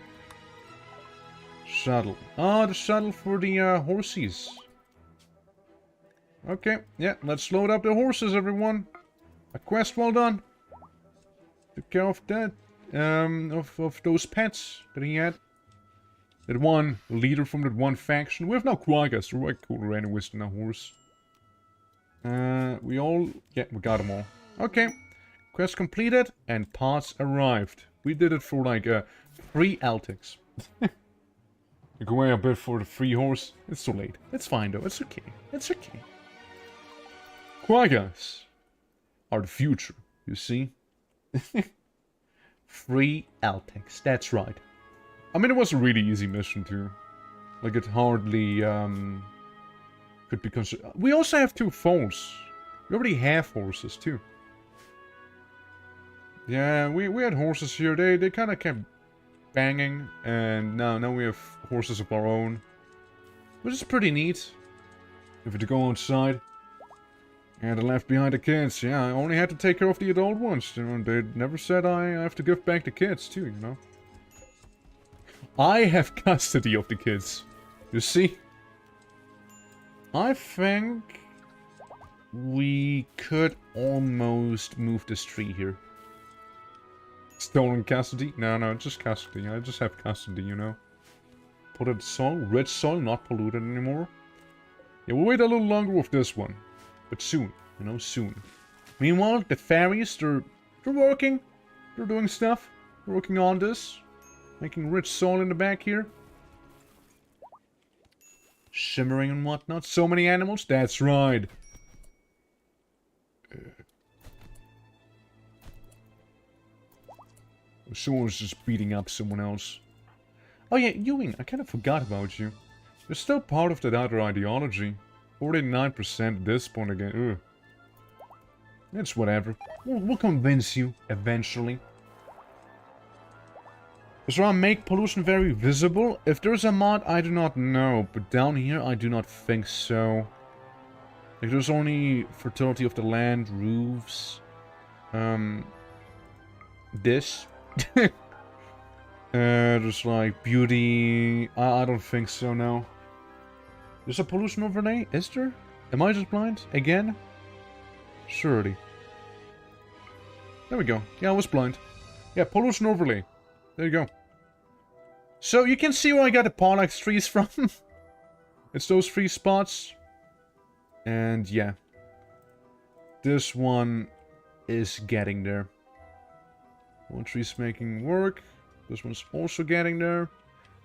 Shuttle. Ah, the shuttle for the horses. Okay, yeah, let's load up the horses, everyone. A quest well done. Took care of that. Of those pets that he had. That one leader from that one faction. We have no quaggas, so we're cooler anyways than a horse. Yeah, we got them all. Okay. Quest completed, and parts arrived. We did it for like 3 Altics. You go away a bit for the free horse. It's too late. It's fine though, it's okay. It's okay. Quaggas are the future, you see? 3 Altics, that's right. I mean, it was a really easy mission too. Like, it hardly could be considered. We also have 2 foals. We already have horses too. Yeah, we had horses here. They kind of kept banging, and now we have horses of our own, which is pretty neat. If you go outside. And I left behind the kids. Yeah, I only had to take care of the adult ones. You know, they never said I have to give back the kids too, you know. I have custody of the kids. You see? I think we could almost move this tree here. Stolen custody? No, just custody. I just have custody, you know. Polluted soil, rich soil, not polluted anymore. Yeah, we'll wait a little longer with this one. But soon, you know, soon. Meanwhile, the fairies, they're working. They're doing stuff. They're working on this. Making rich soil in the back here. Shimmering and whatnot. So many animals. That's right. Someone's just beating up someone else. Oh yeah, Ewing, I kind of forgot about you. You're still part of that other ideology. 49% at this point again. Ugh. It's whatever. We'll convince you, eventually. Does ROM make pollution very visible? If there's a mod, I do not know. But down here, I do not think so. Like, there's only fertility of the land, roofs. This. There's like beauty. I don't think so, no. There's a pollution overlay? Is there? Am I just blind? Again? Surely. There we go. Yeah, I was blind. Yeah, pollution overlay. There you go. So you can see where I got the Pollax trees from. It's those 3 spots. And yeah. This one is getting there. One tree's making work. This one's also getting there.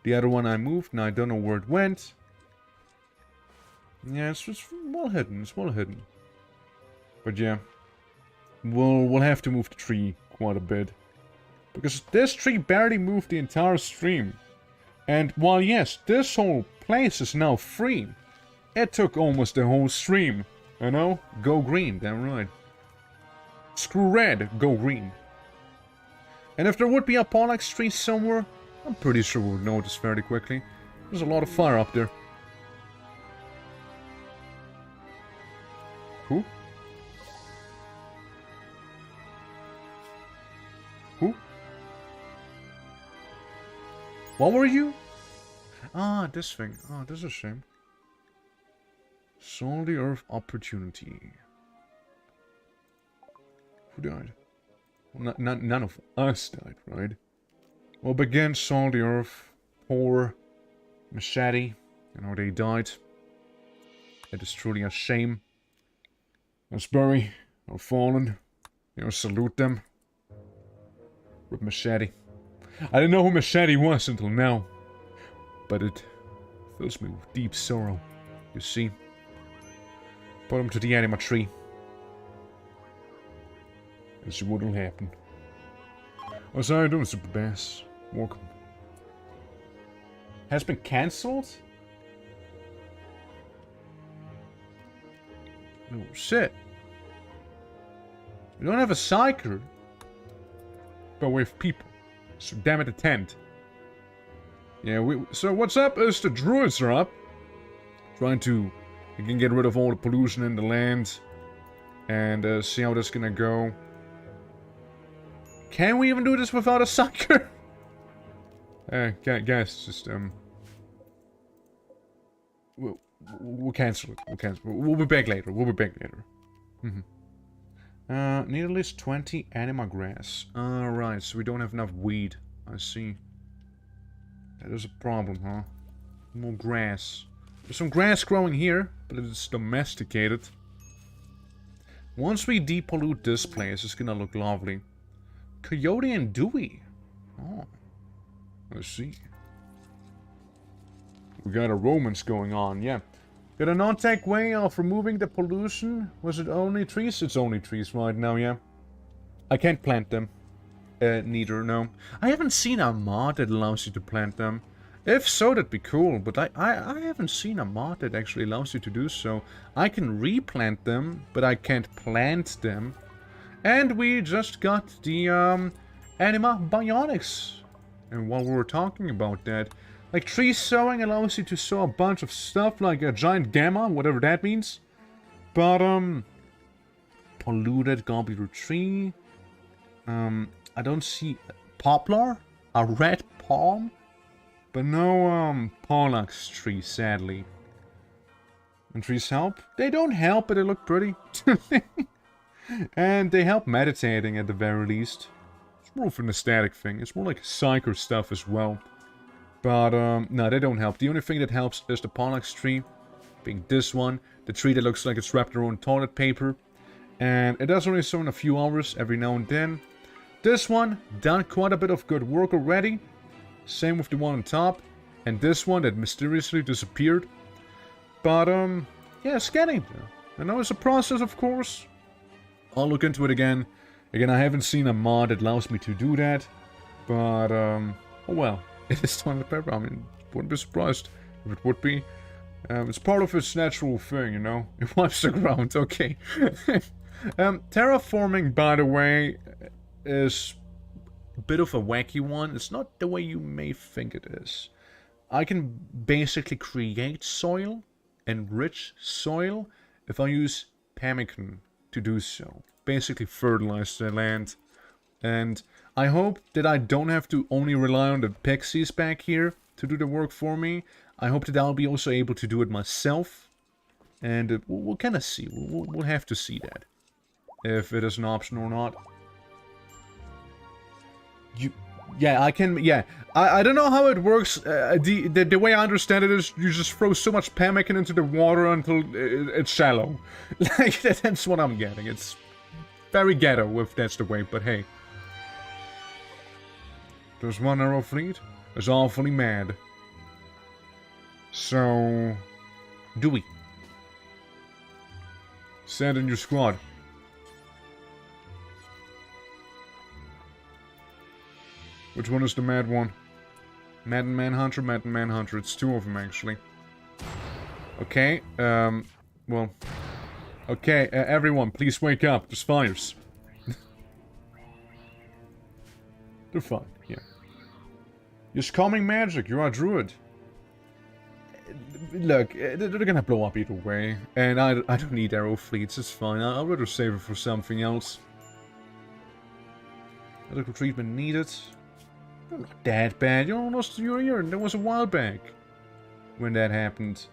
The other one I moved. Now I don't know where it went. Yeah, it's well hidden. It's well hidden. But yeah. We'll have to move the tree quite a bit. Because this tree barely moved the entire stream. And while yes, this whole place is now free, it took almost the whole stream. You know? Go green, damn right. Screw red, go green. And if there would be a pollax tree somewhere, I'm pretty sure we would notice fairly quickly. There's a lot of fire up there. Who? Who? What were you? Ah, this thing. Oh, this is a shame. Soul the Earth Opportunity. Who died? Well, none of us died, right? Well, begin Soul the Earth. Poor Machete. You know, they died. It is truly a shame. Let's bury our fallen. You know, salute them. With Machete. I didn't know who Machete was until now. But it fills me with deep sorrow. You see. Put him to the anima tree. And see what'll happen. What's how you doing, Super Bass? Welcome. Has been cancelled? Oh shit. We don't have a psyker. But we have people. So damn it, attend. Yeah, so what's up is the druids are up. Trying to... We can get rid of all the pollution in the land. And see how that's gonna go. Can we even do this without a sucker? Guys, just, We'll cancel it. We'll cancel it. We'll be back later. We'll be back later. Need at least 20 anima grass. Alright, so we don't have enough weed. I see. That is a problem, huh? More grass. There's some grass growing here, but it is domesticated. Once we depollute this place, it's gonna look lovely. Coyote and Dewey. Oh. Let's see. We got a romance going on, yeah. Got a non-tech way of removing the pollution? Was it only trees? It's only trees right now, yeah. I can't plant them. Neither, no. I haven't seen a mod that allows you to plant them. If so, that'd be cool, but I haven't seen a mod that actually allows you to do so. I can replant them, but I can't plant them. And we just got the anima bionics. And while we were talking about that, like tree sowing allows you to sow a bunch of stuff like a giant gamma, whatever that means. But polluted globular tree. I don't see poplar, a red palm, but no pollax tree, sadly. And trees help? They don't help, but they look pretty. And they help meditating at the very least. It's more of an aesthetic thing. It's more like psycho stuff as well. But no, they don't help. The only thing that helps is the pollax tree, being this one, the tree that looks like it's wrapped around toilet paper. And it does only sow in a few hours every now and then. This one, done quite a bit of good work already. Same with the one on top. And this one that mysteriously disappeared. But, yeah, it's getting there. I know it's a process, of course. I'll look into it again. Again, I haven't seen a mod that allows me to do that. But, oh well. It is toilet paper. I mean, wouldn't be surprised if it would be. It's part of its natural thing, you know? It wipes the ground, okay. Terraforming, by the way, is a bit of a wacky one. It's not the way you may think it is. I can basically create soil, enrich soil, if I use pemmican to do so. Basically fertilize the land. And I hope that I don't have to only rely on the pixies back here to do the work for me. I hope that I'll be also able to do it myself. And we'll kind of see. We'll have to see that. If it is an option or not. Yeah, I can... Yeah, I don't know how it works. The way I understand it is you just throw so much pemmican into the water until it's shallow. Like, that's what I'm getting. It's very ghetto if that's the way, but hey. There's one arrow fleet. Is awfully mad. So... Do we? Send in your squad. Which one is the mad one? Mad and Manhunter? Mad and Manhunter. It's two of them, actually. Okay, well... Okay, everyone, please wake up. There's fires. They're fine, yeah. You're calming magic. You're a druid. Look, they're gonna blow up either way. And I don't need arrow fleets. It's fine. I'd rather save it for something else. Medical treatment needed. You're not that bad. You almost lost your ear. That was a while back. When that happened.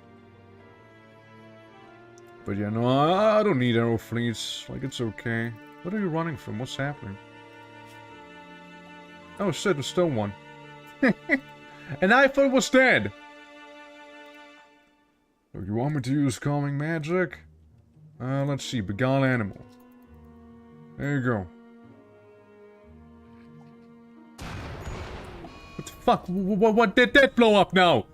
But yeah, no, I don't need arrow fleets. Like, it's okay. What are you running from? What's happening? Oh shit, the stone one. And I thought it was dead. So you want me to use calming magic? Let's see, beguile animal. There you go. What the fuck? What did that blow up now?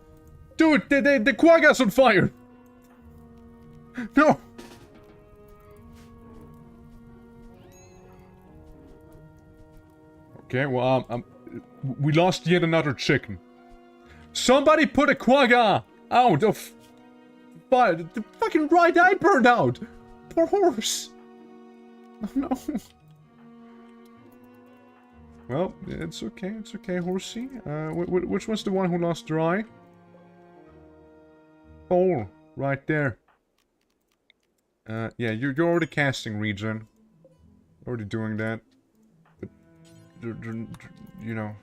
Dude, the quagga's on fire! No! Okay, well, we lost yet another chicken. Somebody put a quagga out of... But the fucking right eye burned out! Poor horse! Oh no. Well, it's okay, horsey. Which was the one who lost their eye? Oh, right there. Yeah, you're already casting regen. Already doing that. But, you know,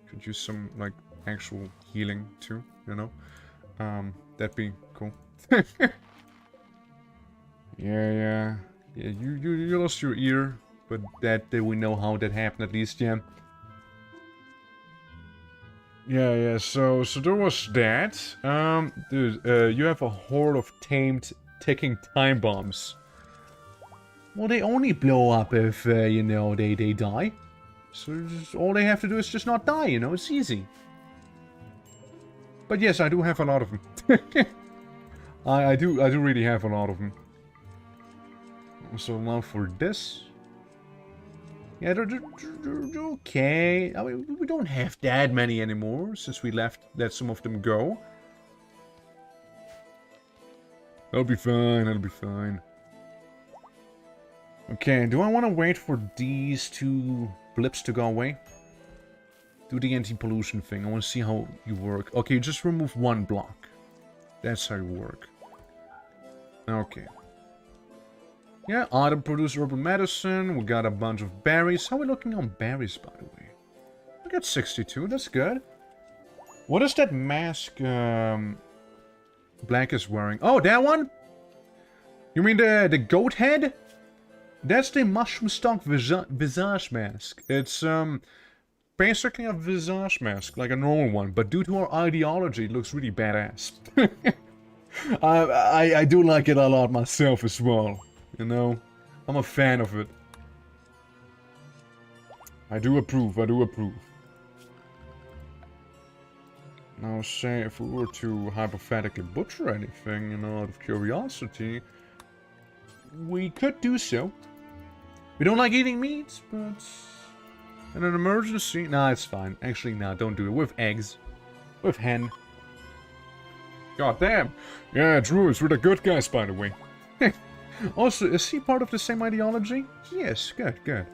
could use some, like, actual healing, too, you know? That'd be cool. Yeah, you lost your ear, but that we know how that happened at least, yeah. Yeah, so there was that. Dude, you have a horde of tamed ticking time bombs. Well, they only blow up if, you know, they die. So all they have to do is just not die, you know, it's easy. But yes, I do have a lot of them. I do really have a lot of them. So now for this. Yeah, they're okay. I mean, we don't have that many anymore since we let some of them go. That'll be fine, that'll be fine. Okay, do I want to wait for these two blips to go away? Do the anti-pollution thing. I want to see how you work. Okay, just remove one block. That's how you work. Okay. Yeah, item produce herbal medicine. We got a bunch of berries. How are we looking on berries, by the way? We got 62. That's good. What is that mask Black is wearing? Oh, that one? You mean the goat head? That's the mushroom stalk visage mask. It's basically a visage mask, like a normal one, but due to our ideology, it looks really badass. I do like it a lot myself as well. You know, I'm a fan of it. I do approve, I do approve. Now, say, if we were to hypothetically butcher anything, you know, out of curiosity, we could do so. We don't like eating meat, but in an emergency... Nah, it's fine. Actually, nah, don't do it. With eggs. With hen. God damn. Yeah, Druids, we're the good guys, by the way. Also, is he part of the same ideology? Yes, good, good.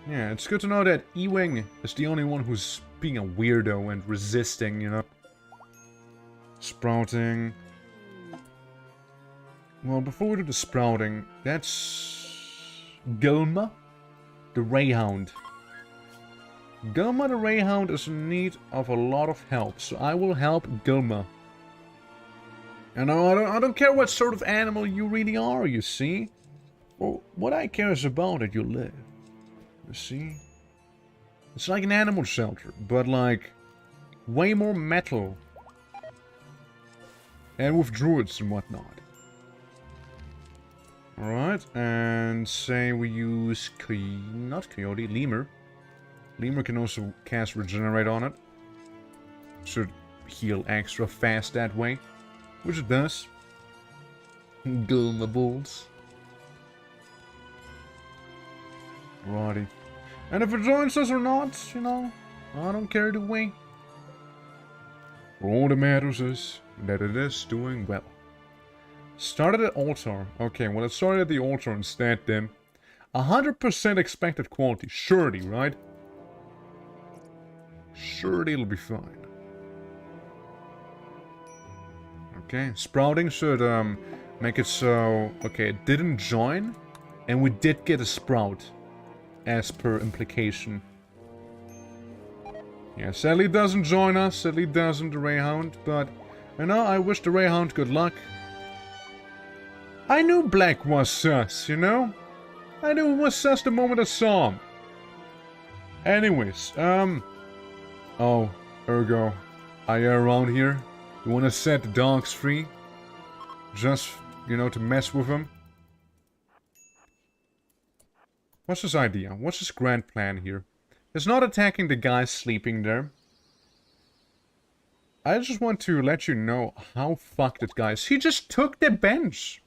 Yeah, it's good to know that Ewing is the only one who's being a weirdo and resisting, you know. Sprouting. Well, before we do the sprouting, that's... Gilma, the Rayhound. Gilma the Rayhound is in need of a lot of help, so I will help Gilma. And I don't care what sort of animal you really are, you see. Well, what I care is about that you live. You see? It's like an animal shelter, but like way more metal. And with druids and whatnot. Alright, and say we use not coyote, lemur. Lemur can also cast Regenerate on it. Should heal extra fast that way. Which it does. Gilma balls. Righty. And if it joins us or not, you know, I don't care either way. All that matters is that it is doing well. Started at altar. Okay, well it started at the altar instead then. 100% expected quality. Surely, right? Surely it'll be fine. Okay, sprouting should make it so... Okay, it didn't join, and we did get a sprout, as per implication. Yeah, sadly it doesn't join us, sadly it doesn't, the Rayhound, but... You know, I wish the Rayhound good luck. I knew Black was sus, you know? I knew it was sus the moment I saw him. Anyways, Oh, Ergo, are you around here? You wanna set the dogs free? Just, you know, to mess with them? What's his idea? What's his grand plan here? It's not attacking the guy sleeping there. I just want to let you know how fucked it guy is. He just took the bench!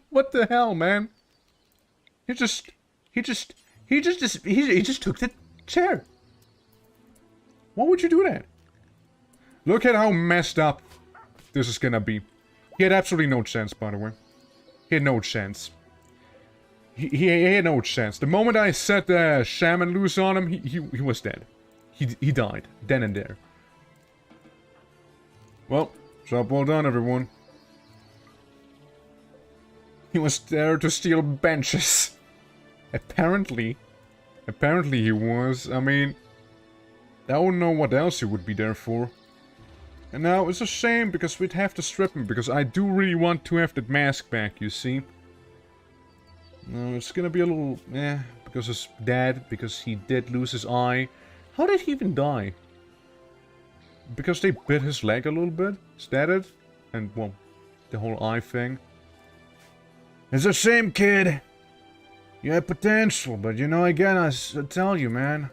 What the hell, man? He just took the chair. Why would you do that? Look at how messed up this is gonna be. He had absolutely no chance, by the way. He had no chance. He had no chance. The moment I set the shaman loose on him, he was dead. He died. Then and there. Well, job well done, everyone. He was there to steal benches. Apparently he was. I mean... I don't know what else he would be there for. And now, it's a shame, because we'd have to strip him, because I do really want to have that mask back, you see. No, it's gonna be a little... because his dad, because he did lose his eye. How did he even die? Because they bit his leg a little bit? Is that it? And, well, the whole eye thing. It's a shame, kid. You had potential, but you know, again, I tell you, man.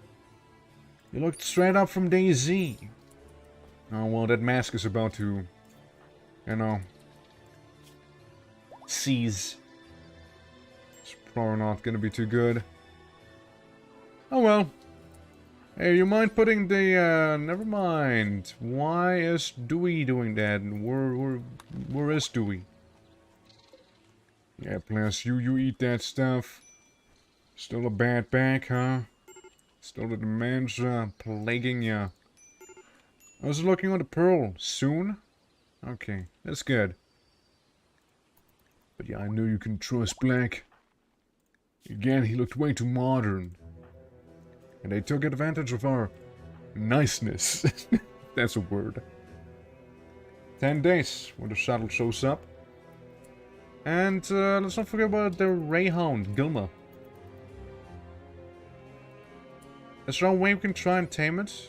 You looked straight up from DayZ. Oh, well, that mask is about to, you know, seize. It's probably not gonna be too good. Oh, well. Hey, you mind putting the, never mind. Why is Dewey doing that? Where is Dewey? Yeah, plus you eat that stuff. Still a bad back, huh? Still the dementia plaguing ya. I was looking on the pearl. Soon? Okay, that's good. But yeah, I know you can trust Black. Again, he looked way too modern. And they took advantage of our niceness. That's a word. 10 days when the shuttle shows up. And let's not forget about the Rayhound, Gilma. Is there a way we can try and tame it?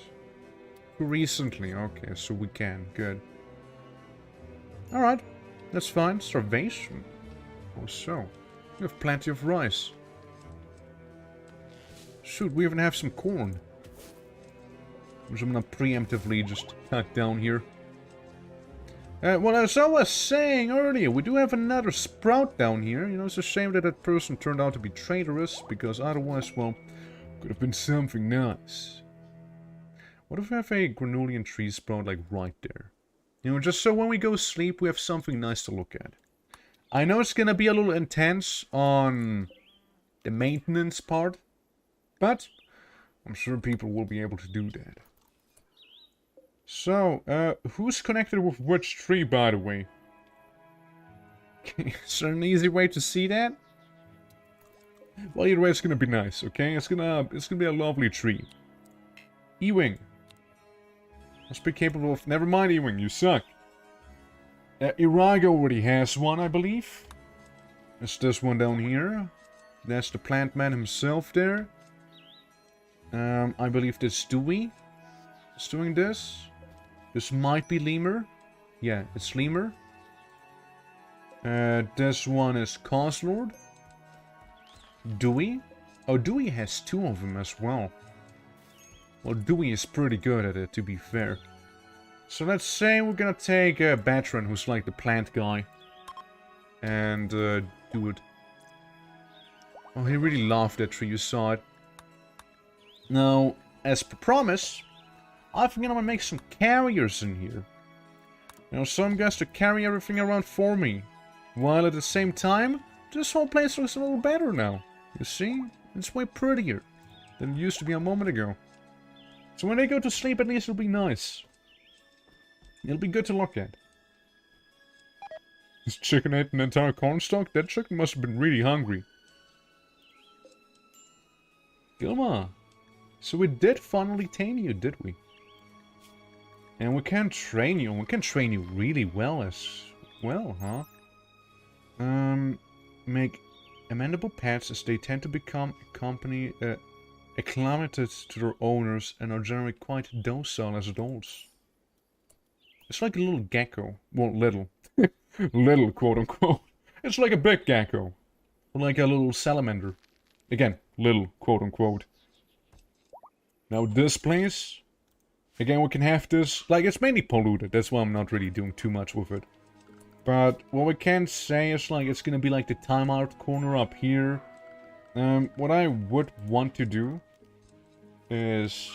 Recently, okay, so we can. Good. Alright, that's fine. Starvation. Or so. We have plenty of rice. Shoot, we even have some corn. Which I'm gonna preemptively just cut down here. Well, as I was saying earlier, we do have another sprout down here. You know, it's a shame that that person turned out to be traitorous, because otherwise, well, could have been something nice. What if we have a granullian tree sprout, like, right there? You know, just so when we go sleep, we have something nice to look at. I know it's gonna be a little intense on the maintenance part, but I'm sure people will be able to do that. So, who's connected with which tree, by the way? Is there an easy way to see that? Well, either way, it's gonna be nice, okay? It's gonna be a lovely tree. Ewing. Must be capable of... Never mind, Ewing, you suck. Irago already has one, I believe. There's this one down here. That's the plant man himself there. I believe this Dewey is doing this. This might be Lemur. Yeah, it's Lemur. This one is Causelord. Dewey? Oh, Dewey has two of them as well. Well, Dewey is pretty good at it, to be fair. So let's say we're gonna take Batran, who's like the plant guy. And do it. Oh, he really loved that tree, you saw it. Now, as per promise, I think I'm gonna make some carriers in here. You know, some guys to carry everything around for me. While at the same time, this whole place looks a little better now. You see? It's way prettier than it used to be a moment ago. So when they go to sleep, at least it'll be nice. It'll be good to look at. This chicken ate an entire cornstalk? That chicken must have been really hungry. Gilma. So we did finally tame you, did we? And we can train you. We can train you really well as well, huh? Make amendable pets as they tend to become acclimated to their owners and are generally quite docile as adults. It's like a little gecko. Well, little. Little, quote-unquote. It's like a big gecko. Or like a little salamander. Again, little, quote-unquote. Now this place... Again, we can have this... Like, it's mainly polluted. That's why I'm not really doing too much with it. But what we can say is, like, it's gonna be like the timeout corner up here. What I would want to do is...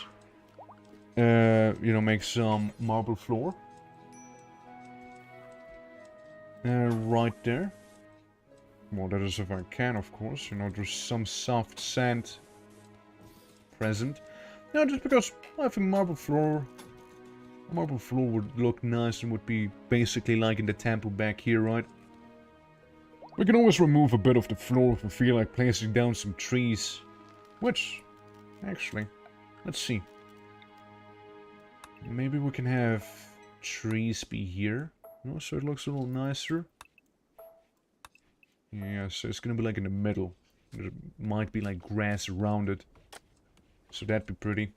you know, make some marble floor. Right there. Well, that is if I can, of course. You know, there's some soft sand present. No, just because I think marble floor would look nice and would be basically like in the temple back here, right? We can always remove a bit of the floor if we feel like placing down some trees. Which, actually, let's see. Maybe we can have trees be here. You know, so it looks a little nicer. Yeah, so it's gonna be like in the middle. There might be like grass around it. So that'd be pretty.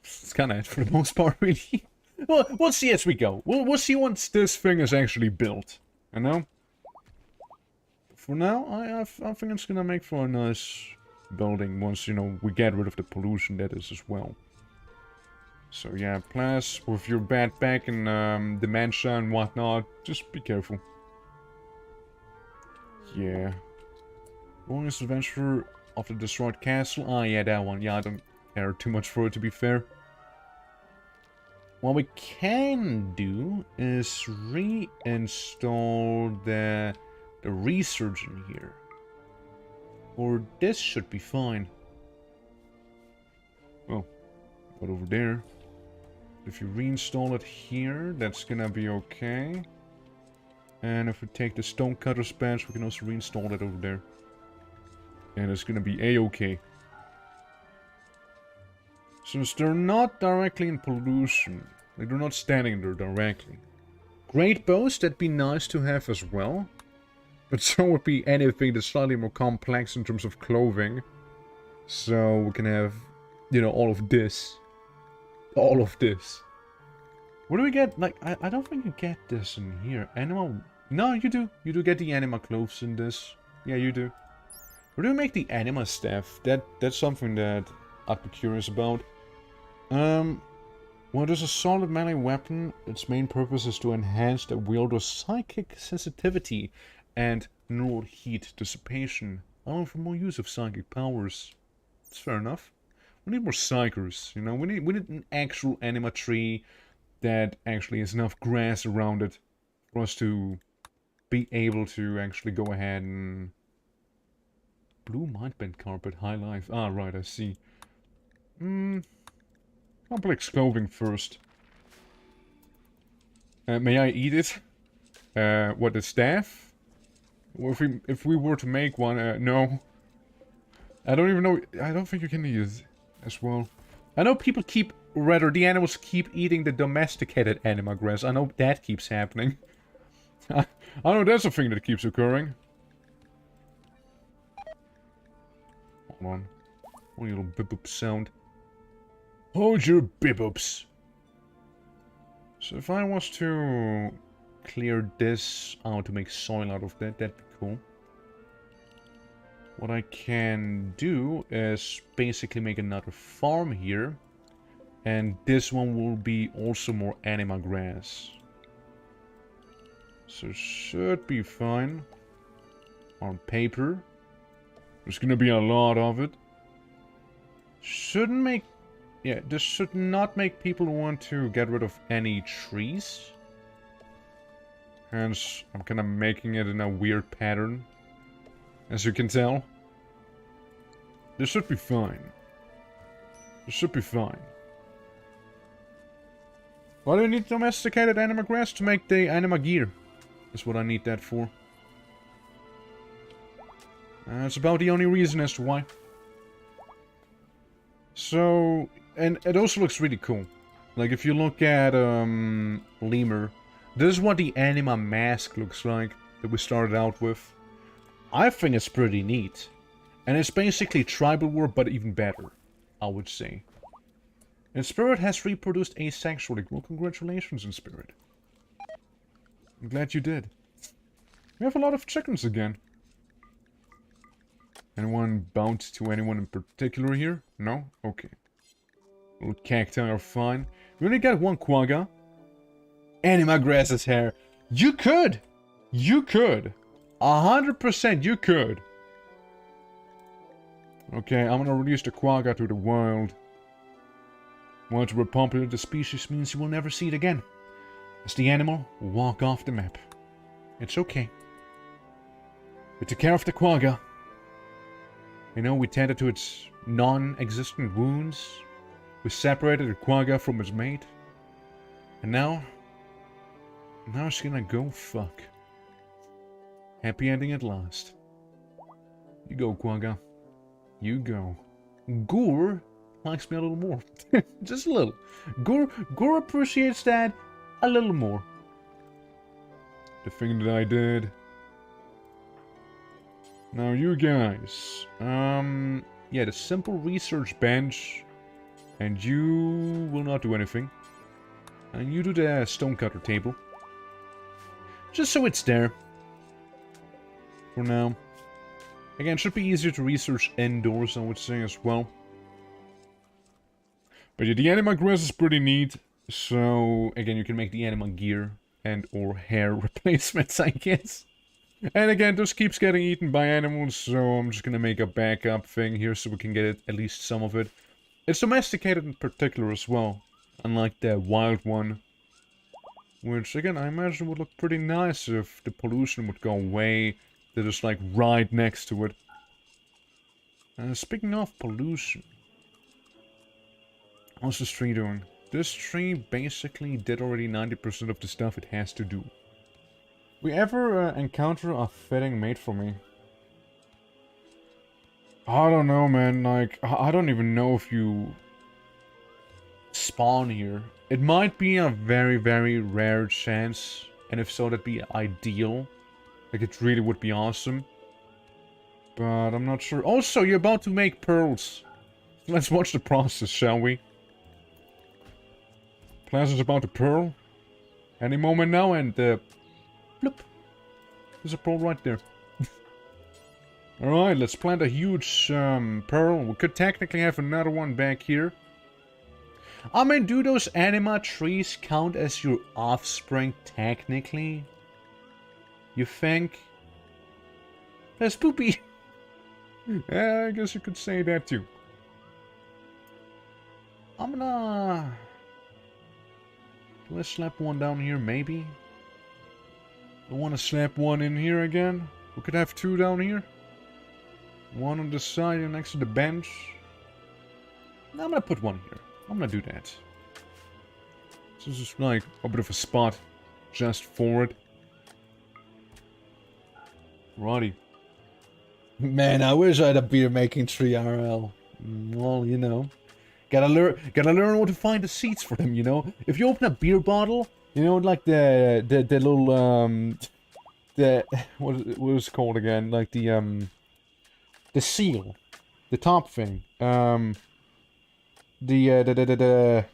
It's kind of it for the most part, really. Well, we'll see as we go. We'll see once this thing is actually built. You know? For now, I think it's gonna make for a nice building once, you know, we get rid of the pollution that is as well. So yeah, plus, with your bad back and dementia and whatnot, just be careful. Yeah. Longest adventure of the destroyed castle. Ah, yeah, that one. Yeah, I don't care too much for it, to be fair. What we can do is reinstall the research in here. Or this should be fine. Oh, but over there. If you reinstall it here, that's gonna be okay. And if we take the stonecutter's bench, we can also reinstall it over there. And it's gonna be a-okay. Since they're not directly in pollution, like they're not standing there directly. Great bows, that'd be nice to have as well. But so would be anything that's slightly more complex in terms of clothing. So we can have, you know, all of this. All of this. What do we get? Like, I don't think you get this in here. Animal... No, you do. You do get the anima clothes in this. Yeah, you do. Where do we make the anima staff? That's something that I'd be curious about. Well, there's a solid melee weapon. Its main purpose is to enhance the wielder's psychic sensitivity and neural heat dissipation, allowing for more use of psychic powers. That's fair enough. We need more psychers, you know. We need an actual anima tree that actually has enough grass around it for us to be able to actually go ahead and... Blue mindbend carpet, high life. Ah, right, I see. Complex clothing first. May I eat it? What, the staff? Or if we were to make one, no. I don't even know, I don't think you can eat it as well. I know people keep, rather the animals keep eating the domesticated anima grass. I know that keeps happening. I know that's a thing that keeps occurring. Hold on. Only a little bip-boop sound. Hold your bip-boops. So if I was to clear this out to make soil out of that, that'd be cool. what I can do is basically make another farm here. And this one will be also more anima grass. So should be fine. On paper. There's gonna be a lot of it. Shouldn't make... Yeah, this should not make people want to get rid of any trees. Hence, I'm kind of making it in a weird pattern. As you can tell. This should be fine. This should be fine. Why do I need domesticated anima grass? To make the anima gear. That's what I need that for. That's about the only reason as to why. So, and it also looks really cool. Like if you look at Lemur, this is what the anima mask looks like that we started out with. I think it's pretty neat. And it's basically tribal war, but even better, I would say. And Spirit has reproduced asexually. Well, congratulations in Spirit. I'm glad you did. We have a lot of chickens again. Anyone bound to anyone in particular here? No? Okay. Little cacti are fine. We only got one quagga. Anima grass's hair. You could! You could! 100% you could! Okay, I'm gonna release the quagga to the wild. Once repopulated, the species means you will never see it again. As the animal will walk off the map. It's okay. We took care of the quagga. You know, we tended to its non-existent wounds. We separated the quagga from its mate. And now it's gonna go fuck. Happy ending at last. You go, quagga. You go. Gore likes me a little more. Just a little. Gore appreciates that a little more. The thing that I did. Now you guys. Yeah, the simple research bench. And you will not do anything. And you do the stonecutter table. Just so it's there. For now. Again, it should be easier to research indoors, I would say, as well. But yeah, the anima grass is pretty neat. So, again, you can make the anima gear and or hair replacements, I guess. And again, this keeps getting eaten by animals, so I'm just gonna make a backup thing here so we can get it, at least some of it. It's domesticated in particular as well, unlike the wild one. Which, again, I imagine would look pretty nice if the pollution would go away. They're just like right next to it. Speaking of pollution. How's this tree doing? This tree basically did already 90% of the stuff it has to do. We ever encounter a fitting mate for me? I don't know, man. Like, I don't even know if you spawn here. It might be a very, very rare chance. And if so, that'd be ideal. Like, it really would be awesome. But I'm not sure. Also, you're about to make pearls. Let's watch the process, shall we? Plaza's about to pearl. Any moment now, and bloop. There's a pearl right there. Alright, let's plant a huge pearl. We could technically have another one back here. I mean, do those anima trees count as your offspring technically? You think? That's poopy. Yeah, I guess you could say that too. I'm gonna... Let's slap one down here, maybe? I want to slap one in here again. We could have two down here. One on the side and next to the bench. No, I'm gonna put one here. I'm gonna do that. This is like a bit of a spot just for it. Righty. Man, I wish I had a beer making tree RL. Well, you know. Gotta learn where to find the seeds for them, you know? If you open a beer bottle, you know, like the little, what is it called again? Like the seal. The top thing. The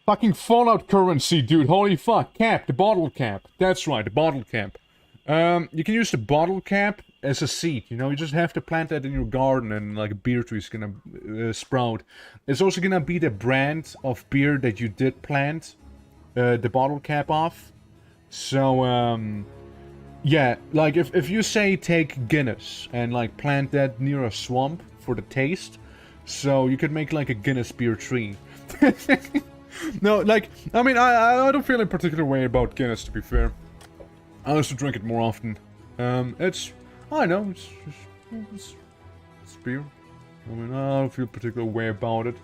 fucking Fallout currency, dude. Holy fuck. Cap. The bottle cap. That's right, the bottle cap. You can use the bottle cap as a seed, you know, you just have to plant that in your garden and like a beer tree is gonna sprout. It's also gonna be the brand of beer that you did plant the bottle cap off. So, yeah, like if you say take Guinness and like plant that near a swamp for the taste, so you could make like a Guinness beer tree. No, like, I mean, I don't feel a particular way about Guinness, to be fair. I used to drink it more often. It's, I don't know, it's beer. I mean, I don't feel a particular way about it.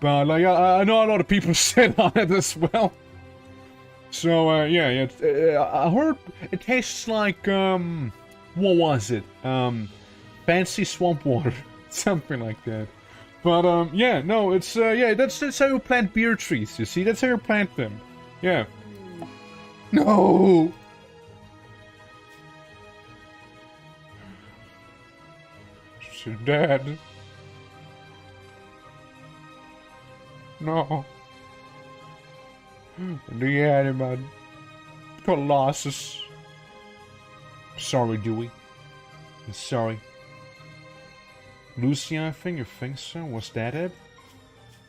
But, like, I know a lot of people sit on it as well. So, yeah, I heard it tastes like, what was it? Fancy swamp water. Something like that. But, yeah, no, it's, yeah, that's how you plant beer trees, you see? That's how you plant them. Yeah. No! She's dead. No. The animal. Colossus. Sorry, Dewey. I'm sorry. Lucia, I think you think so? Was that it?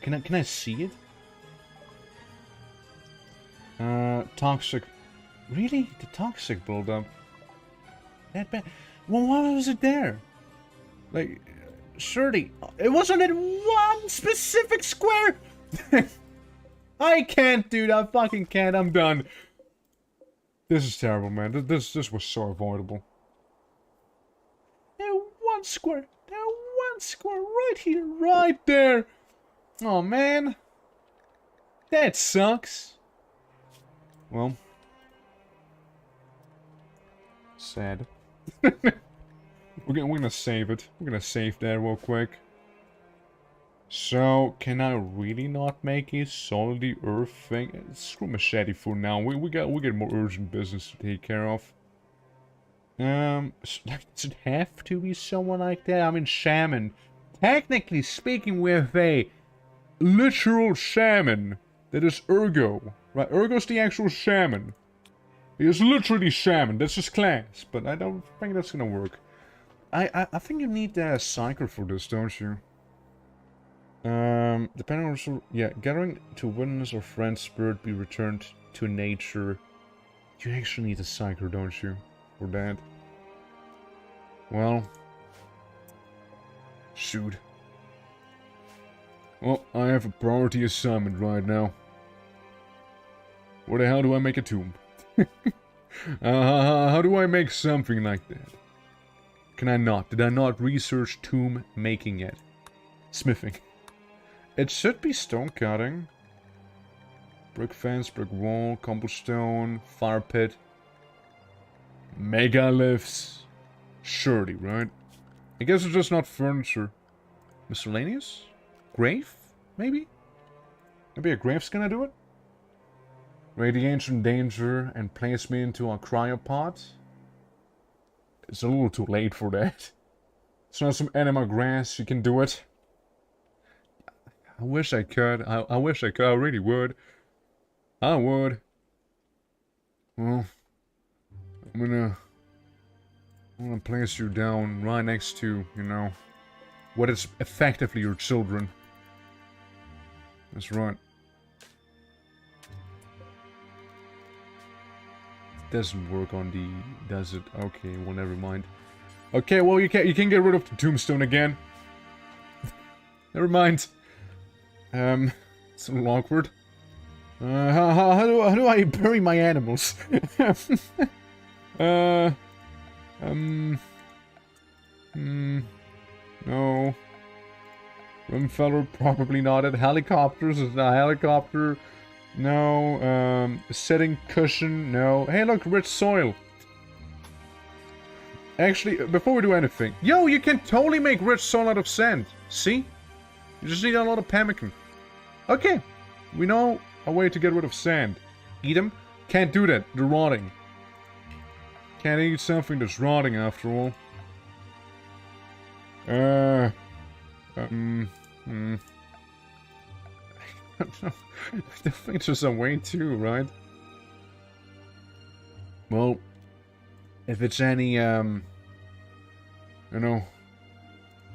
Can I see it? Toxic. Really? The toxic buildup? That bad? Well, why was it there? Like, surely it wasn't in one specific square. I can't, dude. I fucking can't. I'm done. This is terrible, man. This was so avoidable. There one square. There one square right here, right there. Oh man, that sucks. Well, sad. We're gonna save it. We're gonna save that real quick. So, can I really not make a solid earth thing? Screw machete for now. We get more urgent business to take care of. Does it have to be someone like that? I mean, shaman. Technically speaking, we have a literal shaman that is Ergo. Right? Ergo's the actual shaman. He is literally shaman. That's his class. But I don't think that's gonna work. I think you need a cycle for this, don't you? Depending on... Yeah, gathering to witness or friend spirit be returned to nature. You actually need a cycle, don't you? For that. Well. Shoot. Well, I have a priority assignment right now. Where the hell do I make a tomb? How do I make something like that? Can I not? Did I not research tomb making yet? Smithing. It should be stone cutting. Brick fence, brick wall, cobblestone, fire pit. Megaliths. Surely, right? I guess it's just not furniture. Miscellaneous? Grave? Maybe? Maybe a grave's gonna do it? Radiation danger and place me into a cryopod? It's a little too late for that. It's not some anima grass, you can do it. I wish I could. I wish I could. I really would. I would. Well, I'm gonna place you down right next to, you know, what is effectively your children. That's right. Doesn't work on the... Does it? Okay, well, never mind. Okay, well, you can get rid of the tombstone again. Never mind. It's a little awkward. How do I bury my animals? No. Rimfeller, probably not. At helicopters, is a helicopter? No. Setting cushion? No. Hey, look, rich soil. Actually, before we do anything, yo, you can totally make rich soil out of sand. See? You just need a lot of pemmican. Okay, we know a way to get rid of sand. Eat them? Can't do that, they're rotting. Can't eat something that's rotting after all. I think there's a way too, right? Well, if it's any, you know,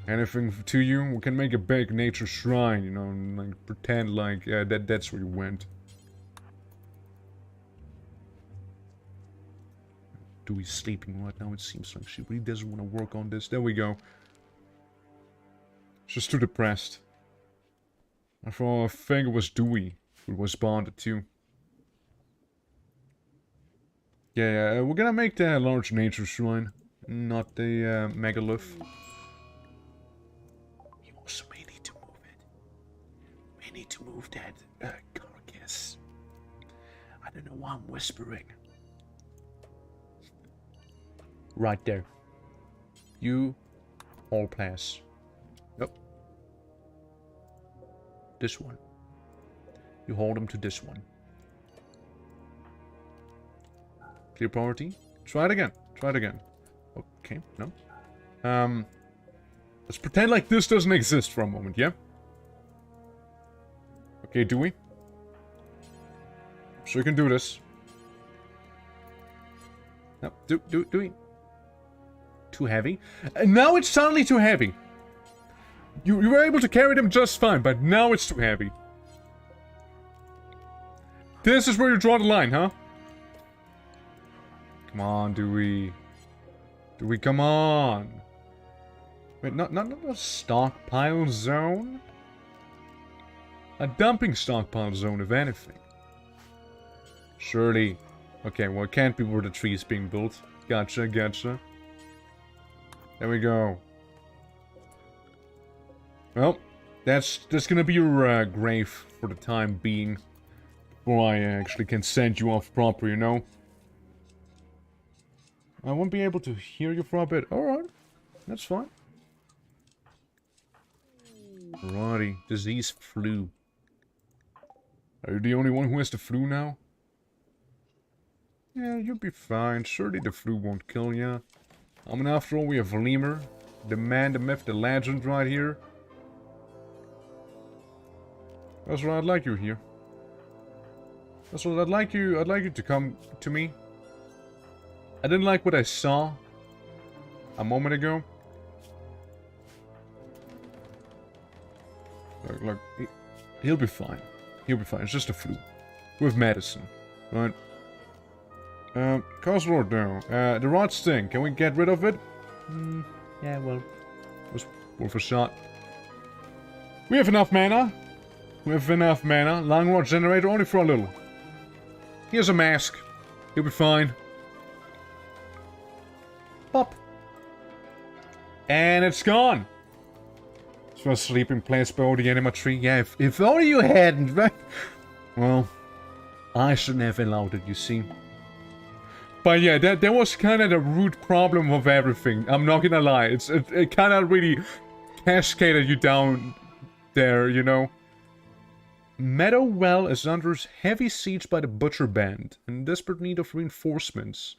anything to you, we can make a big nature shrine, you know, and like pretend like that's where you went. Dewey's sleeping right now. It seems like she really doesn't want to work on this. There we go. She's too depressed. I think it was Dewey who was bonded too. Yeah, we're gonna make the large nature shrine, not the megalith. We also may need to move it. We need to move that carcass. I don't know why I'm whispering. Right there. You all pass. Yep. This one. You hold them to this one. Clear priority. Try it again. Try it again. Okay, no. Let's pretend like this doesn't exist for a moment, yeah? Okay, Dewey. So you can do this. No, Dewey. Too heavy. And now it's suddenly too heavy. You were able to carry them just fine, but now it's too heavy. This is where you draw the line, huh? Come on, Dewey. Dewey, come on. Wait, not a stockpile zone? A dumping stockpile zone, if anything. Surely. Okay, well, it can't be where the tree is being built. Gotcha, gotcha. There we go. Well, that's gonna be your grave for the time being. Before I actually can send you off proper, you know? I won't be able to hear you for a bit. Alright, that's fine. Alrighty, disease flu. Are you the only one who has the flu now? Yeah, you'll be fine. Surely the flu won't kill ya. I mean, after all, we have Lemur, the man, the myth, the legend right here. That's right, I'd like you here. That's what I'd like you to come to me. I didn't like what I saw a moment ago. Look, he'll be fine. He'll be fine. It's just a flu. With medicine. Right? Cosworth now. The rot sting. Can we get rid of it? Yeah, well. It was worth a shot. We have enough mana. We have enough mana. Long rod generator only for a little. Here's a mask. He'll be fine. Pop. And it's gone. It's for a sleeping place below the anima tree. Yeah, if only you hadn't, right? Well, I shouldn't have allowed it, you see. But yeah, that was kind of the root problem of everything. I'm not gonna lie. It kind of really cascaded you down there, you know. Meadowwell is under heavy siege by the Butcher Band, in desperate need of reinforcements.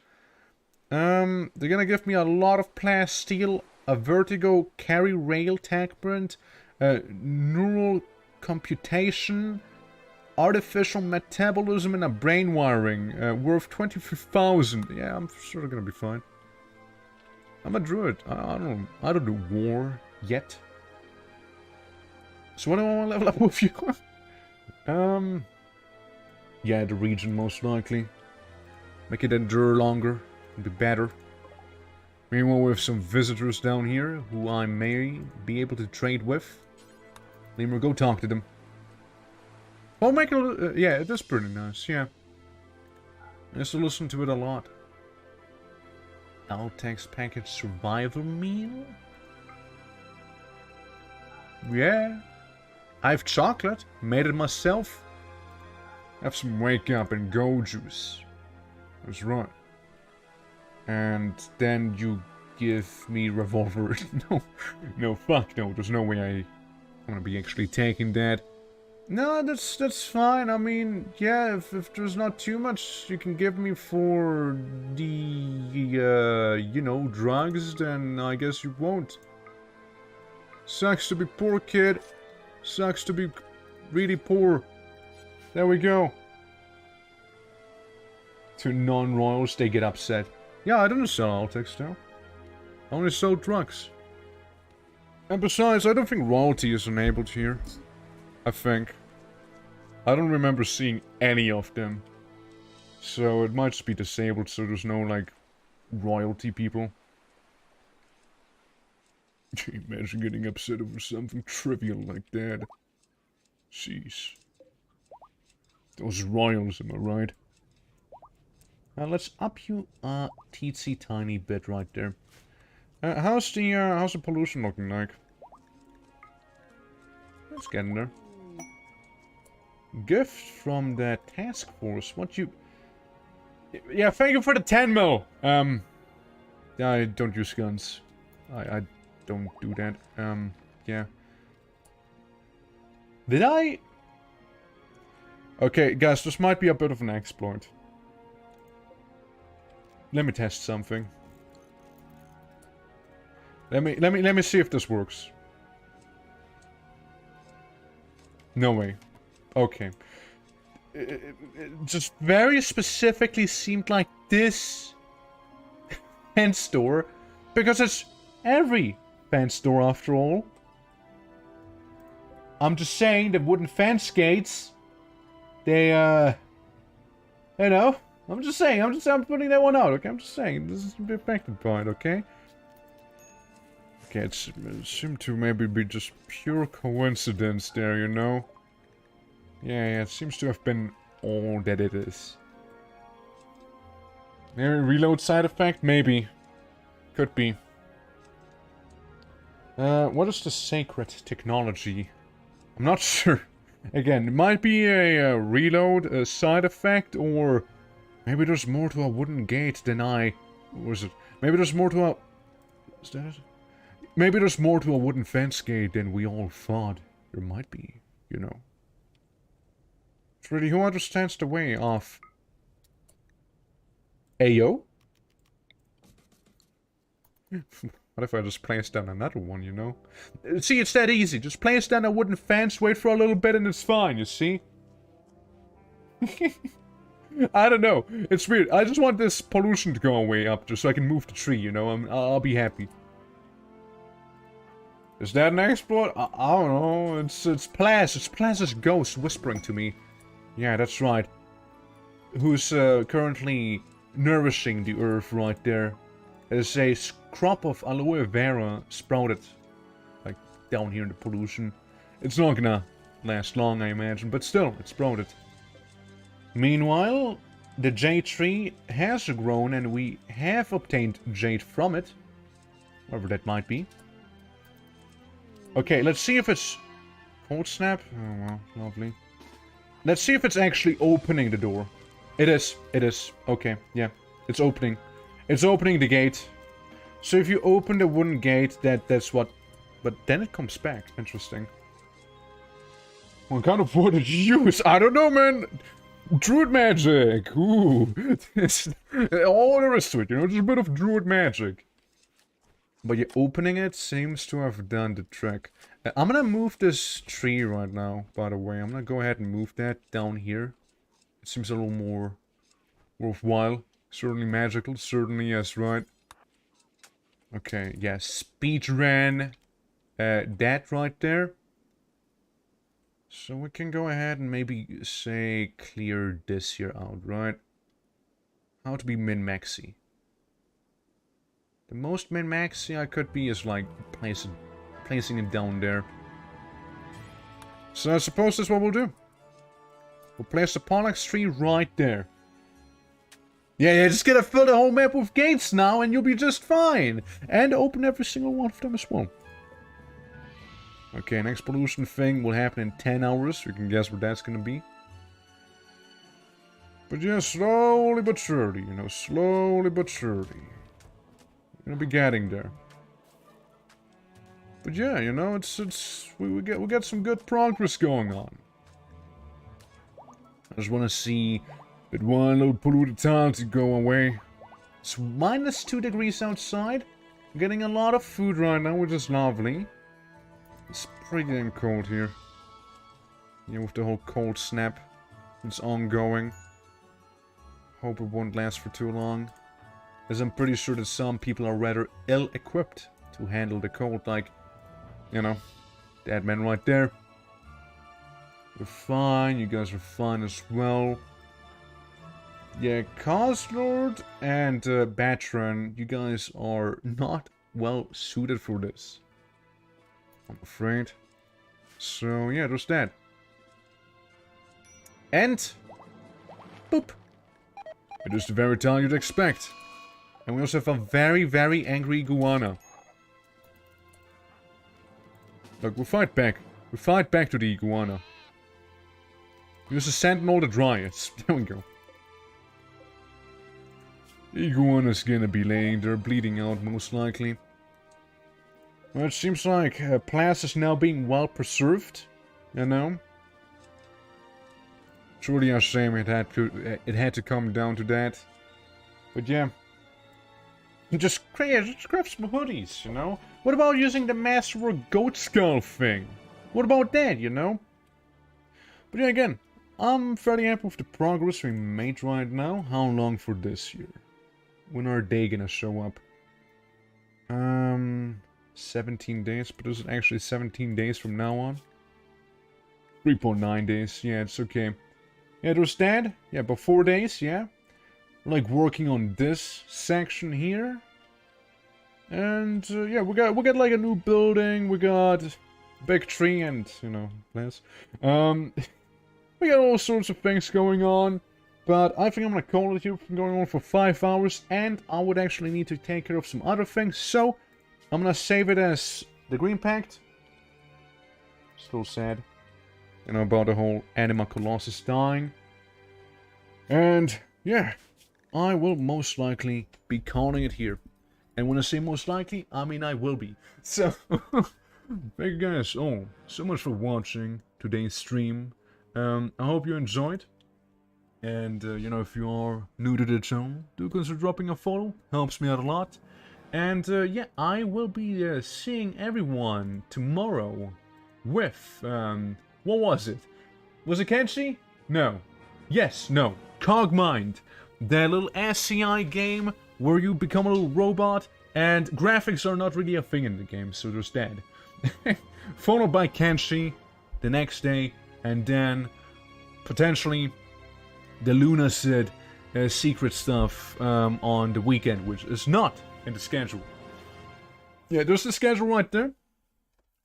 They're gonna give me a lot of plasteel, a vertigo carry rail tech print, neural computation, artificial metabolism, and a brain wiring worth 23,000. Yeah, I'm sure they're gonna be fine. I'm a druid. I don't do war yet. So what do I want to level up with you? Yeah, the region most likely. Make it endure longer. It'd be better. Meanwhile, we have some visitors down here who I may be able to trade with. Lemur, go talk to them. Well, make it. Yeah, it is pretty nice. Yeah. I used to listen to it a lot. Altex package survival meal. Yeah. I have chocolate. Made it myself. Have some wake up and go juice. That's right. And then you give me revolver. No, fuck no. There's no way I'm gonna be actually taking that. No, that's fine. I mean, yeah, if there's not too much you can give me for the, you know, drugs, then I guess you won't. Sucks to be poor, kid. Sucks to be really poor. There we go. To non-royals, they get upset. Yeah, I didn't sell Altex though. I only sold drugs. And besides, I don't think royalty is enabled here. I think. I don't remember seeing any of them. So it might just be disabled, so there's no, like, royalty people. Imagine getting upset over something trivial like that. Jeez. Those royals, am I right? Let's up you a teensy tiny bit right there. How's the pollution looking like? Let's get in there. Gift from the task force. What you... Yeah, thank you for the 10 mil. I don't use guns. I don't do that. Yeah. Did I... Okay, guys, this might be a bit of an exploit. Let me test something. Let me see if this works. No way. Okay. It just very specifically seemed like this fence store, because it's every fence store after all. I'm just saying the wooden fence gates, they you know, I'm just saying, I'm putting that one out, okay? I'm just saying, this is the affected point, okay? Okay, it seemed to maybe be just pure coincidence there, you know? Yeah, it seems to have been all that it is. Maybe reload side effect? Maybe. Could be. What is the sacred technology? I'm not sure. Again, it might be a reload side effect, or maybe there's more to a wooden gate than I... Was it? Maybe there's more to a... Is that it? Maybe there's more to a wooden fence gate than we all thought. There might be, you know. It's really, who understands the way of... Ayo? What if I just place down another one, you know? See, it's that easy. Just place down a wooden fence, wait for a little bit, and it's fine, you see? I don't know. It's weird. I just want this pollution to go away up there so I can move the tree, you know? I'll be happy. Is that an exploit? I don't know. It's Plas. It's Plas's ghost whispering to me. Yeah, that's right. Who's currently nourishing the earth right there. There's a crop of aloe vera sprouted, like, down here in the pollution. It's not gonna last long, I imagine, but still, it sprouted. Meanwhile, the jade tree has grown and we have obtained jade from it. Whatever that might be. Okay, let's see if it's... Cold snap? Oh, well, lovely. Let's see if it's actually opening the door. It is. It is. Okay, yeah. It's opening. It's opening the gate. So if you open the wooden gate, that's what... But then it comes back. Interesting. What kind of wood did you use? I don't know, man. Druid magic. Ooh. All there is to it, you know? Just a bit of druid magic. But yeah, opening it seems to have done the trick. I'm gonna move this tree right now, by the way. I'm gonna go ahead and move that down here. It seems a little more worthwhile. Certainly magical, certainly, yes, right. Okay, yeah, speed ran that right there. So we can go ahead and maybe say clear this here out, right? How to be min-maxi. The most min-maxi I could be is like placing it down there. So I suppose that's what we'll do. We'll place the Pollux tree right there. Yeah, just gonna fill the whole map with gates now and you'll be just fine. And open every single one of them as well. Okay, next pollution thing will happen in 10 hours. You can guess what that's gonna be. But yeah, slowly but surely, you know, slowly but surely. We're gonna be getting there. But yeah, you know, we get some good progress going on. I just wanna see that one little polluted town to go away. It's minus 2 degrees outside. I'm getting a lot of food right now, which is lovely. It's pretty damn cold here. Yeah, with the whole cold snap. It's ongoing. Hope it won't last for too long. as I'm pretty sure that some people are rather ill-equipped to handle the cold, like, you know, that man right there. We're fine, you guys are fine as well. Yeah, Coslord and Batron, you guys are not well suited for this, I'm afraid. So yeah, there's that. And boop. It is the very time you'd expect. And we also have a very, very angry iguana. Look, we fight back. We fight back to the iguana. Use the Sentinel the Dryads. There we go. The iguana's gonna be laying there, bleeding out most likely. Well, it seems like Plas is now being well preserved. You know? Truly a shame it had to come down to that. But yeah. Just grab some hoodies, you know? What about using the Master or Goat Skull thing? What about that, you know? But yeah, again, I'm fairly happy with the progress we made right now. How long for this year? When are they gonna show up? 17 days, but is it actually 17 days from now on? 3.9 days, yeah, it's okay. Yeah, there's that. Yeah, about 4 days, yeah. We're like working on this section here. And yeah, we got like a new building, we got big tree and, you know, plants. We got all sorts of things going on. But I think I'm gonna call it here from going on for 5 hours, and I would actually need to take care of some other things, so I'm gonna save it as the Green Pact. Still sad, you know, about the whole Anima Colossus dying. And yeah, I will most likely be calling it here. And when I say most likely, I mean I will be. So, thank you guys all so much for watching today's stream. I hope you enjoyed. And, you know, if you are new to the channel, do consider dropping a follow. Helps me out a lot. And, yeah, I will be seeing everyone tomorrow with, what was it? Was it Kenshi? No. Yes, no. Cogmind. That little SCI game where you become a little robot and graphics are not really a thing in the game, so there's that. Followed by Kenshi the next day, and then potentially the Luna Sid secret stuff on the weekend, which is not in the schedule. Yeah, there's the schedule right there.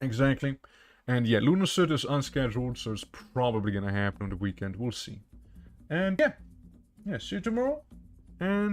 Exactly. And yeah, Luna Sid is unscheduled, so it's probably gonna happen on the weekend. We'll see. And yeah. Yeah, see you tomorrow. And